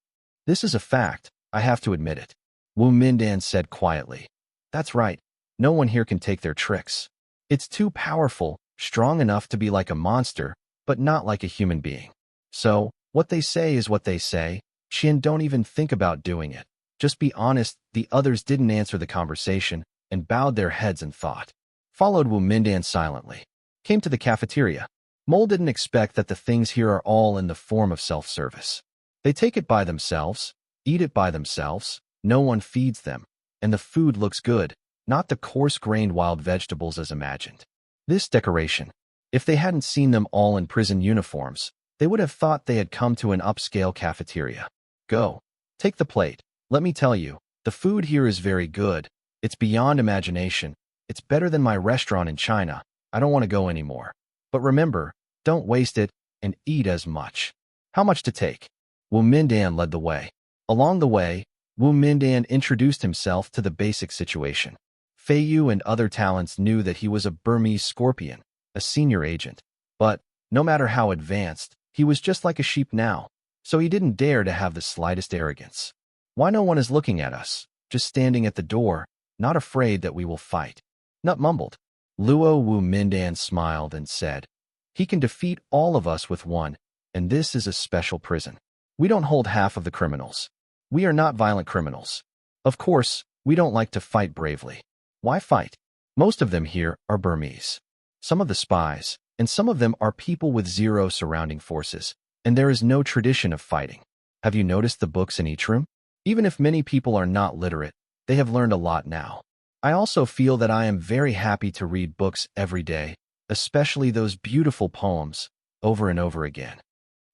This is a fact, I have to admit it." Wu Mindan said quietly. "That's right. No one here can take their tricks. It's too powerful, strong enough to be like a monster, but not like a human being. So, what they say is what they say. Chin, don't even think about doing it. Just be honest." The others didn't answer the conversation and bowed their heads in thought. Followed Wu Mindan silently. Came to the cafeteria. Mole didn't expect that the things here are all in the form of self-service. They take it by themselves, eat it by themselves, no one feeds them, and the food looks good, not the coarse-grained wild vegetables as imagined. This decoration. If they hadn't seen them all in prison uniforms, they would have thought they had come to an upscale cafeteria. Go. Take the plate. Let me tell you, the food here is very good. It's beyond imagination. It's better than my restaurant in China. I don't want to go anymore. But remember, don't waste it, and eat as much. How much to take? Wu Mindan led the way. Along the way, Wu Mindan introduced himself to the basic situation. Fei Yu and other talents knew that he was a Burmese scorpion, a senior agent. But, no matter how advanced, he was just like a sheep now, so he didn't dare to have the slightest arrogance. "Why no one is looking at us, just standing at the door, not afraid that we will fight?" Nut mumbled. Luo Wu Mindan smiled and said, "He can defeat all of us with one, and this is a special prison. We don't hold half of the criminals. We are not violent criminals. Of course, we don't like to fight bravely. Why fight? Most of them here are Burmese. Some of the spies, and some of them are people with zero surrounding forces, and there is no tradition of fighting. Have you noticed the books in each room? Even if many people are not literate, they have learned a lot now. I also feel that I am very happy to read books every day, especially those beautiful poems, over and over again."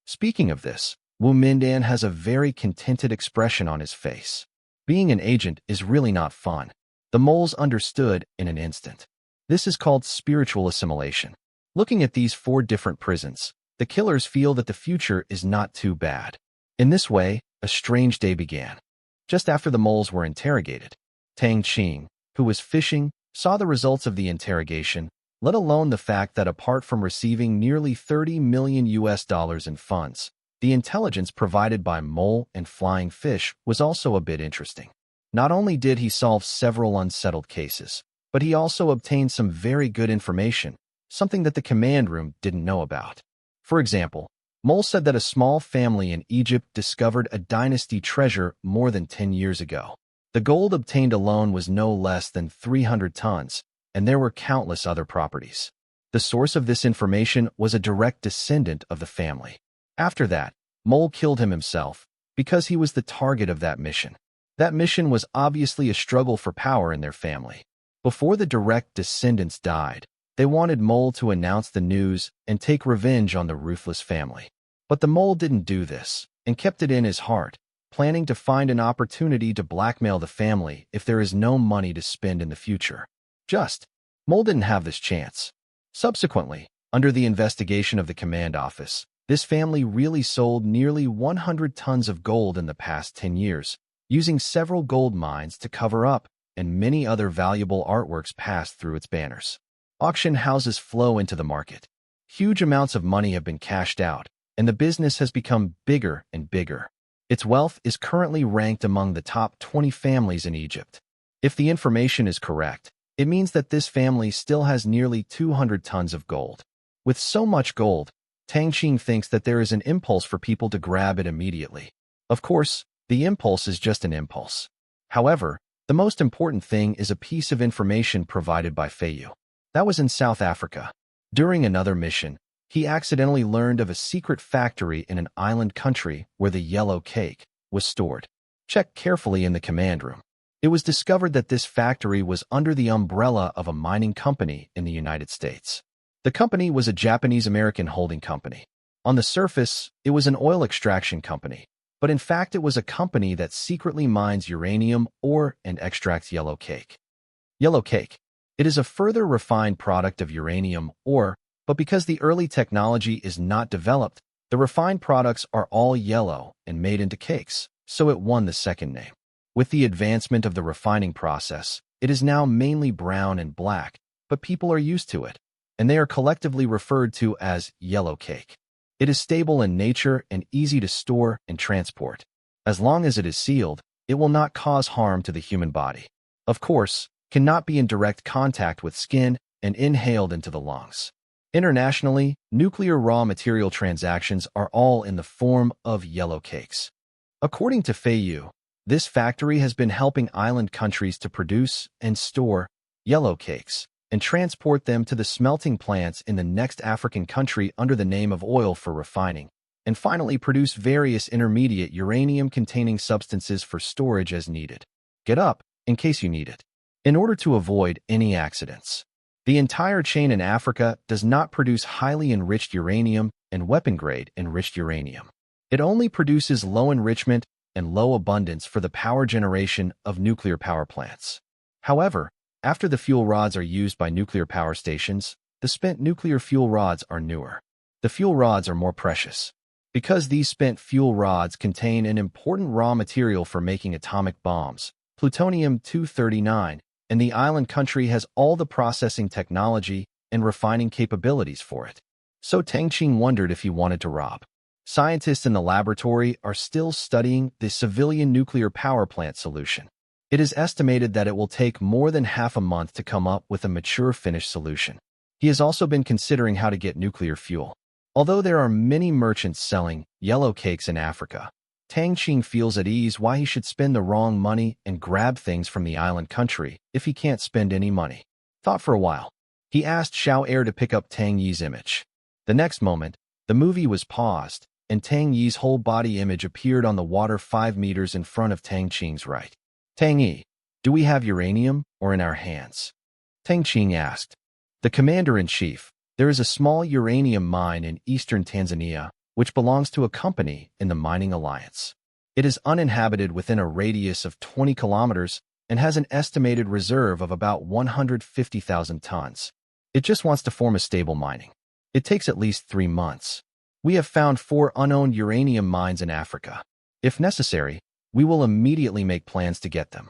Speaking of this, Wu Mindan has a very contented expression on his face. Being an agent is really not fun. The moles understood in an instant. This is called spiritual assimilation. Looking at these 4 different prisons, the killers feel that the future is not too bad. In this way, a strange day began. Just after the moles were interrogated, Tang Qing, who was fishing, saw the results of the interrogation, let alone the fact that apart from receiving nearly $30 million in funds, the intelligence provided by Mole and Flying Fish was also a bit interesting. Not only did he solve several unsettled cases, but he also obtained some very good information, something that the command room didn't know about. For example, Mole said that a small family in Egypt discovered a dynasty treasure more than 10 years ago. The gold obtained alone was no less than 300 tons, and there were countless other properties. The source of this information was a direct descendant of the family. After that, Mole killed him himself, because he was the target of that mission. That mission was obviously a struggle for power in their family. Before the direct descendants died, they wanted Mole to announce the news and take revenge on the ruthless family. But the mole didn't do this, and kept it in his heart, planning to find an opportunity to blackmail the family if there is no money to spend in the future. Mole didn't have this chance. Subsequently, under the investigation of the command office, this family really sold nearly 100 tons of gold in the past 10 years, using several gold mines to cover up, and many other valuable artworks passed through its banners. Auction houses flow into the market. Huge amounts of money have been cashed out, and the business has become bigger and bigger. Its wealth is currently ranked among the top 20 families in Egypt. If the information is correct, it means that this family still has nearly 200 tons of gold. With so much gold, Tang Qing thinks that there is an impulse for people to grab it immediately. Of course, the impulse is just an impulse. However, the most important thing is a piece of information provided by Feiyu. That was in South Africa. During another mission, he accidentally learned of a secret factory in an island country where the yellow cake was stored. Check carefully in the command room. It was discovered that this factory was under the umbrella of a mining company in the United States. The company was a Japanese-American holding company. On the surface, it was an oil extraction company, but in fact it was a company that secretly mines uranium ore and extracts yellow cake. Yellow cake. It is a further refined product of uranium ore, but because the early technology is not developed, the refined products are all yellow and made into cakes, so it won the second name. With the advancement of the refining process, it is now mainly brown and black, but people are used to it, and they are collectively referred to as yellow cake. It is stable in nature and easy to store and transport. As long as it is sealed, it will not cause harm to the human body. Of course, cannot be in direct contact with skin and inhaled into the lungs. Internationally, nuclear raw material transactions are all in the form of yellow cakes. According to Feiyu, this factory has been helping island countries to produce and store yellow cakes and transport them to the smelting plants in the next African country under the name of oil for refining, and finally produce various intermediate uranium-containing substances for storage as needed. Get up, in case you need it. In order to avoid any accidents. The entire chain in Africa does not produce highly enriched uranium and weapon-grade enriched uranium. It only produces low enrichment and low abundance for the power generation of nuclear power plants. However, after the fuel rods are used by nuclear power stations, the spent nuclear fuel rods are newer. The fuel rods are more precious. Because these spent fuel rods contain an important raw material for making atomic bombs, plutonium-239, and the island country has all the processing technology and refining capabilities for it. So Tang Qing wondered if he wanted to rob. Scientists in the laboratory are still studying the civilian nuclear power plant solution. It is estimated that it will take more than half a month to come up with a mature finished solution. He has also been considering how to get nuclear fuel. Although there are many merchants selling yellow cakes in Africa, Tang Qing feels at ease why he should spend the wrong money and grab things from the island country if he can't spend any money. Thought for a while. He asked Xiao Air to pick up Tang Yi's image. The next moment, the movie was paused, and Tang Yi's whole body image appeared on the water 5 meters in front of Tang Qing's right. Tang Yi, do we have uranium or in our hands? Tang Qing asked. The commander-in-chief, there is a small uranium mine in eastern Tanzania, which belongs to a company in the Mining Alliance. It is uninhabited within a radius of 20 kilometers and has an estimated reserve of about 150,000 tons. It just wants to form a stable mining. It takes at least 3 months. We have found 4 unowned uranium mines in Africa. If necessary, we will immediately make plans to get them.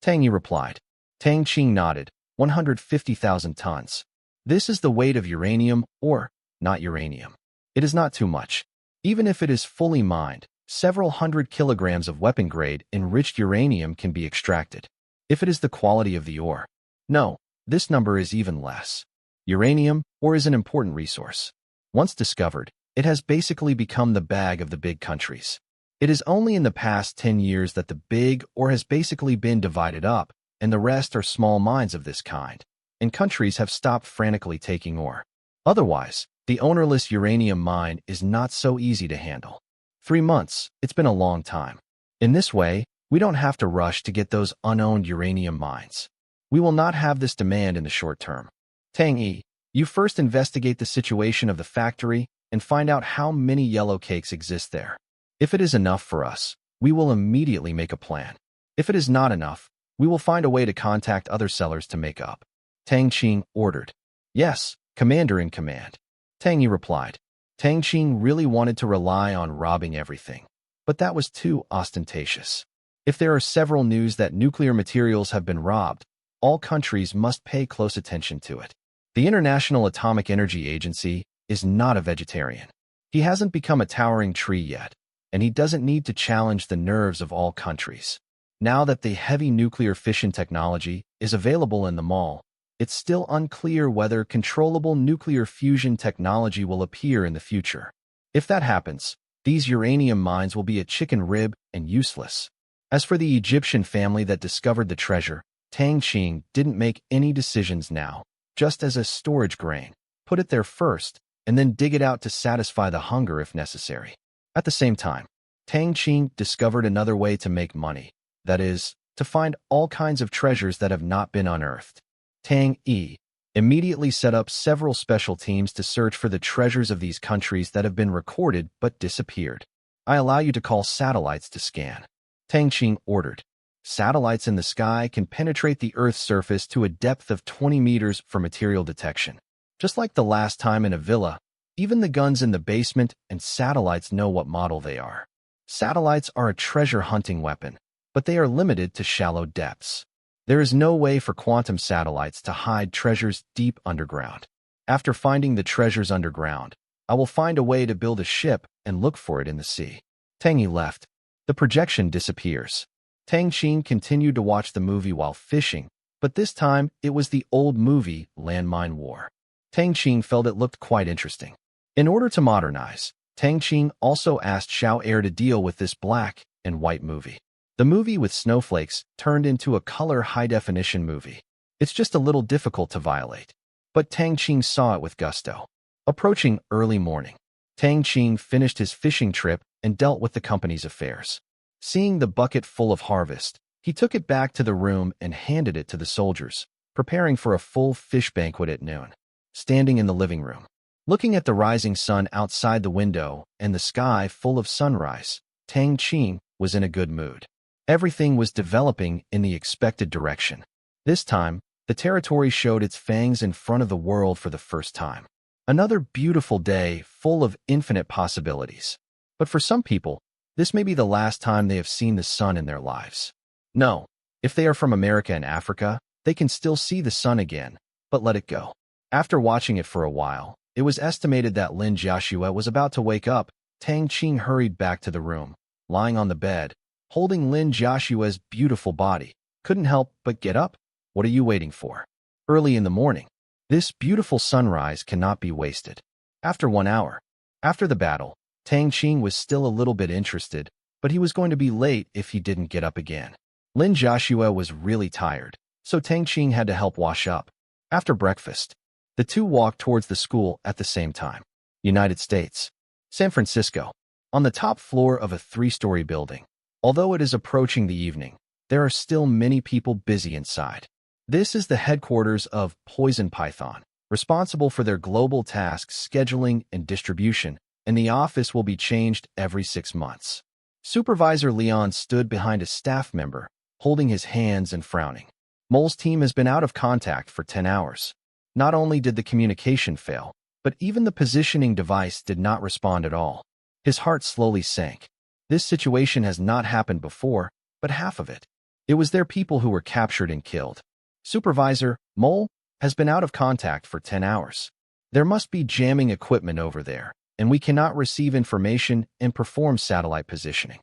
Tang Yi replied. Tang Qing nodded. 150,000 tons. This is the weight of uranium or not uranium. It is not too much. Even if it is fully mined, several hundred kilograms of weapon-grade enriched uranium can be extracted. If it is the quality of the ore. No, this number is even less. Uranium ore is an important resource. Once discovered, it has basically become the bag of the big countries. It is only in the past 10 years that the big ore has basically been divided up, and the rest are small mines of this kind, and countries have stopped frantically taking ore. Otherwise, the ownerless uranium mine is not so easy to handle. 3 months, it's been a long time. In this way, we don't have to rush to get those unowned uranium mines. We will not have this demand in the short term. Tang Yi, you first investigate the situation of the factory and find out how many yellow cakes exist there. If it is enough for us, we will immediately make a plan. If it is not enough, we will find a way to contact other sellers to make up. Tang Qing ordered. Yes, Commander in Command. Tang Yi replied. Tang Qing really wanted to rely on robbing everything, but that was too ostentatious. If there are several news that nuclear materials have been robbed, all countries must pay close attention to it. The International Atomic Energy Agency is not a vegetarian. He hasn't become a towering tree yet, and he doesn't need to challenge the nerves of all countries. Now that the heavy nuclear fission technology is available in the mall, it's still unclear whether controllable nuclear fusion technology will appear in the future. If that happens, these uranium mines will be a chicken rib and useless. As for the Egyptian family that discovered the treasure, Tang Qing didn't make any decisions now, just as a storage grain. Put it there first, and then dig it out to satisfy the hunger if necessary. At the same time, Tang Qing discovered another way to make money, that is, to find all kinds of treasures that have not been unearthed. Tang Yi immediately set up several special teams to search for the treasures of these countries that have been recorded but disappeared. I allow you to call satellites to scan. Tang Qing ordered. Satellites in the sky can penetrate the Earth's surface to a depth of 20 meters for material detection. Just like the last time in a villa, even the guns in the basement and satellites know what model they are. Satellites are a treasure hunting weapon, but they are limited to shallow depths. There is no way for quantum satellites to hide treasures deep underground. After finding the treasures underground, I will find a way to build a ship and look for it in the sea. Tang Yi left. The projection disappears. Tang Qing continued to watch the movie while fishing, but this time it was the old movie Landmine War. Tang Qing felt it looked quite interesting. In order to modernize, Tang Qing also asked Xiao Air to deal with this black and white movie. The movie with snowflakes turned into a color high-definition movie. It's just a little difficult to violate. But Tang Qing saw it with gusto. Approaching early morning, Tang Qing finished his fishing trip and dealt with the company's affairs. Seeing the bucket full of harvest, he took it back to the room and handed it to the soldiers, preparing for a full fish banquet at noon. Standing in the living room, looking at the rising sun outside the window and the sky full of sunrise, Tang Qing was in a good mood. Everything was developing in the expected direction. This time, the territory showed its fangs in front of the world for the first time. Another beautiful day full of infinite possibilities. But for some people, this may be the last time they have seen the sun in their lives. No, if they are from America and Africa, they can still see the sun again, but let it go. After watching it for a while, it was estimated that Lin Jiaxue was about to wake up. Tang Qing hurried back to the room, lying on the bed, holding Lin Jiaxue's beautiful body. Couldn't help but get up. What are you waiting for? Early in the morning. This beautiful sunrise cannot be wasted. After 1 hour. After the battle, Tang Qing was still a little bit interested, but he was going to be late if he didn't get up again. Lin Jiaxue was really tired, so Tang Qing had to help wash up. After breakfast, the two walked towards the school at the same time. United States. San Francisco. On the top floor of a 3-story building. Although it is approaching the evening, there are still many people busy inside. This is the headquarters of Poison Python, responsible for their global tasks, scheduling, and distribution, and the office will be changed every 6 months. Supervisor Leon stood behind a staff member, holding his hands and frowning. Mole's team has been out of contact for 10 hours. Not only did the communication fail, but even the positioning device did not respond at all. His heart slowly sank. This situation has not happened before, but half of it. It was their people who were captured and killed. Supervisor, Mole, has been out of contact for 10 hours. There must be jamming equipment over there, and we cannot receive information and perform satellite positioning.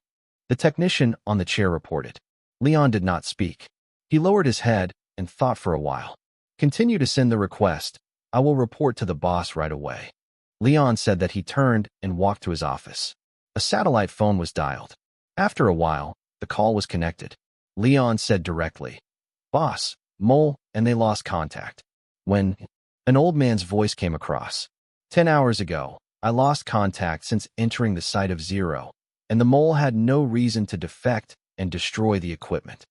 The technician on the chair reported. Leon did not speak. He lowered his head and thought for a while. Continue to send the request. I will report to the boss right away. Leon said that he turned and walked to his office. A satellite phone was dialed. After a while, the call was connected. Leon said directly, "Boss, Mole," and they lost contact. When an old man's voice came across. 10 hours ago, I lost contact since entering the site of Zero, and the Mole had no reason to defect and destroy the equipment.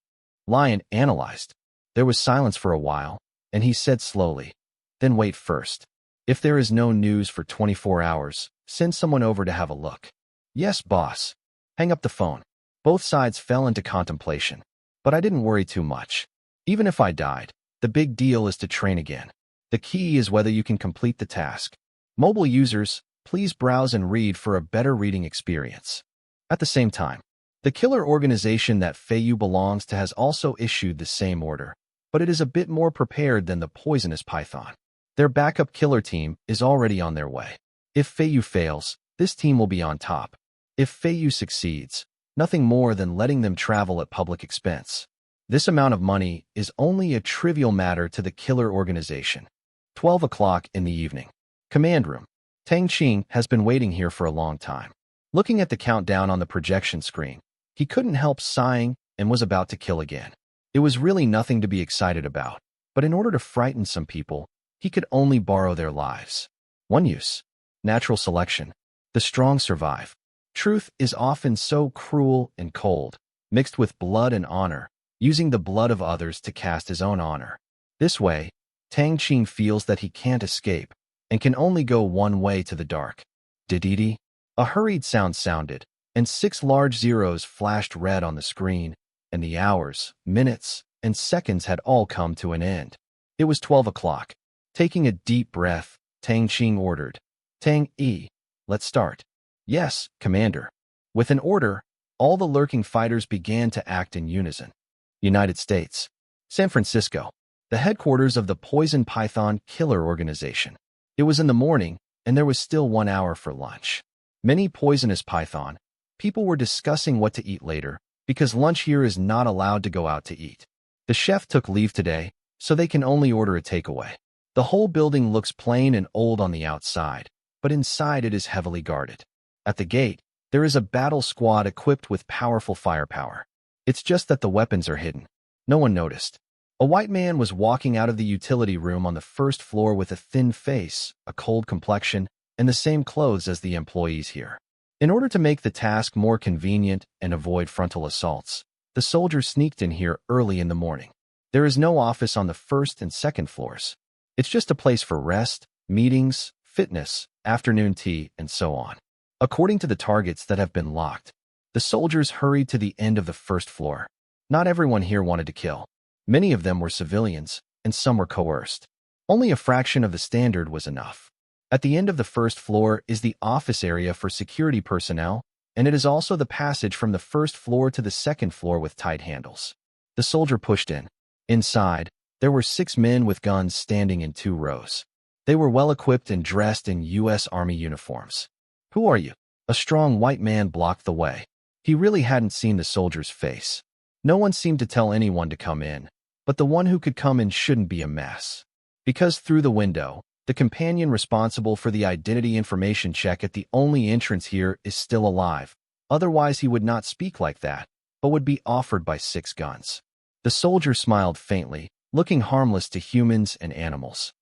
Lion analyzed. There was silence for a while, and he said slowly, "Then wait first. If there is no news for 24 hours, send someone over to have a look. Yes, boss. Hang up the phone. Both sides fell into contemplation. But I didn't worry too much. Even if I died, the big deal is to train again. The key is whether you can complete the task. Mobile users, please browse and read for a better reading experience. At the same time, the killer organization that Feiyu belongs to has also issued the same order, but it is a bit more prepared than the poisonous python. Their backup killer team is already on their way. If Feiyu fails, this team will be on top. If Feiyu succeeds, nothing more than letting them travel at public expense. This amount of money is only a trivial matter to the killer organization. 12 o'clock in the evening. Command room. Tang Qing has been waiting here for a long time. Looking at the countdown on the projection screen, he couldn't help sighing and was about to kill again. It was really nothing to be excited about, but in order to frighten some people, he could only borrow their lives. One use. Natural selection. The strong survive. Truth is often so cruel and cold, mixed with blood and honor, using the blood of others to cast his own honor. This way, Tang Qing feels that he can't escape and can only go one way to the dark. Dididi. A hurried sound sounded, and 6 large zeros flashed red on the screen, and the hours, minutes, and seconds had all come to an end. It was 12 o'clock. Taking a deep breath, Tang Qing ordered, Tang E, let's start. Yes, Commander. With an order, all the lurking fighters began to act in unison. United States. San Francisco. The headquarters of the Poison Python Killer Organization. It was in the morning, and there was still 1 hour for lunch. Many poisonous python people were discussing what to eat later, because lunch here is not allowed to go out to eat. The chef took leave today, so they can only order a takeaway. The whole building looks plain and old on the outside, but inside it is heavily guarded. At the gate, there is a battle squad equipped with powerful firepower. It's just that the weapons are hidden. No one noticed. A white man was walking out of the utility room on the first floor with a thin face, a cold complexion, and the same clothes as the employees here. In order to make the task more convenient and avoid frontal assaults, the soldiers sneaked in here early in the morning. There is no office on the first and second floors. It's just a place for rest, meetings, fitness, afternoon tea, and so on. According to the targets that have been locked, the soldiers hurried to the end of the first floor. Not everyone here wanted to kill. Many of them were civilians, and some were coerced. Only a fraction of the standard was enough. At the end of the first floor is the office area for security personnel, and it is also the passage from the first floor to the second floor with tight handles. The soldier pushed in. Inside, there were 6 men with guns standing in 2 rows. They were well-equipped and dressed in U.S. Army uniforms. Who are you? A strong white man blocked the way. He really hadn't seen the soldier's face. No one seemed to tell anyone to come in, but the one who could come in shouldn't be a mess. Because through the window, the companion responsible for the identity information check at the only entrance here is still alive. Otherwise he would not speak like that, but would be offered by 6 guns. The soldier smiled faintly, looking harmless to humans and animals.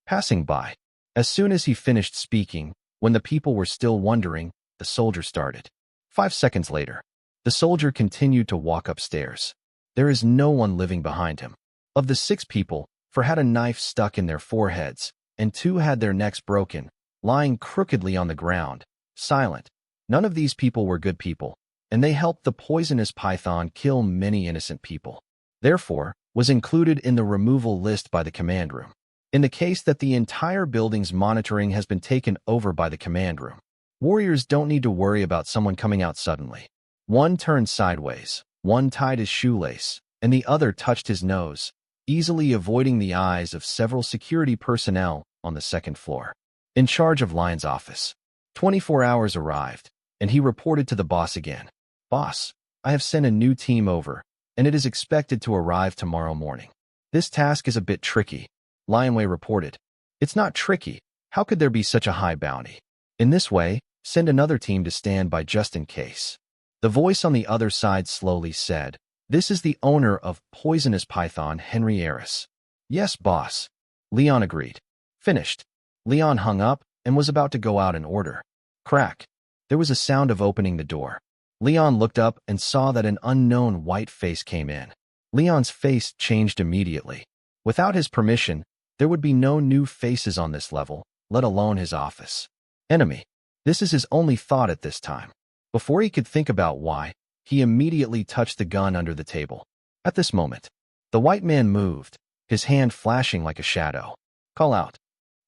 Passing by. As soon as he finished speaking, when the people were still wondering, the soldier started. 5 seconds later, the soldier continued to walk upstairs. There is no one living behind him. Of the 6 people, 4 had a knife stuck in their foreheads, and 2 had their necks broken, lying crookedly on the ground, silent. None of these people were good people, and they helped the poisonous python kill many innocent people. Therefore, was included in the removal list by the command room. In the case that the entire building's monitoring has been taken over by the command room, warriors don't need to worry about someone coming out suddenly. One turned sideways, one tied his shoelace, and the other touched his nose, easily avoiding the eyes of several security personnel on the second floor. In charge of Lion's office, 24 hours arrived, and he reported to the boss again. Boss, I have sent a new team over, and it is expected to arrive tomorrow morning. This task is a bit tricky, Lionway reported. It's not tricky. How could there be such a high bounty? In this way, send another team to stand by just in case. The voice on the other side slowly said, This is the owner of Poisonous Python, Henry Eris. Yes, boss. Leon agreed. Finished. Leon hung up and was about to go out and order. Crack. There was a sound of opening the door. Leon looked up and saw that an unknown white face came in. Leon's face changed immediately. Without his permission, There would be no new faces on this level, let alone his office. Enemy. This is his only thought at this time. Before he could think about why, he immediately touched the gun under the table. At this moment, the white man moved, his hand flashing like a shadow. Call out.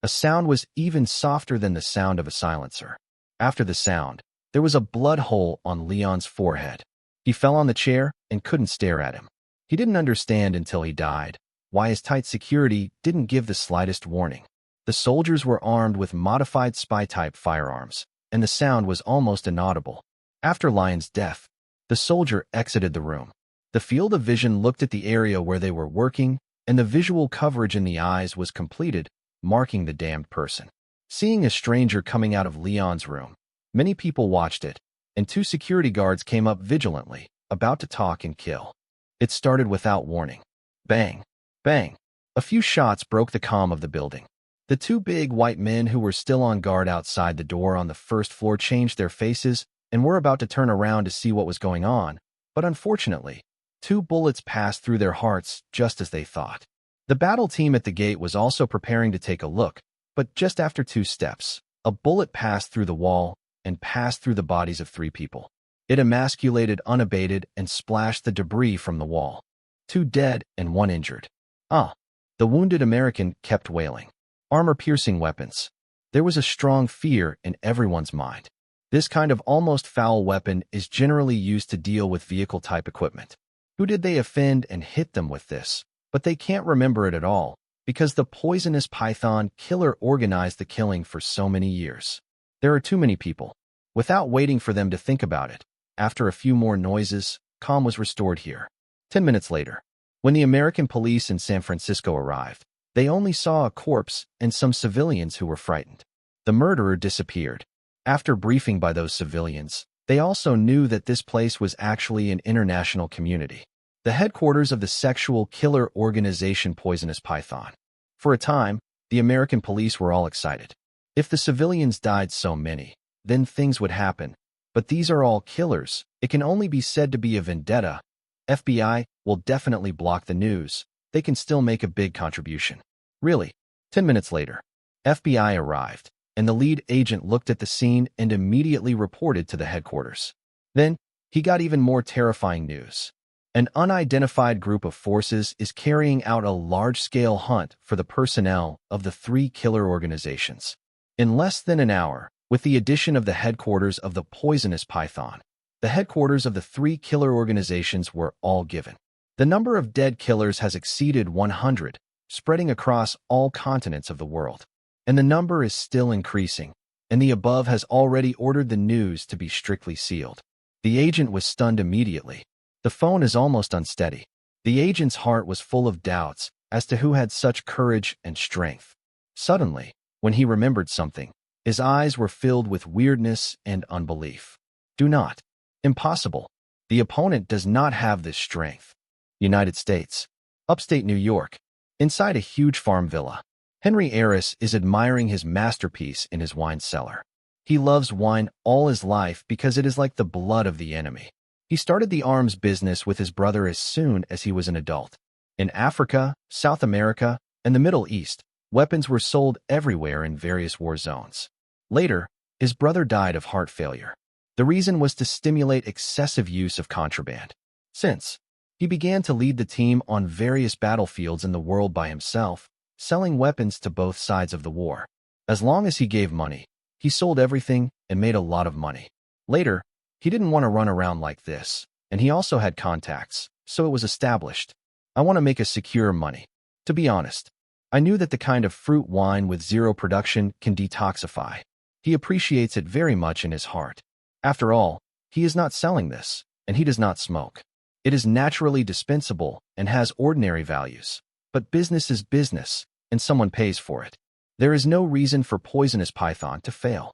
A sound was even softer than the sound of a silencer. After the sound, there was a blood hole on Leon's forehead. He fell on the chair and couldn't stare at him. He didn't understand until he died why his tight security didn't give the slightest warning. The soldiers were armed with modified spy-type firearms, and the sound was almost inaudible. After Lion's death, the soldier exited the room. The field of vision looked at the area where they were working, and the visual coverage in the eyes was completed, marking the damned person. Seeing a stranger coming out of Leon's room, many people watched it, and 2 security guards came up vigilantly, about to talk and kill. It started without warning. Bang! Bang! A few shots broke the calm of the building. The 2 big white men who were still on guard outside the door on the first floor changed their faces and were about to turn around to see what was going on, but unfortunately, 2 bullets passed through their hearts just as they thought. The battle team at the gate was also preparing to take a look, but just after 2 steps, a bullet passed through the wall and passed through the bodies of 3 people. It emasculated unabated and splashed the debris from the wall. 2 dead and 1 injured. The wounded American kept wailing. Armor-piercing weapons. There was a strong fear in everyone's mind. This kind of almost foul weapon is generally used to deal with vehicle-type equipment. Who did they offend and hit them with this? But they can't remember it at all, because the poisonous python killer organized the killing for so many years. There are too many people. Without waiting for them to think about it, after a few more noises, calm was restored here. 10 minutes later, when the American police in San Francisco arrived, they only saw a corpse and some civilians who were frightened. The murderer disappeared. After briefing by those civilians, they also knew that this place was actually an international community, the headquarters of the sexual killer organization Poisonous Python. For a time, the American police were all excited. If the civilians died so many, then things would happen. But these are all killers. It can only be said to be a vendetta. FBI will definitely block the news. They can still make a big contribution. Really. 10 minutes later, FBI arrived, and the lead agent looked at the scene and immediately reported to the headquarters. Then, he got even more terrifying news. An unidentified group of forces is carrying out a large-scale hunt for the personnel of the 3 killer organizations. In less than an hour, with the addition of the headquarters of the Poisonous Python, the headquarters of the 3 killer organizations were all given. The number of dead killers has exceeded 100, spreading across all continents of the world. And the number is still increasing, and the above has already ordered the news to be strictly sealed. The agent was stunned immediately. The phone is almost unsteady. The agent's heart was full of doubts as to who had such courage and strength. Suddenly, when he remembered something, his eyes were filled with weirdness and unbelief. Do not. Impossible. The opponent does not have this strength. United States. Upstate New York. Inside a huge farm villa, Henry Harris is admiring his masterpiece in his wine cellar. He loves wine all his life because it is like the blood of the enemy. He started the arms business with his brother as soon as he was an adult. In Africa, South America, and the Middle East, weapons were sold everywhere in various war zones. Later, his brother died of heart failure. The reason was to stimulate excessive use of contraband. Since he began to lead the team on various battlefields in the world by himself, selling weapons to both sides of the war. As long as he gave money, he sold everything and made a lot of money. Later, he didn't want to run around like this, and he also had contacts, so it was established. I want to make a secure money. To be honest, I knew that the kind of fruit wine with zero production can detoxify. He appreciates it very much in his heart. After all, he is not selling this, and he does not smoke. It is naturally dispensable and has ordinary values. But business is business, and someone pays for it. There is no reason for Poisonous Python to fail.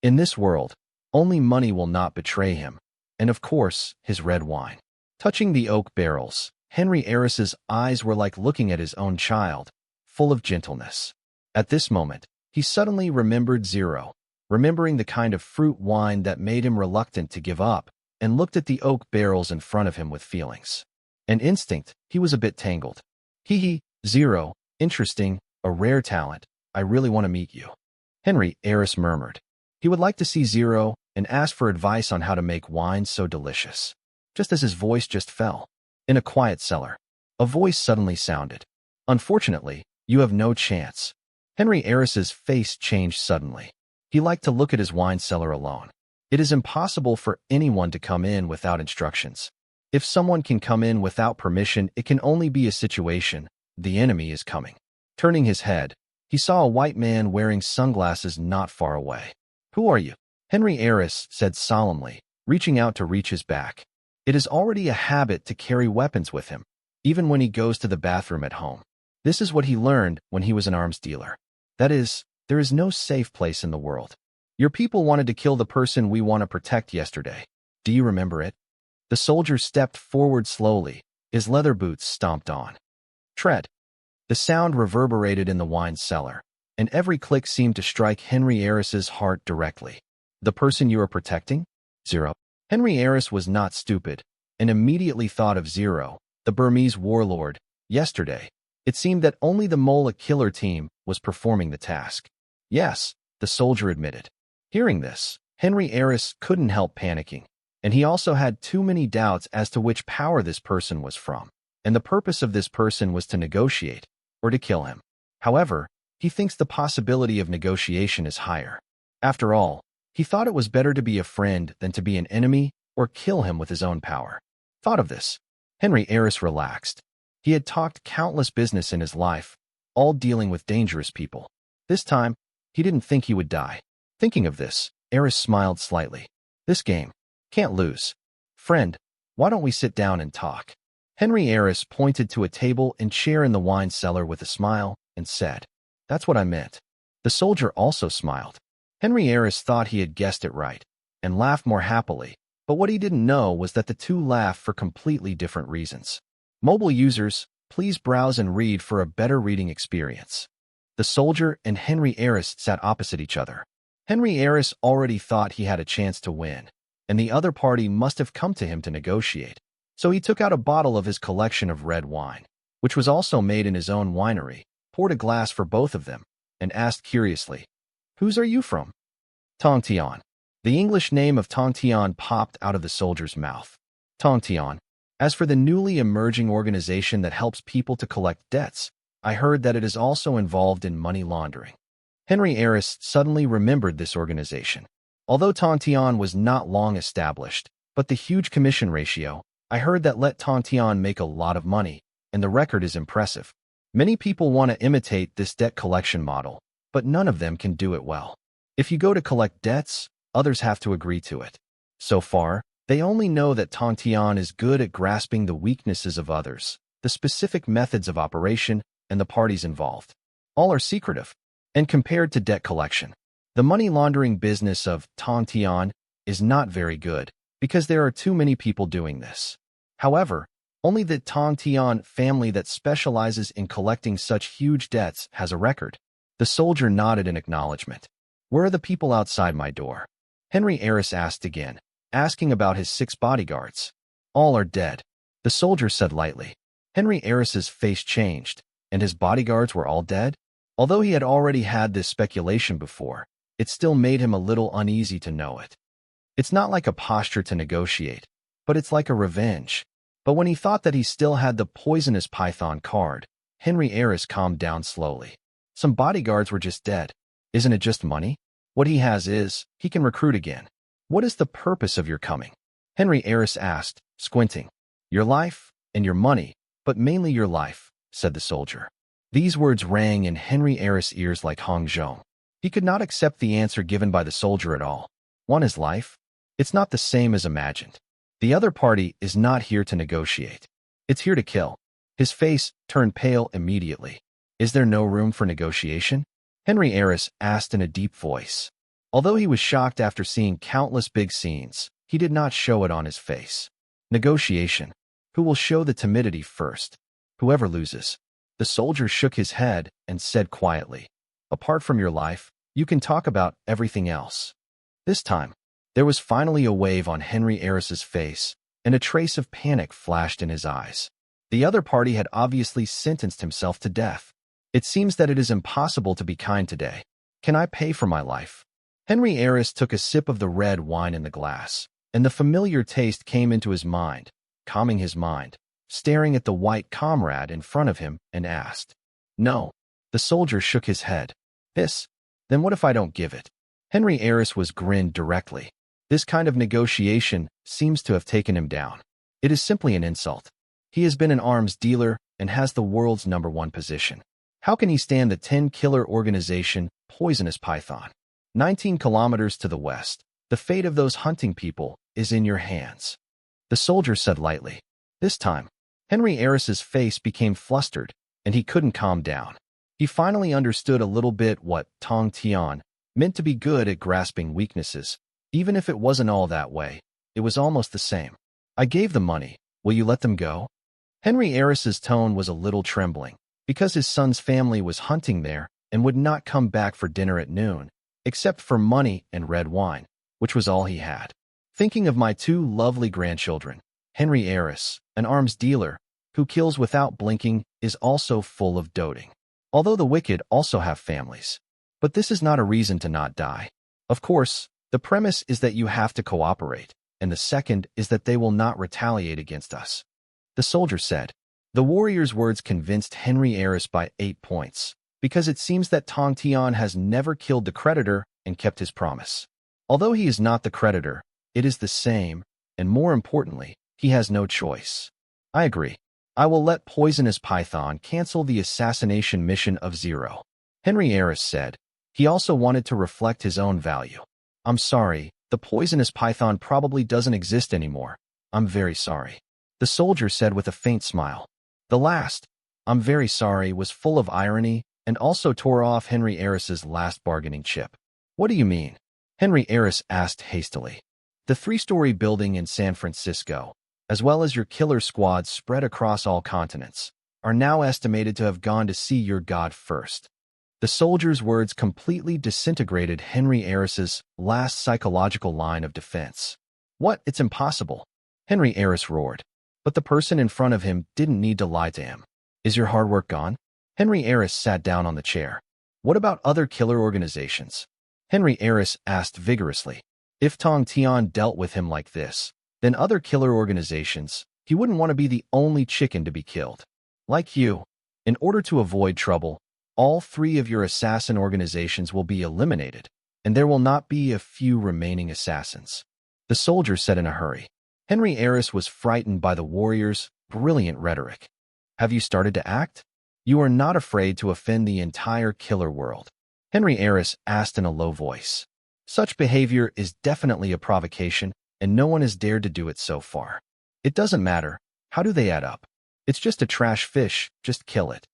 In this world, only money will not betray him, and of course, his red wine. Touching the oak barrels, Henry Harris's eyes were like looking at his own child, full of gentleness. At this moment, he suddenly remembered Zero, remembering the kind of fruit wine that made him reluctant to give up, and looked at the oak barrels in front of him with feelings. An instinct, he was a bit tangled. Zero, interesting, A rare talent. I really want to meet you. Henry Eris murmured. He would like to see Zero and ask for advice on how to make wine so delicious. Just as his voice just fell. In a quiet cellar, a voice suddenly sounded. Unfortunately, you have no chance. Henry Eris's face changed suddenly. He liked to look at his wine cellar alone. It is impossible for anyone to come in without instructions. If someone can come in without permission, it can only be a situation. The enemy is coming. Turning his head, he saw a white man wearing sunglasses not far away. Who are you? Henry Eris said solemnly, reaching out to reach his back. It is already a habit to carry weapons with him, even when he goes to the bathroom at home. This is what he learned when he was an arms dealer. That is, there is no safe place in the world. Your people wanted to kill the person we want to protect yesterday. Do you remember it? The soldier stepped forward slowly, his leather boots stomped on. Tread. The sound reverberated in the wine cellar, and every click seemed to strike Henry Eris's heart directly. The person you are protecting? Zero. Henry Eris was not stupid, and immediately thought of Zero, the Burmese warlord. Yesterday, it seemed that only the Mola killer team was performing the task. Yes, the soldier admitted. Hearing this, Henry Eris couldn't help panicking, and he also had too many doubts as to which power this person was from, and the purpose of this person was to negotiate, or to kill him. However, he thinks the possibility of negotiation is higher. After all, he thought it was better to be a friend than to be an enemy or kill him with his own power. Thought of this, Henry Eris relaxed. He had talked countless business in his life, all dealing with dangerous people. This time, he didn't think he would die. Thinking of this, Eris smiled slightly. This game. Can't lose. Friend, why don't we sit down and talk? Henry Eris pointed to a table and chair in the wine cellar with a smile and said, That's what I meant. The soldier also smiled. Henry Eris thought he had guessed it right, and laughed more happily, but what he didn't know was that the two laughed for completely different reasons. Mobile users, please browse and read for a better reading experience. The soldier and Henry Eris sat opposite each other. Henry Eris already thought he had a chance to win, and the other party must have come to him to negotiate. So he took out a bottle of his collection of red wine, which was also made in his own winery, poured a glass for both of them, and asked curiously, Whose are you from? Tang Qing. The English name of Tang Qing popped out of the soldier's mouth. Tang Qing. As for the newly emerging organization that helps people to collect debts, I heard that it is also involved in money laundering. Henry Eris suddenly remembered this organization. Although Tang Qing was not long established, but the huge commission ratio, I heard that let Tang Qing make a lot of money, and the record is impressive. Many people want to imitate this debt collection model, but none of them can do it well. If you go to collect debts, others have to agree to it. So far, they only know that Tang Qing is good at grasping the weaknesses of others, the specific methods of operation, and the parties involved. All are secretive. And compared to debt collection, the money laundering business of Tang Qing is not very good, because there are too many people doing this. However, only the Tang Qing family that specializes in collecting such huge debts has a record. The soldier nodded in acknowledgement. Where are the people outside my door? Henry Eris asked again, asking about his 6 bodyguards. All are dead, the soldier said lightly. Henry Eris's face changed, and his bodyguards were all dead? Although he had already had this speculation before, it still made him a little uneasy to know it. It's not like a posture to negotiate, but it's like a revenge. But when he thought that he still had the poisonous python card, Henry Eris calmed down slowly. Some bodyguards were just dead. Isn't it just money? What he has is, he can recruit again. What is the purpose of your coming? Henry Eris asked, squinting. Your life, and your money, but mainly your life, said the soldier. These words rang in Henry Eris' ears like Hongzhong. He could not accept the answer given by the soldier at all. Want his life? It's not the same as imagined. The other party is not here to negotiate. It's here to kill. His face turned pale immediately. Is there no room for negotiation? Henry Eris asked in a deep voice. Although he was shocked after seeing countless big scenes, he did not show it on his face. Negotiation. Who will show the timidity first? Whoever loses. The soldier shook his head and said quietly, Apart from your life, you can talk about everything else. This time, there was finally a wave on Henry Eris's face, and a trace of panic flashed in his eyes. The other party had obviously sentenced himself to death. It seems that it is impossible to be kind today. Can I pay for my life? Henry Eris took a sip of the red wine in the glass, and the familiar taste came into his mind, calming his mind, staring at the white comrade in front of him, and asked, "No." The soldier shook his head. "This? Then what if I don't give it?" Henry Eris was grinned directly. This kind of negotiation seems to have taken him down. It is simply an insult. He has been an arms dealer and has the world's #1 position. How can he stand the 10-killer organization, Poisonous Python? 19 kilometers to the west, the fate of those hunting people is in your hands. The soldier said lightly. This time, Henry Eris's face became flustered, and he couldn't calm down. He finally understood a little bit what Tang Qing meant to be good at grasping weaknesses. Even if it wasn't all that way, it was almost the same. "I gave the money. Will you let them go?" Henry Eris's tone was a little trembling, because his son's family was hunting there and would not come back for dinner at noon, except for money and red wine, which was all he had. "Thinking of my 2 lovely grandchildren, Henry Eris, an arms dealer, who kills without blinking, is also full of doting. Although the wicked also have families. But this is not a reason to not die. Of course, the premise is that you have to cooperate, and the second is that they will not retaliate against us," the soldier said. The warrior's words convinced Henry Eris by 8 points, because it seems that Tang Qing has never killed the creditor and kept his promise. Although he is not the creditor, it is the same, and more importantly, he has no choice. "I agree. I will let Poisonous Python cancel the assassination mission of 0. Henry Eris said. He also wanted to reflect his own value. "I'm sorry, the Poisonous Python probably doesn't exist anymore. I'm very sorry," the soldier said with a faint smile. The last, "I'm very sorry," was full of irony and also tore off Henry Eris's last bargaining chip. "What do you mean?" Henry Eris asked hastily. "The 3-story building in San Francisco, as well as your killer squad spread across all continents, are now estimated to have gone to see your god first." The soldier's words completely disintegrated Henry Eris's last psychological line of defense. "What? It's impossible," Henry Eris roared. But the person in front of him didn't need to lie to him. "Is your hard work gone?" Henry Eris sat down on the chair. "What about other killer organizations?" Henry Eris asked vigorously. If Tang Qing dealt with him like this, then other killer organizations, he wouldn't want to be the only chicken to be killed. "Like you. In order to avoid trouble, all 3 of your assassin organizations will be eliminated, and there will not be a few remaining assassins," the soldier said in a hurry. Henry Eris was frightened by the warrior's brilliant rhetoric. "Have you started to act? You are not afraid to offend the entire killer world?" Henry Eris asked in a low voice. "Such behavior is definitely a provocation, and no one has dared to do it so far. It doesn't matter. How do they add up? It's just a trash fish, just kill it,"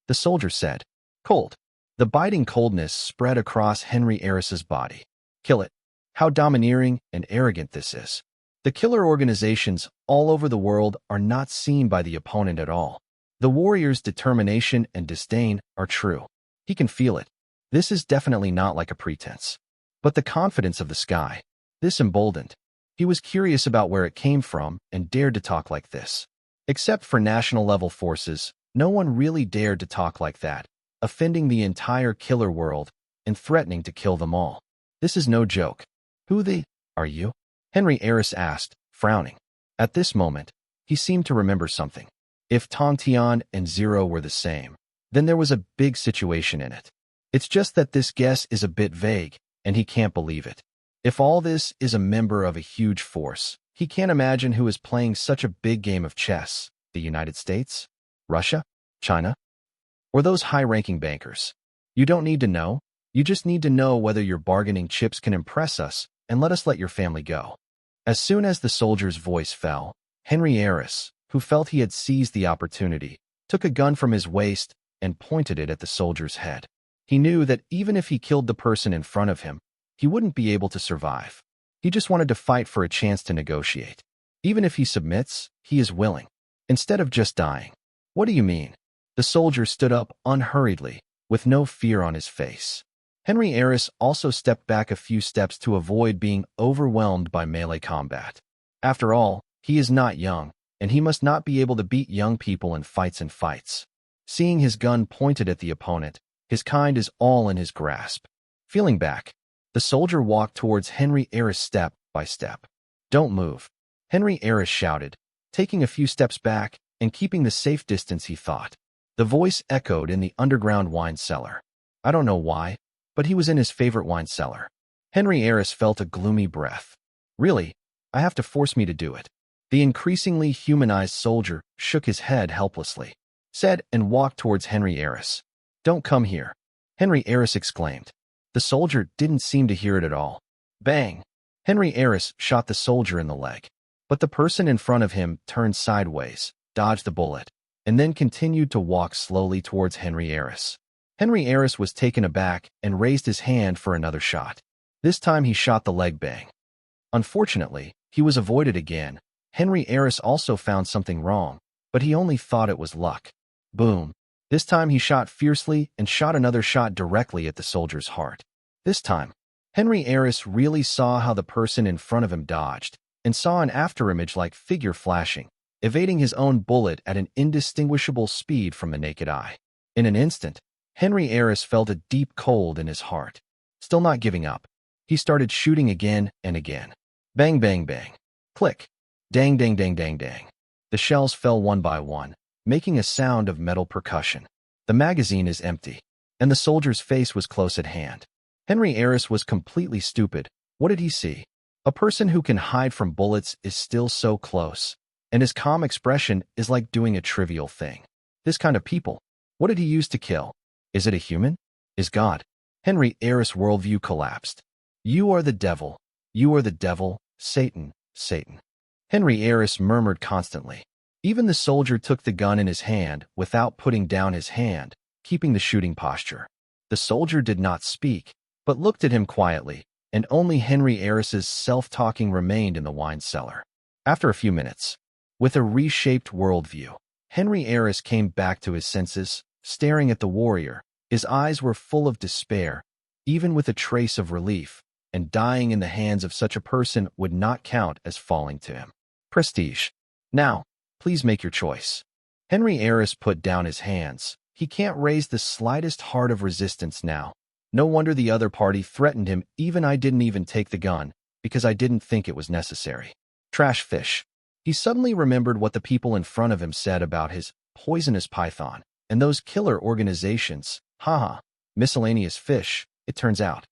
the soldier said. Cold. The biting coldness spread across Henry Eris's body. "Kill it. How domineering and arrogant this is. The killer organizations all over the world are not seen by the opponent at all. The warrior's determination and disdain are true. He can feel it. This is definitely not like a pretense. But the confidence of the sky, this emboldened. He was curious about where it came from and dared to talk like this. Except for national-level forces, no one really dared to talk like that, offending the entire killer world and threatening to kill them all. "This is no joke. Who the are you?" Henry Eris asked, frowning. At this moment, he seemed to remember something. If Tang Qing and 0 were the same, then there was a big situation in it. It's just that this guess is a bit vague, and he can't believe it. If all this is a member of a huge force, he can't imagine who is playing such a big game of chess. The United States? Russia? China? Or those high-ranking bankers? You don't need to know. You just need to know whether your bargaining chips can impress us and let us let your family go. As soon as the soldier's voice fell, Henry Eris, who felt he had seized the opportunity, took a gun from his waist and pointed it at the soldier's head. He knew that even if he killed the person in front of him, he wouldn't be able to survive. He just wanted to fight for a chance to negotiate. Even if he submits, he is willing, instead of just dying. "What do you mean?" The soldier stood up unhurriedly, with no fear on his face. Henry Eris also stepped back a few steps to avoid being overwhelmed by melee combat. After all, he is not young, and he must not be able to beat young people in fights. Seeing his gun pointed at the opponent, his kind is all in his grasp. Feeling back, the soldier walked towards Henry Eris step by step. "Don't move," Henry Eris shouted, taking a few steps back and keeping the safe distance he thought. The voice echoed in the underground wine cellar. I don't know why, but he was in his favorite wine cellar. Henry Eris felt a gloomy breath. Really? I have to force me to do it. The increasingly humanized soldier shook his head helplessly, said, and walked towards Henry Eris. "Don't come here," Henry Eris exclaimed. The soldier didn't seem to hear it at all. Bang! Henry Eris shot the soldier in the leg. But the person in front of him turned sideways, dodged the bullet, and then continued to walk slowly towards Henry Eris. Henry Eris was taken aback and raised his hand for another shot. This time he shot the leg. Bang. Unfortunately, he was avoided again. Henry Eris also found something wrong, but he only thought it was luck. Boom. This time he shot fiercely and shot another shot directly at the soldier's heart. This time, Henry Eris really saw how the person in front of him dodged, and saw an afterimage-like figure flashing, evading his own bullet at an indistinguishable speed from the naked eye. In an instant, Henry Eris felt a deep cold in his heart. Still not giving up, he started shooting again and again. Bang, bang, bang. Click. Dang, dang, dang, dang, dang. The shells fell one by one, making a sound of metal percussion. The magazine is empty, and the soldier's face was close at hand. Henry Eris was completely stupid. What did he see? A person who can hide from bullets is still so close, and his calm expression is like doing a trivial thing. This kind of people, what did he use to kill? Is it a human? Is God? Henry Eris' worldview collapsed. You are the devil. You are the devil. Satan. Satan. Henry Eris murmured constantly. Even the soldier took the gun in his hand without putting down his hand, keeping the shooting posture. The soldier did not speak, but looked at him quietly, and only Henry Eris's self-talking remained in the wine cellar. After a few minutes, with a reshaped worldview, Henry Eris came back to his senses, staring at the warrior. His eyes were full of despair, even with a trace of relief, and dying in the hands of such a person would not count as falling to him. Prestige. Now, please make your choice. Henry Eris put down his hands. He can't raise the slightest heart of resistance now. No wonder the other party threatened him. I didn't even take the gun, because I didn't think it was necessary. Trash fish. He suddenly remembered what the people in front of him said about his poisonous python, and those killer organizations. Haha, miscellaneous fish, it turns out.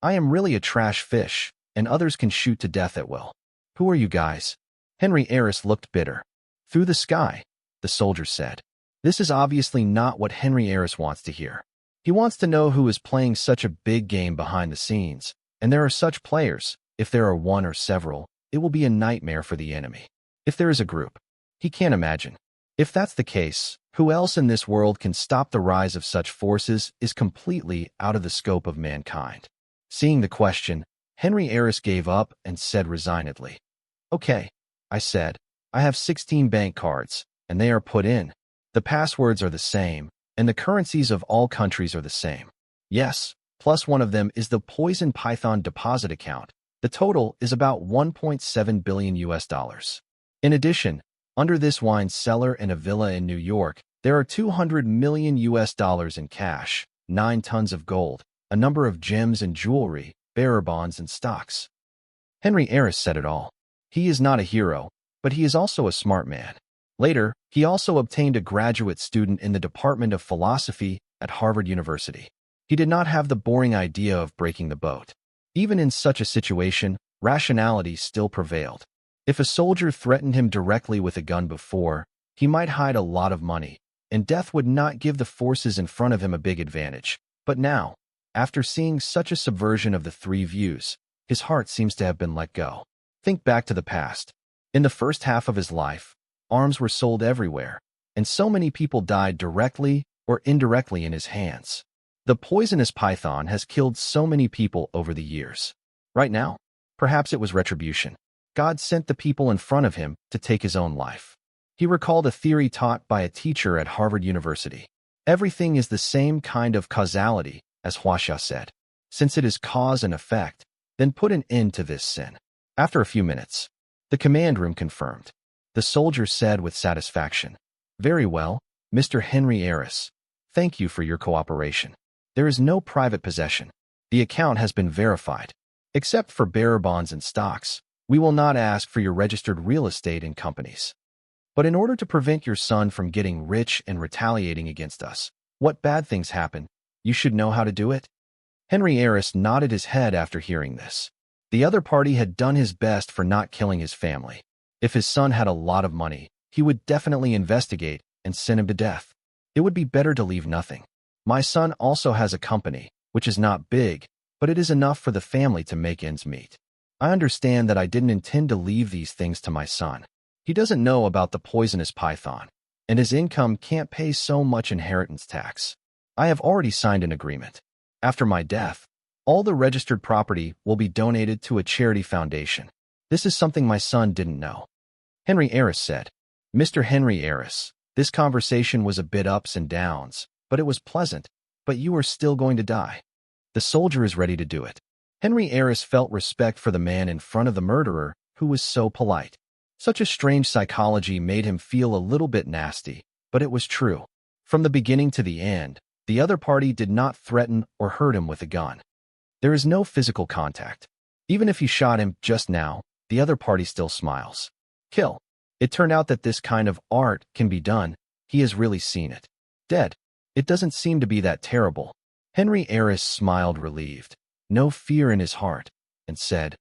I am really a trash fish, and others can shoot to death at will. Who are you guys? Henry Eris looked bitter. Through the sky, the soldier said. This is obviously not what Henry Eris wants to hear. He wants to know who is playing such a big game behind the scenes, and there are such players. If there are one or several, it will be a nightmare for the enemy. If there is a group, he can't imagine. If that's the case, who else in this world can stop the rise of such forces is completely out of the scope of mankind. Seeing the question, Henry Eris gave up and said resignedly, "Okay," I said, "I have 16 bank cards, and they are put in. The passwords are the same, and the currencies of all countries are the same. Yes, plus one of them is the Poison Python deposit account. The total is about $1.7 billion US. In addition, under this wine cellar and a villa in New York, there are $200 million US in cash, 9 tons of gold, a number of gems and jewelry, bearer bonds and stocks." Henry Eris said it all. He is not a hero, but he is also a smart man. Later, he also obtained a graduate student in the Department of Philosophy at Harvard University. He did not have the boring idea of breaking the boat. Even in such a situation, rationality still prevailed. If a soldier threatened him directly with a gun before, he might hide a lot of money, and death would not give the forces in front of him a big advantage. But now, after seeing such a subversion of the three views, his heart seems to have been let go. Think back to the past. In the first half of his life, arms were sold everywhere, and so many people died directly or indirectly in his hands. The poisonous python has killed so many people over the years. Right now, perhaps it was retribution. God sent the people in front of him to take his own life. He recalled a theory taught by a teacher at Harvard University. Everything is the same kind of causality, as Huaxia said. Since it is cause and effect, then put an end to this sin. After a few minutes, the command room confirmed. The soldier said with satisfaction, "Very well, Mr. Henry Harris, thank you for your cooperation. There is no private possession. The account has been verified. Except for bearer bonds and stocks, we will not ask for your registered real estate and companies. But in order to prevent your son from getting rich and retaliating against us, what bad things happen, you should know how to do it. Henry Harris nodded his head after hearing this. The other party had done his best for not killing his family. If his son had a lot of money, he would definitely investigate and send him to death. It would be better to leave nothing. My son also has a company, which is not big, but it is enough for the family to make ends meet. I understand that I didn't intend to leave these things to my son. He doesn't know about the poisonous python, and his income can't pay so much inheritance tax. I have already signed an agreement. After my death, all the registered property will be donated to a charity foundation. This is something my son didn't know. Henry Harris said, Mr. Henry Harris, this conversation was a bit ups and downs, but it was pleasant, but you are still going to die. The soldier is ready to do it. Henry Harris felt respect for the man in front of the murderer, who was so polite. Such a strange psychology made him feel a little bit nasty, but it was true. From the beginning to the end, the other party did not threaten or hurt him with a gun. There is no physical contact. Even if he shot him just now, the other party still smiles. Kill. It turned out that this kind of art can be done. He has really seen it. Dead. It doesn't seem to be that terrible. Henry Harris smiled relieved, no fear in his heart, and said,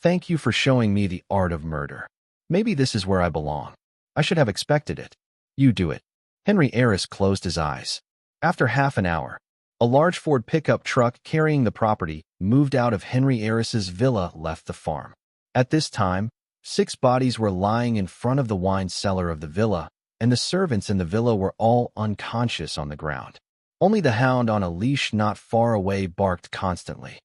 Thank you for showing me the art of murder. Maybe this is where I belong. I should have expected it. You do it. Henry Harris closed his eyes. After half an hour, a large Ford pickup truck carrying the property moved out of Henry Harris's villa left the farm. At this time, 6 bodies were lying in front of the wine cellar of the villa, and the servants in the villa were all unconscious on the ground. Only the hound on a leash not far away barked constantly.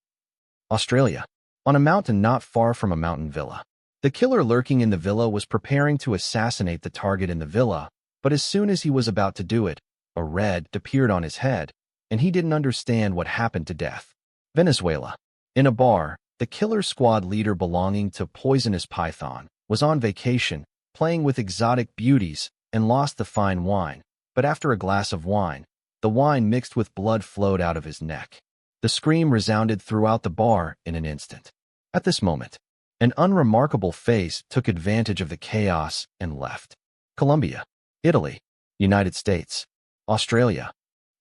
Australia. On a mountain not far from a mountain villa. The killer lurking in the villa was preparing to assassinate the target in the villa, but as soon as he was about to do it, a red appeared on his head, and he didn't understand what happened to death. Venezuela. In a bar, the killer squad leader belonging to Poisonous Python was on vacation, playing with exotic beauties, and lost the fine wine, but after a glass of wine, the wine mixed with blood flowed out of his neck. The scream resounded throughout the bar in an instant. At this moment, an unremarkable face took advantage of the chaos and left. Colombia, Italy, United States, Australia.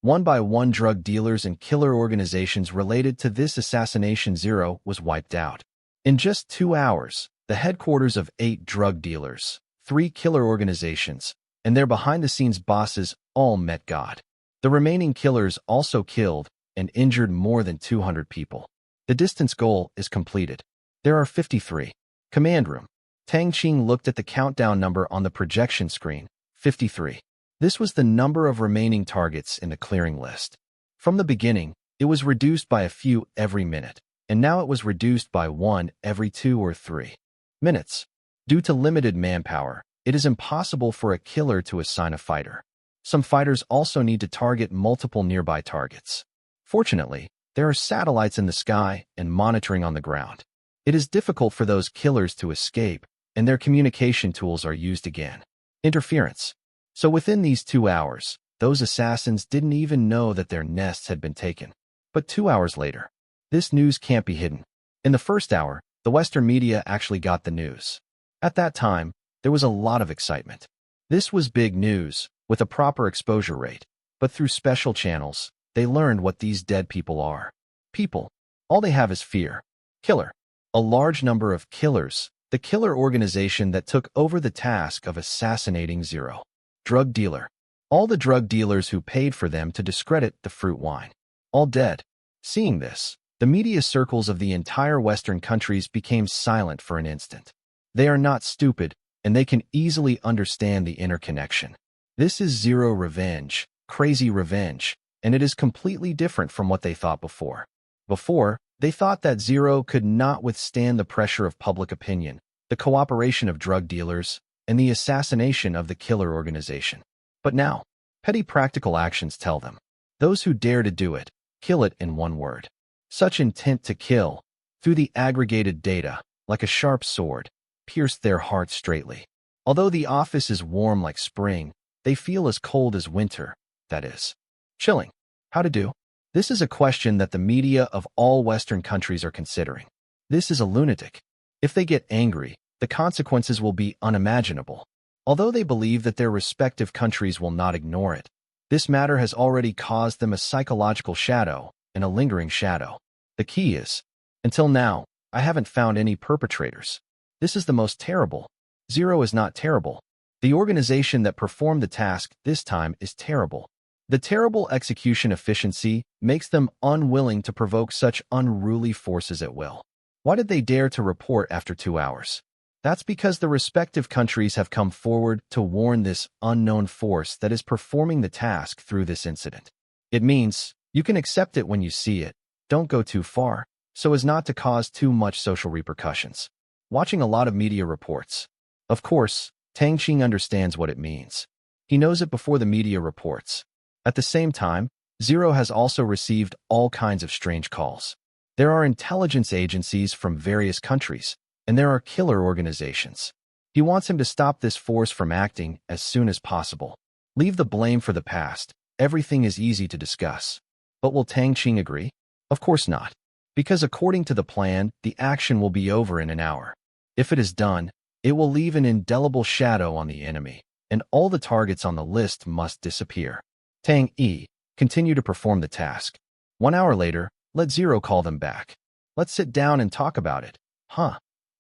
One by one, drug dealers and killer organizations related to this assassination zero was wiped out. In just 2 hours, the headquarters of 8 drug dealers, 3 killer organizations, and their behind-the-scenes bosses all met God. The remaining killers also killed and injured more than 200 people. The distance goal is completed. There are 53. Command room. Tang Qing looked at the countdown number on the projection screen, 53. This was the number of remaining targets in the clearing list. From the beginning, it was reduced by a few every minute, and now it was reduced by 1 every 2 or 3 minutes. Due to limited manpower, it is impossible for a killer to assign a fighter. Some fighters also need to target multiple nearby targets. Fortunately, there are satellites in the sky and monitoring on the ground. It is difficult for those killers to escape, and their communication tools are used again. Interference. So within these 2 hours, those assassins didn't even know that their nests had been taken. But 2 hours later, this news can't be hidden. In the first hour, the Western media actually got the news. At that time, there was a lot of excitement. This was big news, with a proper exposure rate, but through special channels, they learned what these dead people are. People. All they have is fear. Killer. A large number of killers, the killer organization that took over the task of assassinating zero. Drug dealer. All the drug dealers who paid for them to discredit the fruit wine. All dead. Seeing this, the media circles of the entire Western countries became silent for an instant. They are not stupid, and they can easily understand the interconnection. This is zero revenge, crazy revenge, and it is completely different from what they thought before. Before, they thought that zero could not withstand the pressure of public opinion, the cooperation of drug dealers, and the assassination of the killer organization. But now, petty practical actions tell them. Those who dare to do it, kill it in one word. Such intent to kill, through the aggregated data, like a sharp sword, pierced their hearts straightly. Although the office is warm like spring, They feel as cold as winter, that is. Chilling. How to do? This is a question that the media of all Western countries are considering. This is a lunatic. If they get angry, the consequences will be unimaginable. Although they believe that their respective countries will not ignore it, this matter has already caused them a psychological shadow and a lingering shadow. The key is, until now, I haven't found any perpetrators. This is the most terrible. Zero is not terrible. The organization that performed the task this time is terrible. The terrible execution efficiency makes them unwilling to provoke such unruly forces at will. Why did they dare to report after 2 hours? That's because the respective countries have come forward to warn this unknown force that is performing the task through this incident. It means you can accept it when you see it. Don't go too far, so as not to cause too much social repercussions. Watching a lot of media reports. Of course, Tang Qing understands what it means. He knows it before the media reports. At the same time, Zero has also received all kinds of strange calls. There are intelligence agencies from various countries, and there are killer organizations. He wants him to stop this force from acting as soon as possible. Leave the blame for the past. Everything is easy to discuss. But will Tang Qing agree? Of course not. Because according to the plan, the action will be over in an hour. If it is done, it will leave an indelible shadow on the enemy, and all the targets on the list must disappear. Tang E, continue to perform the task. 1 hour later, let Zero call them back. Let's sit down and talk about it. Huh.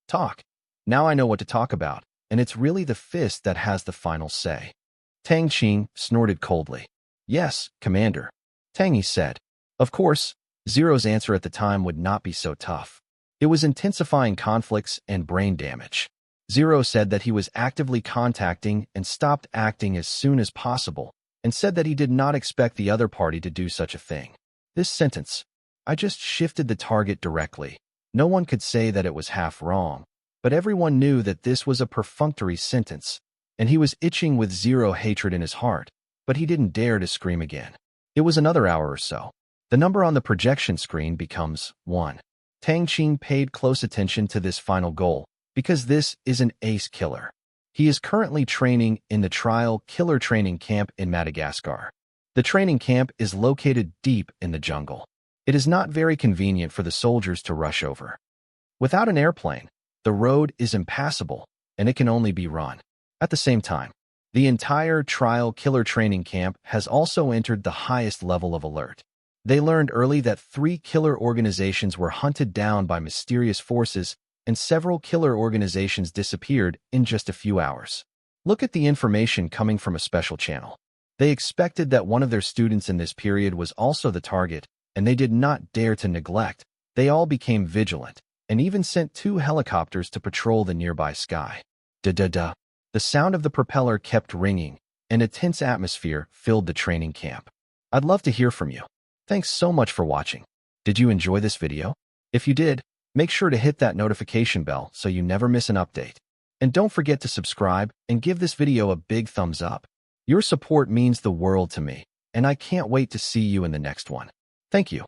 Talk. Now I know what to talk about, and it's really the fist that has the final say. Tang Qing snorted coldly. Yes, Commander. Tang E said. Of course, Zero's answer at the time would not be so tough. It was intensifying conflicts and brain damage. Zero said that he was actively contacting and stopped acting as soon as possible, and said that he did not expect the other party to do such a thing. This sentence, I just shifted the target directly. No one could say that it was half wrong, but everyone knew that this was a perfunctory sentence, and he was itching with Zero hatred in his heart, but he didn't dare to scream again. It was another hour or so. The number on the projection screen becomes 1. Tang Qing paid close attention to this final goal, because this is an ace killer. He is currently training in the trial killer training camp in Madagascar. The training camp is located deep in the jungle. It is not very convenient for the soldiers to rush over. Without an airplane, the road is impassable, and it can only be run. At the same time, the entire trial killer training camp has also entered the highest level of alert. They learned early that 3 killer organizations were hunted down by mysterious forces, and several killer organizations disappeared in just a few hours. Look at the information coming from a special channel. They expected that one of their students in this period was also the target, and they did not dare to neglect. They all became vigilant, and even sent 2 helicopters to patrol the nearby sky. Da-da-da. The sound of the propeller kept ringing, and a tense atmosphere filled the training camp. I'd love to hear from you. Thanks so much for watching. Did you enjoy this video? If you did, make sure to hit that notification bell so you never miss an update. And don't forget to subscribe and give this video a big thumbs up. Your support means the world to me, and I can't wait to see you in the next one. Thank you.